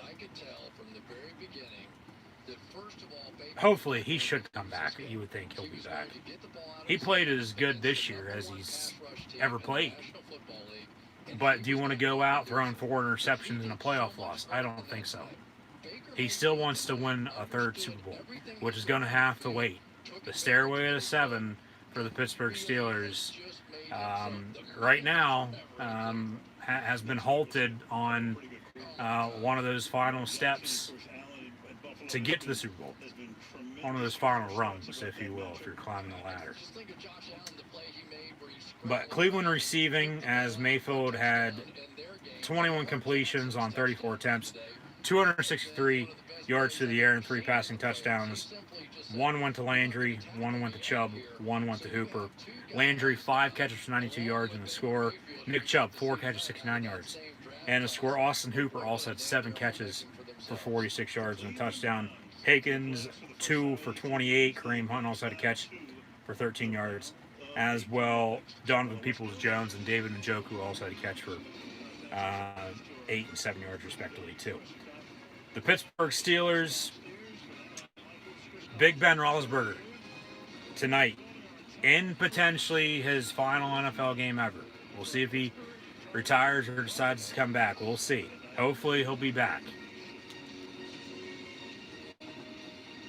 Hopefully he should come back. You would think he'll be back. He played as good this year as he's ever played. But do you want to go out throwing 4 interceptions in a playoff loss? I don't think so. He still wants to win a 3rd Super Bowl, which is going to have to wait. The stairway to 7 for the Pittsburgh Steelers right now has been halted on one of those final steps to get to the Super Bowl. One of those final rungs, if you will, if you're climbing the ladder. But Cleveland receiving, as Mayfield had 21 completions on 34 attempts, 263 yards through the air and 3 passing touchdowns. 1 went to Landry, 1 went to Chubb, 1 went to Hooper. Landry, 5 catches for 92 yards in the score. Nick Chubb, 4 catches, 69 yards. And the score, Austin Hooper also had 7 catches for 46 yards and a touchdown. Hankins, 2 for 28. Kareem Hunt also had a catch for 13 yards. As well, Donovan Peoples-Jones and David Njoku also had a catch for 8 and 7 yards respectively too. The Pittsburgh Steelers, Big Ben Roethlisberger tonight in potentially his final NFL game ever. We'll see if he retires or decides to come back. We'll see. Hopefully he'll be back.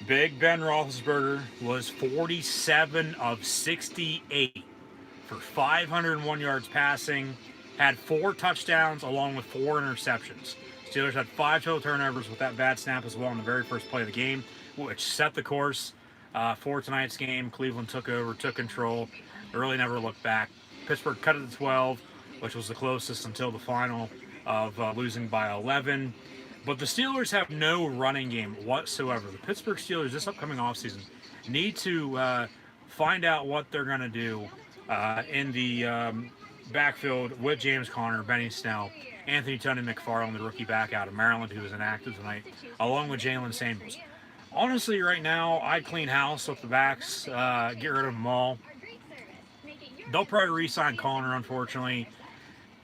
Big Ben Roethlisberger was 47 of 68 for 501 yards passing, had 4 touchdowns along with 4 interceptions. Steelers had 5 total turnovers with that bad snap as well in the very first play of the game, which set the course for tonight's game. Cleveland took over, took control, really never looked back. Pittsburgh cut it to 12, which was the closest until the final of losing by 11. But the Steelers have no running game whatsoever. The Pittsburgh Steelers this upcoming offseason need to find out what they're going to do in the backfield with James Conner, Benny Snell, Anthony Tony McFarland, the rookie back out of Maryland, who was inactive tonight, along with Jalen Samuels. Honestly, right now, I'd clean house with the backs, get rid of them all. They'll probably re-sign Conner, unfortunately.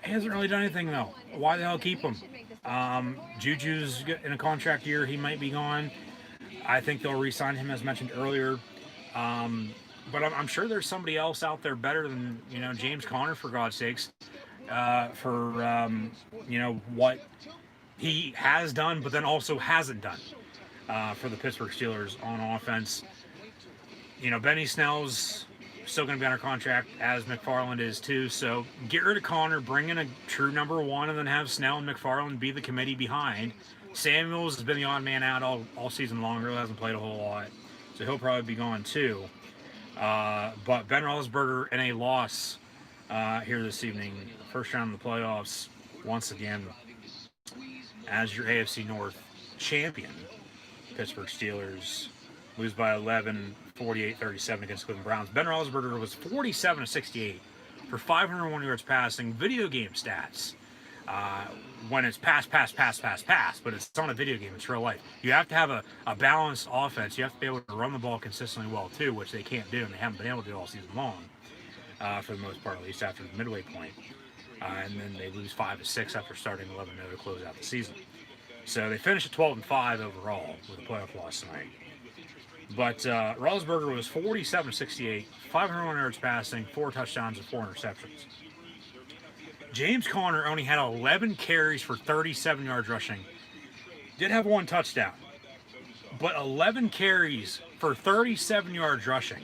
He hasn't really done anything, though. Why the hell keep him? Juju's in a contract year. He might be gone. I think they'll re-sign him, as mentioned earlier. But I'm sure there's somebody else out there better than, James Conner, for God's sakes, for what he has done, but then also hasn't done for the Pittsburgh Steelers on offense. Benny Snell's still going to be under contract, as McFarland is too. So get rid of Conner, bring in a true number 1, and then have Snell and McFarland be the committee behind. Samuels has been the odd man out all season long, really hasn't played a whole lot, so he'll probably be gone too. But Ben Roethlisberger in a loss here this evening, first round of the playoffs, once again, as your AFC North champion. Pittsburgh Steelers lose by 11, 48-37 against Cleveland Browns. Ben Roethlisberger was 47 of 68 for 501 yards passing. Video game stats. When it's pass, but it's on a video game, it's real life. You have to have a balanced offense. You have to be able to run the ball consistently well, too, which they can't do, and they haven't been able to do all season long, for the most part, at least after the midway point. And then they lose 5 of 6 after starting 11-0 to close out the season. So they finished at 12-5 overall with a playoff loss tonight. But Roethlisberger was 47 of 68, 501 yards passing, 4 touchdowns, and 4 interceptions. James Conner only had 11 carries for 37 yards rushing. Did have 1 touchdown, but 11 carries for 37 yards rushing.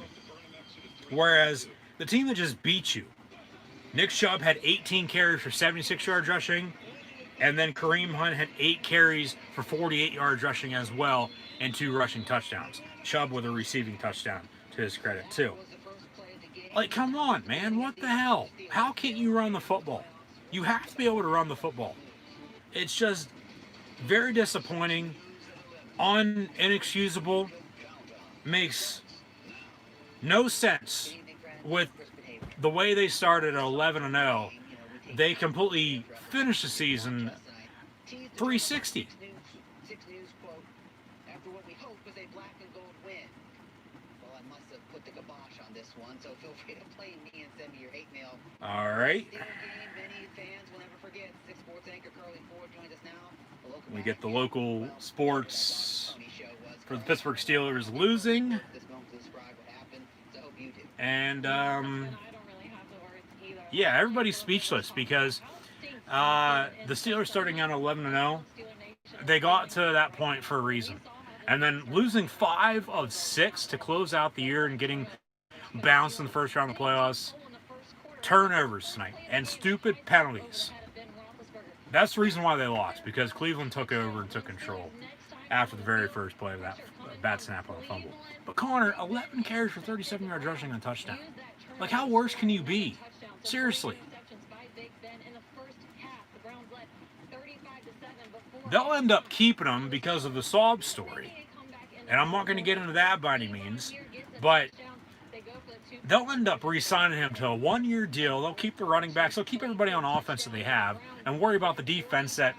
Whereas the team that just beat you, Nick Chubb had 18 carries for 76 yards rushing, and then Kareem Hunt had 8 carries for 48 yards rushing as well, and 2 rushing touchdowns. Chubb with a receiving touchdown, to his credit, too. Like, come on, man. What the hell? How can't you run the football? You have to be able to run the football. It's just very disappointing, inexcusable, makes no sense with the way they started at 11-0. They completely finished the season 360. After what we hoped was a black and gold win. Well, I must have put the kibosh on this one, so feel free to play me and send me your hate mail. All right. Many fans will never forget. 6 Sports anchor Curly Ford joins us now. We get the local sports for the Pittsburgh Steelers losing. And, yeah, everybody's speechless because the Steelers starting out 11-0, they got to that point for a reason. And then losing 5 of 6 to close out the year and getting bounced in the first round of the playoffs. Turnovers tonight and stupid penalties. That's the reason why they lost, because Cleveland took over and took control after the very first play of that bad snap on the fumble. But Connor, 11 carries for 37 yards rushing and a touchdown. Like, how worse can you be? Seriously. They'll end up keeping him because of the sob story. And I'm not going to get into that by any means. But they'll end up re-signing him to a one-year deal. They'll keep the running backs. They'll keep everybody on offense that they have and worry about the defense that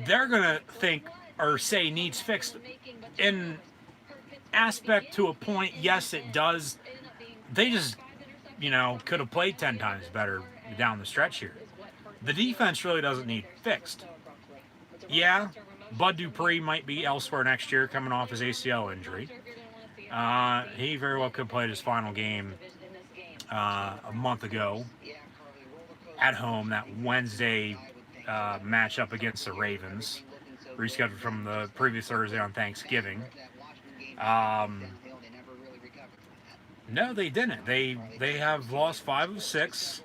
they're going to think or say needs fixed. In aspect to a point, yes, it does. They just, could have played 10 times better down the stretch here. The defense really doesn't need fixed. Yeah, Bud Dupree might be elsewhere next year coming off his ACL injury. He very well could have played his final game a month ago at home, that Wednesday matchup against the Ravens, rescheduled from the previous Thursday on Thanksgiving. No, they didn't. They have lost 5 of 6.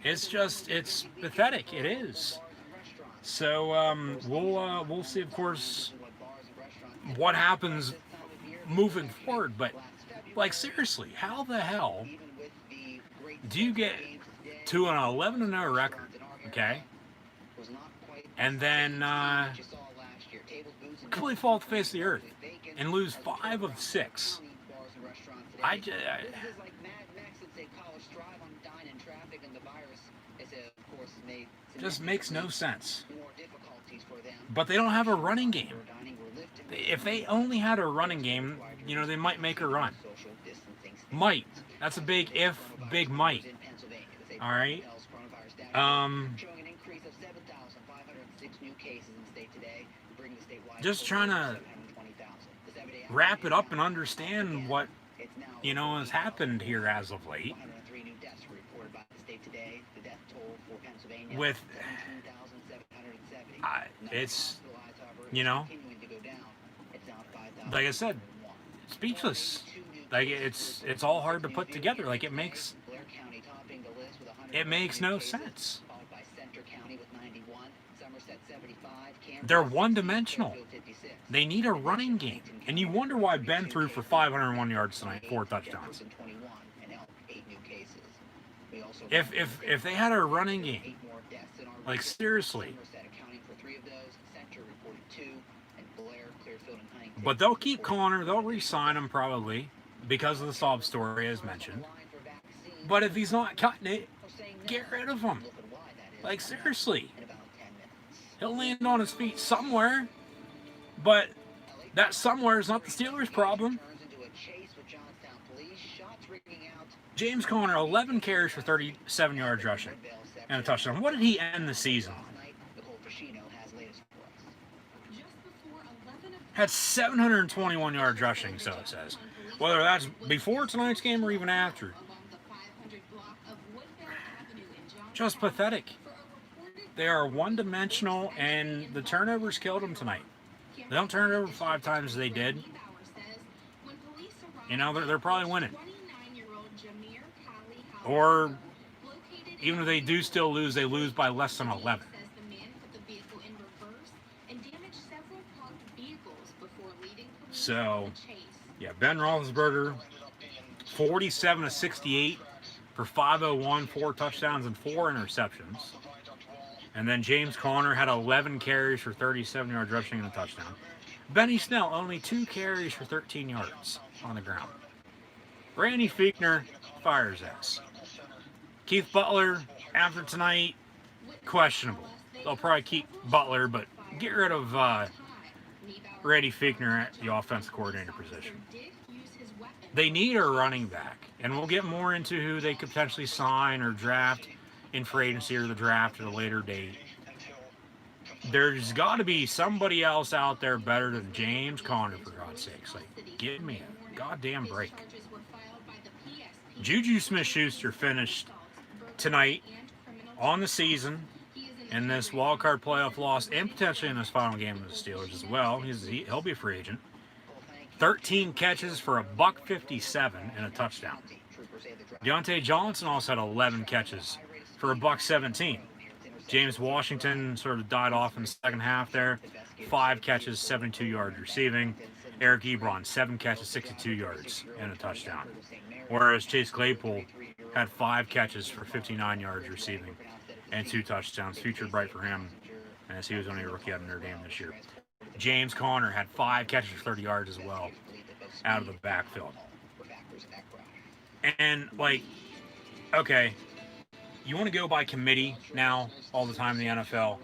It's pathetic. It is. So we'll see, of course, what happens moving forward. But like, seriously, how the hell do you get to an 11-0 record? Okay, and then completely fall off the face of the earth and lose 5 of 6. Just makes no sense. But they don't have a running game. If they only had a running game, they might make a run. Might. That's a big if, big might. All right. Just trying to wrap it up and understand what has happened here as of late. With it's like I said, speechless. Like, it's all hard to put together. Like, it makes no sense. They're one-dimensional. They need a running game. And you wonder why Ben threw for 501 yards tonight, 4 touchdowns. If they had a running game, like, seriously. But they'll keep Connor. They'll re-sign him probably because of the sob story, as mentioned. But if he's not cutting it, get rid of him. Like, seriously. He'll land on his feet somewhere. But that somewhere is not the Steelers' problem. James Conner, 11 carries for 37 yards rushing and a touchdown. What did he end the season on? Had 721 yards rushing, so it says. Whether that's before tonight's game or even after. Just pathetic. They are one-dimensional, and the turnovers killed them tonight. They don't turn it over 5 times as they did. They're probably winning. Or even if they do still lose, they lose by less than 11. So, yeah, Ben Roethlisberger, 47 of 68 for 501, 4 touchdowns and 4 interceptions. And then James Conner had 11 carries for 37 yards rushing and a touchdown. Benny Snell, only 2 carries for 13 yards on the ground. Randy Fichtner fires ass. Keith Butler, after tonight, questionable. They'll probably keep Butler, but get rid of Randy Fichtner at the offensive coordinator position. They need a running back, and we'll get more into who they could potentially sign or draft in free agency or the draft at a later date. There's got to be somebody else out there better than James Conner, for God's sakes. Like, give me a goddamn break. Juju Smith-Schuster finished tonight on the season in this wildcard playoff loss and potentially in this final game of the Steelers as well. He'll be a free agent. 13 catches for $157 and a touchdown. Deontay Johnson also had 11 catches for $117. James Washington sort of died off in the second half there. 5 catches, 72 yards receiving. Eric Ebron, 7 catches, 62 yards, and a touchdown. Whereas Chase Claypool had 5 catches for 59 yards receiving and 2 touchdowns. Future bright for him, as he was only a rookie out of Notre Dame this year. James Conner had 5 catches for 30 yards as well out of the backfield. And, like, okay, you want to go by committee now all the time in the NFL.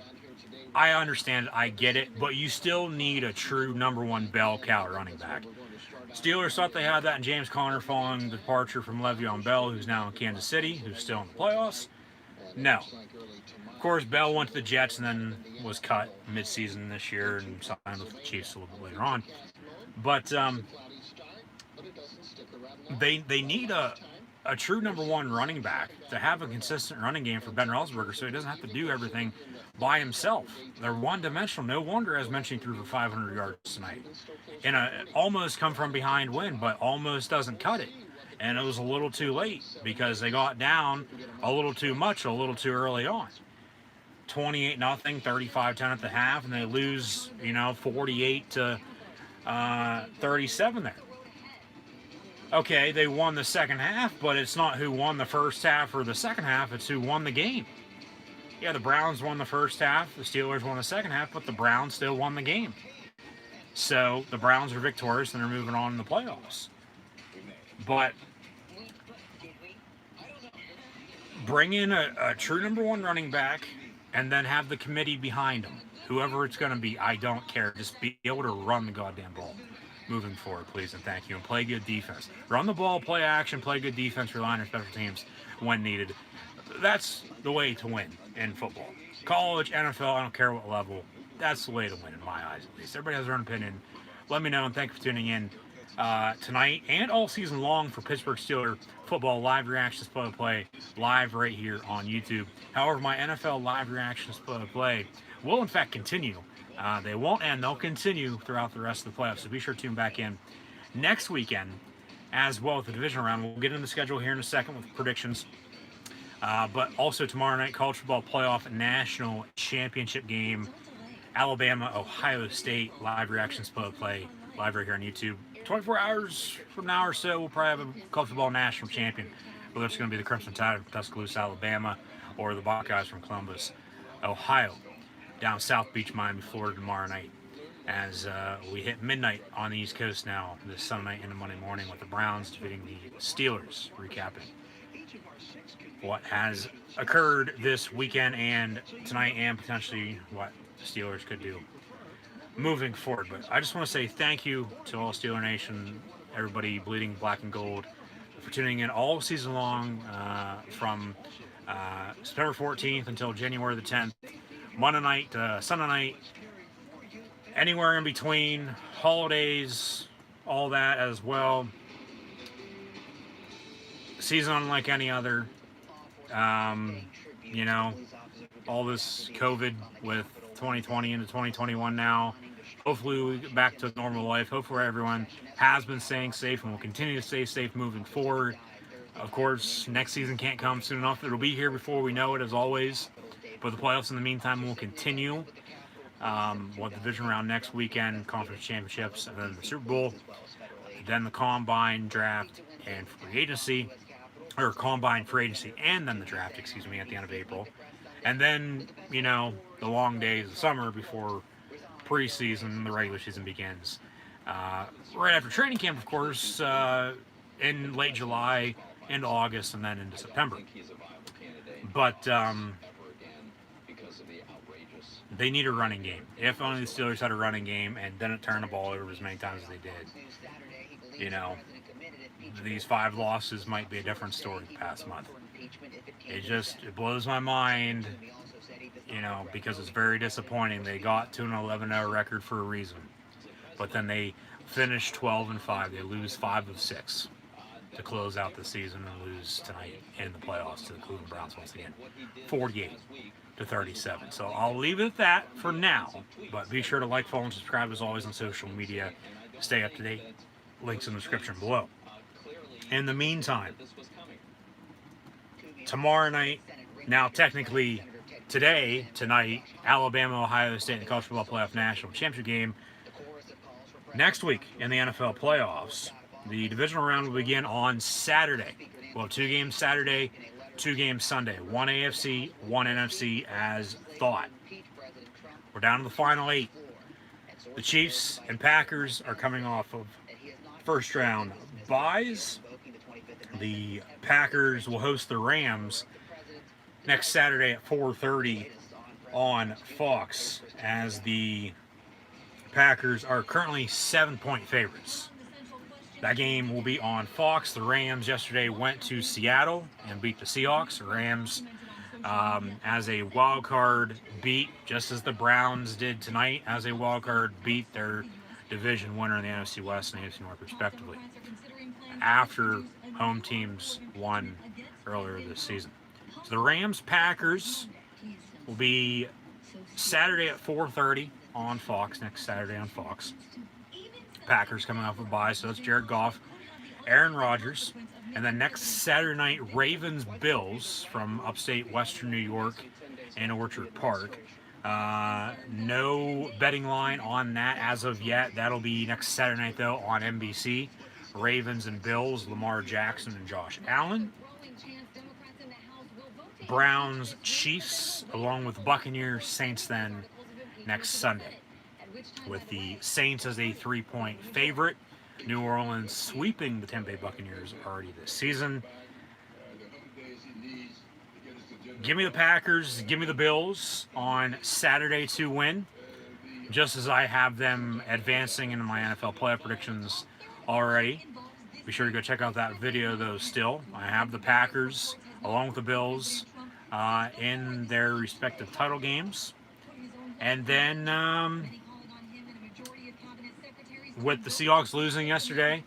I understand, I get it, but you still need a true number 1 bell cow running back. Steelers thought they had that in James Conner following the departure from Le'Veon Bell, who's now in Kansas City, who's still in the playoffs. No. Of course, Bell went to the Jets and then was cut mid-season this year and signed with the Chiefs a little bit later on. But they need a true number 1 running back to have a consistent running game for Ben Roethlisberger so he doesn't have to do everything by himself. They're one-dimensional. No wonder, as mentioned, he threw for 500 yards tonight. In a almost come-from-behind win, but almost doesn't cut it. And it was a little too late because they got down a little too much, a little too early on. 28-0, 35-10 at the half, and they lose, 48-37 there. Okay, they won the second half, but it's not who won the first half or the second half, it's who won the game. Yeah, the Browns won the first half, the Steelers won the second half, but the Browns still won the game. So the Browns are victorious and they're moving on in the playoffs. But bring in a true number 1 running back and then have the committee behind him. Whoever it's going to be, I don't care. Just be able to run the goddamn ball moving forward, please, and thank you. And play good defense. Run the ball, play action, play good defense, rely on your special teams when needed. That's the way to win in football. College, NFL, I don't care what level. That's the way to win in my eyes, at least. Everybody has their own opinion. Let me know, and thank you for tuning in tonight and all season long for Pittsburgh Steelers football live reactions play live right here on YouTube. However, my NFL live reactions play will in fact continue. They won't end. They'll continue throughout the rest of the playoffs. So be sure to tune back in next weekend as well with the division round. We'll get into the schedule here in a second with predictions. But also tomorrow night, college football playoff national championship game. Alabama, Ohio State live reactions play live right here on YouTube. 24 hours from now or so, we'll probably have a college football national champion. Whether it's going to be the Crimson Tide of Tuscaloosa, Alabama, or the Buckeyes from Columbus, Ohio, down South Beach, Miami, Florida tomorrow night. As we hit midnight on the East Coast now, this Sunday night into Monday morning with the Browns defeating the Steelers, recapping what has occurred this weekend and tonight and potentially what the Steelers could do moving forward. But I just want to say thank you to all Steeler Nation, everybody bleeding black and gold, for tuning in all season long from September 14th until January the 10th, Monday night to Sunday night, anywhere in between, holidays, all that as well. Season unlike any other. All this COVID with 2020 into 2021 now. Hopefully we get back to normal life. Hopefully everyone has been staying safe and will continue to stay safe moving forward. Of course, next season can't come soon enough. It'll be here before we know it, as always. But the playoffs in the meantime will continue. We'll have the division round next weekend, conference championships, and then the Super Bowl, then the combine, draft, and free agency. Or combine, free agency, and then the draft, at the end of April. And then, the long days of summer before preseason, the regular season begins. Right after training camp, of course, in late July, into August, and then into September. But they need a running game. If only the Steelers had a running game and didn't turn the ball over as many times as they did. These 5 losses might be a different story the past month. It blows my mind, because it's very disappointing. They got to an 11-0 record for a reason. But then they finished 12-5. They lose 5 of 6 to close out the season and lose tonight in the playoffs to the Cleveland Browns once again. 48-37. So I'll leave it at that for now. But be sure to like, follow, and subscribe as always on social media. Stay up to date. Links in the description below. In the meantime, tomorrow night, Now, technically, tonight, Alabama, Ohio State in the College Football Playoff National Championship game. Next week in the NFL playoffs, the divisional round will begin on Saturday. We'll have 2 games Saturday, 2 games Sunday. 1 AFC, 1 NFC as thought. We're down to the final 8. The Chiefs and Packers are coming off of first round byes. The Packers will host the Rams next Saturday at 4:30 on Fox, as the Packers are currently 7-point favorites. That game will be on Fox. The Rams yesterday went to Seattle and beat the Seahawks. The Rams, as a wild card beat, just as the Browns did tonight, as a wild card beat their division winner in the NFC West and the NFC North respectively, after home teams won earlier this season. So the Rams-Packers will be Saturday at 4:30 on Fox, next Saturday on Fox. Packers coming off a bye, so that's Jared Goff, Aaron Rodgers, and then next Saturday night, Ravens-Bills from upstate Western New York in Orchard Park. No betting line on that as of yet. That'll be next Saturday night, though, on NBC. Ravens and Bills, Lamar Jackson and Josh Allen. Browns, Chiefs, along with Buccaneers, Saints then next Sunday, with the Saints as a 3-point favorite. New Orleans sweeping the Tampa Bay Buccaneers already this season. Give me the Packers, give me the Bills on Saturday to win, just as I have them advancing into my NFL playoff predictions already. Be sure to go check out that video, though, still. I have the Packers, along with the Bills, in their respective title games. And then, with the Seahawks losing yesterday,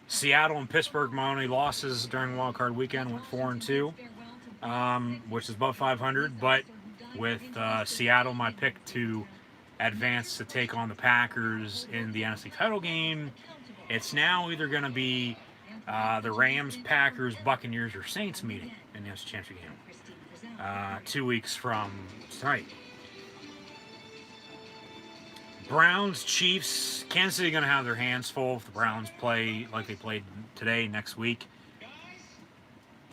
Seattle and Pittsburgh, my only losses during Wild Card Weekend, went 4-2, which is above 500. But with Seattle, my pick to advance to take on the Packers in the NFC title game, it's now either going to be the Rams, Packers, Buccaneers, or Saints meeting in the NFC Championship game 2 weeks from tonight. Browns, Chiefs, Kansas City going to have their hands full if the Browns play like they played today next week.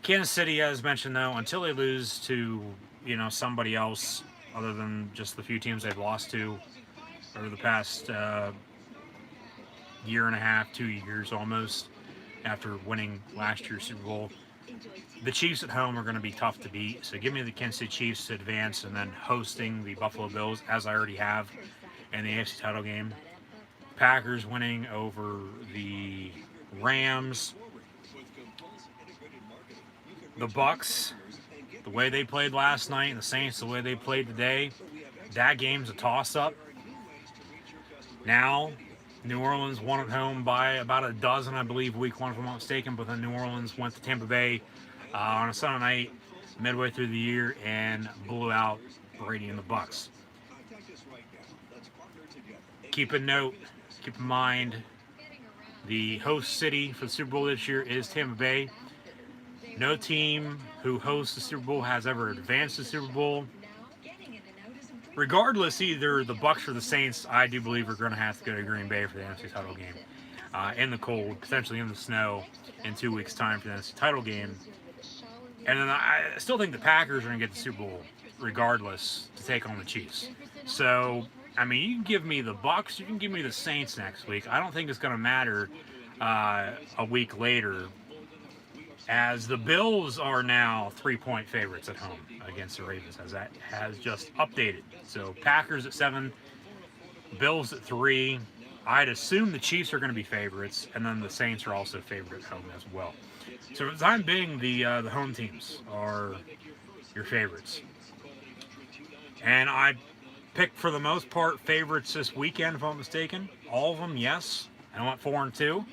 Kansas City, as mentioned, though, until they lose to, somebody else other than just the few teams they've lost to over the past year and a half, 2 years almost, after winning last year's Super Bowl, the Chiefs at home are going to be tough to beat. So give me the Kansas City Chiefs to advance, and then hosting the Buffalo Bills, as I already have in the AFC title game. Packers winning over the Rams. The Bucks, the way they played last night, and the Saints, the way they played today, that game's a toss-up. Now, New Orleans won at home by about a dozen, I believe, week 1, if I'm not mistaken, but then New Orleans went to Tampa Bay on a Sunday night, midway through the year, and blew out Brady and the Bucks. Keep in mind, the host city for the Super Bowl this year is Tampa Bay. No team who hosts the Super Bowl has ever advanced to the Super Bowl. Regardless, either the Bucks or the Saints, I do believe, are going to have to go to Green Bay for the NFC title game. In the cold, potentially in the snow, in 2 weeks' time for the NFC title game. And then I still think the Packers are going to get the Super Bowl, regardless, to take on the Chiefs. So, I mean, you can give me the Bucks, you can give me the Saints next week. I don't think it's going to matter a week later, as the Bills are now 3-point favorites at home against the Ravens, as that has just updated. So Packers at 7, Bills at 3. I'd assume the Chiefs are going to be favorites, and then the Saints are also favored at home as well. So for the time being, the home teams are your favorites. And I picked, for the most part, favorites this weekend, if I'm not mistaken. All of them, yes. I went 4-2.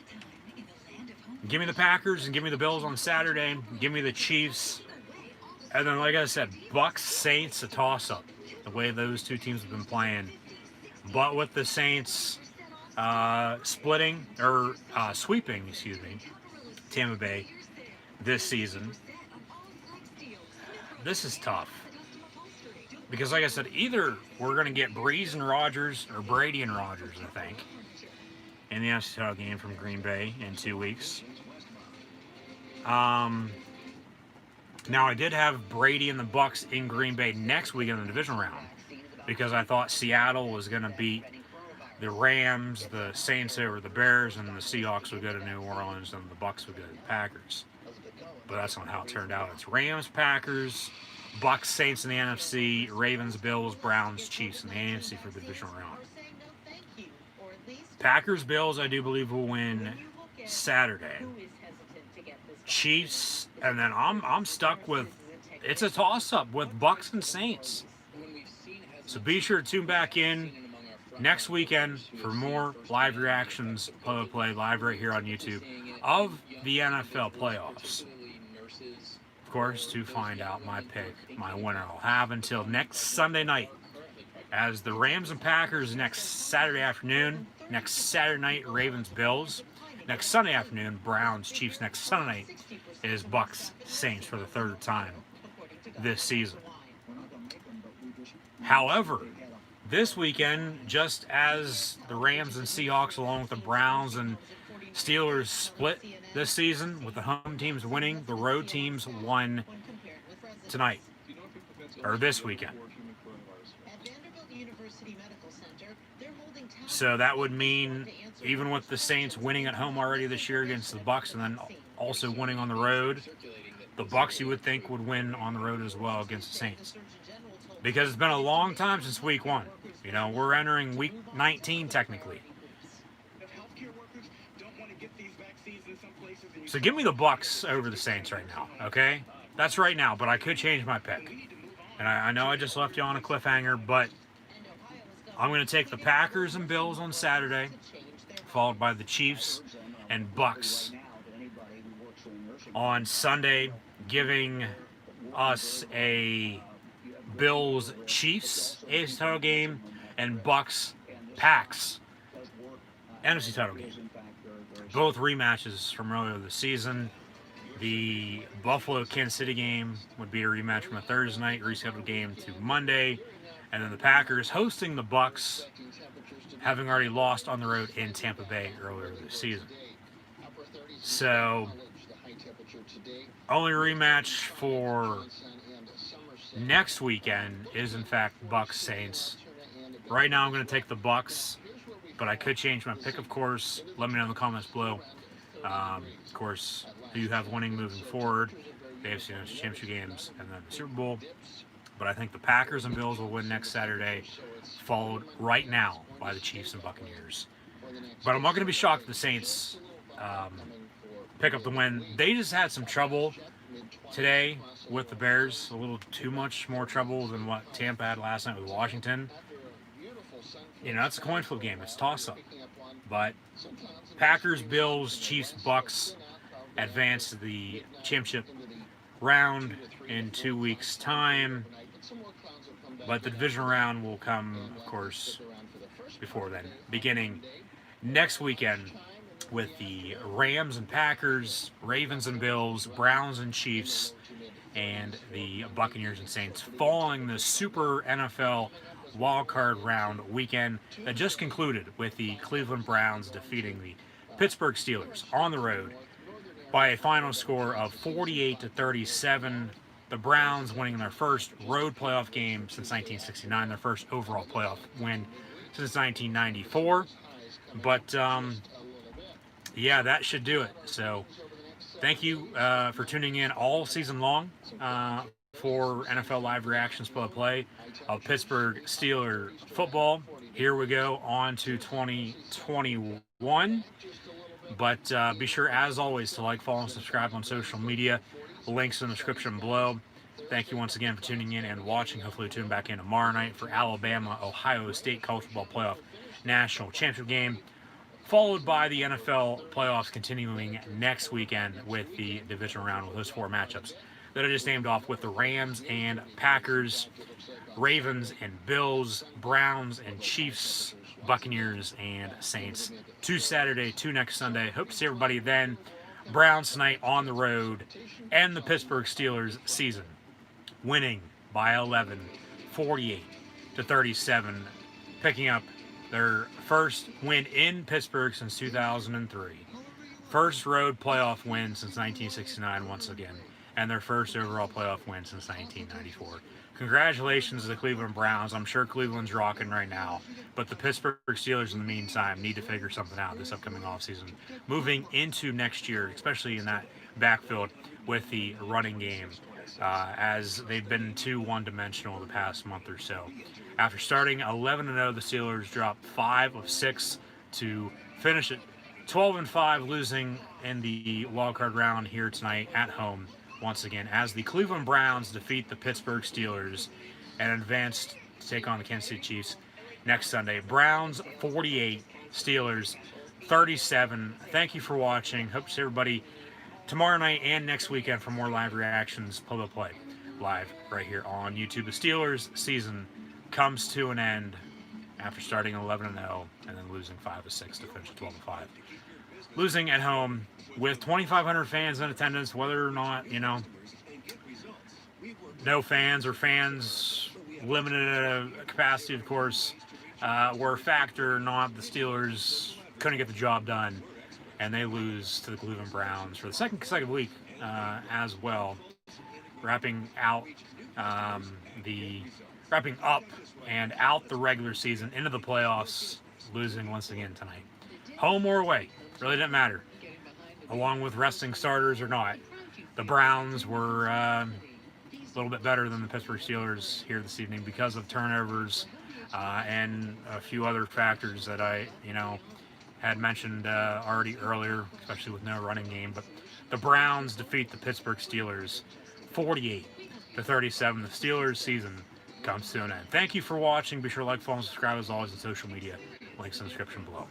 Give me the Packers and give me the Bills on Saturday. Give me the Chiefs. And then, like I said, Bucks, Saints, a toss-up, the way those two teams have been playing. But with the Saints sweeping, Tampa Bay this season, this is tough. Because like I said, either we're going to get Breeze and Rodgers or Brady and Rodgers, I think, in the NFC title game from Green Bay in 2 weeks. Now, I did have Brady and the Bucks in Green Bay next week in the divisional round because I thought Seattle was going to beat the Rams, the Saints over the Bears, and the Seahawks would go to New Orleans, and the Bucks would go to the Packers. But that's not how it turned out. It's Rams, Packers, Bucks, Saints in the NFC, Ravens, Bills, Browns, Chiefs in the AFC for the divisional round. Packers, Bills, I do believe will win Saturday. Chiefs, and then I'm stuck with, it's a toss-up with Bucks and Saints. So be sure to tune back in next weekend for more live reactions, play live right here on YouTube of the NFL playoffs. Of course, to find out my pick, my winner, I'll have until next Sunday night as the Rams and Packers next Saturday afternoon, next Saturday night, Ravens, Bills, next Sunday afternoon, Browns, Chiefs, next Sunday night is Bucks, Saints for the third time this season. However, this weekend, just as the Rams and Seahawks, along with the Browns and Steelers, split this season, with the home teams winning, the road teams won tonight, or this weekend. So that would mean, even with the Saints winning at home already this year against the Bucks, and then also winning on the road, the Bucks, you would think, would win on the road as well against the Saints. Because it's been a long time since week 1. You know, we're entering week 19 technically. So give me the Bucks over the Saints right now, okay? That's right now, but I could change my pick. And I know I just left you on a cliffhanger, but I'm going to take the Packers and Bills on Saturday, followed by the Chiefs and Bucks on Sunday, giving us a Bills-Chiefs AFC title game and Bucks-Packs NFC title game. Both rematches from earlier this season. The Buffalo-Kansas City game would be a rematch from a Thursday night, rescheduled game to Monday. And then the Packers hosting the Bucks, having already lost on the road in Tampa Bay earlier this season. So, only rematch for next weekend is, in fact, Bucks-Saints. Right now, I'm going to take the Bucks, but I could change my pick, of course. Let me know in the comments below. Of course, who you have winning moving forward, the AFC Championship games, and then the Super Bowl. But I think the Packers and Bills will win next Saturday, followed right now by the Chiefs and Buccaneers. But I'm not going to be shocked if the Saints pick up the win. They just had some trouble today with the Bears, a little too much more trouble than what Tampa had last night with Washington. You know, it's a coin flip game. It's toss-up. But Packers, Bills, Chiefs, Bucks advance to the championship round in 2 weeks' time. But the division round will come, of course, before then, beginning next weekend with the Rams and Packers, Ravens and Bills, Browns and Chiefs, and the Buccaneers and Saints, following the Super NFL wildcard round weekend that just concluded with the Cleveland Browns defeating the Pittsburgh Steelers on the road by a final score of 48-37. The Browns winning their first road playoff game since 1969, their first overall playoff win since 1994. But, yeah, that should do it. So, thank you for tuning in all season long for NFL Live Reactions play of Pittsburgh Steelers football. Here we go on to 2021. But be sure, as always, to like, follow, and subscribe on social media. Links in the description below. Thank you once again for tuning in and watching. Hopefully tune back in tomorrow night for Alabama-Ohio State College Football Playoff National Championship game, followed by the NFL playoffs continuing next weekend with the divisional round with those 4 matchups that I just named off, with the Rams and Packers, Ravens and Bills, Browns and Chiefs, Buccaneers and Saints. 2 Saturday, 2 next Sunday. Hope to see everybody then. Browns tonight on the road, and the Pittsburgh Steelers season winning by 11, 48-37, picking up their first win in Pittsburgh since 2003. First road playoff win since 1969 once again, and their first overall playoff win since 1994. Congratulations to the Cleveland Browns. I'm sure Cleveland's rocking right now, but the Pittsburgh Steelers in the meantime need to figure something out this upcoming offseason. Moving into next year, especially in that backfield with the running game, as they've been too one-dimensional the past month or so. After starting 11-0, the Steelers dropped 5 of 6 to finish it 12-5, losing in the wildcard round here tonight at home once again, as the Cleveland Browns defeat the Pittsburgh Steelers and advance to take on the Kansas City Chiefs next Sunday. Browns 48, Steelers 37. Thank you for watching. Hope to see everybody tomorrow night and next weekend for more live reactions, play-by-play, live right here on YouTube. The Steelers season comes to an end after starting 11-0 and then losing 5 of 6 to finish 12-5. Losing at home with 2,500 fans in attendance, whether or not, no fans or fans limited capacity, of course, were a factor or not. The Steelers couldn't get the job done, and they lose to the Cleveland Browns for the second consecutive week as well, wrapping up and out the regular season into the playoffs, losing once again tonight. Home or away, really didn't matter. Along with resting starters or not, the Browns were a little bit better than the Pittsburgh Steelers here this evening because of turnovers and a few other factors that I, had mentioned already earlier, especially with no running game. But the Browns defeat the Pittsburgh Steelers 48-37. The Steelers season comes to an end. Thank you for watching. Be sure to like, follow, and subscribe as always on social media. Links in the description below.